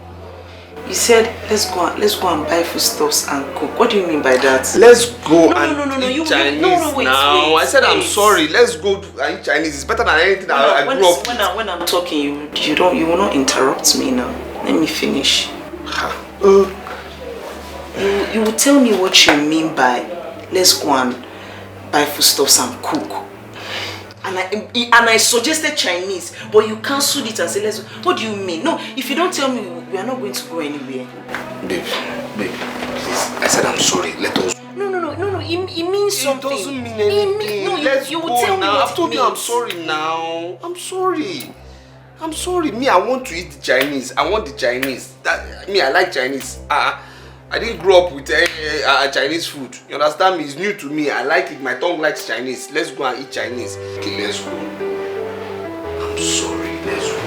You said let's go and buy foodstuffs and cook. What do you mean by that? Let's go No, eat Chinese now. I said I'm sorry. Let's go and eat Chinese. It's better than anything I grew up with. When I'm talking, you will not interrupt me now. Let me finish. You will tell me what you mean by let's go and buy foodstuffs and cook. And I suggested Chinese, but you cancelled it and said let's. What do you mean? No, if you don't tell me, we are not going to go anywhere. Babe, please. I said I'm sorry. Let us. No. It means something. It doesn't mean anything. Let's you will tell me what I've told you I'm sorry now. I'm sorry. Me, I want to eat the Chinese. I want the Chinese. I like Chinese. I didn't grow up with Chinese food. You understand me? It's new to me. I like it. My tongue likes Chinese. Let's go and eat Chinese. Okay, let's go. I'm sorry. Let's go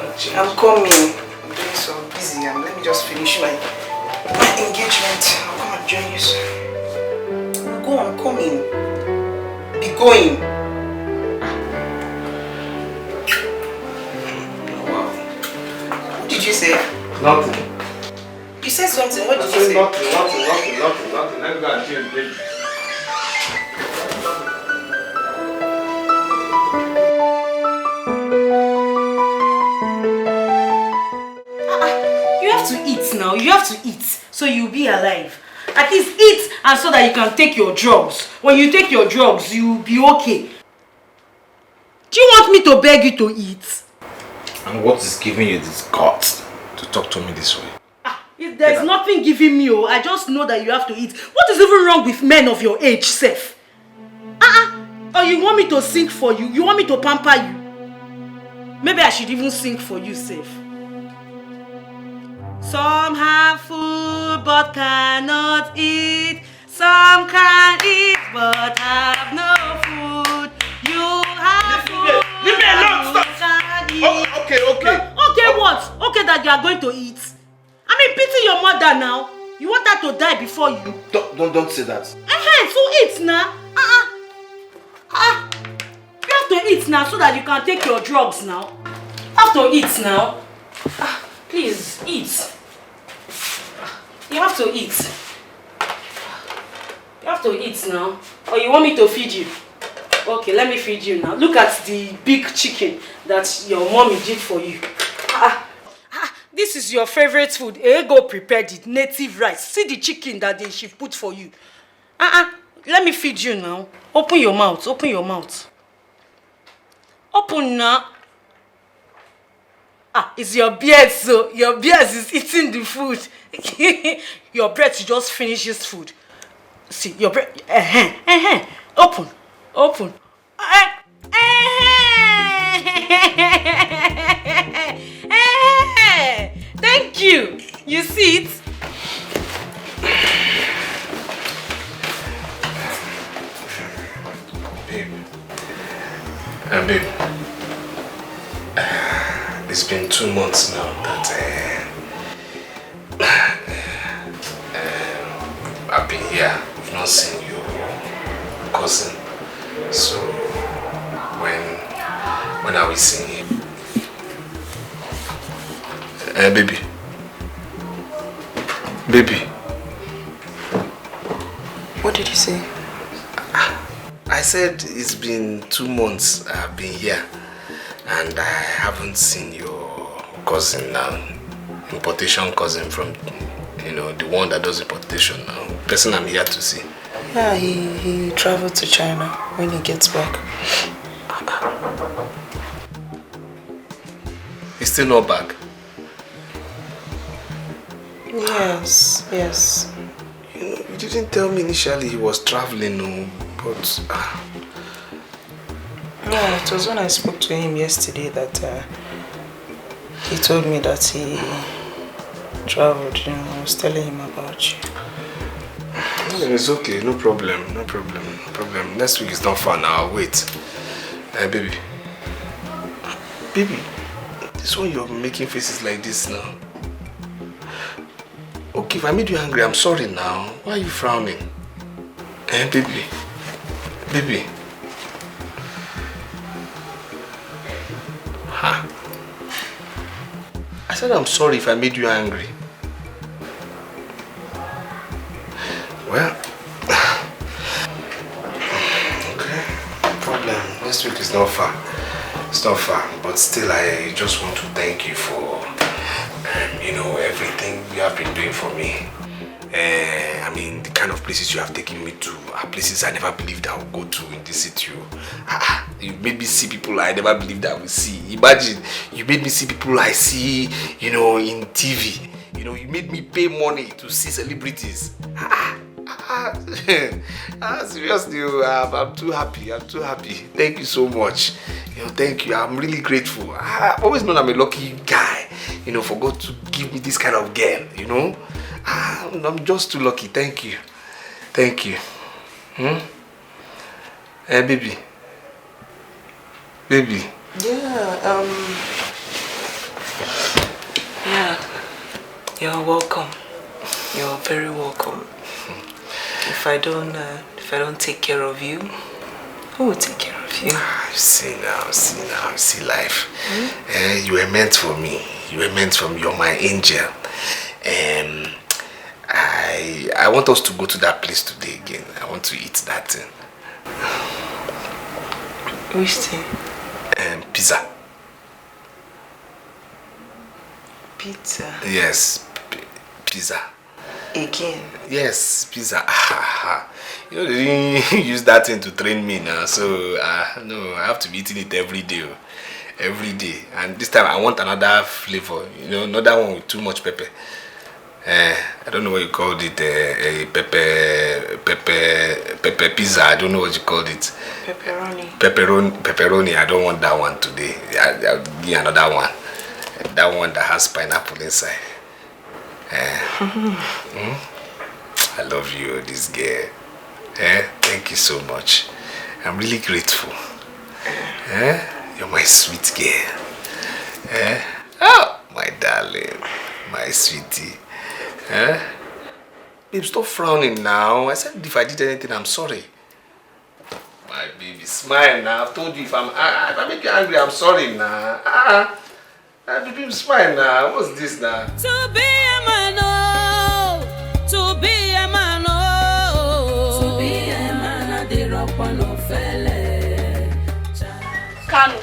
and change. I'm coming. I'm doing so busy. Let me just finish my engagement. I'll come and join you soon. Go, I'm coming. Be going. Wow. What did you say? Nothing. You said something. What did you say? Nothing. Let me go and change, baby. You have to eat now. You have to eat so you'll be alive. At least eat and so that you can take your drugs. When you take your drugs, you'll be okay. Do you want me to beg you to eat? And what is giving you this guts to talk to me this way? If there's nothing giving me, I just know that you have to eat. What is even wrong with men of your age, Seth? Or you want me to sing for you? You want me to pamper you? Maybe I should even sing for you, Seth. Some have food but cannot eat. Some can eat but have no food. You have food. Leave me alone, stop. Okay, what? you are going to eat? I mean, pity your mother now. You want her to die before you? Don't say that. So eat now. You have to eat now so that you can take your drugs now. You have to eat now. Please, eat. You have to eat. You have to eat now. Or you want me to feed you? Okay, let me feed you now. Look at the big chicken that your mommy did for you. This is your favorite food. Ego prepared it, native rice. See the chicken that she put for you. Let me feed you now. Open your mouth. Open your mouth. Open now. It's your beard, so your beard is eating the food. Your breath just finish this food. See, your breath. Open. Open. Thank you. You see it? Babe, it's been 2 months now that I've been here. I've not seen your cousin. So when are we seeing him? Baby. What did you say? I said it's been 2 months I've been here and I haven't seen your cousin now. Importation cousin from, the one that does importation now. Person I'm here to see. Yeah, he traveled to China when he gets back. He's still not back? Yes. You didn't tell me initially he was traveling, no, but... Yeah, it was when I spoke to him yesterday that he told me that he traveled, I was telling him about you. It's okay, no problem. Next week is not far now, I'll wait. Baby, this one you're making faces like this now. Okay, if I made you angry, I'm sorry now. Why are you frowning? Baby. I said I'm sorry if I made you angry. Well, okay, no problem. Next week is not far. It's not far, but still I just want to thank you for everything you have been doing for me. I mean, the kind of places you have taken me to are places I never believed I would go to in this city. You made me see people I never believed I would see. Imagine, you made me see people I see, in TV. You made me pay money to see celebrities. Seriously, I'm too happy. Thank you so much. Thank you. I'm really grateful. I've always known I'm a lucky guy. For God to give me this kind of girl. I'm just too lucky. Thank you. Baby. Yeah. You're welcome. You're very welcome. If I don't take care of you, who will take care of you? See life. You were meant for me. You're my angel. I want us to go to that place today again. I want to eat that thing. Which thing? Pizza. Pizza? Yes, pizza. Again? Yes, pizza. They didn't use that thing to train me now, so no, I have to be eating it every day. And this time I want another flavor, another one with too much pepper. I don't know what you called it, pepper pizza. I don't know what you called it. Pepperoni. I don't want that one today. I'll give you another one. That one that has pineapple inside. I love you, this girl. Thank you so much. I'm really grateful. You're my sweet girl. Oh, my darling. darling, my sweetie. Eh? Babe, stop frowning now. I said if I did anything, I'm sorry. My baby, smile now. I've told you if I make you angry, I'm sorry now. Baby, smile now. What's this now? To be a man, oh, to be a man, oh, to be a man, I did rock one of felle. Kanu,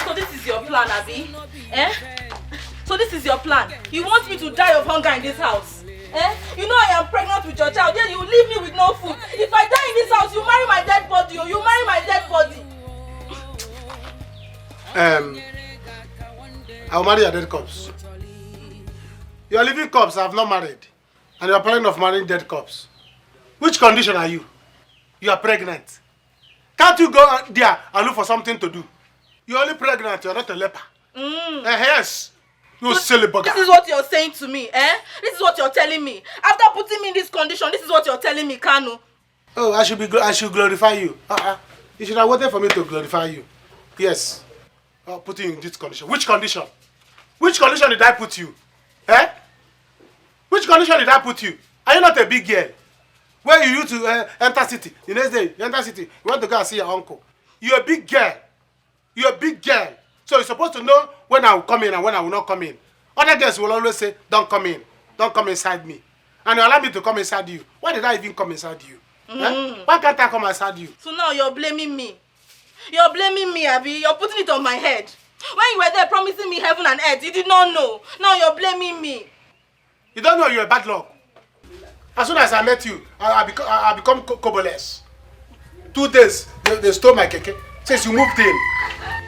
so this is your plan, Abi? Eh? So this is your plan? You want me to die of hunger in this house? Eh? You know I am pregnant with your child, then you leave me with no food. If I die in this house, you marry my dead body, or you marry my dead body. I'll marry your dead corpse. You are living corpse, I have not married. And you are planning of marrying dead corpse. Which condition are you? You are pregnant. Can't you go there and look for something to do? You're only pregnant, you're not a leper. Yes. You silly bugger. This is what you're saying to me, eh? This is what you're telling me. After putting me in this condition, this is what you're telling me, Kanu. Oh, I should glorify you. You should have waited for me to glorify you. Yes. I'll put you in this condition. Which condition? Which condition did I put you? Eh? Which condition did I put you? Are you not a big girl? Where you used to enter city. The next day, you enter city. You want to go and see your uncle. You're a big girl. You're a big girl. So you're supposed to know when I will come in and when I will not come in. Other girls will always say, don't come in. Don't come inside me. And you allow me to come inside you. Why did I even come inside you? Eh? Why can't I come inside you? So now you're blaming me. You're blaming me, Abi. You're putting it on my head. When you were there promising me heaven and earth, you did not know. Now you're blaming me. You don't know you're a bad luck. As soon as I met you, I become koboless. 2 days, they stole my keke. Since you moved in.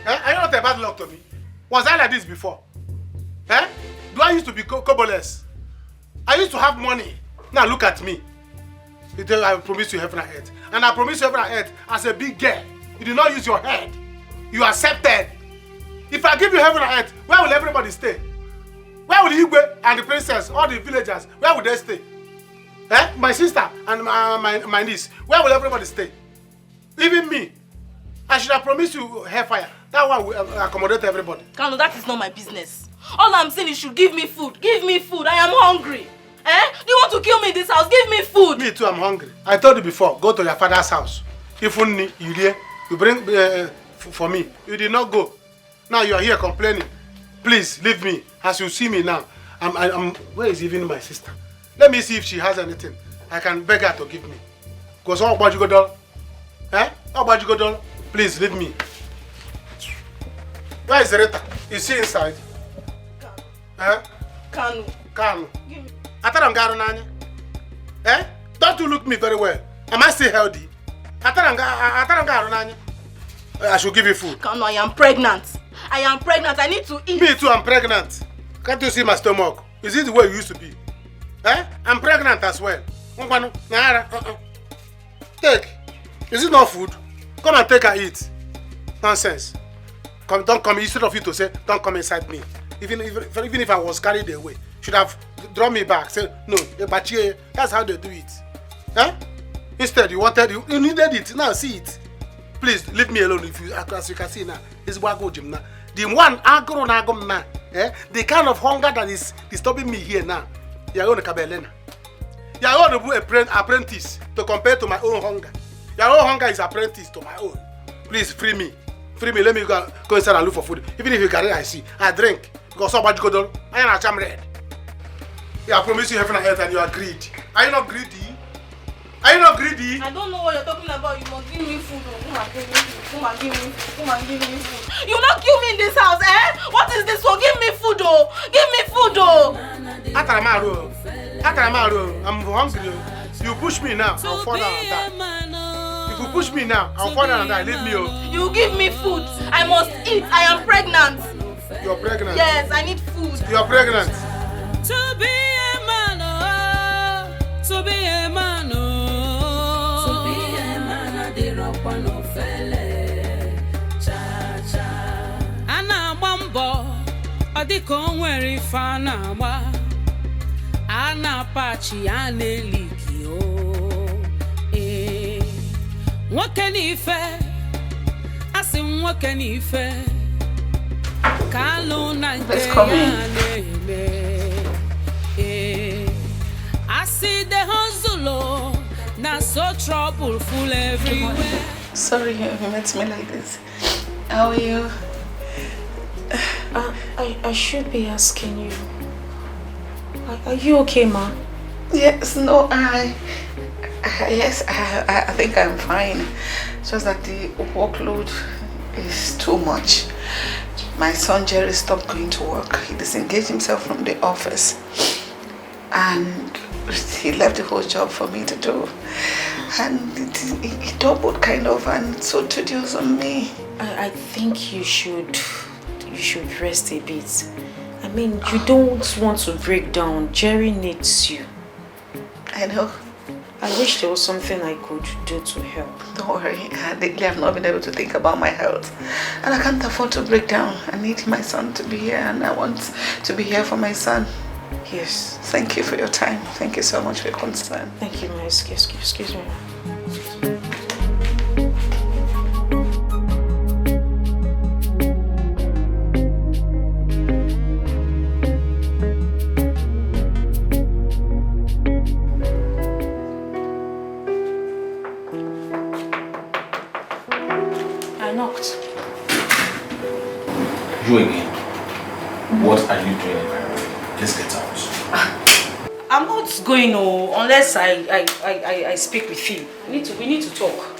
Eh? Are you not a bad luck to me? Was I like this before? Eh? Do I used to be koboless? I used to have money. Now look at me. I promised you heaven and earth. And I promised you heaven and earth as a big girl. You did not use your head. You accepted. If I give you heaven and earth, where will everybody stay? Where will Igwe and the princess, all the villagers, where will they stay? Eh? My sister and my niece, where will everybody stay? Even me. I should have promised you hellfire. That one will accommodate everybody. Kanu, that is not my business. All I'm saying is you should give me food. Give me food. I am hungry. Eh? Do you want to kill me in this house? Give me food. Me too, I'm hungry. I told you before, go to your father's house. If only you there, you bring for me. You did not go. Now you are here complaining. Please leave me. As you see me now, where is even my sister? Let me see if she has anything. I can beg her to give me. Because all about you go down. Eh? How about you go down? Please leave me. Where is Rita? Is she inside? Eh? Kanu. Kanu. Eh? Don't you look me very well? Am I still healthy? I should give you food. Kanu, I am pregnant. I am pregnant. I need to eat. Me too, I'm pregnant. Can't you see my stomach? Is it the way it used to be? Eh? I'm pregnant as well. Take. Is it not food? Come and take and eat. Nonsense. Come, don't come. Instead of you to say, don't come inside me. Even if I was carried away, should have drawn me back. Say, no, but that's how they do it. Eh? Instead, you needed it. Now see it. Please leave me alone. If you, as you can see now, it's Wago Jim now. The one agro now, the kind of hunger that is disturbing me here now. You're going to Kabelena. You're going to be an apprentice to compare to my own hunger. Your own hunger is apprentice to my own. Please free me. Free me. Let me go inside and look for food. Even if you carry, I see. I drink. Because so much go down. I am a jam red. Yeah, I promise you heaven and earth and you are greedy. Are you not greedy? Are you not greedy? I don't know what you're talking about. You must give me food. Come and give me food. Come and give me food. Come and give me food. You will not kill me in this house, eh? What is this for? Give me food, oh. Give me food, oh. I'm hungry. You push me now, I'll fall down and die. If you push me now, I'll fall down and die. Leave me, oh. You give me food. I must eat. I am pregnant. You're pregnant? Yes, I need food. You're pregnant. To be a man, oh. To be a man, oh. To be a man, I did rock one of felle. Cha cha. Ana mambo. Adiko nwere ifa na agba. Ana pachi aneliki o. Nwoke n'ife. Asị nwoke n'ife. Let's come in. I see the hustle, not so troubleful everywhere. Sorry you met me like this. How are you? I should be asking you. Are you okay, ma? Yes, no, yes, I think I'm fine. Just that the workload is too much. My son Jerry stopped going to work. He disengaged himself from the office. And he left the whole job for me to do. And he doubled kind of, and so tedious on me. I think you should rest a bit. I mean, you don't want to break down. Jerry needs you. I know. I wish there was something I could do to help. Don't worry. Lately I've not been able to think about my health. And I can't afford to break down. I need my son to be here, and I want to be here for my son. Yes. Thank you for your time. Thank you so much for your concern. Thank you, my excuse me. I knocked. You again? What are you doing in my room? Let's get out. I'm not going unless I speak with you. We need to talk.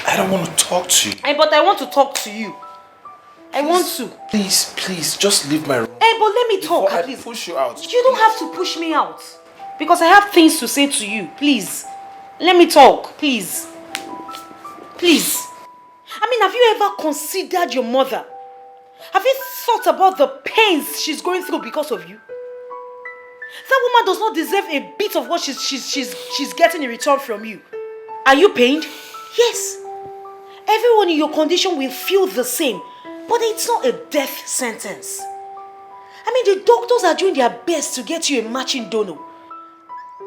I don't want to talk to you. Hey, but I want to talk to you. I want to. Please, just leave my room. Hey, but let me talk at least. Push you out. You don't have to push me out. Because I have things to say to you. Please. Let me talk. Please. Please. I mean, have you ever considered your mother? Have you thought about the pains she's going through because of you? That woman does not deserve a bit of what she's getting in return from you. Are you pained? Yes. Everyone in your condition will feel the same, but it's not a death sentence. I mean, the doctors are doing their best to get you a matching donor.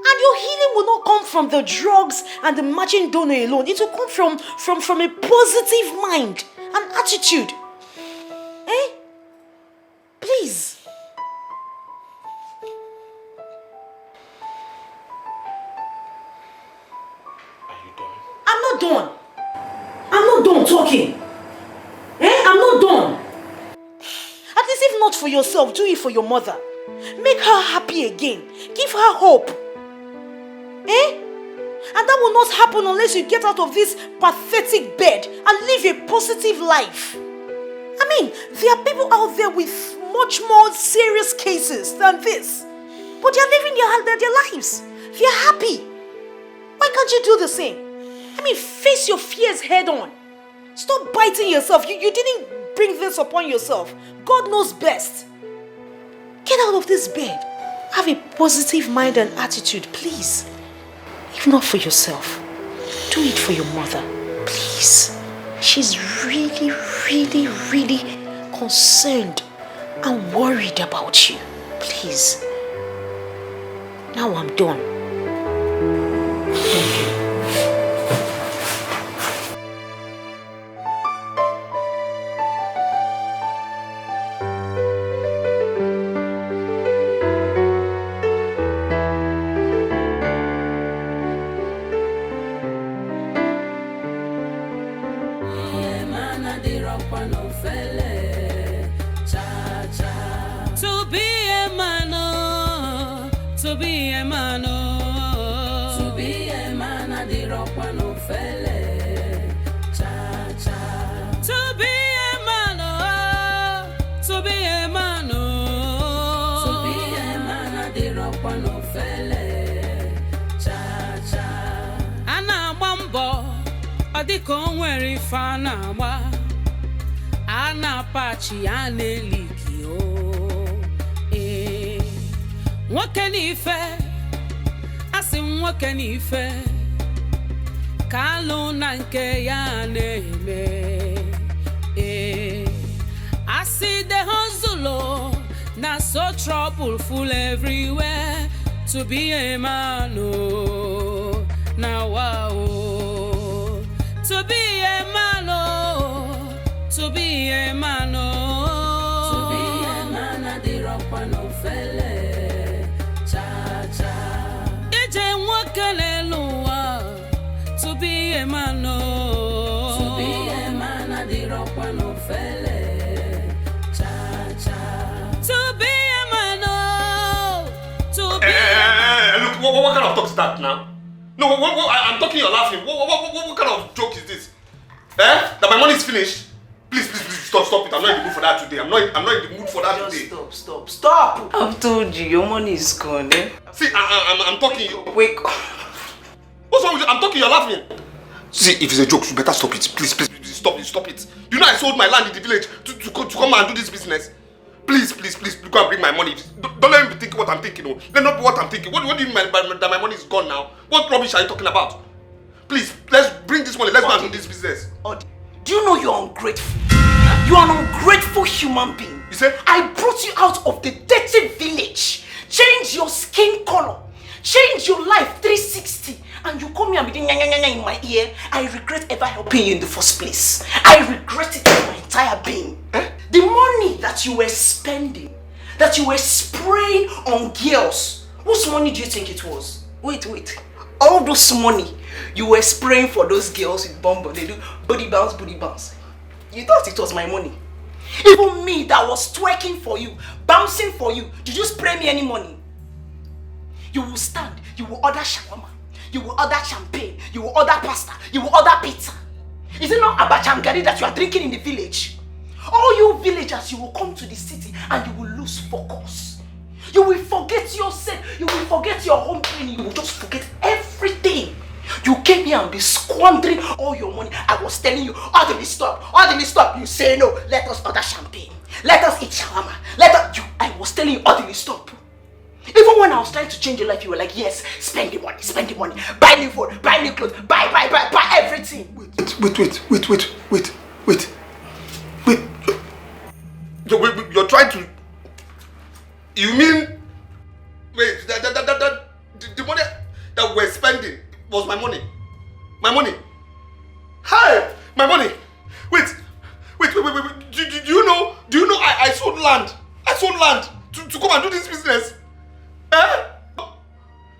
And your healing will not come from the drugs and the matching donor alone. It will come from a positive mind and attitude. Eh? Please. I'm not done. I'm not done talking. I'm not done. At least if not for yourself, do it for your mother. Make her happy again. Give her hope. And that will not happen unless you get out of this pathetic bed and live a positive life. I mean, there are people out there with much more serious cases than this. But they are living their lives. They are happy. Why can't you do the same? I mean, face your fears head on. Stop biting yourself. You didn't bring this upon yourself. God knows best. Get out of this bed. Have a positive mind and attitude, please. If not for yourself, do it for your mother, please. She's really, really, really concerned and worried about you. Please. Now I'm done. Thank you. I see the hustle, not so troubleful everywhere. To be a man, oh, now wow. To be a man, oh, to be a man, oh. oh. To be a man at the rock one of felle. Cha cha. To be a man, oh. To be Look, what kind of talk is that now? No, I'm talking, you're laughing. What kind of joke is this? That my money is finished? Please, stop it. I'm not in the mood for that today. I'm not in the mood for that today. Stop! I've told you, your money is gone, eh? See, I'm talking. Wake up. What's wrong with you? I'm talking, you're laughing. See, if it's a joke, you better stop it. Please, stop it. You know I sold my land in the village to come and do this business. Please, go and bring my money. Don't let me be thinking what I'm thinking. No. Let not be what I'm thinking. What do you mean that my money is gone now? What rubbish are you talking about? Please, let's bring this money. Let's go and do this business. Do you know you're ungrateful? You are an ungrateful human being. You said? I brought you out of the dirty village. Change your skin color. Change your life 360. And you come here and be doing in my ear. I regret ever helping you in the first place. I regret it with my entire being. The money that you were spending, that you were spraying on girls, whose money do you think it was? Wait. All those money you were spraying for those girls with bum, they do booty bounce. You thought it was my money. Even me that was twerking for you, bouncing for you, did you spray me any money? You will stand, you will order shawarma, you will order champagne, you will order pasta, you will order pizza. Is it not abacha and gari that you are drinking in the village? All you villagers, you will come to the city and you will lose focus. You will forget yourself, you will forget your home training, you will just forget everything. You came here and be squandering all your money. I was telling you, orderly stop. You say no, let us order champagne. Let us eat shawarma. I was telling you, orderly stop. Even when I was trying to change your life, you were like, yes, spend the money. Buy new phone, buy new clothes, buy everything. Wait. You're trying to... You mean... Wait, the money that we're spending was my money. My money. Hey! My money. Wait. Do you know I sold land? I sold land to come and do this business.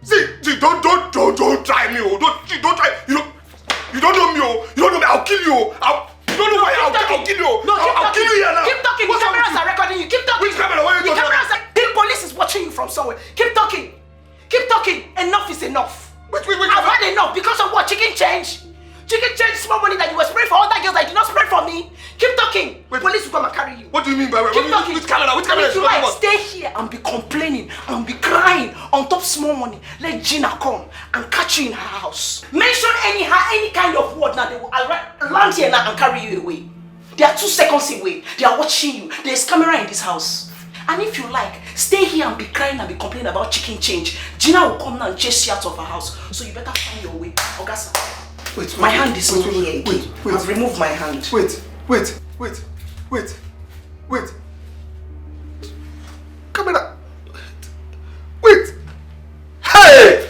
See, don't try me. Don't try. You don't know me. You don't know me. I'll kill you. You don't know why I'll kill you. No, I'll kill you here now. Keep talking. The cameras are recording you. Keep talking. Which camera? What are you talking about? The police is watching you from somewhere. Keep talking. Enough is enough. Wait. I've had enough because of what? Chicken change, small money that you were spraying for other girls that you did not spray for me. Keep talking. Police will come and carry you. What do you mean by keep talking? Which camera? If you like, stay here and be complaining and be crying on top small money. Let Gina come and catch you in her house. Mention any kind of word now, they will land here now and carry you away. They are 2 seconds away. They are watching you. There is camera in this house. And if you like, stay here and be crying and be complaining about chicken change. Gina will come now and chase you out of her house. So you better find your way. Ogasa. Wait. My hand is not here. Wait. I've removed my hand. Wait. Camera. Wait. Hey.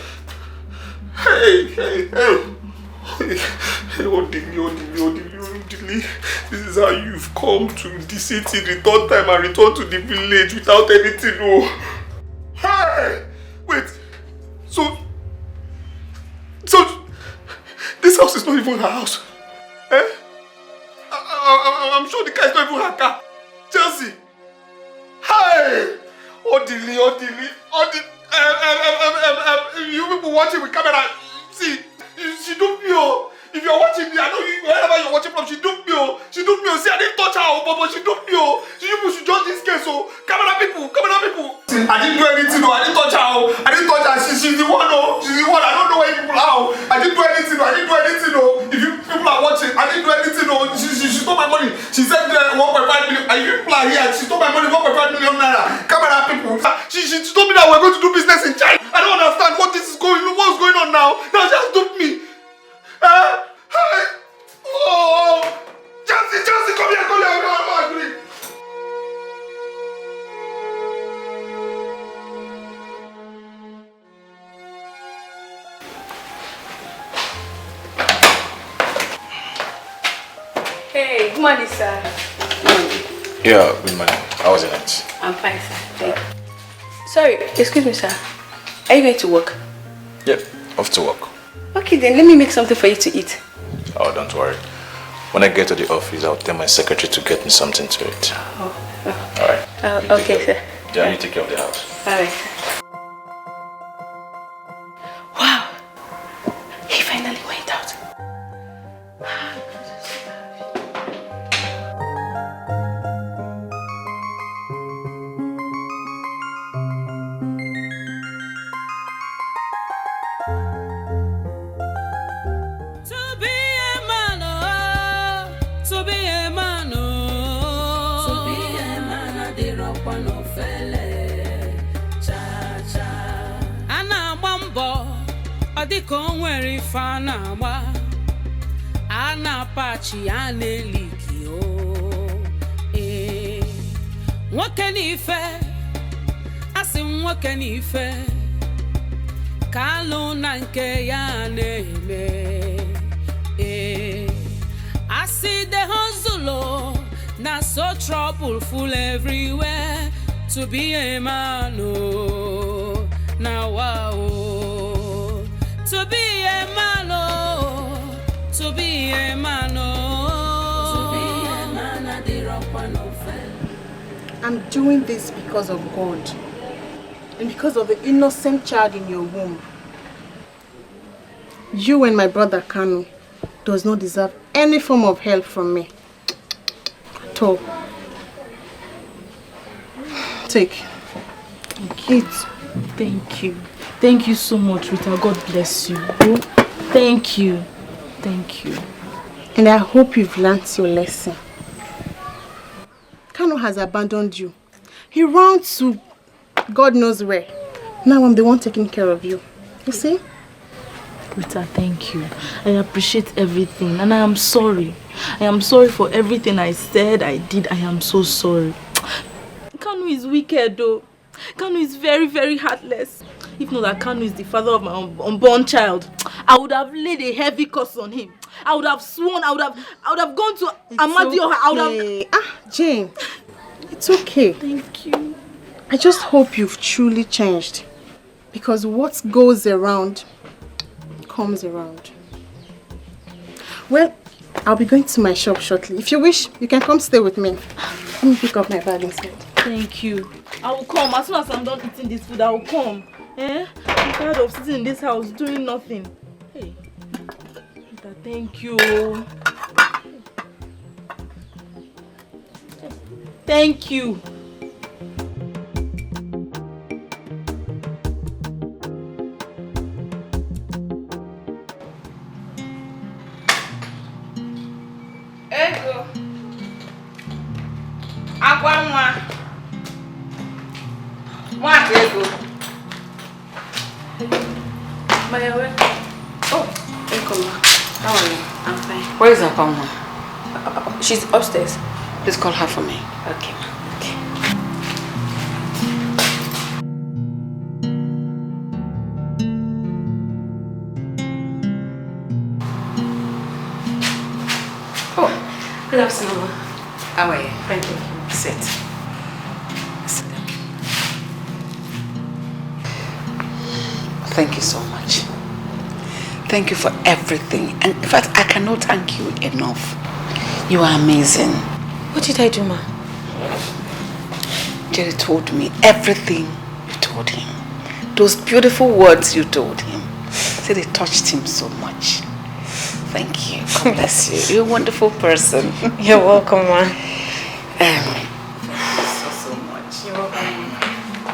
Odili. This is how you've come to the city the 3rd time and return to the village without anything. Oh. Hey. Wait. So this house is not even her house. I'm sure the car is not even her car. Chelsea. Hey. Odili. You people watching with camera. See, she duped me. If you're watching me, I know you, wherever you're watching from, she duped me. See, I didn't touch her, but she duped me. You people should judge this case. Camera people. See, I didn't do anything. I didn't touch her. She's the one. I don't know where you people are. I didn't do anything. If you people are watching, I didn't do anything. She stole my money. She said 1.5 million. And you people are here. She stole my money, 1.5 million naira. Camera people. She told me that we're going to do business in China. I don't understand what's going on now. Now she has duped me. Chelsea, come here. I'm agree. Hey, good morning, sir. Yeah, good morning. How was the night? I'm fine, sir. Thank you. Sorry, excuse me, sir. Are you going to work? Yep, off to work. Okay, then let me make something for you to eat. Oh, don't worry. When I get to the office, I'll tell my secretary to get me something to eat. Alright. Okay, sir. Yeah, you take care of the house. Alright. Wow. He finally went out. Dịka o nwere ife a na-agba a na-apachi ya na-eliki nwoke n'ife asị nwoke n'ife ka alụ na nke ya na-eme asị the hustle na so trouble full everywhere to be a man now wow. To be a man, oh, to be a man, oh, to be a man, I did rock one of I'm doing this because of God and because of the innocent child in your womb. You and my brother Kanu does not deserve any form of help from me. At all. Take. Eat. Thank you. Thank you so much, Rita. God bless you. Oh, thank you. Thank you. And I hope you've learned your lesson. Kanu has abandoned you. He ran to God knows where. Now I'm the one taking care of you. You see? Rita, thank you. I appreciate everything and I am sorry. I am sorry for everything I said, I did. I am so sorry. Kanu is wicked though. Kanu is very, very heartless. If not that Kanu is the father of my unborn child, I would have laid a heavy curse on him. I would have sworn, I would have gone to Amadio. I would have... Jane, it's okay. Thank you. I just hope you've truly changed. Because what goes around comes around. Well, I'll be going to my shop shortly. If you wish, you can come stay with me. Let me pick up my bag instead. Thank you. I will come. As soon as I'm done eating this food, I will come. I'm tired of sitting in this house doing nothing. Hey, thank you. Thank you. Ego. Agwa nwa. What ego? Maya, where? Oh, Ekoma. How are you? I'm fine. Where is Akoma? She's upstairs. Please call her for me. Okay. Oh, good afternoon. How are you? Thank you. Sit. Sit down. Thank you so much. Thank you for everything. And in fact, I cannot thank you enough. You are amazing. What did I do, ma? Jerry told me everything you told him. Those beautiful words you told him. Said it touched him so much. Thank you. God bless you. You're a wonderful person. You're welcome, ma. Thank you so much. You're welcome.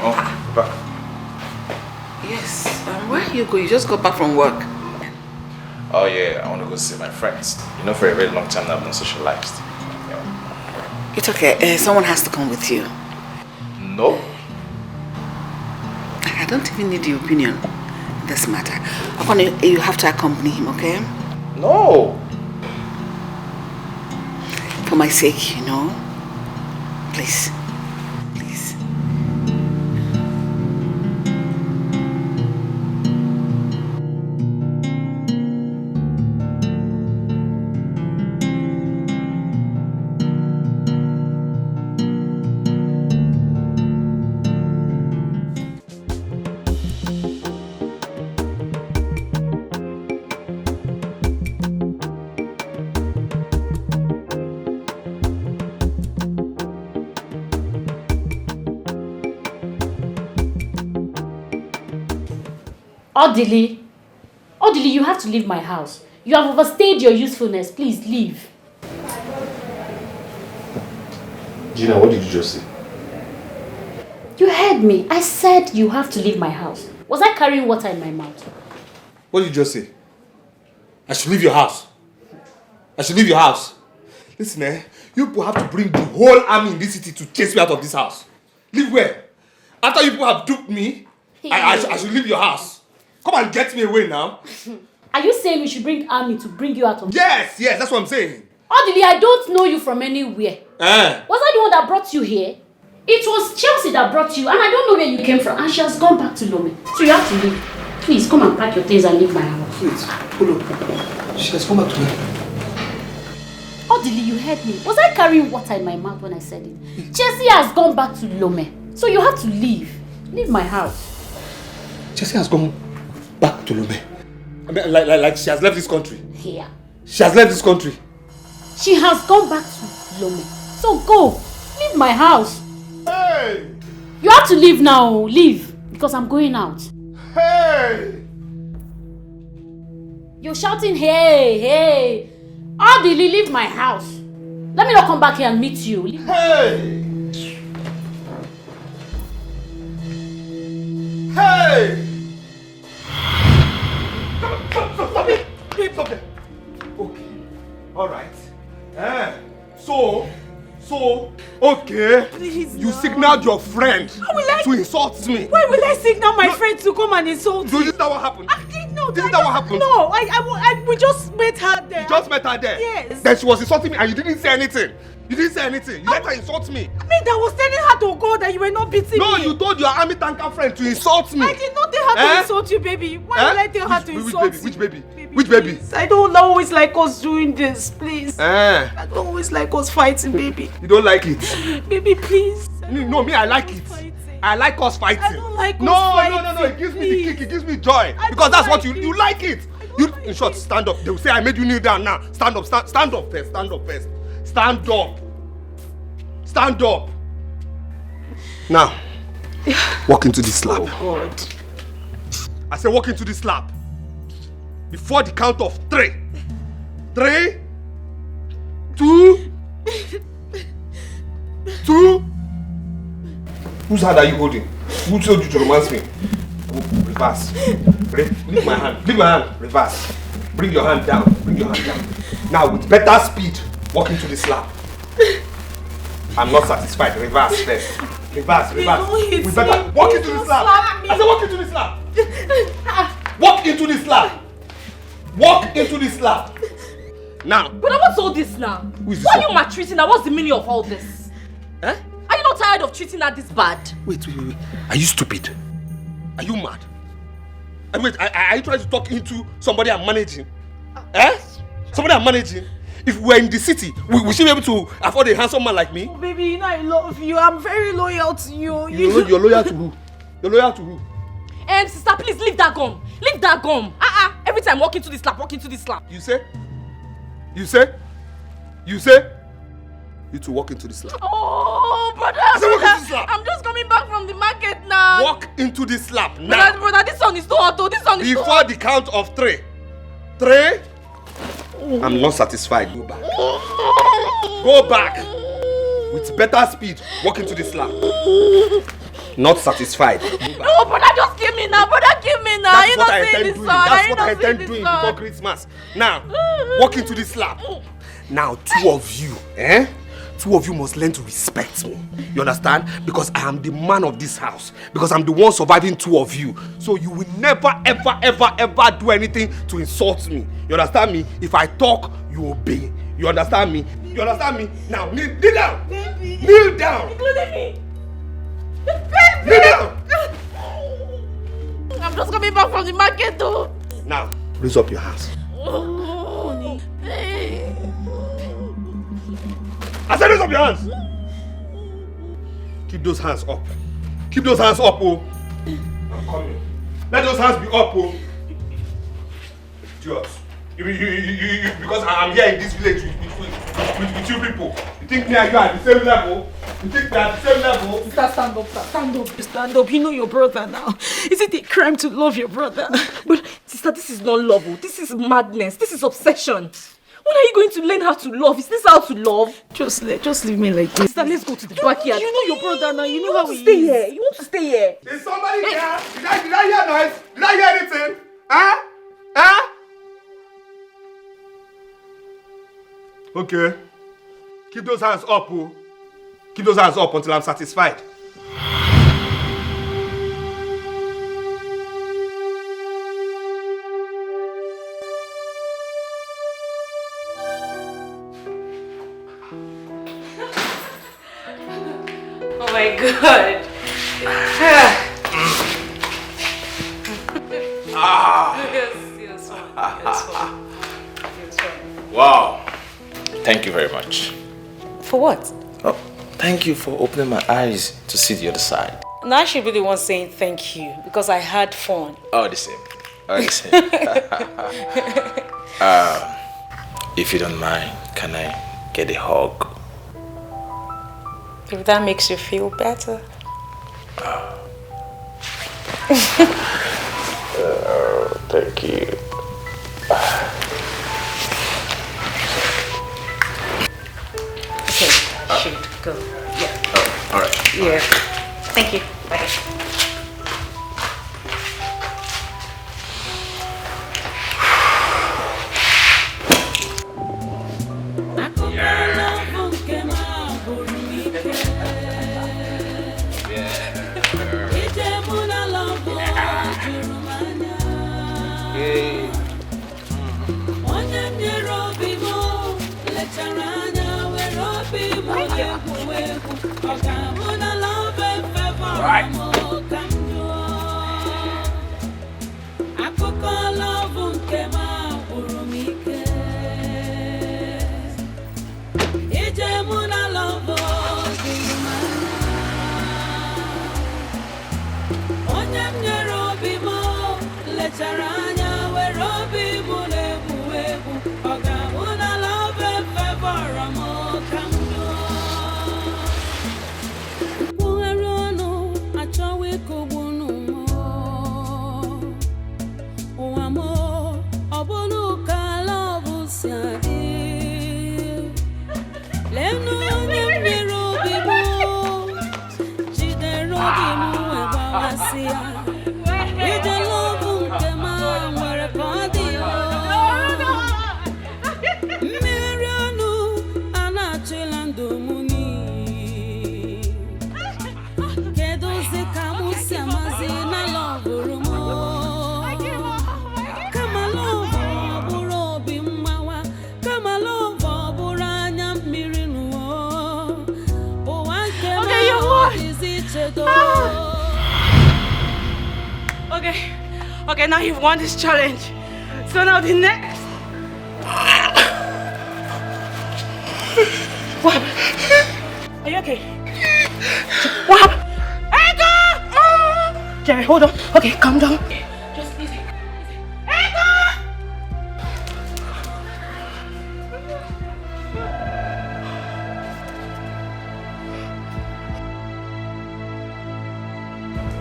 Oh, back. Yes. Where are you going? You just got back from work. Oh yeah, I want to go see my friends. You know, for a very long time now I've not socialized. Yeah. It's okay. Someone has to come with you. No. I don't even need your opinion in this matter. You have to accompany him, okay? No. For my sake, you know. Please. Please. Odili, you have to leave my house. You have overstayed your usefulness. Please leave. Gina, what did you just say? You heard me. I said you have to leave my house. Was I carrying water in my mouth? What did you just say? I should leave your house. I should leave your house. Listen, you people have to bring the whole army in this city to chase me out of this house. Leave where? After you people have duped me, I should leave your house. Come and get me away now. Are you saying we should bring army to bring you out of Yes, that's what I'm saying. Odili, I don't know you from anywhere. Was I the one that brought you here? It was Chelsea that brought you, and I don't know where you came from, and she has gone back to Lome. So you have to leave. Please, come and pack your things and leave my house. Wait, hold on. She has come back to me. Odili, you heard me. Was I carrying water in my mouth when I said it? Chelsea has gone back to Lome. So you have to leave. Leave my house. Chelsea has gone back to Lome. I mean, like she has left this country. Here. She has left this country. She has gone back to Lome. So go. Leave my house. Hey! You have to leave now. Leave. Because I'm going out. Hey! You're shouting, hey. Odili, leave my house. Let me not come back here and meet you. Hey! Hey! Stop it! Stop it! Okay. Alright. So, okay. Please, you signaled your friend to insult me. Why will I signal my friend to come and insult me? Is that what happened? I didn't know. Is that what happened? No, we just met her there. You just met her there? Yes. Then she was insulting me and you didn't say anything. You didn't say anything. You let her insult me. I mean, that was telling her to go, that you were not beating me. No, you told your army tanker friend to insult me. I did not tell her to insult you, baby. Why will I tell her to insult you? Which baby? Which baby? I don't always like us doing this, please. I don't always like us fighting, baby. You don't like it? Baby, please. No, me, I like it. I like us fighting. I don't like us fighting. No. It gives me the kick. It gives me joy. Because that's what you like it. You, in short, stand up. They will say I made you kneel down now. Stand up first. Stand up first. Stand up. Stand up. Now, walk into this slab. Oh, God. I said walk into this slab. Before the count of 3. 3, 2. Whose hand are you holding? Who told you to romance me? Reverse. Leave my hand. Reverse. Bring your hand down. Now, with better speed, walk into the slab. I'm not satisfied. Reverse first. Reverse. With better. Walk into the slab. I said walk into the slab. Walk into the slab. Now. But what's all this now? Why are you maltreating her? What's the meaning of all this? Are you not tired of treating her this bad? Wait. Are you stupid? Are you mad? Wait, are you trying to talk into somebody I'm managing? Somebody I'm managing? If we're in the city, we should be able to afford a handsome man like me. Oh, baby, you know I love you. I'm very loyal to you. You're loyal to who? You're loyal to who? Sister, please leave that gum. Every time walk into this slap. You say? You to walk into the slab. Oh, brother, walk into the slab. I'm just coming back from the market now. Walk into the slab now. Brother, this one is too hot. Before the count of 3. 3. I'm not satisfied. Go back. With better speed, walk into the slab. Not satisfied. No, brother, just give me now. That's what I intend doing before Christmas. Now, walk into the slab. Now, 2 of you, 2 of you must learn to respect me. You understand? Because I am the man of this house. Because I'm the one surviving 2 of you. So you will never, ever do anything to insult me. You understand me? If I talk, you obey. You understand me? Now, kneel down. Baby. Kneel down. Including me. Baby. Kneel down. I'm just coming back from the market though. Now, raise up your hands. I said raise up your hands. Keep those hands up. Oh. I'm coming. Let those hands be up, oh. Just. Because I'm here in this village with you people. You think me and you are at the same level? You think they're at the same level? Sister, stand up, sir. Stand up. Stand up. You know your brother now. Is it a crime to love your brother? But sister, this is not love. This is madness. This is obsession. When are you going to learn how to love? Is this how to love? Just leave me like this. Sister, let's go to the backyard. You know your brother now. You know how he stay here. You want to stay here? Is somebody there? Did I hear noise? Did I hear anything? Huh? Huh? Okay. Keep those hands up, oh. Keep those hands up until I'm satisfied. Oh my God. Yes, Wow. Thank you very much. For what? Oh, thank you for opening my eyes to see the other side. Now I should be the one saying thank you because I had fun. Oh, the same. Oh, the same. If you don't mind, can I get a hug? If that makes you feel better. Thank you. Okay, should go. Yeah. Oh, all right. Yeah. Thank you. Bye. Okay, now you've won this challenge. So now the next. What happened? Are you okay? What happened? Echo! Jerry, hold on. Okay, calm down. Just easy. Echo!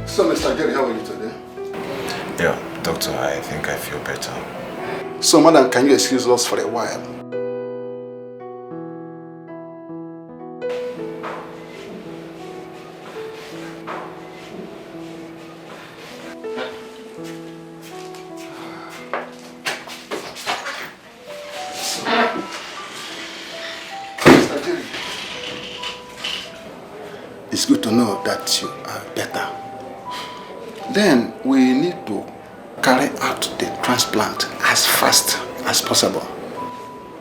So, Mr. Jerry, how are you today? Yeah, doctor, I think I feel better. So, madam, can you excuse us for a while? Mr. Jerry, it's good to know that you are better. Then we need to carry out the transplant as fast as possible.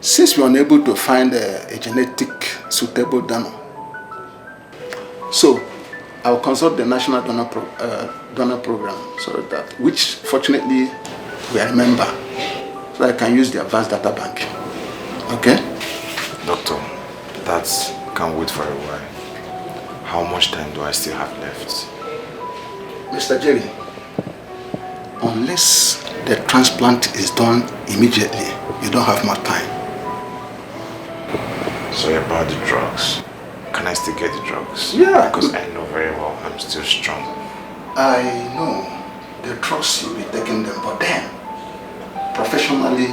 Since we are unable to find a genetic suitable donor, so I will consult the National Donor Program, so that, which fortunately we are a member, so I can use the advanced data bank. Okay? Doctor, that can wait for a while. How much time do I still have left? Mr. Jerry, unless the transplant is done immediately, you don't have more time. So about the drugs, can I still get the drugs? Yeah. Because I know very well I'm still strong. I know the drugs you'll be taking them, but then, professionally,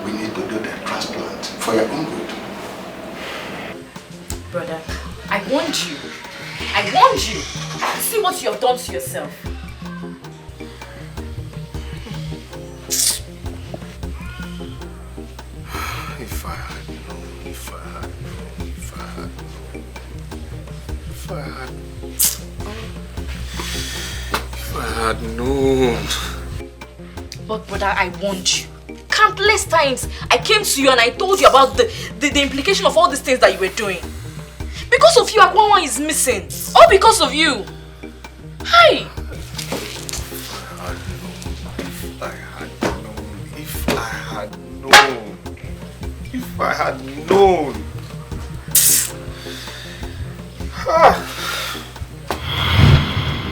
we need to do the transplant for your own good. Brother, I warned you. I warned you. See what you have done to yourself. If I had known, if I had known, if I had known, if I had... If I had known... But brother, I warned you. Countless times I came to you and I told you about the implication of all these things that you were doing. Because of you, Akwawa is missing. All because of you. Hi! If I had known, if I had known, if I had known.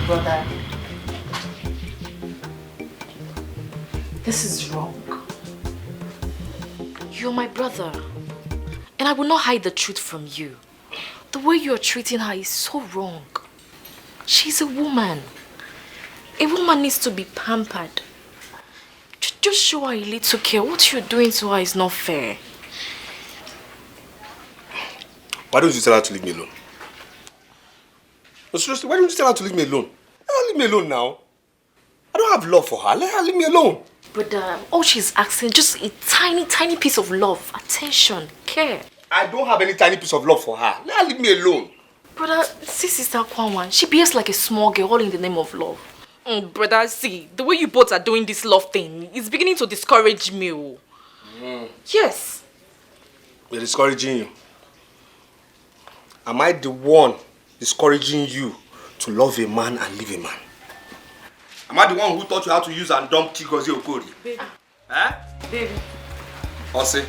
Brother, this is wrong. You're my brother. And I will not hide the truth from you. The way you're treating her is so wrong. She's a woman. A woman needs to be pampered. Just show her a little care. What you're doing to her is not fair. Why don't you tell her to leave me alone? No, seriously, why don't you tell her to leave me alone? Let her leave me alone now. I don't have love for her. Let her leave me alone. But all she's asking, just a tiny, tiny piece of love, attention, care. I don't have any tiny piece of love for her. Let her leave me alone. Brother, see Sister Kwanwan, she behaves like a small girl, all in the name of love. Brother, see, the way you both are doing this love thing is beginning to discourage me. Yes. We're discouraging you. Am I the one discouraging you to love a man and leave a man? Am I the one who taught you how to use and dump Chigozie Okori? Baby. Eh? Baby. Ose,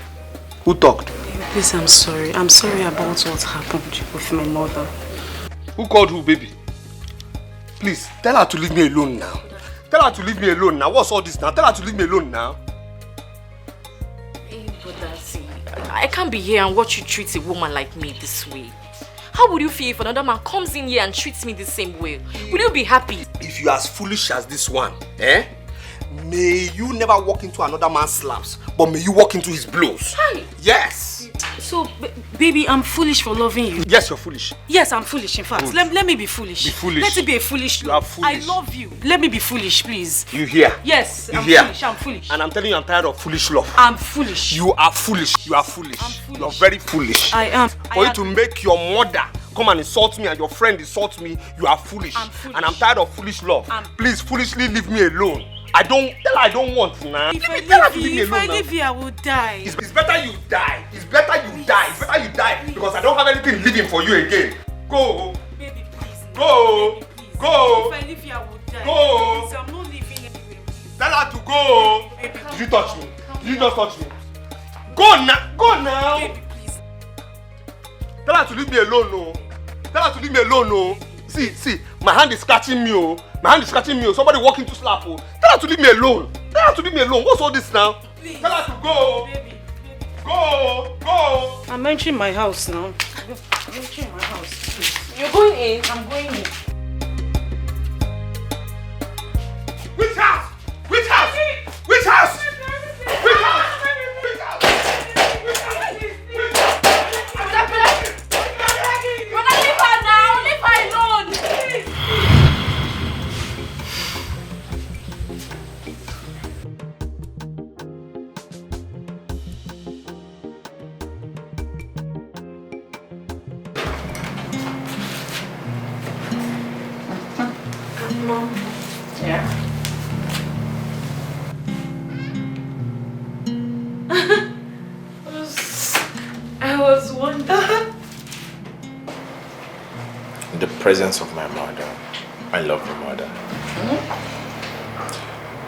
who talked? Baby, please, I'm sorry. I'm sorry about what happened with my mother. Who called who, baby? Please, tell her to leave me alone now. Tell her to leave me alone now. What's all this now? Tell her to leave me alone now. Hey, brother, see, I can't be here and watch you treat a woman like me this way. How would you feel if another man comes in here and treats me the same way? Will you be happy? If you're as foolish as this one, may you never walk into another man's slaps, but may you walk into his blows. Hi. Yes. So, baby, I'm foolish for loving you. Yes, you're foolish. Yes, I'm foolish, in fact. Let me be foolish. Be foolish. Let it be a foolish love. I love you. Let me be foolish, please. You hear? Yes, You I'm hear? foolish. I'm foolish. And I'm telling you, I'm tired of foolish love. I'm foolish. You are foolish. You are foolish. You're very foolish. I am. For you to make your mother come and insult me and your friend insult me, you are foolish. And I'm tired of foolish love. Please, foolishly leave me alone. I don't want now. If I leave you, I will die. It's better you die. It's better you die. It's better you die because I don't have anything living for you again. Go. Baby, please. Go. Baby, please. Go. If I leave you, I will die. Go. Please, I'm not leaving anywhere. Tell her to go. Did you touch me? Did you just touch me? Go now. Go now. Baby, please. Tell her to leave me alone, no. Tell her to leave me alone, no. See, my hand is scratching me, oh. My hand is scratching me, oh. Somebody walking to slap, oh. Tell her to leave me alone. Tell her to leave me alone. What's all this now? Please. Tell her to go. Baby. Go. I'm entering my house now. I'm entering my house. Please. You're going in? I'm going in. Which house? Which house? Which house? Which house? Brother, leave her now. Leave her alone. Mom. Yeah. I was wondering. In the presence of my mother, my lovely mother,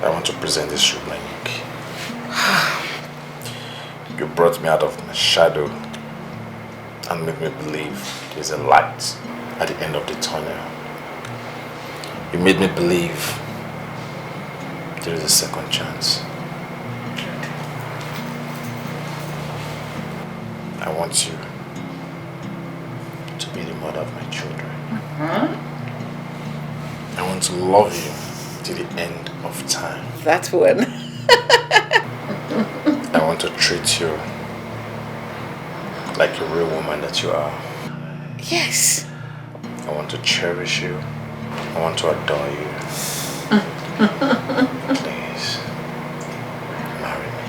I want to present this shoe, Mike. You brought me out of my shadow and made me believe there's a light at the end of the tunnel. You made me believe there is a second chance. I want you be the mother of my children. I want to love you till the end of time. That one. I want to treat you like a real woman that you are. Yes. I want to cherish you. I want to adore you. Please, marry me.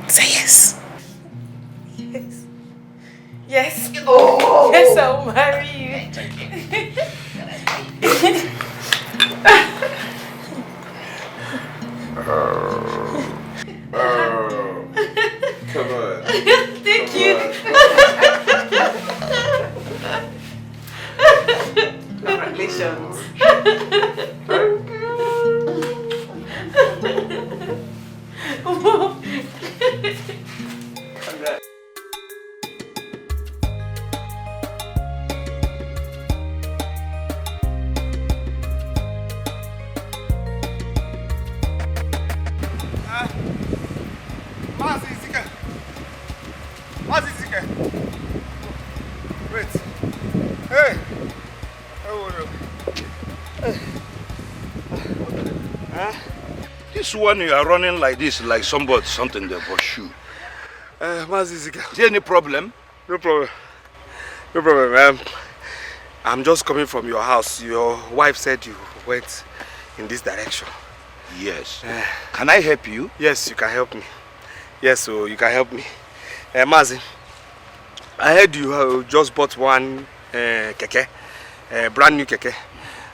Say yes. Yes. Yes. Oh. Yes, I'll marry you. Thank you. Come on. Thank you. Congratulations. Wait. Hey. This one you are running like this, like something they pursue. Is there any problem? No problem. No problem. I'm just coming from your house. Your wife said you went in this direction. Yes. Can I help you? Yes, you can help me. Yes, so you can help me. Mazi, I heard you just bought one keke, brand new keke,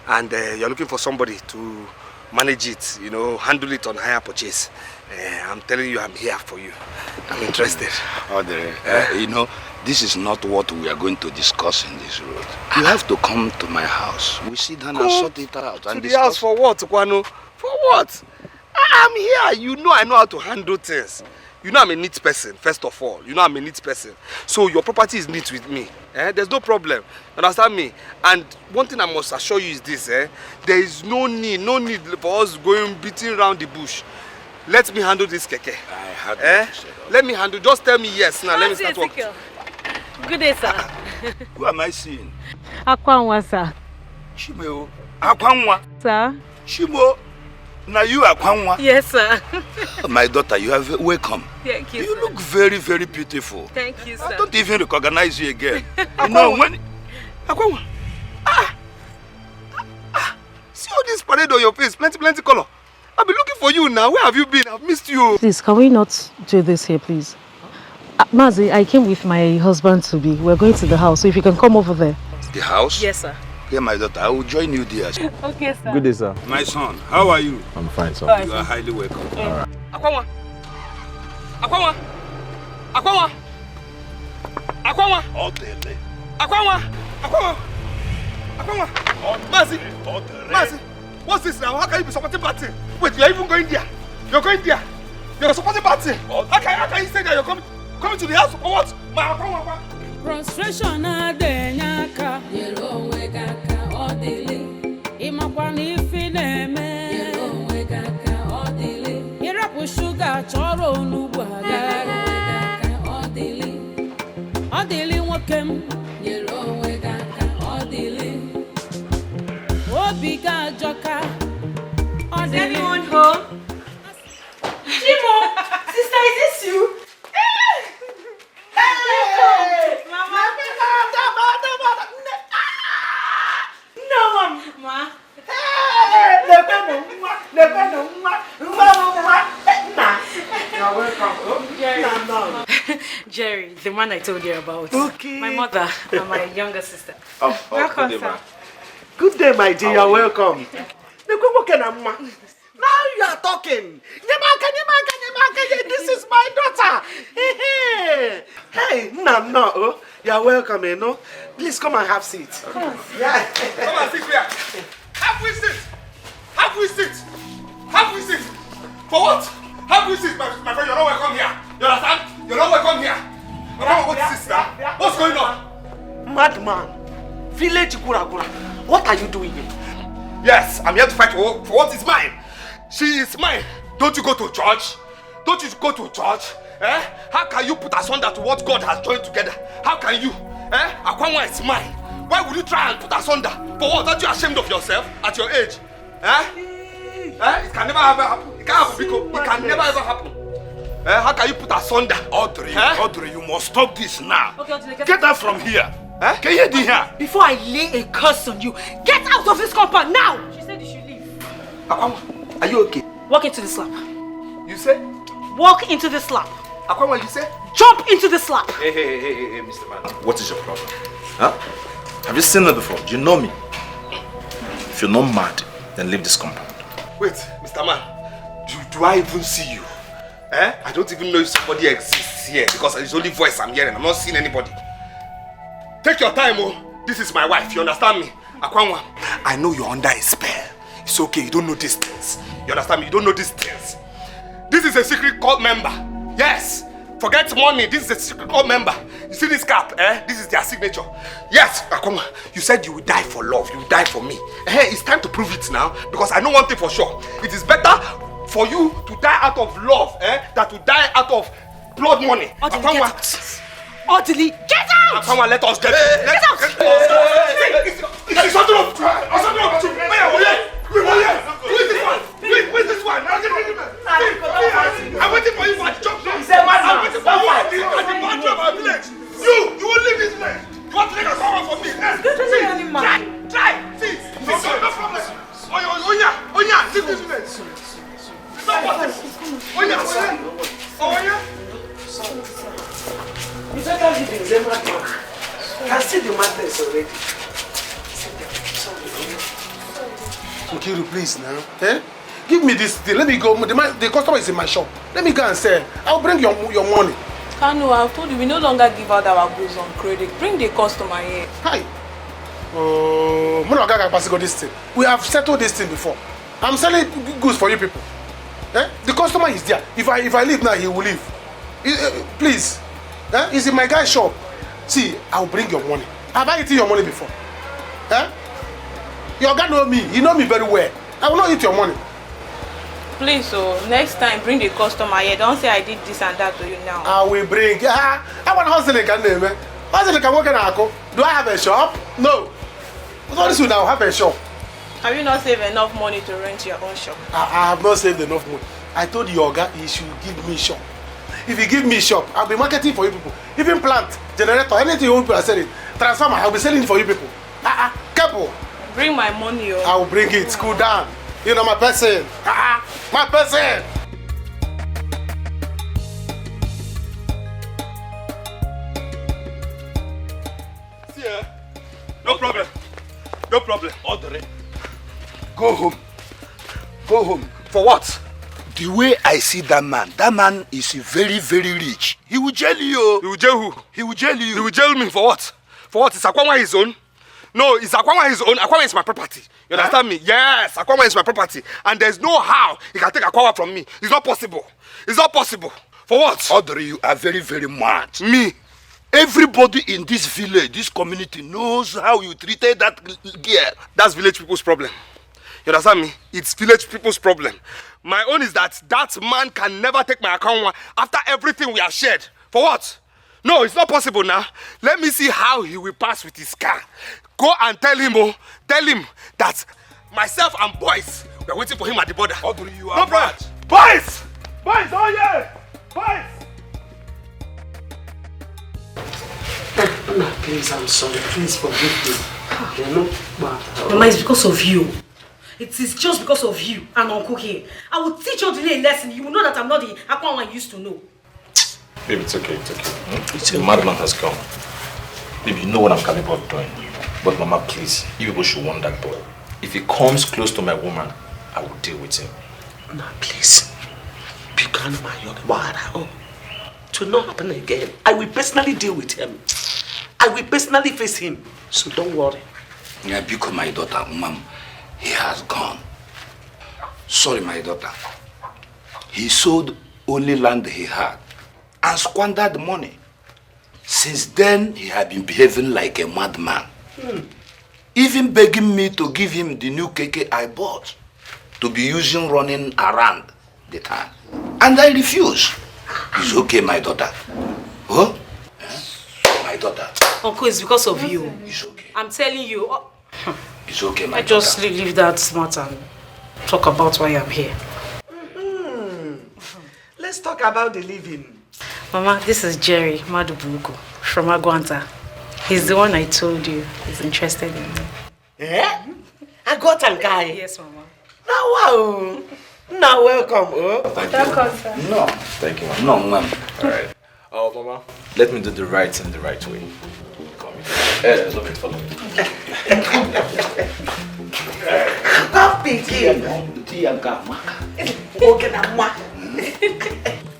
and you're looking for somebody to manage it, you know, handle it on hire purchase. I'm telling you, I'm here for you. I'm interested. You know, this is not what we are going to discuss in this road. You have to come to my house. We sit down and sort it out. To the house for what, Kwano? For what? I'm here. You know I know how to handle things. You know I'm a neat person, first of all. You know I'm a neat person. So your property is neat with me. There's no problem. Understand me? And one thing I must assure you is this. There is no need for us going beating around the bush. Let me handle this keke. I had Let me handle. Just tell me yes now. Let me start working. Good day, sir. Who am I seeing? Akwanwa, sir. Shimo. Akwanwa. Sir? Shimo. Now you are Akwanwa. Yes, sir. My daughter, you are welcome. Thank you, You look very, very beautiful. Thank you, sir. I don't even recognize you again. You know when... Akwanwa. See all this parade on your face. Plenty color. I've been looking for you now. Where have you been? I've missed you. Please, can we not do this here, please? Mazi, I came with my husband to be. We're going to the house, so if you can come over there. The house? Yes, sir. Okay, my daughter, I will join you there. Okay, sir. Good day, sir. My son, how are you? I'm fine, sir. You are highly welcome. All right. Akwanwa. Akwanwa. Akwanwa. Akwanwa. Odele. Akwanwa. Akwanwa. Akwanwa. Mazi. Mazi. What's this now? How can you be supporting party? Wait, you're even going there? You're going there? You're supporting party? How can you say that you're coming to the house for what? Frustration adenyaka yelo wegaka odili imakwani fineme yelo wegaka odili irapu sugar choro onugbu aga wegaka odili nwokem yelo wegaka odili obiga joka odili. Is anyone home? Chimo, sister, is this you? Hey! Mama! No, Mama! Hey! You're welcome. Jerry, the man I told you about. Okay. My mother and my younger sister. Welcome, sir. Good day, my dear. You're welcome. Now you are talking. This is my daughter. Hey, no. You're welcome, you know. Please come and have seat. Yeah. Come and sit here. Have we sit? Have we sit? Have we sit? For what? Have we sit, my friend? You're not welcome here. You understand? You're not welcome here. What is this now? What's going on? Madman. Village Kurakura. What are you doing here? Yes, I'm here to fight for what is mine. She is mine. Don't you go to church? Don't you go to church? How can you put asunder to what God has joined together? How can you? Akwanwa is mine. Why would you try and put asunder? For what? Aren't you ashamed of yourself at your age? Eh? It can never ever happen. It can't happen, Biko. It can never ever happen. How can you put asunder? Audrey, Audrey, you must stop this now. Okay, Audrey, get out from here. Can you hear here? Before I lay a curse on you, get out of this compound now! She said you should leave. Akwama, are you okay? Walk into the slap. You say? Walk into the slap. Akwama, you say? Jump into the slap. Hey, Mr. Man. What is your problem? Huh? Have you seen me before? Do you know me? If you're not mad, then leave this compound. Wait, Mr. Man. Do I even see you? I don't even know if somebody exists here because it's the only voice I'm hearing. I'm not seeing anybody. Take your time, oh. This is my wife, you understand me? Akwanwa, I know you're under a spell. It's okay, you don't know these things. You understand me? You don't know these things. This is a secret cult member. Yes. Forget money, this is a secret cult member. You see this cap, This is their signature. Yes, Akwanwa, you said you would die for love. You would die for me. It's time to prove it now because I know one thing for sure. It is better for you to die out of love, than to die out of blood money. Akwanwa, Orderly, get out! Akwanwa, let us get out! Get out! It's something up! Who is this one? Who is this one? I'm waiting for you for a job. I'm waiting for you at the boundary of our village. You will leave this place. You want to take a cover for me? Try. See, no problem. Onya, leave this place. No problem. Onya. You better leave in Zema. I see the matters already. Nkiru, please now. Give me this thing. Let me go. The customer is in my shop. Let me go and sell. I'll bring your money. Kanu, I've told you we no longer give out our goods on credit. Bring the customer here. Hi. This thing. We have settled this thing before. I'm selling goods for you people. The customer is there. If I leave now, he will leave. Please. He's in my guy's shop. See, I'll bring your money. Have I eaten your money before? Your guy know me. He know me very well. I will not eat your money. Please, next time bring the customer here. Don't say I did this and that to you now. I will bring. I want hustling can name. Hustling can work in Ako. Do I have a shop? No. What soon I'll have a shop. Have you not saved enough money to rent your own shop? I have not saved enough money. I told your guy he should give me shop. If you give me shop, I'll be marketing for you people. Even plant, generator, anything you people are selling. Transformer, I'll be selling for you people. Couple. Bring my money, I will bring it. Cool down. You know my person. My person. See, no problem. No problem. Audrey. Go home. Go home. For what? The way I see that man is very, very rich. He will jail you. He will jail who? He will jail you. He will jail me for what? For what? Is Akwanwa his own? No, is Akwanwa his own? Akwanwa is my property. You understand me? Yes, Akwanwa is my property. And there's no how he can take Akwanwa from me. It's not possible. It's not possible. For what? Audrey, you are very, very mad. Me? Everybody in this village, this community knows how you treated that girl. That's village people's problem. You understand me? It's village people's problem. My own is that man can never take my Akwanwa after everything we have shared. For what? No, it's not possible now. Let me see how he will pass with his car. Go and tell him that myself and boys, we are waiting for him at the border. Audrey, you are mad. Boys! Boys, oh yeah! Boys! Please, I'm sorry. Please forgive me. You're not bad. Mama, it's because of you. It is just because of you and Uncle here. I will teach you a lesson. You will know that I'm not the Akwanwa I used to know. Baby, it's okay. The madman has come. Baby, you know what I'm capable of doing. But Mama, please, you people should warn that boy. If he comes close to my woman, I will deal with him. Nah, please. Become my young man. To not happen again. I will personally deal with him. I will personally face him. So don't worry. Yeah, because my daughter, Mom, he has gone. Sorry, my daughter. He sold only land he had and squandered the money. Since then, he had been behaving like a madman. Even begging me to give him the new keke I bought to be using running around the town. And I refuse. It's okay, my daughter. Oh? My daughter. Uncle, it's because of you. It's okay. I'm telling you. It's okay, my I just leave that smart and talk about why I'm here. Let's talk about the living. Mama, this is Jerry Madubuko from Aguanta. He's the one I told you is interested in me. Eh? Aguanta guy? Yes, Mama. Now, wow. Now, welcome. Oh. Welcome, sir. No. Thank you, ma'am. No, ma'am. Alright. Oh, Mama, let me do the right thing the right way. Come here. Look at follow me.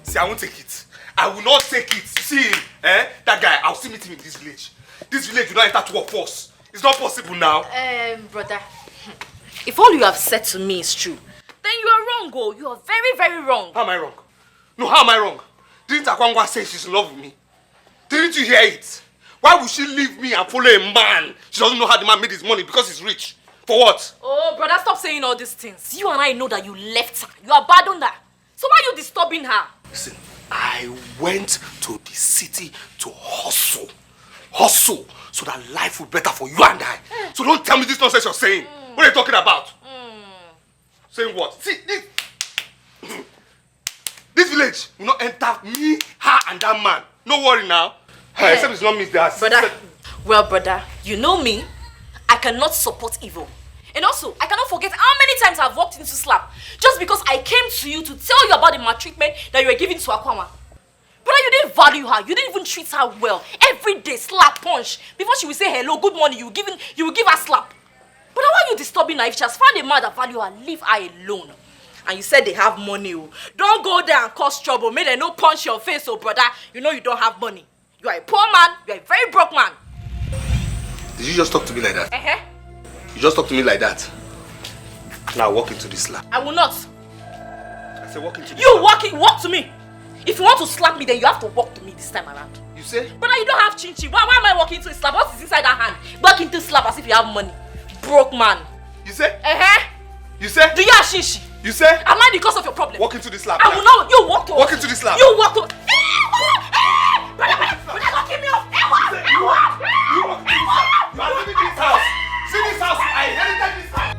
See, I won't take it. I will not take it. See him, that guy, I'll still meet him in this village. This village will not enter to a force. It's not possible now. Brother, if all you have said to me is true, then you are wrong, oh. You are very, very wrong. How am I wrong? No, how am I wrong? Didn't Akwangwa say she's in love with me? Didn't you hear it? Why would she leave me and follow a man? She doesn't know how the man made his money because he's rich. For what? Oh, brother, stop saying all these things. You and I know that you left her. You abandoned her. So why are you disturbing her? Listen, I went to the city to hustle. Hustle so that life will be better for you and I. So don't tell me this nonsense you're saying. What are you talking about? Saying what? See, this village will not enter me, her, and that man. No worry now. Hey. Except it's not me there. Brother, well, brother, you know me. I cannot support evil. And also, I cannot forget how many times I've walked into slap just because I came to you to tell you about the maltreatment that you were giving to Akwawa. Brother, you didn't value her. You didn't even treat her well. Every day, slap, punch. Before she will say hello, good morning, you will give her slap. Brother, why are you disturbing her? If she has found a man that value her, leave her alone. And you said they have money. Oh. Don't go there and cause trouble. May they no punch your face, oh brother. You know you don't have money. You are a poor man. You are a very broke man. Did you just talk to me like that? You just talk to me like that. Now walk into this slap. I will not. I said walk into this You walk to me. If you want to slap me, then you have to walk to me this time around. You say? Brother, you don't have chin-chin. Why am I walking into a slap? What is inside that hand? Walk into slap as if you have money. Broke man. You say? You say? Do you have shishi? You say? Am I the cause of your problem? Walk into this slap. I will not. You walk to. Walk into this slap. You walk to. Brother, don't kill me off. You walk into this slap. You are leaving this house. See this house? I inherited this house.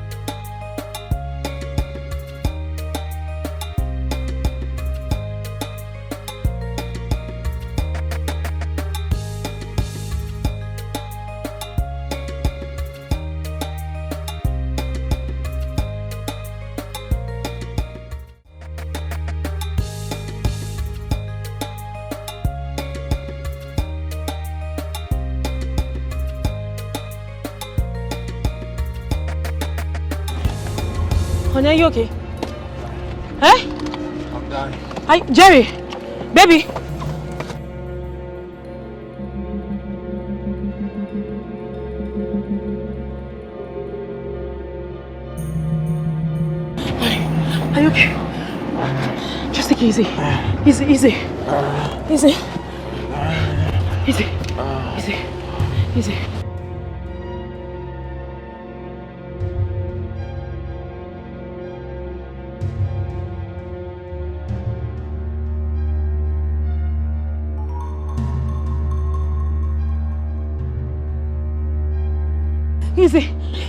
Honey, are you okay? I'm dying. Hi, Jerry, baby. Are you okay? Just take it easy. Easy. Easy.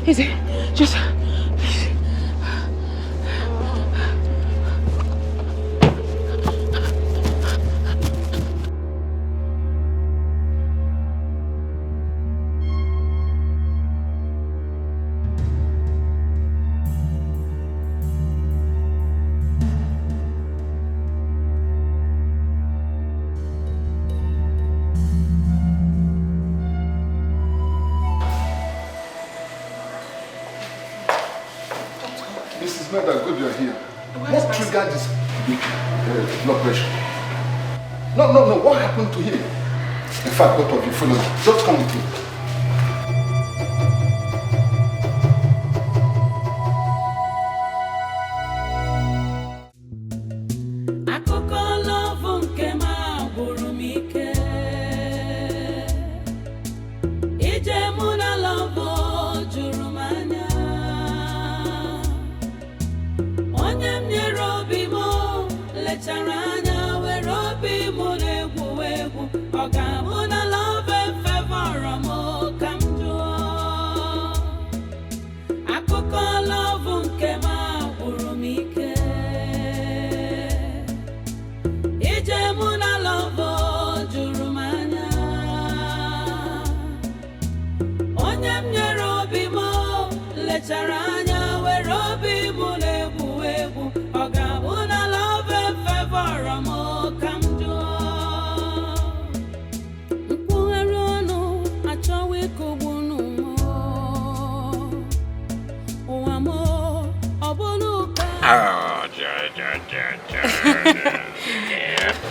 Easy. Just... Mrs. Meda, good you're here. What triggered this blood pressure? No. What happened to him? In fact, both of you follow me. Just come with me. Love and favor lechara anya were obi mụ na-egwu egwu ọ ga-abụ na love fevọrọ m ka m jụọ mkpụgharị ọnụ achọwa ịkụgbu n'ụmụ ụwa m ọ bụ n'ụka.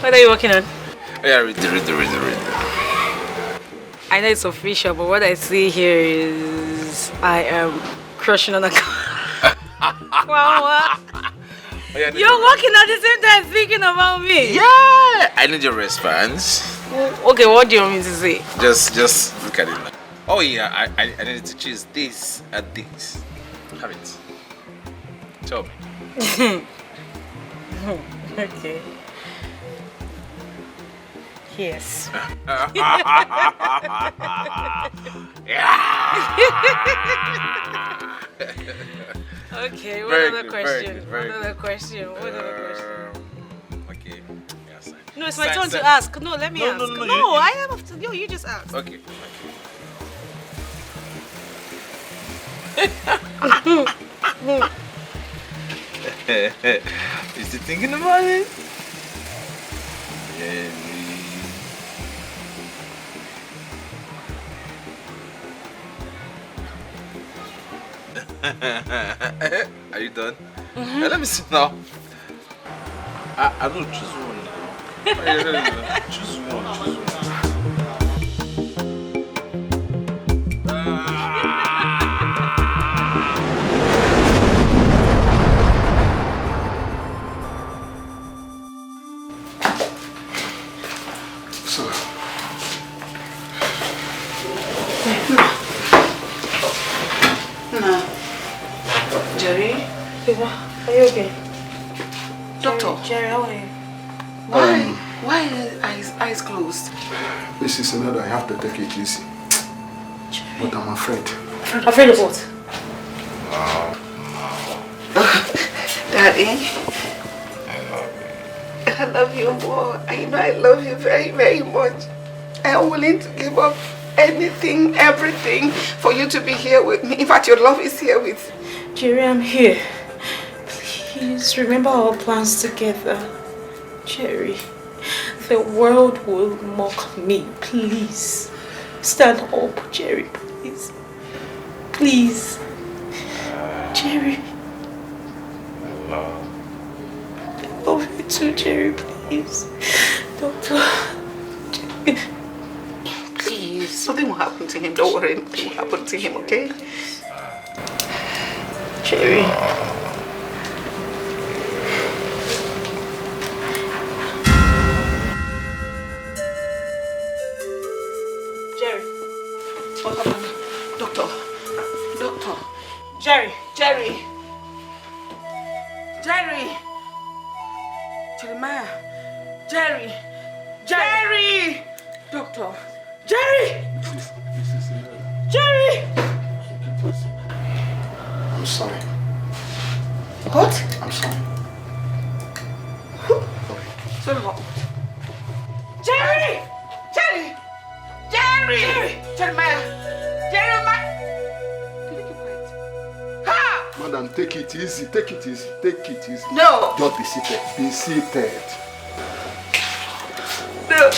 What are you working on? Yeah, read. I know it's official, but what I see here is I am crushing on a Wow. You're working at the same time thinking about me. Yeah, I need your response. Okay, what do you want me to say? Just look at it now. Oh yeah, I need to choose this and this. Have it. Tell me. Okay. Yes. Okay, what other question? What other question? Okay. Yes. No, it's my turn to ask. No, let me ask. No, I have to. You just ask. Okay. Is he thinking about it? Yeah. Are you done? Let me see now. I don't choose one now. Choose one. Jerry? Are you okay? Doctor? Jerry, how are you? Why eyes closed? Mrs. Sinada, I have to take it easy. But I'm afraid. Afraid of what? Daddy? I love you more. I know I love you very, very much. I'm willing to give up anything, everything for you to be here with me. In fact, your love is here with me. Jerry, I'm here. Please remember our plans together. Jerry, the world will mock me. Please stand up, Jerry, please. Please. Jerry. I love you too, Jerry, please. Doctor. Jerry. Please, nothing will happen to him. Don't worry, nothing will happen to him, okay? Jerry. Jerry. What happened? Doctor. Jerry. Jerry. Jeremiah. Jerry. Doctor. Jerry. Jerry. I'm sorry. What? I'm sorry. Sorry what? Jerry. Jeremiah. Ha! Madam, take it easy. Take it easy. No. Just be seated. Be seated. No.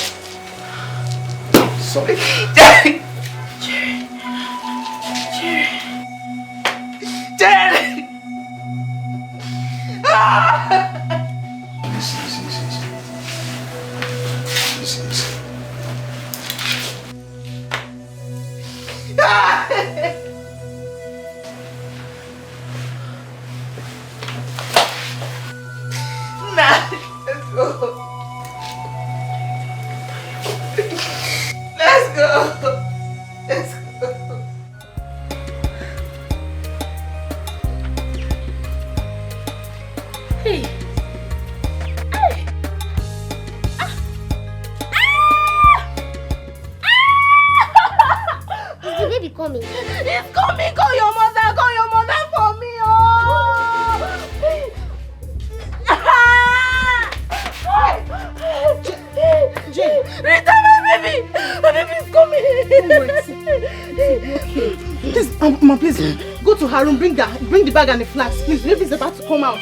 Sorry. Jerry. Let's go. Hey. Is the baby coming? It's coming. Call your mother for me. Oh. Jay, return my baby. My baby is coming. Okay. Please, Mama, please, go to her room, bring the bag and the flask. Please, baby's about to come out.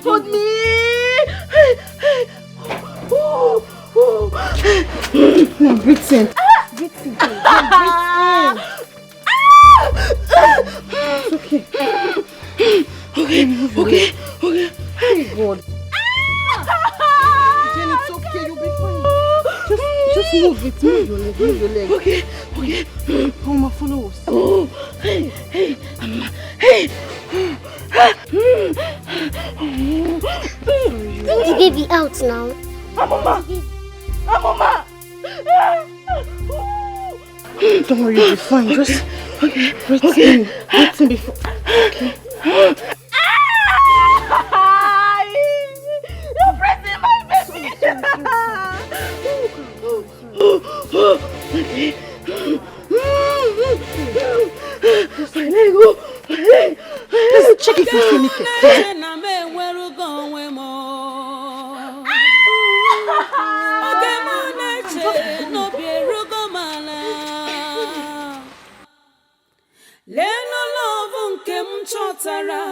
Hold me! Now breathe in. Breathe in. It's okay. Okay. Hey God. Jenny, it's okay. You'll be fine. Just move it. Move your leg. Okay. Mama, follow us. Hey. Bring the baby out now. Mama. Don't worry, you'll be fine. Just breathe in before. Okay. You're pressing my baby. Let it go. Let's check if you see anything. Leno love nke m chọtara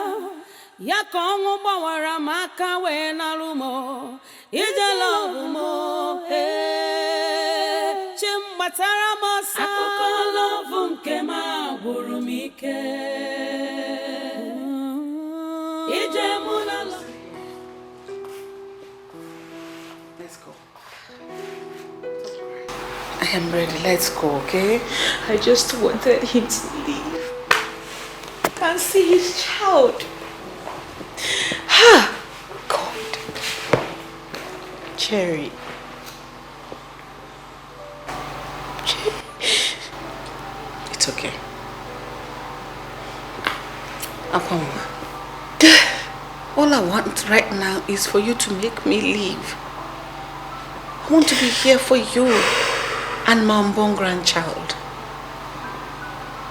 ya ka ọnwụ gbawara m aka wee narụ m ije love m chi m gbatara m ọsọ akụkọ love nke m agwụrụ m ike ije mụ na Let's go. I am ready. Let's go, okay? I just wanted him to leave. I can't see his child. God. Cherry. It's okay. Akoma. All I want right now is for you to make me leave. I want to be here for you and my unborn grandchild.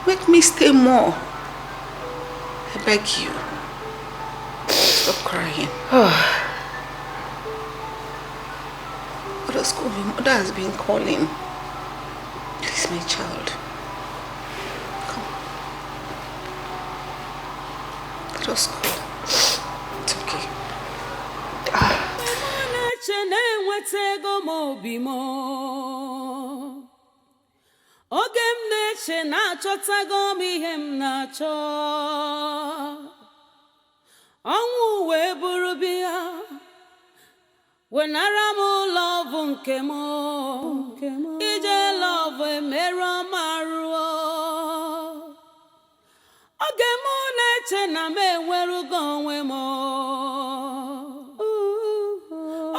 Make me stay more. I beg you. Stop crying. Mother has been calling. Please, my child. Come. Let us go. It's okay. Oge m na-eche na-achọtago m ihe m na-achọ ọnwụ wee bụrụ bịa wenara m love nke m ije love emerụ m arụ oge m na-eche na m enwerugo onwe m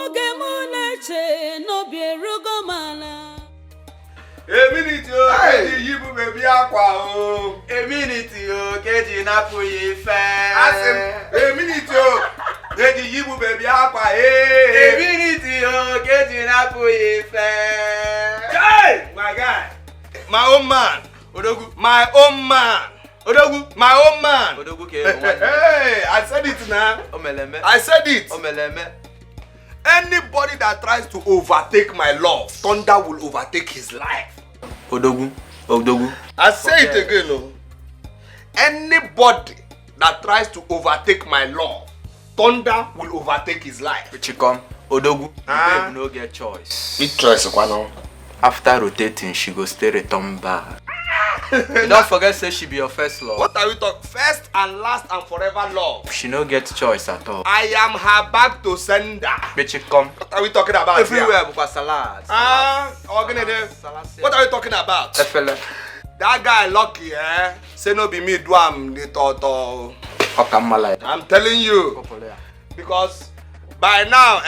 oge m na-eche n'obi erugo m ala A minute, Keji, you baby aqua. A minute, Keji, Napoli fan. A minute, Keji, you baby aqua. A minute, Keji, Napoli fan. Hey, my guy, my own man. Odogu, my own man. Odogu, my own man. Odogu, hey, I said it now. Omeleme. I said it. Omeleme. Anybody that tries to overtake my love, thunder will overtake his life. Odogu. I say it again, no. Anybody that tries to overtake my love, thunder will overtake his life. Chikom, Odogu, babe no get choice. Big choice, Kwano. After rotating, she go stay return back. Don't forget, say she be your first love. What are we talking? First and last and forever love. She no get choice at all. I am her back to sender. Chikom. What are we talking about? Everywhere, because salad. What are we talking about? That guy lucky, eh? Say no be me do am the toto. I'm telling you. Because by now,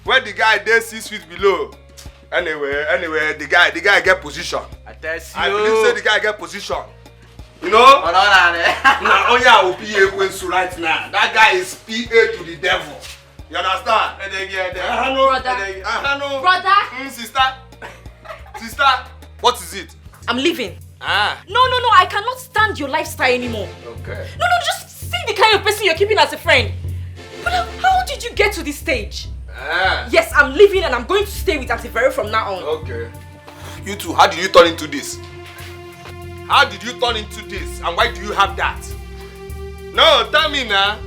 where the guy dey 6 feet below. Anyway, the guy get position. I test you. I believe say the guy get position. You know? Now only I will PA right now. That guy is PA to the devil. You understand? Brother. Sister. Sister, what is it? I'm leaving. Ah. No, I cannot stand your lifestyle anymore. Okay. No, just see the kind of person you're keeping as a friend. But how did you get to this stage? Ah. Yes, I'm leaving and I'm going to stay with Auntie Vero from now on. Okay. You two, how did you turn into this? How did you turn into this? And why do you have that? No, tell me now.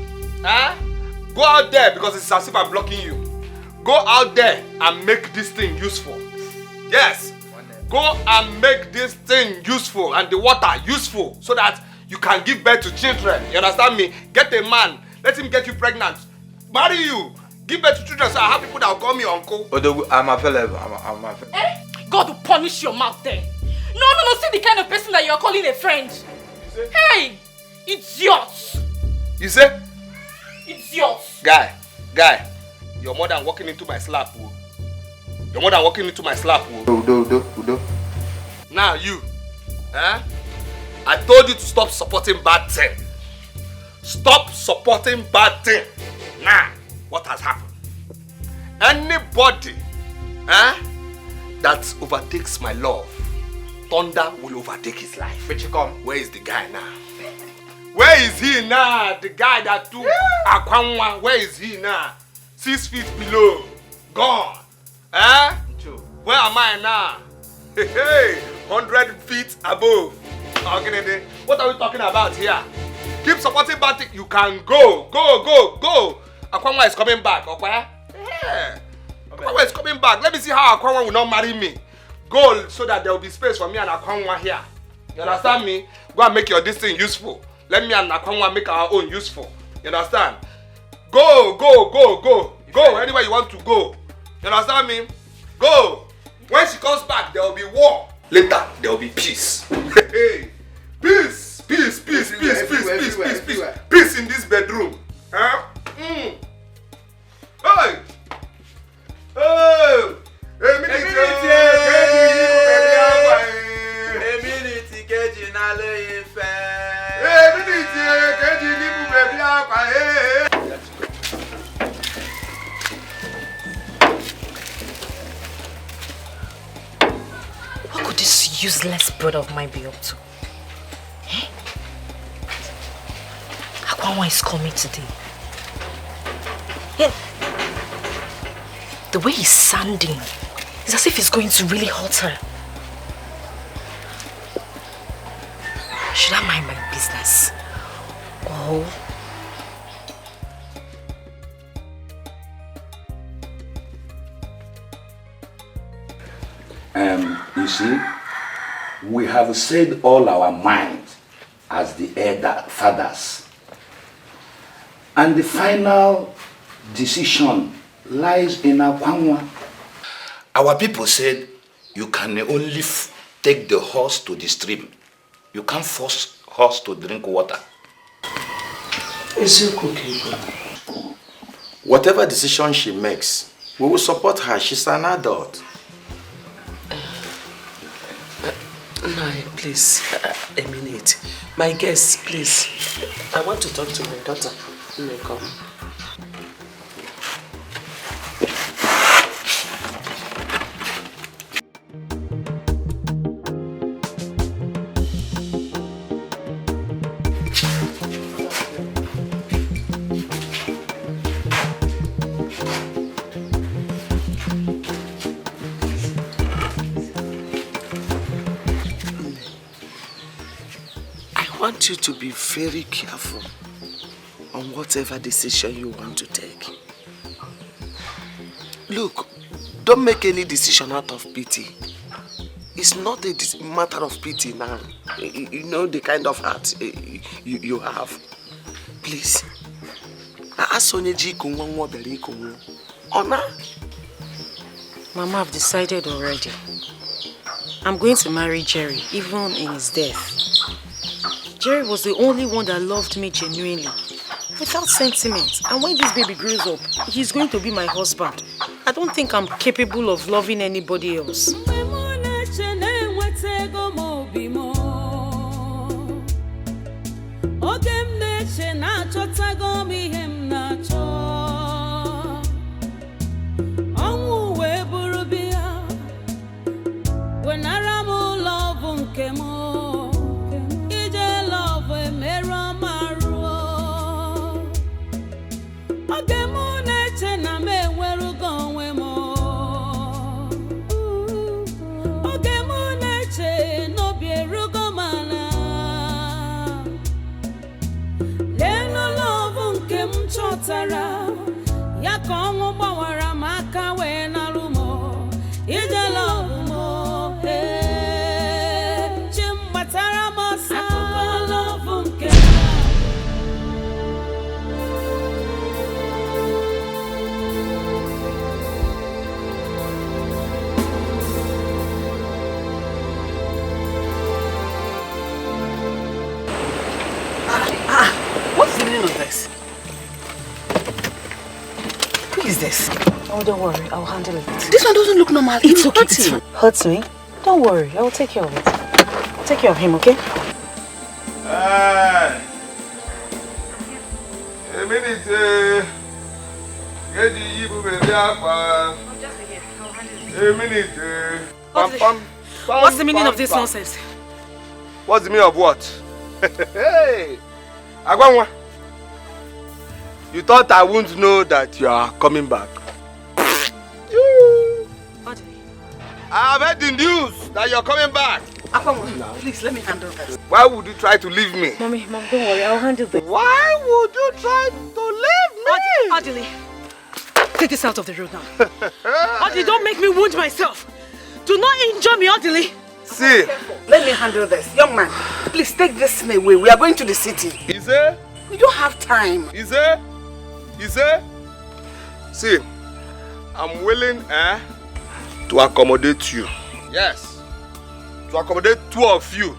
Huh? Go out there because it's as if I'm blocking you. Go out there and make this thing useful. Yes. Go and make this thing useful and the water useful so that you can give birth to children. You understand me? Get a man. Let him get you pregnant. Marry you. Give birth to children so I have people that will call me uncle. I'm available. I'm available. God will punish your mouth then. No, see the kind of person that you're calling a friend. Hey, it's yours. You say? It's yours. Guy, you're more than walking into my slap. You're more than walking into my slap. Udo. Now you, I told you to stop supporting bad thing. Stop supporting bad thing. Now, what has happened? Anybody, that overtakes my love, thunder will overtake his life. But you come. Where is the guy now? Where is he now? The guy that took Akwanwa, where is he now? 6 feet below, gone. Where am I now? Hey, 100 feet above. What are we talking about here? Keep supporting Batik. You can go. Akwanwa is coming back. Okay? Yeah. Akwanwa is coming back. Let me see how Akwanwa will not marry me. Go so that there will be space for me and Akwanwa here. You understand me? Go and make your this thing useful. Let me and Akwanwa make our own useful. You understand? Go. Go anywhere you want to go. You understand me? Go. When she comes back, there will be war. Later, there will be peace. Hey, peace in this bedroom. Huh? Hey. What could this useless brother of mine be up to? Akwanwa is coming today. The way he's sounding is as if he's going to really hurt her. Should I mind my business? Oh. You see, we have said all our minds as the elder fathers. And the final decision lies in Akwanwa. Our people said you can only take the horse to the stream. You can't force horse to drink water. Is it okay? Whatever decision she makes, we will support her. She's an adult. Nai, please, a minute. My guest, please. I want to talk to my daughter. You may come. I want you to be very careful on whatever decision you want to take. Look, don't make any decision out of pity. It's not a matter of pity now. You know the kind of heart you have. Please. Mama, I've decided already. I'm going to marry Jerry, even in his death. Jerry was the only one that loved me genuinely, without sentiment. And when this baby grows up, he's going to be my husband. I don't think I'm capable of loving anybody else. When I am love unkemo, ije love emero maruo. Ogemu neche na me werugo wemo. Ogemu neche no bierugo mana. Leno love unkem chotara, ya kongo bawara maka we na rumo. Ije love mo, chimbatara mosa love unkem. What's the meaning of this? Who is this? Oh, don't worry. I'll handle it. This one doesn't look normal. It's okay. It hurts me. Don't worry. I will take care of it. I'll take care of him, okay? A minute. Get the evil baby up. A minute. What's the meaning of this nonsense? What's the meaning of what? Hey! Agwanwa. You thought I wouldn't know that you are coming back. I have heard the news that you're coming back. Akwanwa, please let me handle this. Why would you try to leave me? Mom, don't worry. I'll handle this. Why would you try to leave me? Adili, take this out of the road now. Adili, don't make me wound myself. Do not injure me, Adili. See, let me handle this. Young man, please take this thing away. We are going to the city. Is it? We don't have time. Is it? Is it? See, I'm willing to accommodate you. Yes. To accommodate two of you.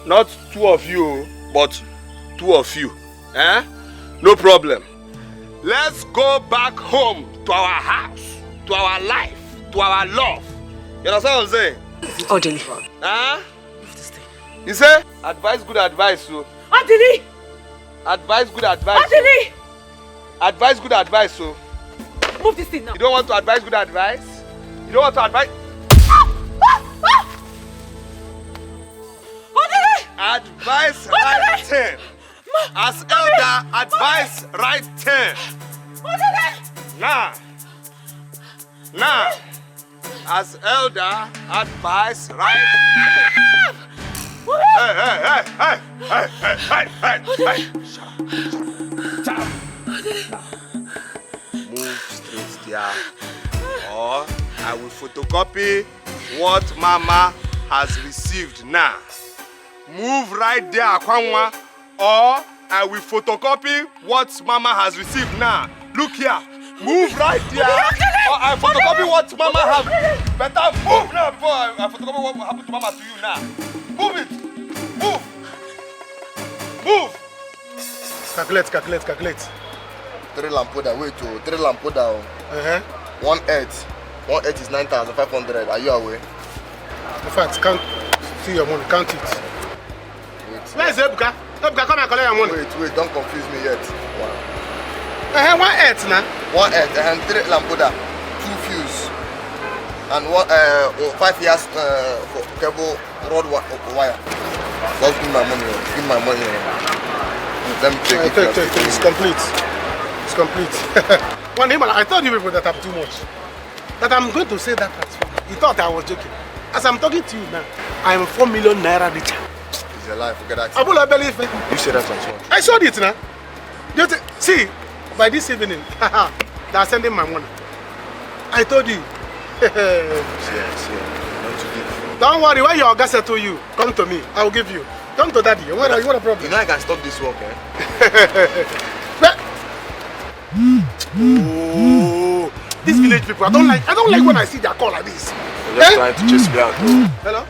Not two of you, but two of you. No problem. Let's go back home to our house, to our life, to our love. You understand what I'm saying? Odili. You say? Advice, good advice, so. Odili! Advice, good advice. Odili! Advice, good advice, so. Move this thing now. You don't want to advise good advice? You don't want to advise? Odili! Advice right turn. As elder, advice right turn. Nah. As elder, advice right turn. Hey. Shut up. Move straight there, or I will photocopy what Mama has received now. Move right there, Akwanwa, or I will photocopy what Mama has received now. Look here. Move right there, or I photocopy what Mama has. Better move now before I photocopy what happened to Mama to you now. Move it. Move. Calculate. 3 lampoda, wait, 3 lampoda. 1 8. 1 8 is 9,500. Are you aware? In fact, count. See your money. Count it. Wait. Where's Ebuka? Ebuka, come and collect your money. Wait, don't confuse me yet. 1 8 now. 1 8 and 3 lampoda, 2 fuse, and 5 years for cable rod wire. Just give my money. Let me take it. Take. It's complete. One name, I told you people that I'm too much. That I'm going to say that transfer. You thought I was joking. As I'm talking to you now, I am 4 million naira richer. It's your life, forget that. I will believe it. You said that transfer. I showed it now. See, by this evening, they are sending my money. I told you. Don't worry, when your guy said to you, come to me, I will give you. Come to daddy. You want a problem? You know I can stop this work, Oh, these village people, I don't like when I see their call like this. You're just trying to chase me out. Hello?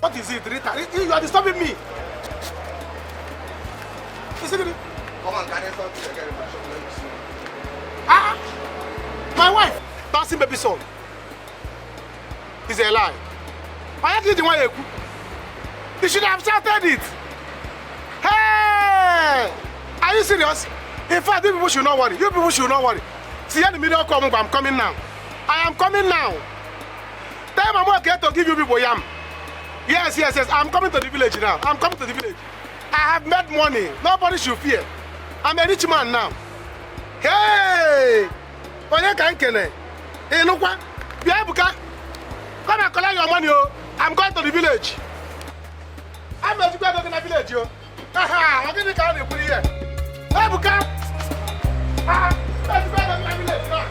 What is it, Rita? You are disturbing me. Listen to me. Come on, can I talk to you again in my shop? Let me see. My wife, dancing baby son. It's a lie. Why did you want to? You should have started it. Hey! Are you serious? In fact, you people should not worry. You people should not worry. See, the media come, I'm coming now. I am coming now. Tell Mama get to give you people yam. Yes. I'm coming to the village now. I'm coming to the village. I have made money. Nobody should fear. I'm a rich man now. Hey! Onye ka nkene? Hey, look what? Biabuka. Come and collect your money, oh. I'm going to the village. I'm going to go to the village, yo. Aha, I'm going to go to the village. Biabuka. Ah, let's go to the village now.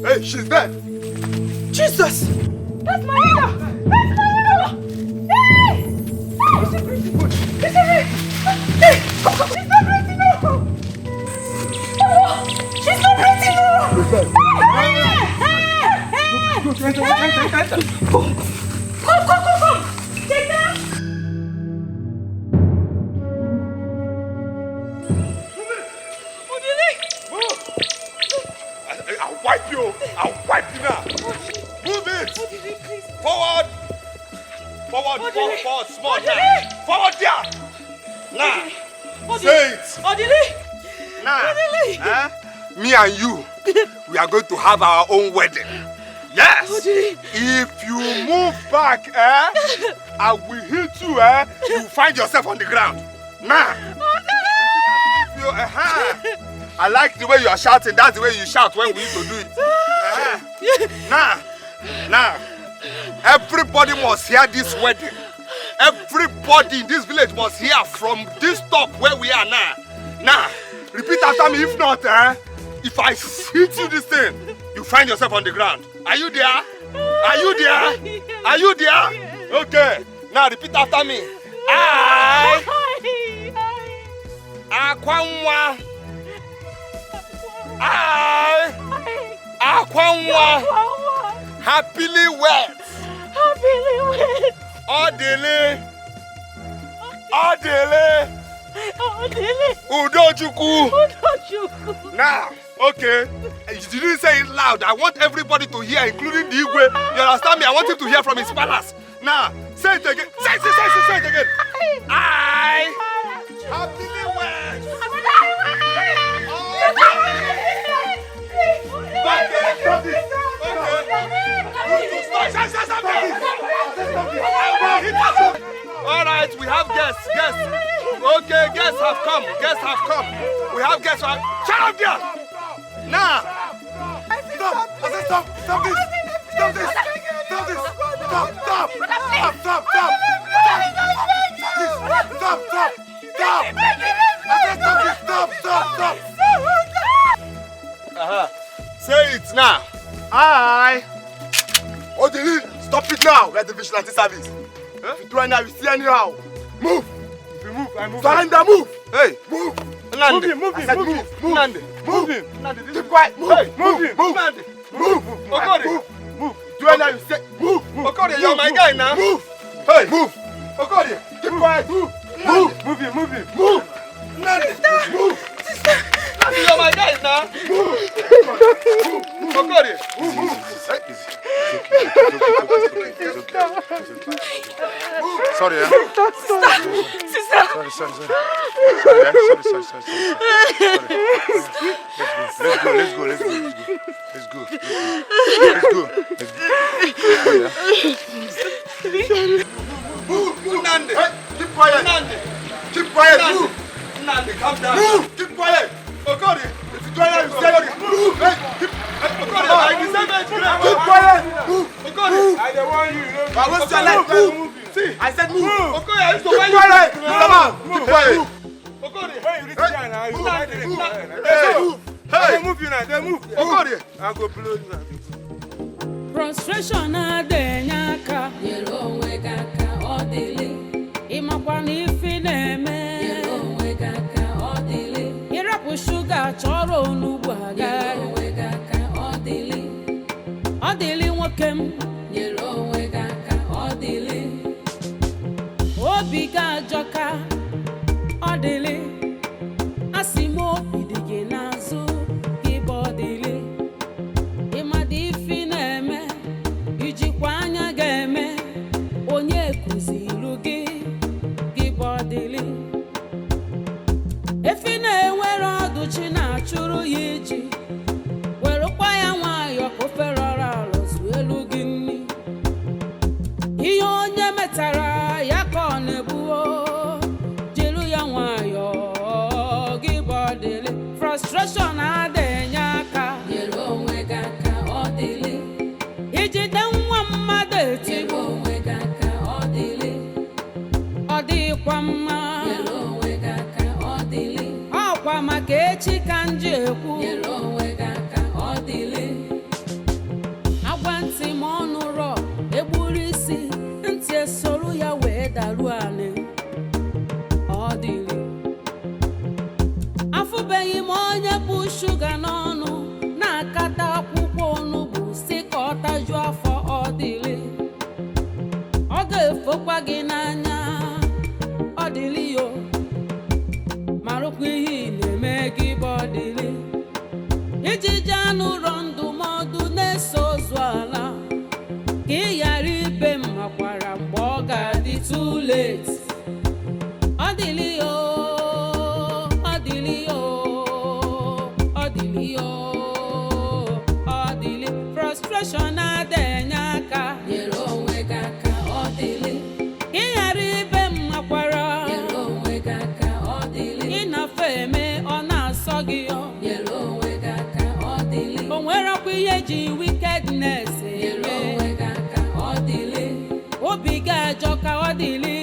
Hey, she's dead. Jesus! That's my mother! That's my mother! Hey! Hey, she's breathing. She's breathing. Hey, she's not breathing now. Oh, she's not breathing now. Come. Take that. I'll wipe you. I'll wipe you now. Move it. Forward. Forward. Small now. Forward there. Now. Say it. Now. Me and you, we are going to have our own wedding. Yes. If you move back, I will hit you. You find yourself on the ground. Now. I like the way you are shouting. That's the way you shout when we used to do it. Now, everybody must hear this wedding. Everybody in this village must hear from this top where we are now. Now, repeat after me. If not, if I hit you this thing, you find yourself on the ground. Are you there? Are you there? Okay. Now repeat after me. Akwanwa happily wed. Odele Udochukwu. Now, okay. You didn't say it loud. I want everybody to hear, including the Igwe. You understand me? I want him to hear from his palace. Now, say it again. Say it again. I happily wed. All right, we have guests. Okay, guests have come. We have guests. Shut up there. Now. Stop this. Say it now. Odili, stop it now. Let the vigilante service. If you do it now, you see anyhow. Move. If you move, I move. Surrender, move. Hey, move. Move him. Nandi, keep quiet. Hey, move him. Move. Okode, move. Do it now, you say. Move. Okode, you're my guy now. Move. Hey, move. Okode, keep quiet. Move him. Nandi, move. You're my guy now. Okode, move. Sorry, Sister. Sorry. Let's go. Move, Nandi. Keep quiet. Move. Nandi, calm down. Move. Keep quiet. Okode, if you try to say move. Okode, keep quiet. Move. Okode, I don't want you. I was telling you. See, I said move. Okode, I used to keep quiet. Keep quiet. Okode, hey, you reach there now. Move you now. Move. Okode, I go blow you now. Frustration adenyaka. Yelo wegaka odili. Imakwani fineme. Yelo wegaka odili. Irapu sugar choro onugbu aga. Yelo wegaka odili. Odili nwokem. Yelo metara ya ka ọ na-ebuo jiri ya nwayọọ gị bọdịlị frustration adịghị aka nyere onwe gị aka ọ dịlị ijide nwa mmadụ etigbu onwe gị aka ọ dịlị ọ dịkwa mma nyere onwe gị aka ọ dịlị ọkwa maka echi ka nji ekwu nyere onwe gị aka ọ dịlị agwa ntị ma ọnụ rọ egburu isi ntị esoro ya wee daruo anị ọ dịlị afụbeghị m onye bụ shuga n'ọnụ na-akata akwụkwọ onugbu si ka ọ tajuo afọ ọ dịlị ọ ga-efokwa gị n'anya ọ dịlị yo marụkwa ihe ị na-eme gị bụ ọ dịlị ijiji anụ ụrọ ndụmọdụ na-eso ozu ala ka ị ghara ibe m makwara mgbe ọ ga-adị too late ọ dịlị yo ọ dịlị yo ọ dịlị yo ọ dịlị frustration adịghị aka nyere onwe gị aka ọ dịlị ka ị ghara ibe m makwara nyere onwe gị aka ọ dịlị ịnafe eme ọ na-asọ gị yo nyere onwe gị aka ọ dịlị o nwerekwa ihe ji wickedness nyere onwe gị aka ọ dịlị obi gị ajọ ka ọ dịlị